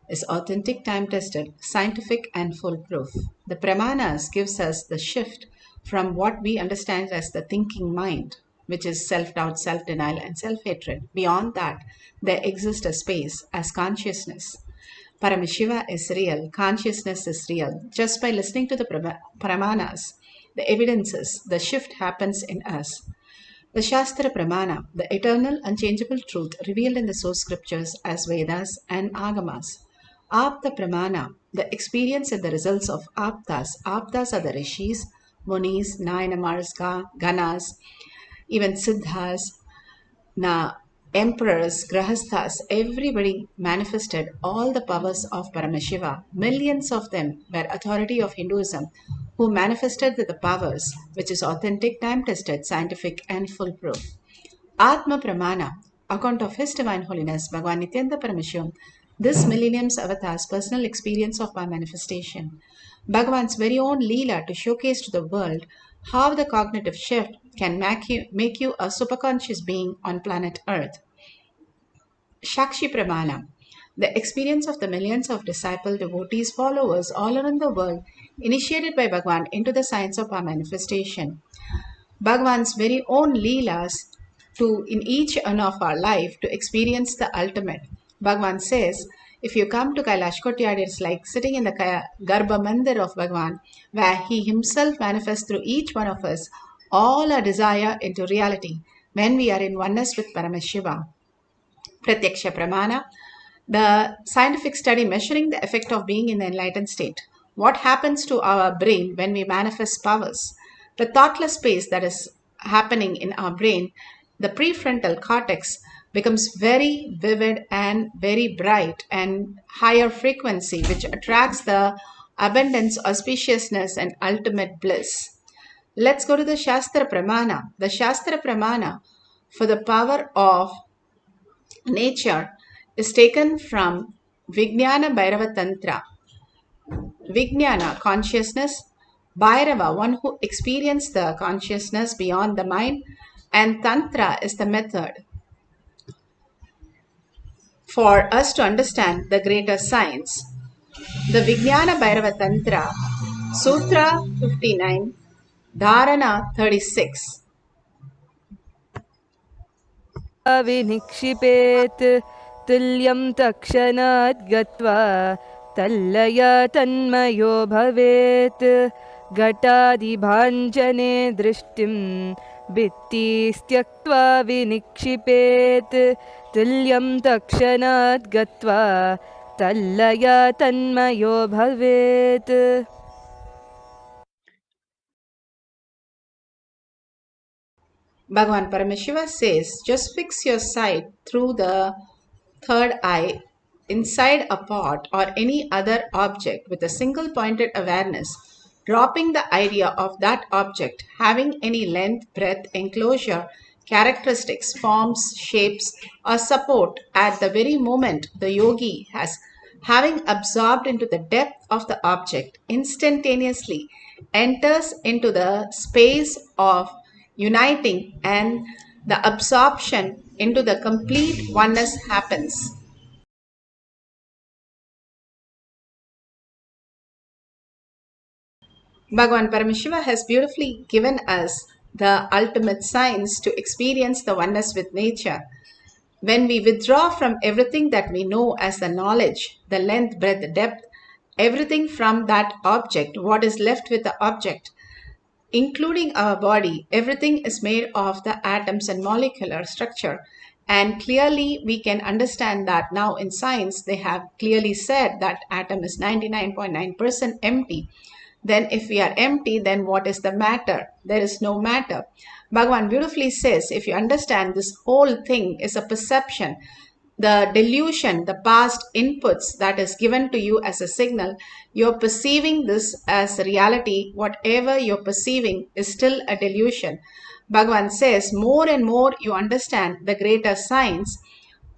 is authentic, time-tested, scientific and foolproof. The Pramanas gives us the shift from what we understand as the thinking mind, which is self-doubt, self-denial and self-hatred. Beyond that, there exists a space as consciousness. Paramashiva is real, consciousness is real. Just by listening to the Pramanas, the evidences, the shift happens in us. The Shastra Pramana, the eternal unchangeable truth revealed in the source scriptures as Vedas and Agamas. Apta Pramana, the experience and the results of Aptas. Aptas are the rishis Munis, Nayanamars, Ganas, even Siddhas, emperors, grahasthas, everybody manifested all the powers of Paramashiva. Millions of them were authority of Hinduism who manifested the powers, which is authentic, time-tested, scientific and foolproof. Atma Pramana, account of His Divine Holiness, Bhagavan Nithyananda Paramashivam, this millennium's avatar's personal experience of my manifestation. Bhagavan's very own Leela to showcase to the world how the cognitive shift can make you a superconscious being on planet Earth. Shakshi Pramana, the experience of the millions of disciple devotees, followers all around the world, initiated by Bhagavan into the science of our manifestation. Bhagavan's very own Leelas to in each one of our life to experience the ultimate. Bhagavan says, if you come to Kailash Kotyad, it's like sitting in the Garbha Mandir of Bhagavan, where he himself manifests through each one of us all our desire into reality when we are in oneness with Paramashiva. Pratyaksha Pramana, the scientific study measuring the effect of being in the enlightened state. What happens to our brain when we manifest powers? The thoughtless space that is happening in our brain, the prefrontal cortex, becomes very vivid and very bright and higher frequency, which attracts the abundance, auspiciousness, and ultimate bliss. Let's go to the Shastra Pramana. The Shastra Pramana for the power of nature is taken from Vijnana Bhairava Tantra. Vijnana, consciousness, Bhairava, one who experienced the consciousness beyond the mind, and Tantra is the method for us to understand the greater science. The Vijnana Bhairava Tantra, Sutra 59, Dharana 36. विनिक्षिपेत् तुल्यं तक्षणात् गत्वा तल्लय तन्मयो भवेत् घटादिभाञ्जने दृष्टिं भित्तिस्त्यक्त्वा विनिक्षिपेत् तुल्यं तक्षणात् गत्वा तल्लय तन्मयो भवेत्. Bhagavan Paramashiva says, just fix your sight through the third eye inside a pot or any other object with a single pointed awareness, dropping the idea of that object having any length, breadth, enclosure, characteristics, forms, shapes, or support at the very moment the yogi has having absorbed into the depth of the object, instantaneously enters into the space of uniting, and the absorption into the complete oneness happens. Bhagavan Paramashiva has beautifully given us the ultimate science to experience the oneness with nature. When we withdraw from everything that we know as the knowledge, the length, breadth, depth, everything from that object, what is left with the object, including our body, everything is made of the atoms and molecular structure. And clearly we can understand that now in science, they have clearly said that atom is 99.9% empty. Then if we are empty, then what is the matter? There is no matter. Bhagavan beautifully says, if you understand this whole thing is a perception, the delusion, the past inputs that is given to you as a signal, you're perceiving this as reality. Whatever you're perceiving is still a delusion. Bhagavan says, more and more you understand the greater science,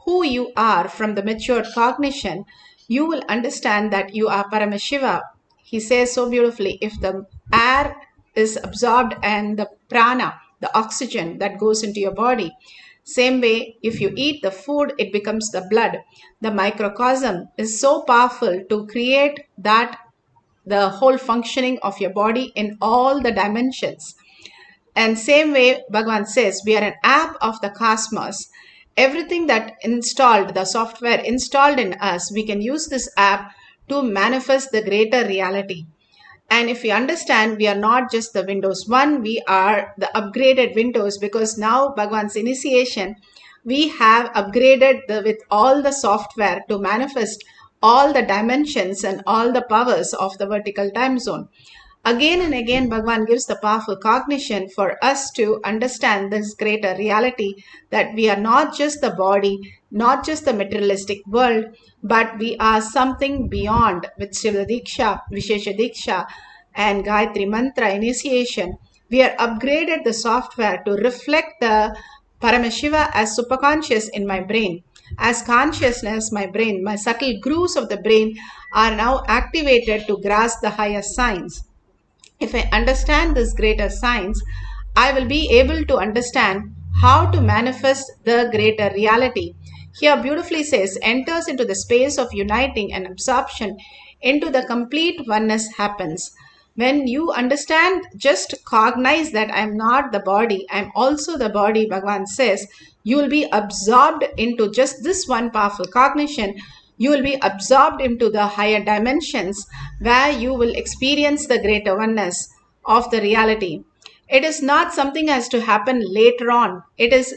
who you are from the matured cognition, you will understand that you are Paramashiva. He says so beautifully, if the air is absorbed and the prana, the oxygen that goes into your body, same way, if you eat the food, it becomes the blood. The microcosm is so powerful to create that the whole functioning of your body in all the dimensions. And same way, Bhagavan says, we are an app of the cosmos. Everything that installed, the software installed in us, we can use this app to manifest the greater reality. And if we understand, we are not just the Windows 1, we are the upgraded Windows, because now Bhagavan's initiation, we have upgraded with all the software to manifest all the dimensions and all the powers of the vertical time zone. Again and again, Bhagavan gives the powerful cognition for us to understand this greater reality that we are not just the body, not just the materialistic world, but we are something beyond. With Shiva Diksha, Vishesha Diksha, and Gayatri Mantra initiation, we are upgraded the software to reflect the Paramashiva as superconscious in my brain. As consciousness, my brain, my subtle grooves of the brain are now activated to grasp the higher signs. If I understand this greater science, I will be able to understand how to manifest the greater reality. Here beautifully says, enters into the space of uniting and absorption into the complete oneness happens. When you understand, just cognize that I am not the body, I am also the body, Bhagavan says, you will be absorbed into just this one powerful cognition. You will be absorbed into the higher dimensions where you will experience the greater oneness of the reality. It is not something has to happen later on. It is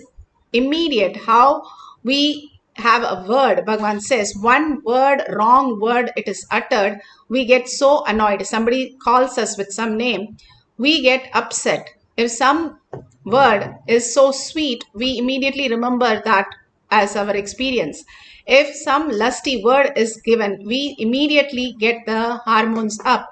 immediate. How we have a word, Bhagavan says, one word, wrong word, it is uttered, we get so annoyed. Somebody calls us with some name, we get upset. If some word is so sweet, we immediately remember that as our experience. If some lusty word is given, we immediately get the hormones up.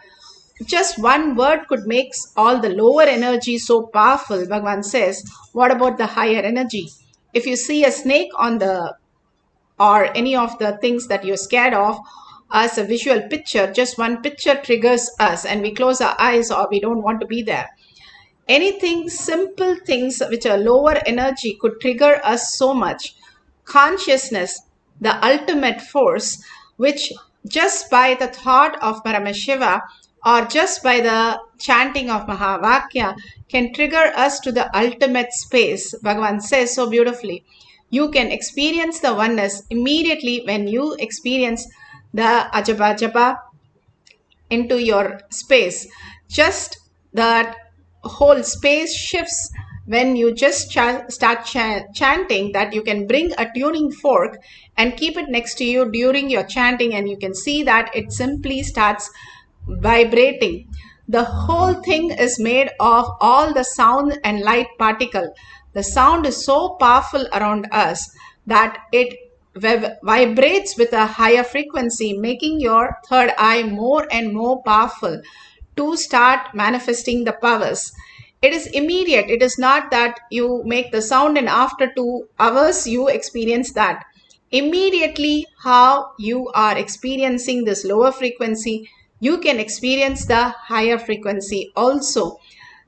Just one word could make all the lower energy so powerful, Bhagavan says. What about the higher energy? If you see a snake on the, or any of the things that you're scared of, as a visual picture, just one picture triggers us and we close our eyes or we don't want to be there. Anything, simple things which are lower energy could trigger us so much. Consciousness, the ultimate force, which just by the thought of Paramashiva or just by the chanting of Mahavakya can trigger us to the ultimate space. Bhagavan says so beautifully. You can experience the oneness immediately when you experience the Ajaba Japa into your space. Just that whole space shifts when you just start chanting, that you can bring a tuning fork and keep it next to you during your chanting, and you can see that it simply starts vibrating. The whole thing is made of all the sound and light particle. The sound is so powerful around us that it vibrates with a higher frequency, making your third eye more and more powerful to start manifesting the powers. It is immediate. It is not that you make the sound and after 2 hours you experience that. Immediately, how you are experiencing this lower frequency, you can experience the higher frequency also.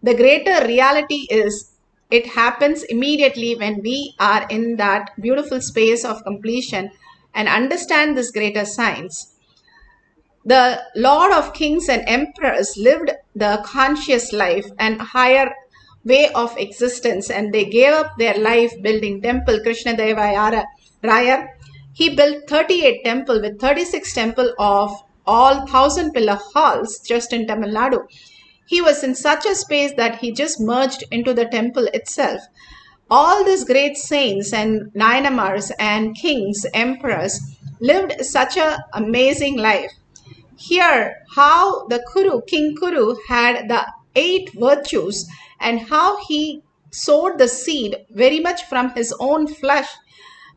The greater reality is, it happens immediately when we are in that beautiful space of completion and understand this greater science. The Lord of Kings and Emperors lived the conscious life and higher way of existence, and they gave up their life building temple. Krishna Deva Raya, he built 38 temple with 36 temple of all 1,000 pillar halls just in Tamil Nadu. He was in such a space that he just merged into the temple itself. All these great saints and Nayanamars and kings, emperors lived such an amazing life. Here, how the King Kuru had the 8 virtues and how he sowed the seed very much from his own flesh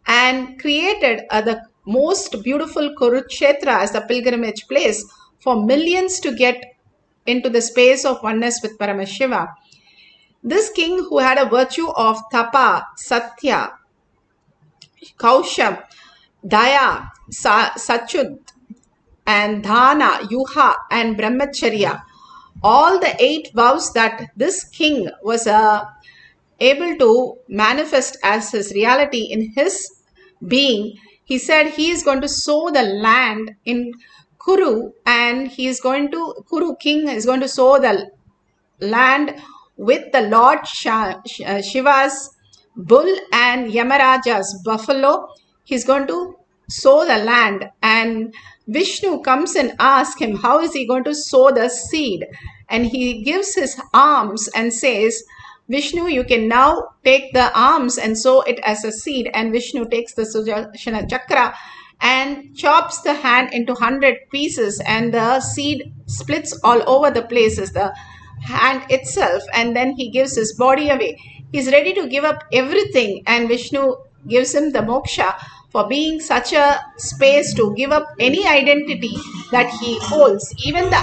and created the most beautiful Kurukshetra as the pilgrimage place for millions to get into the space of oneness with Paramashiva. This king who had a virtue of Tapa, Satya, Kausham, Daya, Sachud, and Dhana, Yuha, and Brahmacharya, all the 8 vows that this king was able to manifest as his reality in his being, he said he is going to sow the land in Kuru, and Kuru king is going to sow the land with the Lord Shiva's bull and Yamaraja's buffalo. He's going to sow the land, and Vishnu comes and asks him how is he going to sow the seed, and he gives his arms and says, Vishnu, you can now take the arms and sow it as a seed. And Vishnu takes the Sudarshana Chakra and chops the hand into 100 pieces, and the seed splits all over the place as the hand itself, and then he gives his body away. He's ready to give up everything, and Vishnu gives him the moksha for being such a space to give up any identity that he holds, even the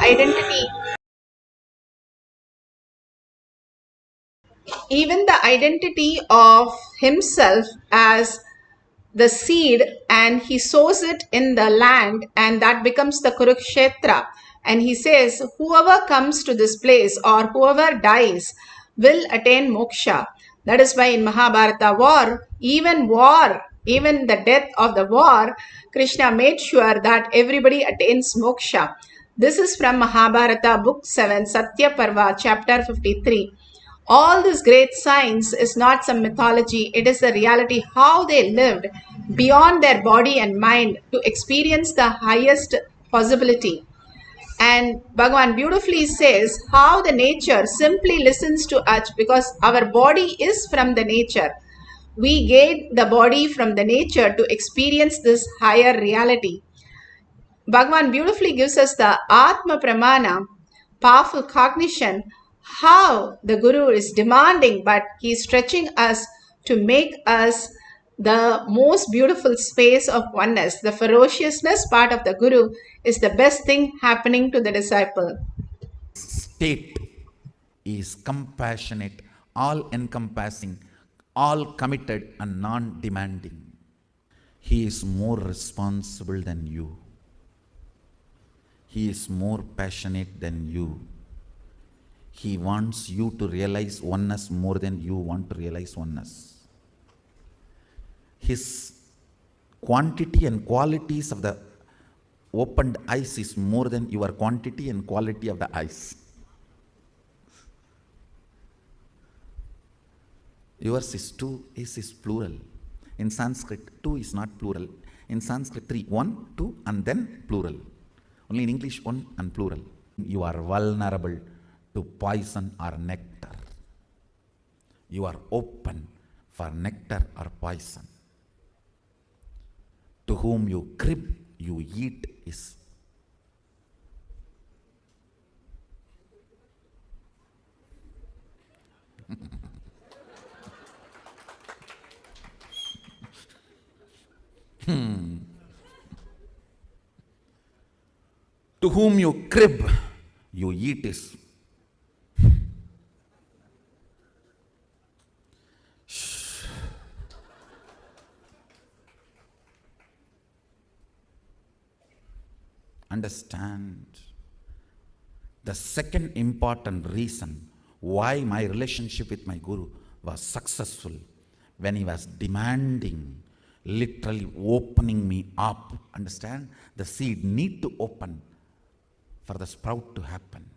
identity of himself as the seed, and he sows it in the land, and that becomes the Kurukshetra. And he says, whoever comes to this place or whoever dies will attain moksha. That is why in Mahabharata even the death of the war, Krishna made sure that everybody attains moksha. This is from Mahabharata, Book 7, Satya Parva, Chapter 53. All this great science is not some mythology, it is the reality how they lived beyond their body and mind to experience the highest possibility. And Bhagavan beautifully says how the nature simply listens to us because our body is from the nature. We get the body from the nature to experience this higher reality. Bhagavan beautifully gives us the Atma Pramana, powerful cognition, how the Guru is demanding, but he is stretching us to make us the most beautiful space of oneness. The ferociousness part of the Guru is the best thing happening to the disciple. State is compassionate, all encompassing, all committed, and non demanding. He is more responsible than you. He is more passionate than you. He wants you to realize oneness more than you want to realize oneness. His quantity and qualities of the opened eyes is more than your quantity and quality of the eyes. Yours is two, his is plural. In Sanskrit, two is not plural. In Sanskrit, three, one, two, and then plural. Only in English, one and plural. You are vulnerable to poison or nectar. You are open for nectar or poison. To whom you crib, you eat is. To whom you crib, you eat is. Understand. The second important reason why my relationship with my Guru was successful, when he was demanding, literally opening me up. Understand? The seed need to open for the sprout to happen.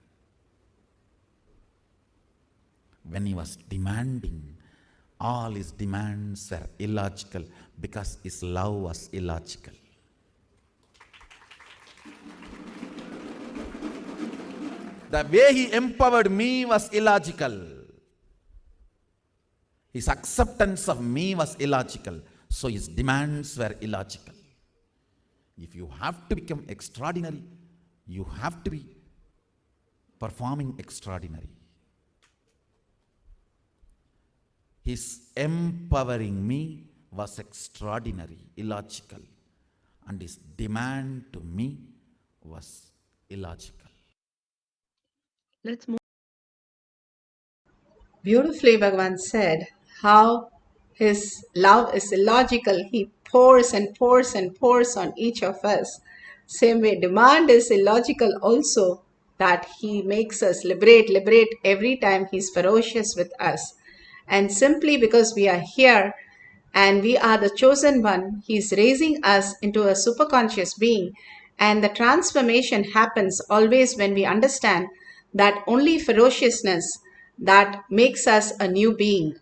When he was demanding, all his demands were illogical because his love was illogical. The way he empowered me was illogical. His acceptance of me was illogical. So his demands were illogical. If you have to become extraordinary, you have to be performing extraordinary. His empowering me was extraordinary, illogical. And his demand to me was illogical. Let's move. Beautifully, Bhagavan said how his love is illogical. He pours and pours and pours on each of us. Same way, demand is illogical also, that he makes us liberate every time he's ferocious with us. And simply because we are here and we are the chosen one, he's raising us into a superconscious being. And the transformation happens always when we understand that only ferociousness that makes us a new being.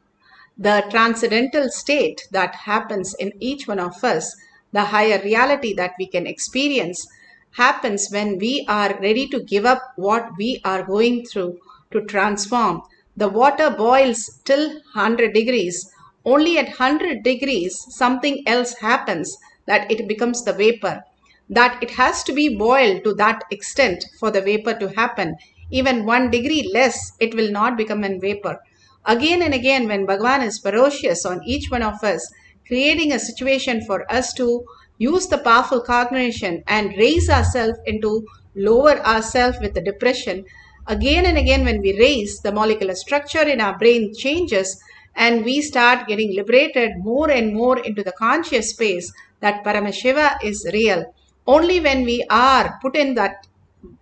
The transcendental state that happens in each one of us, the higher reality that we can experience, happens when we are ready to give up what we are going through to transform. The water boils till 100 degrees. Only at 100 degrees, something else happens. that it becomes the vapor, that it has to be boiled to that extent for the vapor to happen. Even 1 degree less, it will not become a vapor. Again and again, when Bhagavan is ferocious on each one of us, creating a situation for us to use the powerful cognition and raise ourselves into lower ourselves with the depression, again and again when we raise, the molecular structure in our brain changes and we start getting liberated more and more into the conscious space that Paramashiva is real. Only when we are put in that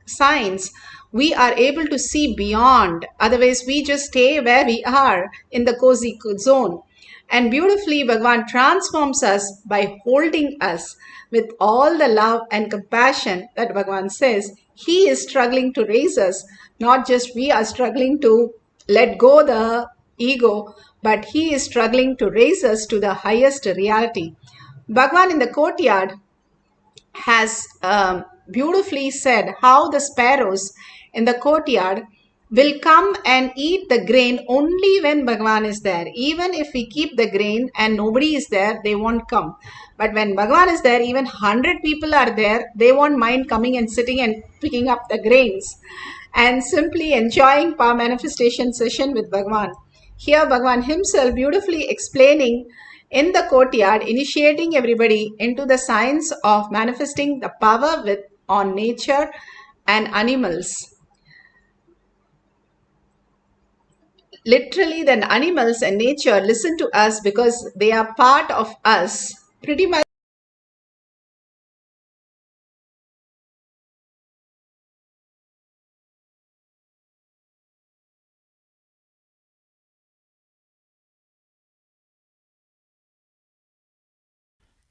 science, we are able to see beyond. Otherwise, we just stay where we are in the cozy zone. And beautifully, Bhagavan transforms us by holding us with all the love and compassion that Bhagavan says he is struggling to raise us. Not just we are struggling to let go the ego, but he is struggling to raise us to the highest reality. Bhagavan in the courtyard has beautifully said how the sparrows in the courtyard will come and eat the grain only when Bhagavan is there. Even if we keep the grain and nobody is there, they won't come. But when Bhagavan is there, even 100 people are there, they won't mind coming and sitting and picking up the grains and simply enjoying power manifestation session with Bhagavan. Here Bhagavan himself beautifully explaining in the courtyard, initiating everybody into the science of manifesting the power with on nature and animals. Literally, then animals and nature listen to us because they are part of us. Pretty much.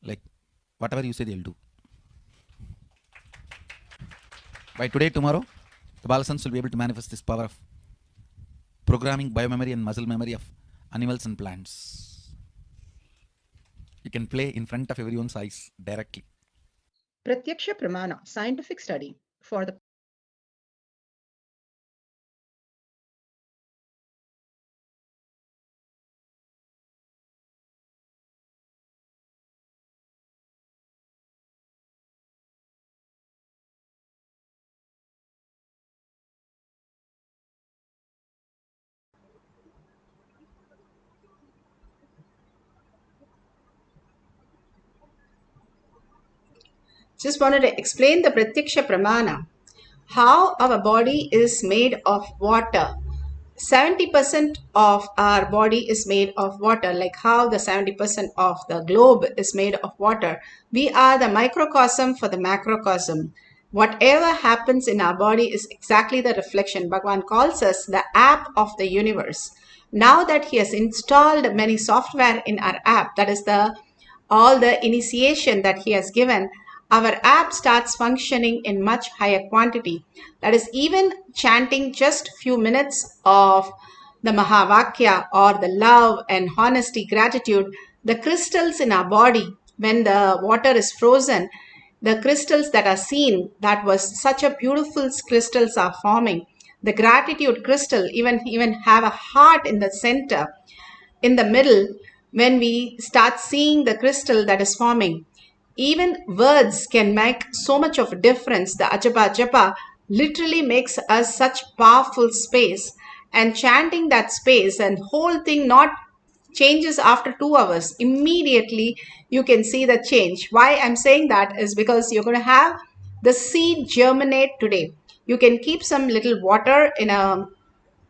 Like, whatever you say, they'll do. By today, tomorrow, the Balasans will be able to manifest this power of programming biomemory and muscle memory of animals and plants. You can play in front of everyone's eyes directly. Pratyaksha Pramana, scientific study for the just wanted to explain the Pratyaksha Pramana, how our body is made of water. 70% of our body is made of water, like how the 70% of the globe is made of water. We are the microcosm for the macrocosm. Whatever happens in our body is exactly the reflection. Bhagavan calls us the app of the universe. Now that he has installed many software in our app, that is the all the initiation that he has given, our app starts functioning in much higher quantity. That is, even chanting just few minutes of the Mahavakya or the love and honesty, gratitude, the crystals in our body, when the water is frozen, the crystals that are seen, that was such a beautiful crystals are forming. The gratitude crystal even have a heart in the center, in the middle. When we start seeing the crystal that is forming, even words can make so much of a difference. The ajapa japa literally makes us such powerful space, and chanting that space and whole thing not changes after 2 hours. Immediately you can see the change. Why I'm saying that is because you're going to have the seed germinate today. You can keep some little water in a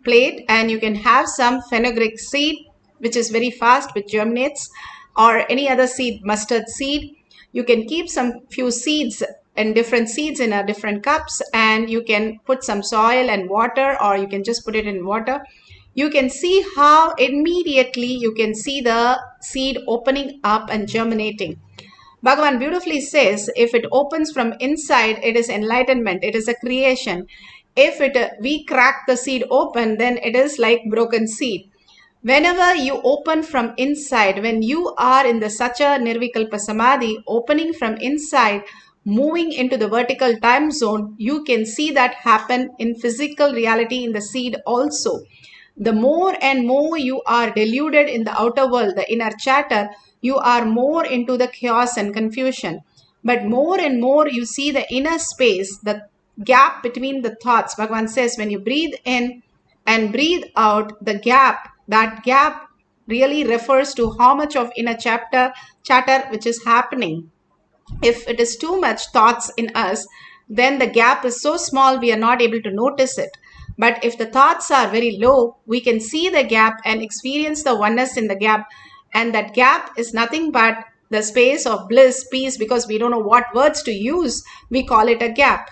plate and you can have some fenugreek seed, which is very fast, which germinates, or any other seed, mustard seed. You can keep some few seeds and different seeds in a different cups, and you can put some soil and water, or you can just put it in water. You can see how immediately you can see the seed opening up and germinating. Bhagavan beautifully says, if it opens from inside, it is enlightenment, it is a creation. If we crack the seed open, then it is like broken seed. Whenever you open from inside, when you are in the Sacha Nirvikalpa Samadhi, opening from inside, moving into the vertical time zone, you can see that happen in physical reality in the seed also. The more and more you are deluded in the outer world, the inner chatter, you are more into the chaos and confusion. But more and more you see the inner space, the gap between the thoughts. Bhagavan says when you breathe in and breathe out, the gap, that gap really refers to how much of inner chatter which is happening. If it is too much thoughts in us, then the gap is so small we are not able to notice it. But if the thoughts are very low, we can see the gap and experience the oneness in the gap. And that gap is nothing but the space of bliss, peace, because we don't know what words to use. We call it a gap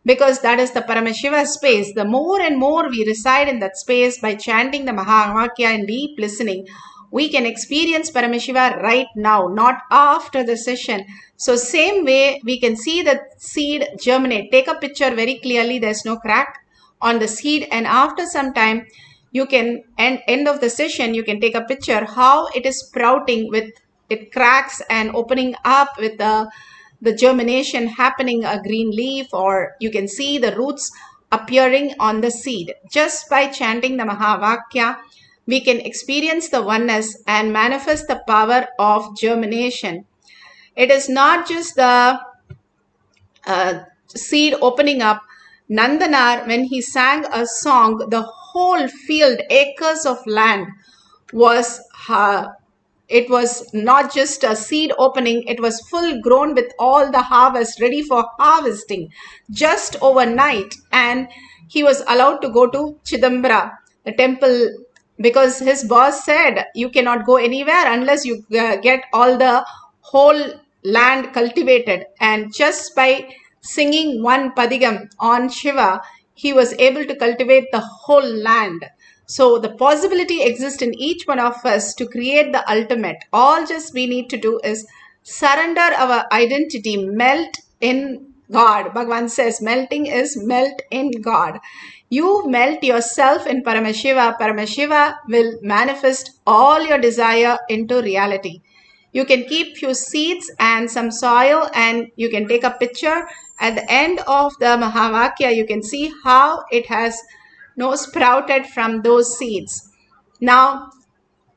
because that is the Paramashiva space. The more and more we reside in that space by chanting the Mahavakya and deep listening, we can experience Paramashiva right now, not after the session. So same way we can see the seed germinate. Take a picture very clearly. There's no crack on the seed, and after some time you can end of the session you can take a picture how it is sprouting with it cracks and opening up with the germination happening, a green leaf, or you can see the roots appearing on the seed. Just by chanting the Mahavakya, we can experience the oneness and manifest the power of germination. It is not just the seed opening up. Nandanar, when he sang a song, the whole field, acres of land was it was not just a seed opening, it was full grown with all the harvest ready for harvesting just overnight. And he was allowed to go to Chidambara, the temple, because his boss said you cannot go anywhere unless you get all the whole land cultivated. And just by singing one padigam on Shiva, he was able to cultivate the whole land. So the possibility exists in each one of us to create the ultimate. All just we need to do is surrender our identity, melt in God. Bhagavan says melting is melt in God. You melt yourself in Paramashiva. Paramashiva will manifest all your desire into reality. You can keep few seeds and some soil and you can take a picture. At the end of the Mahavakya, you can see how it has sprouted from those seeds. Now,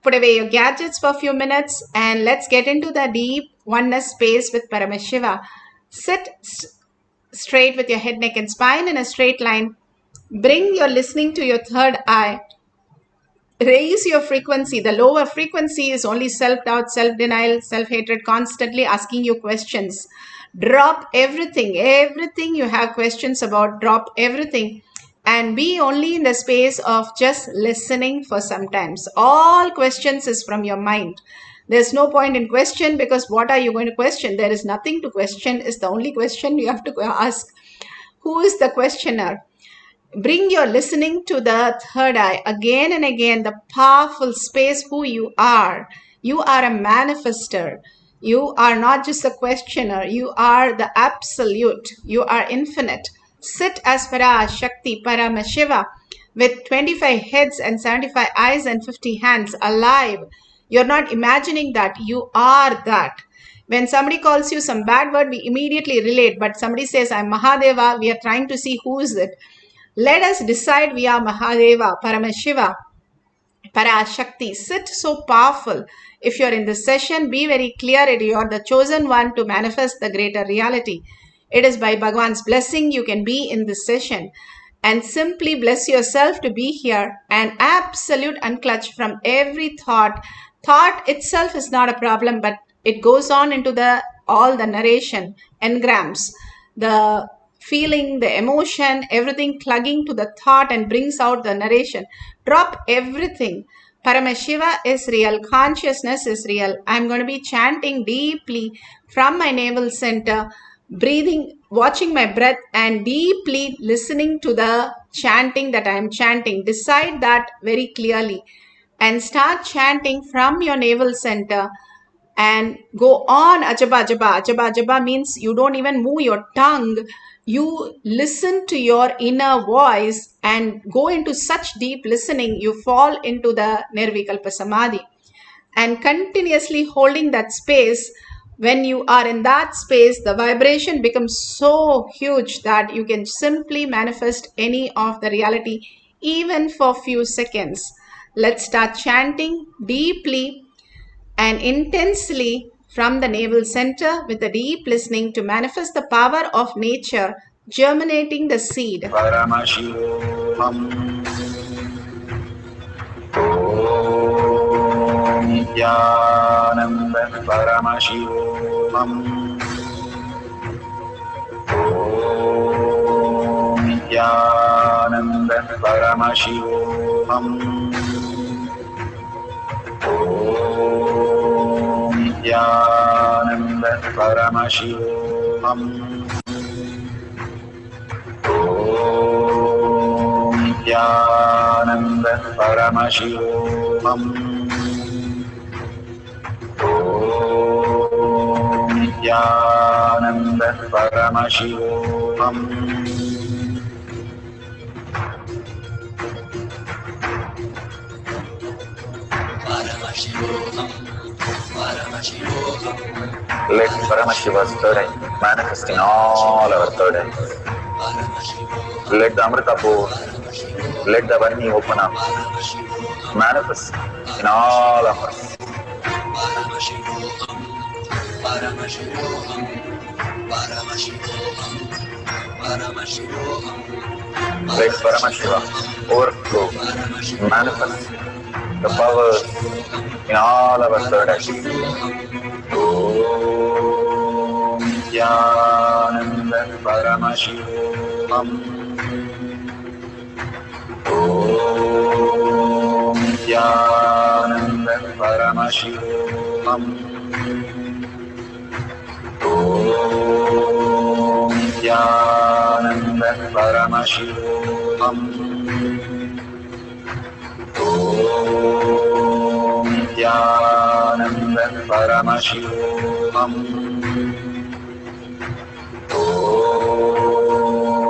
put away your gadgets for a few minutes and let's get into the deep oneness space with Paramashiva. Sit straight with your head, neck and spine in a straight line. Bring your listening to your third eye. Raise your frequency. The lower frequency is only self-doubt, self-denial, self-hatred, constantly asking you questions. Drop everything you have questions about, drop everything and be only in the space of just listening for some times. All questions is from your mind. There's no point in question because what are you going to question? There is nothing to question is the only question you have to ask. Who is the questioner? Bring your listening to the third eye again and again, the powerful space who you are. You are a manifester. You are not just a questioner. You are the absolute. You are infinite. Sit as Parashakti, Paramashiva, with 25 heads and 75 eyes and 50 hands, alive. You're not imagining that. You are that. When somebody calls you some bad word, we immediately relate. But somebody says, I'm Mahadeva, we are trying to see who is it. Let us decide we are Mahadeva, Paramashiva, Parashakti. Sit so powerful. If you're in this session, be very clear. You're the chosen one to manifest the greater reality. It is by Bhagavan's blessing you can be in this session. And simply bless yourself to be here and absolute unclutch from every thought. Thought itself is not a problem, but it goes on into all the narration, engrams, the feeling, the emotion, everything plugging to the thought and brings out the narration. Drop everything. Paramashiva is real. Consciousness is real. I'm going to be chanting deeply from my navel center, breathing, watching my breath and deeply listening to the chanting that I'm chanting. Decide that very clearly and start chanting from your navel center. And go on ajaba ajaba. Ajaba ajaba means you don't even move your tongue. You listen to your inner voice and go into such deep listening, you fall into the Nirvikalpa Samadhi. And continuously holding that space, when you are in that space, the vibration becomes so huge that you can simply manifest any of the reality even for few seconds. Let's start chanting deeply and intensely from the navel center with a deep listening to manifest the power of nature germinating the seed. Paramashivoham. Om Nithyananda Paramashivoham. Om Nithyananda Paramashivoham. Om Nithyananda Paramashivoham. Om Nithyananda Paramashivoham. Om Nithyananda Paramashivoham. Let Paramashiva's third eye manifest in all our third eyes. Let the Amrita pour, let the Varni open up, manifest in all of us. Let Paramashiva overflow, manifest the powers in all our third eyes. Om Nithyananda Paramashivoham. Om Nithyananda Paramashivoham. Om Nithyananda Paramashivoham. Om Nithyananda Paramashivoham.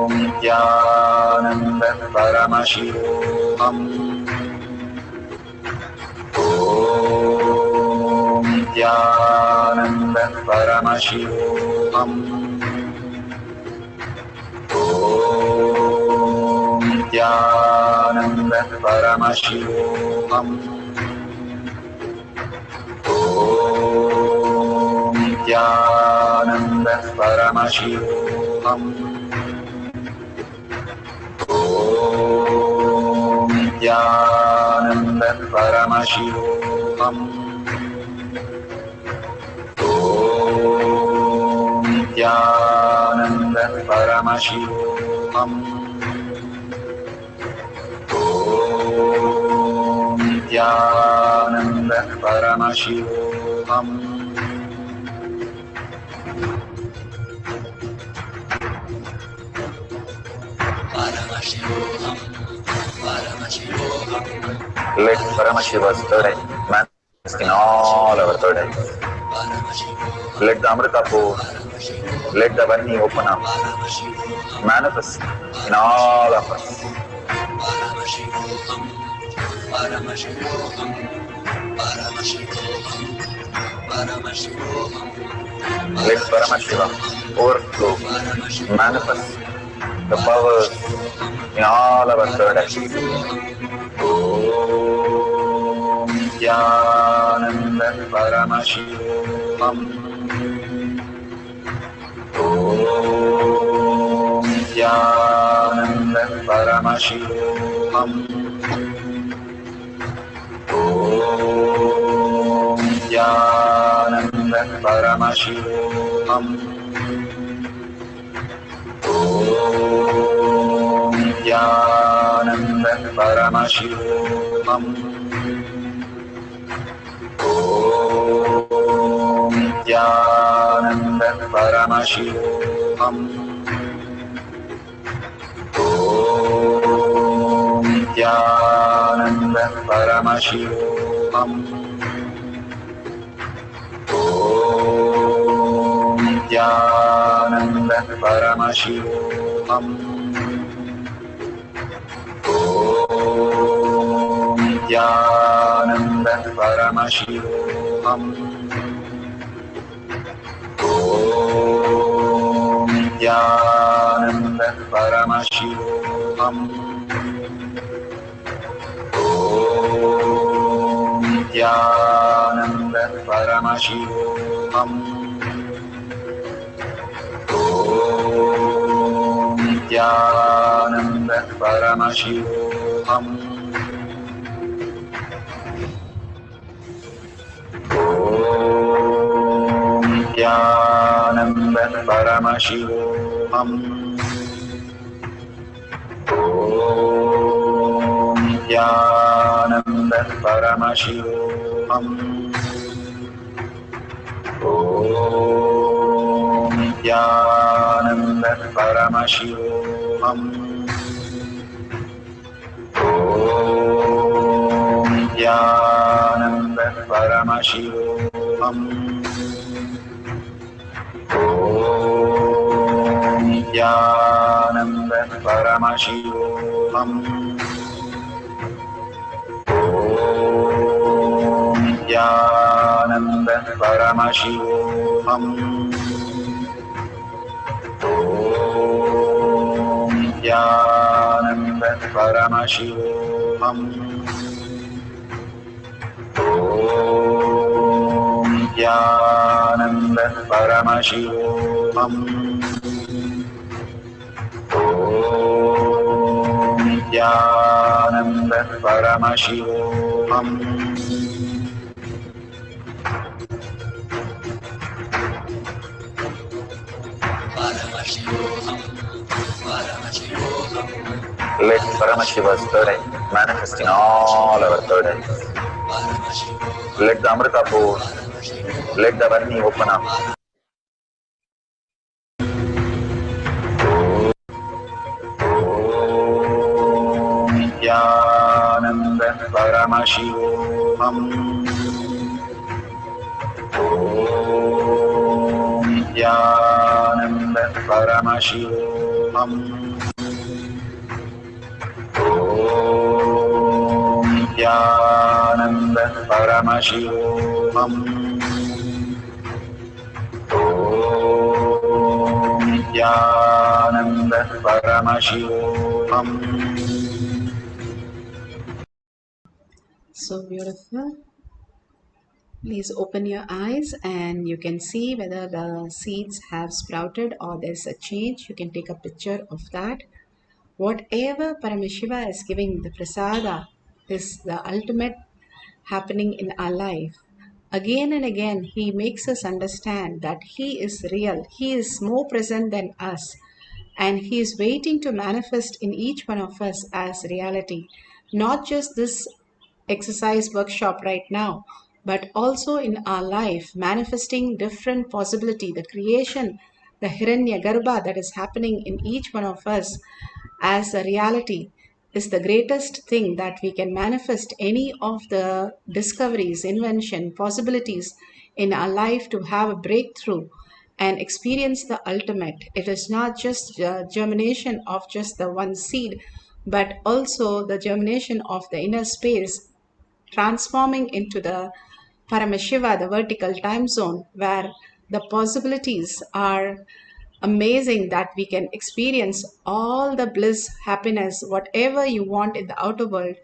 Om Nithyananda Paramashivoham. Om Nithyananda Paramashivoham. Om Nithyananda Paramashivoham. Om Nithyananda Paramashivoham. Om Nithyananda Paramashivoham. Om Nithyananda Paramashivoham. Om Nithyananda Paramashivoham. Let Paramashiva's third eye manifest in all our third eyes. Let the Amrita pour, let the Varni open up, manifest in all of us. Let Paramashiva overflow, manifest the powers in all our third eyes. Om Nithyananda Paramashivoham. Om Nithyananda Paramashivoham. Om Nithyananda Paramashivoham. Om Nithyananda Paramashivoham. Om Nithyananda Paramashivoham. Om Nithyananda Paramashivoham. Om Nithyananda Paramashivoham. Om Nithyananda Paramashivoham. Om Nithyananda Paramashivoham. Nithyananda Paramashivoham. Om Nithyananda Paramashivoham. Om Nithyananda Paramashivoham. Om Nithyananda Paramashivoham. Om Nithyananda Paramashivoham. Om Nithyananda Paramashivoham. Om Nithyananda Paramashivoham. Om Nithyananda Paramashivoham. Om Nithyananda Paramashivoham. Om Nithyananda Paramashivoham. Om Nithyananda Paramashivoham. Let Paramashiva's third eye manifest in all our third eyes. Let the Amrita pour, let the Varni open up. Om Nithyananda Paramashivoham. Om Nithyananda Paramashivoham. Om Nithyananda Paramashivoham. Om Nithyananda Paramashivoham. So beautiful. Please open your eyes and you can see whether the seeds have sprouted or there's a change. You can take a picture of that. Whatever Paramashiva is giving, the prasada is the ultimate happening in our life. Again and again, he makes us understand that he is real. He is more present than us. And he is waiting to manifest in each one of us as reality. Not just this exercise workshop right now, but also in our life, manifesting different possibility, the creation, the Hiranya Garbha that is happening in each one of us as a reality is the greatest thing that we can manifest any of the discoveries, invention, possibilities in our life to have a breakthrough and experience the ultimate. It is not just the germination of just the one seed, but also the germination of the inner space transforming into the Paramashiva, the vertical time zone, where the possibilities are amazing that we can experience all the bliss, happiness, whatever you want in the outer world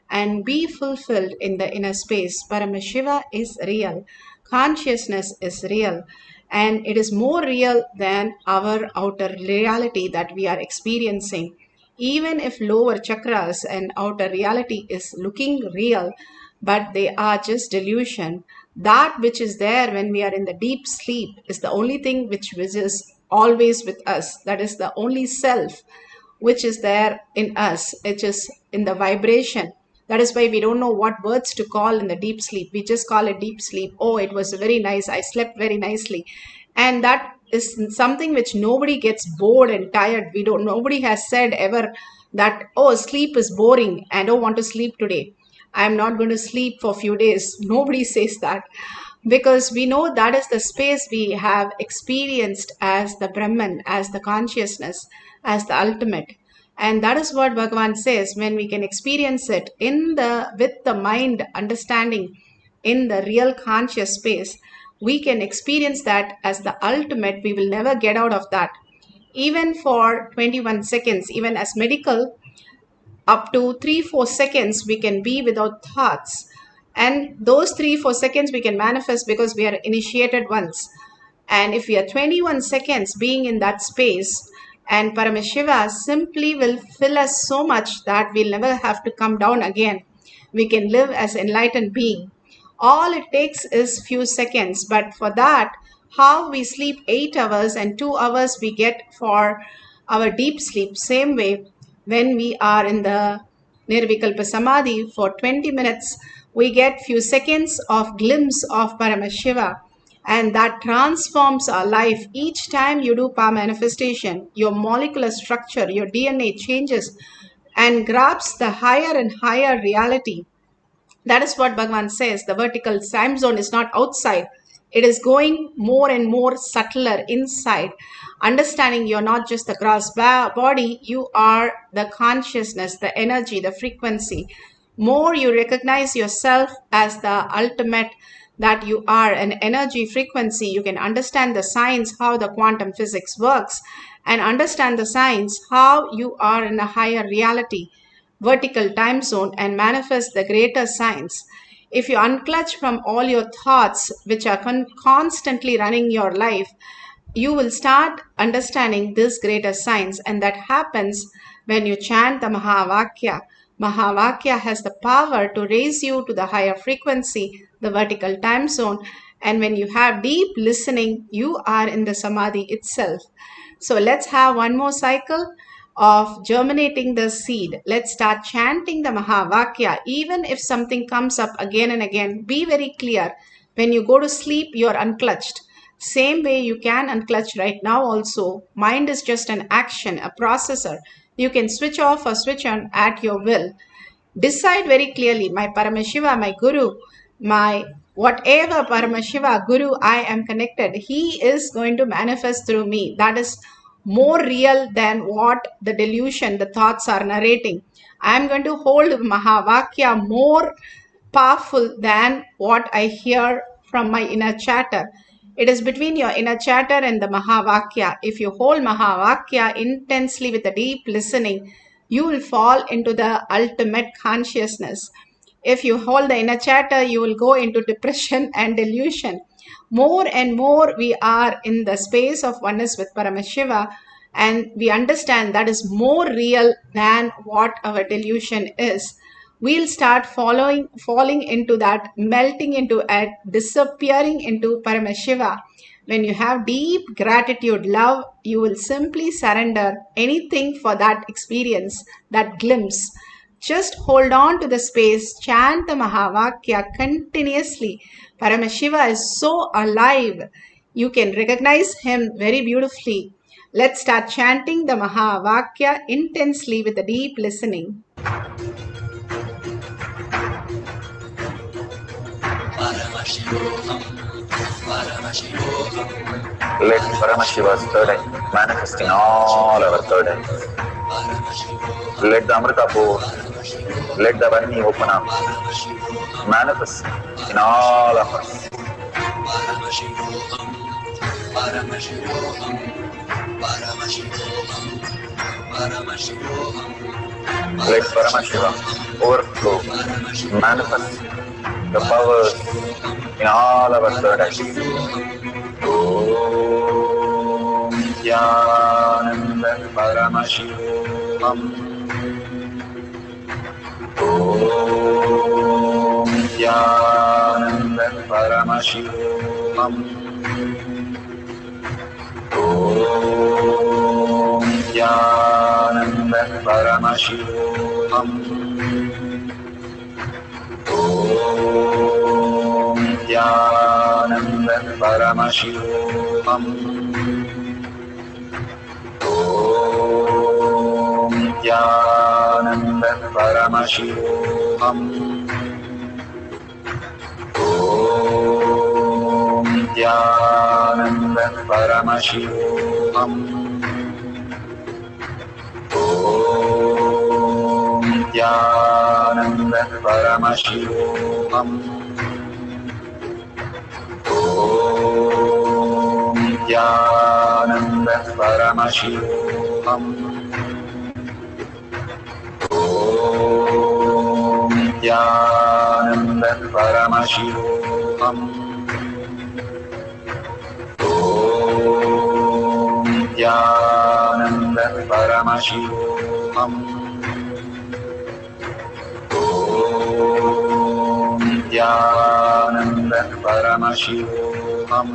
and be fulfilled in the inner space. Paramashiva is real. Consciousness is real. And it is more real than our outer reality that we are experiencing. Even if lower chakras and outer reality is looking real, but they are just delusion. That which is there when we are in the deep sleep is the only thing which is always with us. That is the only self which is there in us. It is in the vibration. That is why we don't know what words to call in the deep sleep. We just call it deep sleep. Oh, it was very nice. I slept very nicely. And that is something which nobody gets bored and tired. Nobody has said ever that, oh, sleep is boring. I don't want to sleep today. I'm not going to sleep for a few days. Nobody says that, because we know that is the space we have experienced as the Brahman, as the consciousness, as the ultimate. And that is what Bhagavan says, when we can experience it with the mind understanding in the real conscious space, we can experience that as the ultimate. We will never get out of that. Even for 21 seconds, even as medical, up to 3-4 seconds we can be without thoughts, And those 3-4 seconds we can manifest because we are initiated once. And if we are 21 seconds being in that space, and Paramashiva simply will fill us so much that we'll never have to come down again. We can live as enlightened being. All it takes is few seconds, but for that, how we sleep 8 hours and 2 hours we get for our deep sleep. Same way, when we are in the Nirvikalpa Samadhi for 20 minutes, we get few seconds of glimpse of Paramashiva, and that transforms our life. Each time you do power manifestation, your molecular structure, your DNA changes and grasps the higher and higher reality. That is what Bhagavan says. The vertical time zone is not outside. It is going more and more subtler inside. Understanding you're not just the gross body, you are the consciousness, the energy, the frequency. More you recognize yourself as the ultimate, that you are an energy frequency, you can understand the science, how the quantum physics works, and understand the science, how you are in a higher reality, vertical time zone, and manifest the greater science. If you unclutch from all your thoughts, which are constantly running your life, you will start understanding this greater science. And that happens when you chant the Mahavakya. Mahavakya has the power to raise you to the higher frequency, the vertical time zone. And when you have deep listening, you are in the Samadhi itself. So let's have one more cycle of germinating the seed. Let's start chanting the Mahavakya. Even if something comes up again and again, be very clear. When you go to sleep, you're unclutched. Same way you can unclutch right now also. Mind is just an action, a processor. You can switch off or switch on at your will. Decide very clearly, my Paramashiva, my Guru, my whatever Paramashiva, Guru, I am connected. He is going to manifest through me. That is more real than what the delusion, the thoughts are narrating. I am going to hold Mahavakya more powerful than what I hear from my inner chatter. It is between your inner chatter and the Mahavakya. If you hold Mahavakya intensely with a deep listening, you will fall into the ultimate consciousness. If you hold the inner chatter, you will go into depression and delusion. More and more we are in the space of oneness with Paramashiva, and we understand that is more real than what our delusion is. We'll start falling into that, melting into it, disappearing into Paramashiva. When you have deep gratitude, love, you will simply surrender anything for that experience, that glimpse. Just hold on to the space, chant the Mahavakya continuously. Paramashiva is so alive. You can recognize him very beautifully. Let's start chanting the Mahavakya intensely with a deep listening. Paramashivoham, Paramashivoham. Let Paramashiva's third eye manifest in all our third eyes. Let the Amrita pour, let the Varni open up, manifest in all of us. Paramashivoham, Paramashivoham, Paramashivoham, Paramashivoham. Let Paramashiva overflow, manifest the powers in all our third eyes. Om Nithyananda Paramashivam. Om Nithyananda Paramashivam. Om Nithyananda Paramashivam. Om Nithyananda Paramashivoham. Om Nithyananda Paramashivoham. Om Nithyananda Paramashivoham. Om Nithyananda Paramashivoham. Om Nithyananda Paramashivoham. Om Nithyananda Paramashivoham. Om Nithyananda Paramashivam. Om Nithyananda Paramashivoham.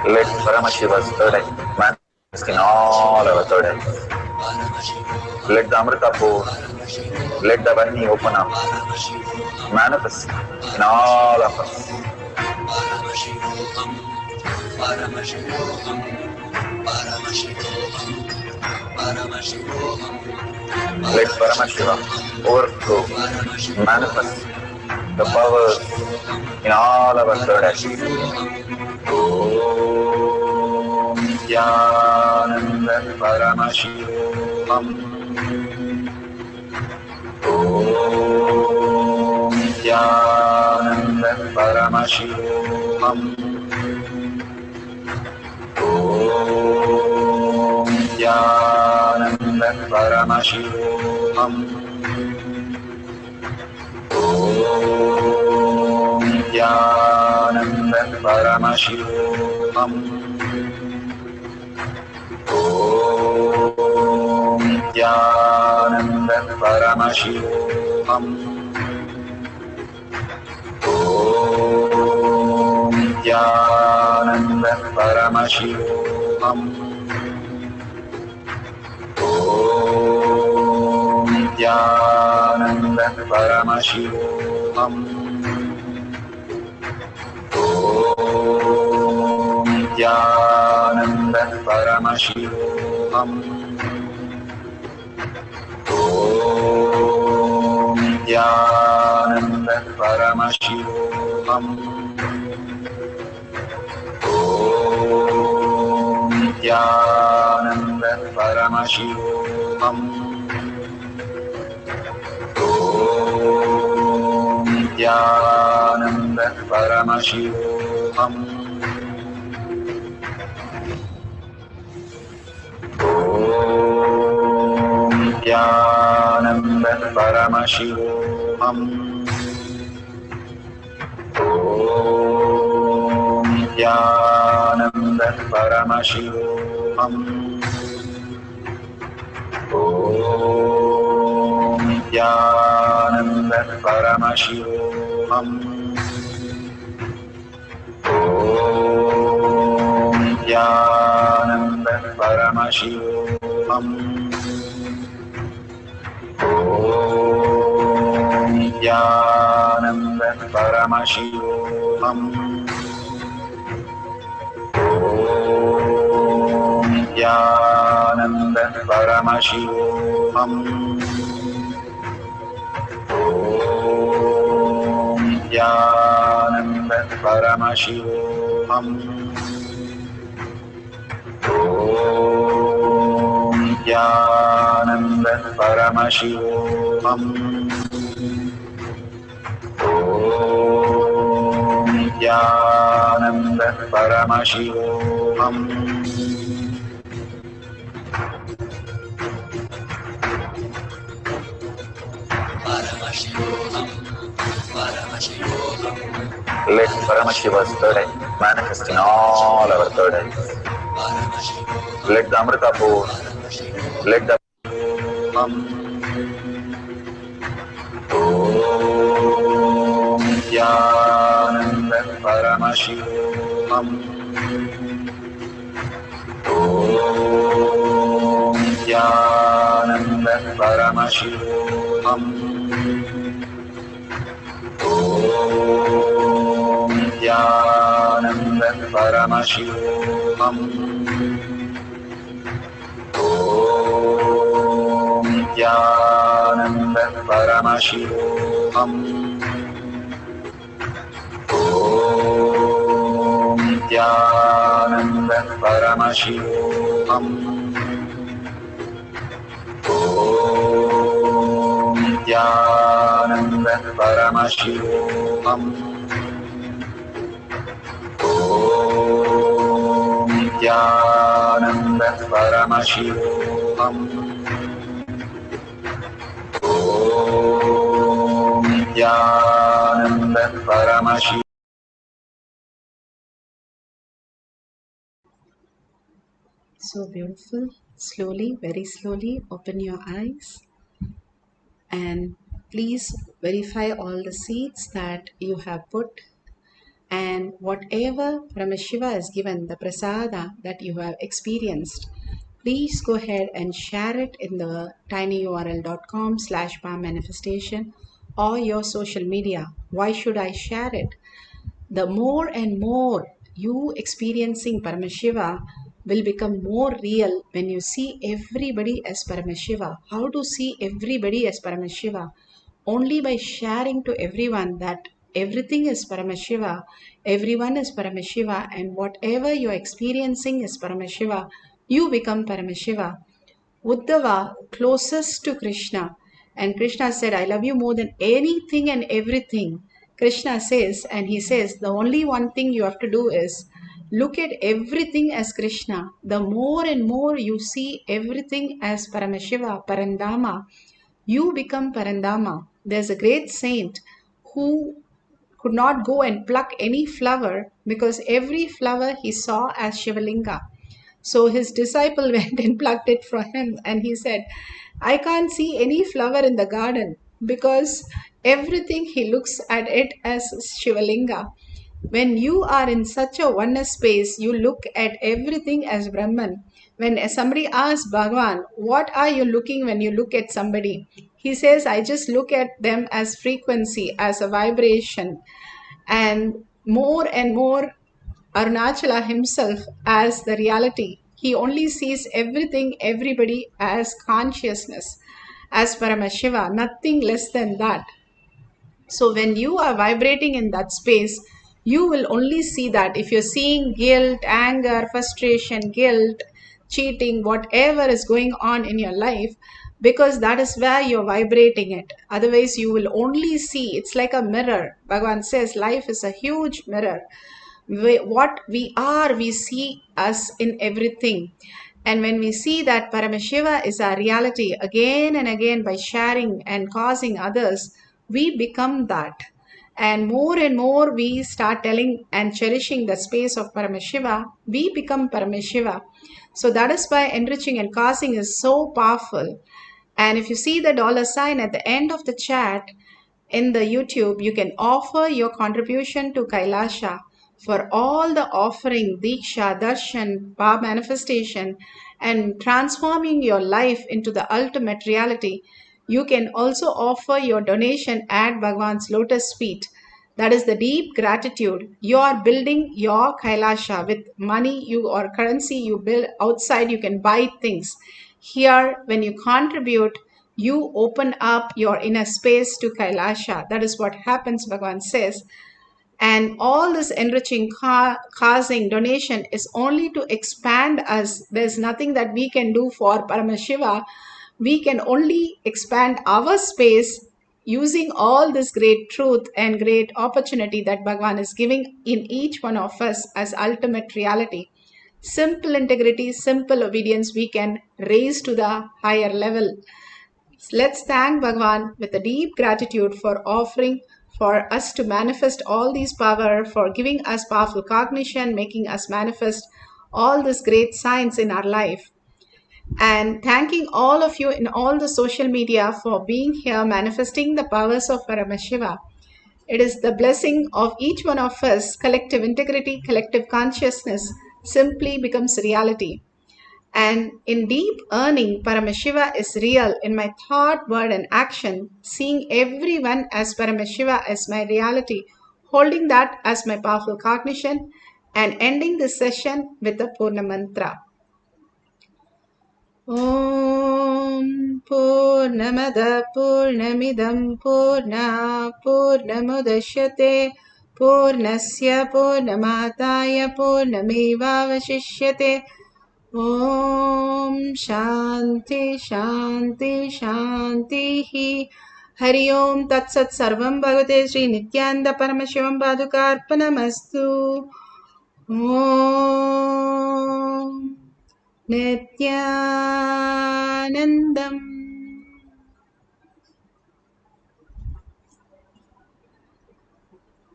Let Paramashiva's third eye manifest in all our third eyes. Let the Amrita pour, let the Vani open up, manifest in all of us. Let Paramashiva overflow, manifest the powers in all our third eyes. Om Nithyananda Paramashivam. Om Nithyananda Paramashivam. Om Nithyananda Paramashivam. Om Nithyananda Paramashivam. Om Nithyananda Paramashivam. Om Nithyananda Paramashivam. Om Nithyananda Paramashivoham. Om Nithyananda Paramashivoham. Om Nithyananda Paramashivoham. Om Nithyananda Paramashivoham. Om Nithyananda Paramashivoham. Om Nithyananda Paramashivoham. Om Nithyananda Paramashivoham. Om Nithyananda Paramashivoham. Om Nithyananda Paramashivoham. Om Nithyananda Paramashivoham. Om Nithyananda Paramashivoham. Om Nithyananda Paramashivoham. Om Nithyananda Paramashivoham. Om Nithyananda Paramashivoham. Let Paramashiva's third eye manifest in all our third eyes. Let the Amrita pour, let the Om Nithyananda Paramashivoham. Om Nithyananda Paramashivoham. Om Nithyananda Paramashivoham. Om Nithyananda Paramashivoham. Om Nithyananda Paramashivoham. Om Nithyananda Paramashivoham. Om Nithyananda Paramashivoham. Om Nithyananda Paramashivoham. So beautiful. Slowly, very slowly, open your eyes and please verify all the seeds that you have put, and whatever Paramashiva has given, the prasada that you have experienced, please go ahead and share it in the tinyurl.com/manifestation or your social media. Why should I share it? The more and more you experiencing Paramashiva will become more real when you see everybody as Paramashiva. How to see everybody as Paramashiva? Only by sharing to everyone that everything is Paramashiva, everyone is Paramashiva, and whatever you are experiencing is Paramashiva, you become Paramashiva. Uddhava, closest to Krishna, and Krishna said, I love you more than anything and everything. Krishna says, and he says, the only one thing you have to do is look at everything as Krishna. The more and more you see everything as Paramashiva, Parandama, you become Parandama. There's a great saint who could not go and pluck any flower because every flower he saw as Shivalinga. So his disciple went and plucked it from him, and he said, I can't see any flower in the garden because everything he looks at it as Shivalinga. When you are in such a oneness space, you look at everything as Brahman. When somebody asks Bhagavan, what are you looking when you look at somebody? He says, I just look at them as frequency, as a vibration. And more Arunachala himself as the reality. He only sees everything, everybody as consciousness, as Paramashiva, nothing less than that. So when you are vibrating in that space, you will only see that. If you're seeing guilt, anger, frustration, guilt, cheating, whatever is going on in your life, because that is where you're vibrating it. Otherwise, you will only see, it's like a mirror. Bhagavan says life is a huge mirror. What we are, we see us in everything. And when we see that Paramashiva is our reality again and again by sharing and causing others, we become that. And more we start telling and cherishing the space of Paramashiva, we become Paramashiva. So that is why enriching and causing is so powerful. And if you see the $sign at the end of the chat in the YouTube, you can offer your contribution to KAILASA for all the offering, Diksha, Darshan, Power manifestation, and transforming your life into the ultimate reality. You can also offer your donation at Bhagavan's lotus feet. That is the deep gratitude. You are building your KAILASA with money or currency you build outside. You can buy things. Here, when you contribute, you open up your inner space to KAILASA. That is what happens, Bhagavan says. And all this enriching, causing, donation is only to expand us. There's nothing that we can do for Paramashiva. We can only expand our space using all this great truth and great opportunity that Bhagavan is giving in each one of us as ultimate reality. Simple integrity, simple obedience, we can raise to the higher level. Let's thank Bhagavan with a deep gratitude for offering for us to manifest all these power, for giving us powerful cognition, making us manifest all this great science in our life. And thanking all of you in all the social media for being here, manifesting the powers of Paramashiva. It is the blessing of each one of us, collective integrity, collective consciousness simply becomes reality. And in deep earning, Paramashiva is real in my thought, word, and action, seeing everyone as Paramashiva as my reality, holding that as my powerful cognition, and ending this session with the Purna Mantra. Om Purnamada Purnamidam Purna Purnamudashyate Purnasya Purnamataya Purnamevavashishyate. Om Shanti Shanti Shanti Hi. Hari Om Tat Sat Sarvam Bhagavate Sri Nithyananda Paramashivam Padukarpanamastu. Om Nithyanandam.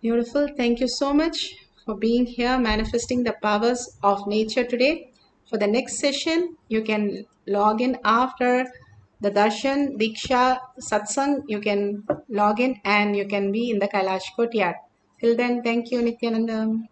Beautiful. Thank you so much for being here, manifesting the powers of nature today. For the next session, you can log in after the Darshan, Diksha, Satsang. You can log in and you can be in the Kailash Courtyard. Till then, thank you, Nithyanandam.